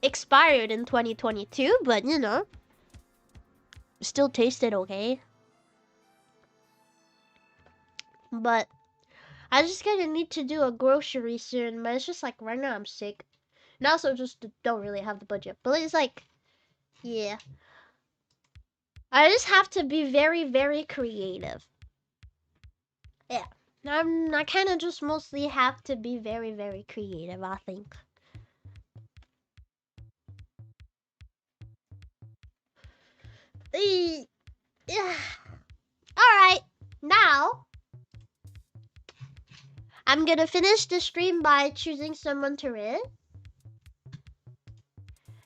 expired in 2022, but you know, still tasted okay. But I just kind of need to do a grocery soon, but it's just like right now I'm sick. And also just don't really have the budget. But it's like, yeah. I just have to be very, very creative. Yeah. I kind of just mostly have to be very, very creative, I think. Yeah. Alright, now I'm gonna finish the stream by choosing someone to read.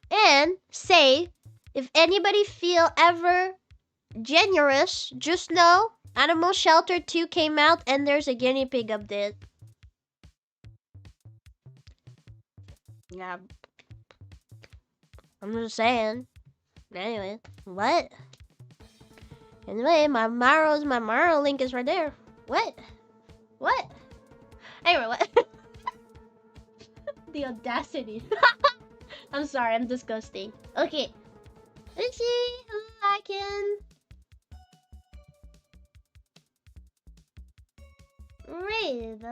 And say, if anybody feel ever generous, just know Animal Shelter 2 came out and there's a guinea pig update. Yeah. I'm just saying. Anyway, what? Anyway, my Maro link is right there. What? What? Anyway, what? The audacity. I'm sorry, I'm disgusting. Okay. Let's see who I can read.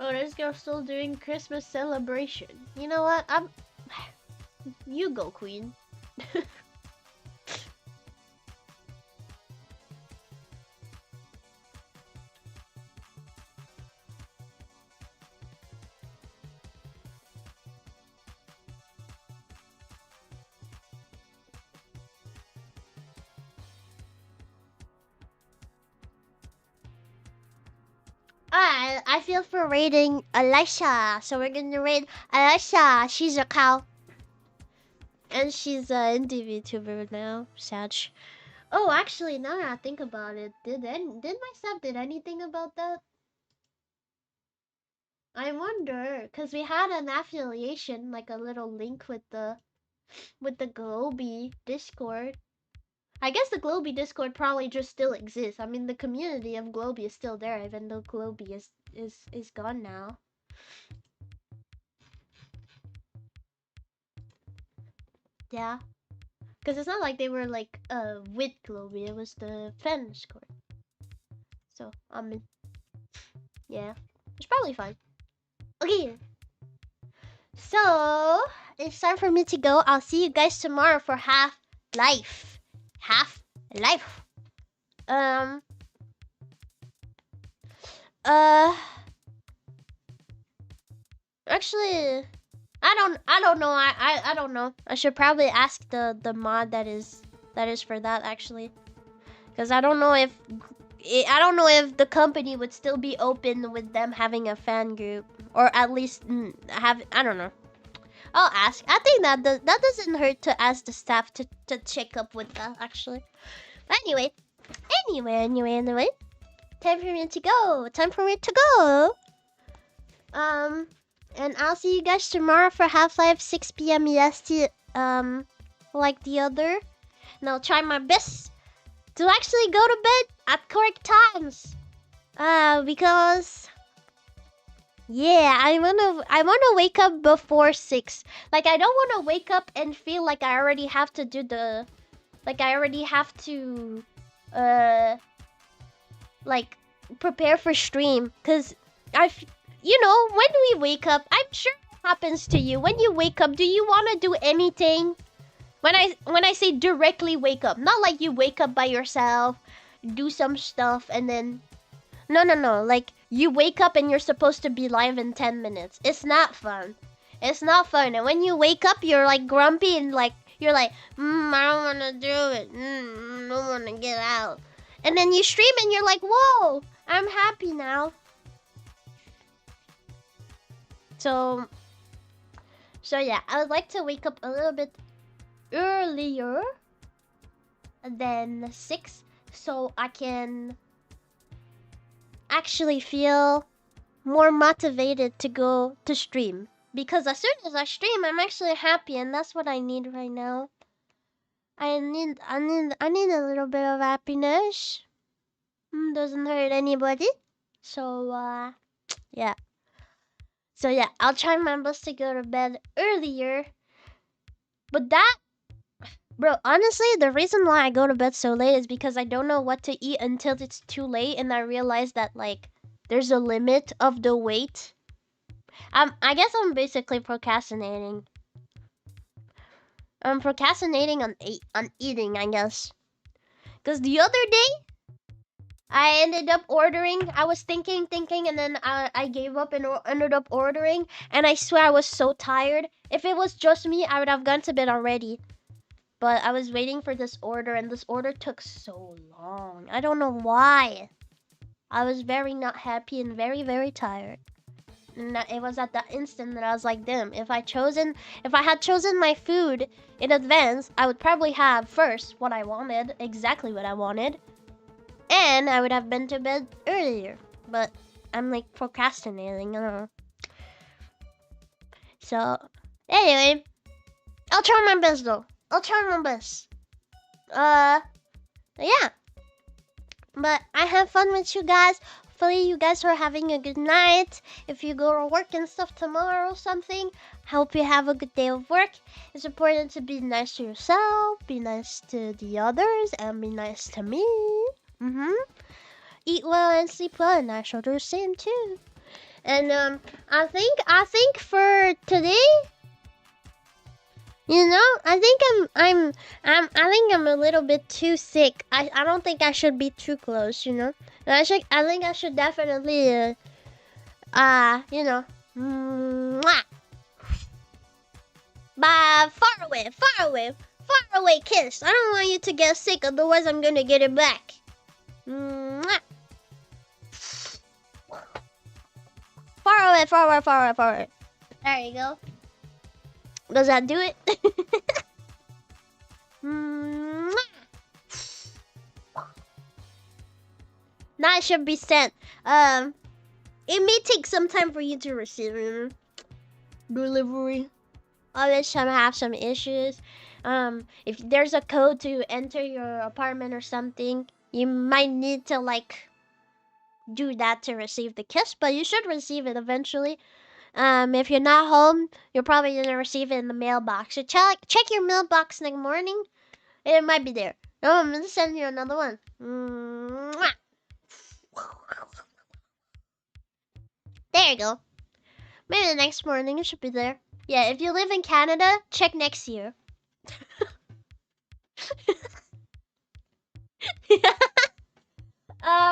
Oh, this girl's still doing Christmas celebration. You know what? You go, queen. I feel for raiding Elisha, so we're gonna raid Elisha. She's a cow, and she's an indie VTuber now. Sad. Oh, actually, now that I think about it, did my sub did anything about that? I wonder, cause we had an affiliation, like a little link with the Globy Discord. I guess the Globy Discord probably just still exists. I mean, the community of Globy is still there, even though Globy is gone now. Yeah, because it's not like they were like with Globy. It was the fan Discord. So yeah, it's probably fine. Okay, so it's time for me to go. I'll see you guys tomorrow for Half-Life. Half-Life. Actually, I don't know. I don't know. I should probably ask the mod that is for that actually, because I don't know if the company would still be open with them having a fan group, or at least have, I don't know. I'll ask. I think that doesn't hurt to ask the staff to check up with that actually. But anyway. Time for me to go. And I'll see you guys tomorrow for Half-Life 6 p.m. EST, like the other. And I'll try my best to actually go to bed at correct times. Because yeah, I wanna wake up before 6. Like, I don't wanna wake up and feel like I already have to do the, like I already have to like prepare for stream, cause you know, when we wake up, I'm sure it happens to you. When you wake up, do you want to do anything? When I say directly wake up, not like you wake up by yourself, do some stuff, and then... No. Like, you wake up and you're supposed to be live in 10 minutes. It's not fun. And when you wake up, you're like grumpy and like, you're like, I don't want to do it. I don't want to get out. And then you stream and you're like, whoa, I'm happy now. So yeah, I would like to wake up a little bit earlier than 6 so I can actually feel more motivated to go to stream. Because as soon as I stream, I'm actually happy, and that's what I need right now. I need a little bit of happiness. Doesn't hurt anybody. So yeah. So yeah, I'll try my best to go to bed earlier. But that, bro, honestly, the reason why I go to bed so late is because I don't know what to eat until it's too late, and I realize that like there's a limit of the weight. I guess I'm basically procrastinating. I'm procrastinating on eating, I guess. Cause the other day I ended up ordering. I was thinking, and then I gave up and ended up ordering. And I swear I was so tired. If it was just me, I would have gone to bed already. But I was waiting for this order, and this order took so long. I don't know why. I was very not happy and very, very tired. And it was at that instant that I was like, damn, if I had chosen my food in advance, I would probably have first what I wanted, exactly what I wanted. And I would have been to bed earlier. But I'm like procrastinating, I don't know. So, anyway, I'll try my best though. I'll try my best. Yeah. But I have fun with you guys. Hopefully you guys are having a good night. If you go to work and stuff tomorrow or something, hope you have a good day of work. It's important to be nice to yourself, be nice to the others, and be nice to me. Eat well and sleep well, and I shall do the same too. And I think for today, you know, I think I'm a little bit too sick. I don't think I should be too close, you know. And I think I should definitely you know, mwah. Bye, far away kiss. I don't want you to get sick, otherwise I'm gonna get it back. Mwah. Far away. There you go. Does that do it? Now it should be sent. It may take some time for you to receive delivery. Always have some issues. If there's a code to enter your apartment or something, you might need to like do that to receive the kiss, but you should receive it eventually. If you're not home, you're probably gonna receive it in the mailbox. So check your mailbox next morning. It might be there. Oh, I'm gonna send you another one. Mwah. There you go. Maybe the next morning it should be there. Yeah, if you live in Canada, check next year.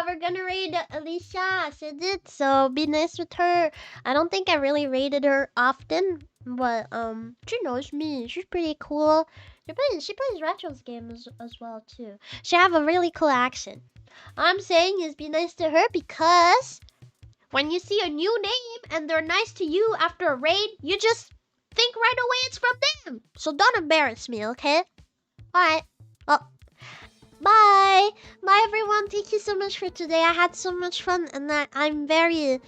We're gonna raid Alicia. I said it, so be nice with her. I don't think I really raided her often, but she knows me. She's pretty cool. She plays Retro's games as well too. She have a really cool accent. All I'm saying is be nice to her, because when you see a new name and they're nice to you after a raid, you just think right away it's from them. So don't embarrass me, okay? Alright. Well, bye everyone. Thank you so much for today. I had so much fun, and I'm very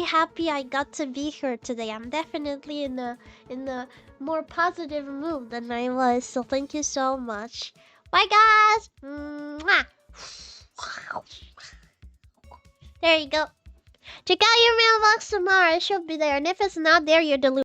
happy I got to be here today. I'm definitely in the more positive mood than I was, so thank you so much. Bye guys. Mwah. There you go. Check out your mailbox tomorrow. It should be there, and if it's not there, you're deluded.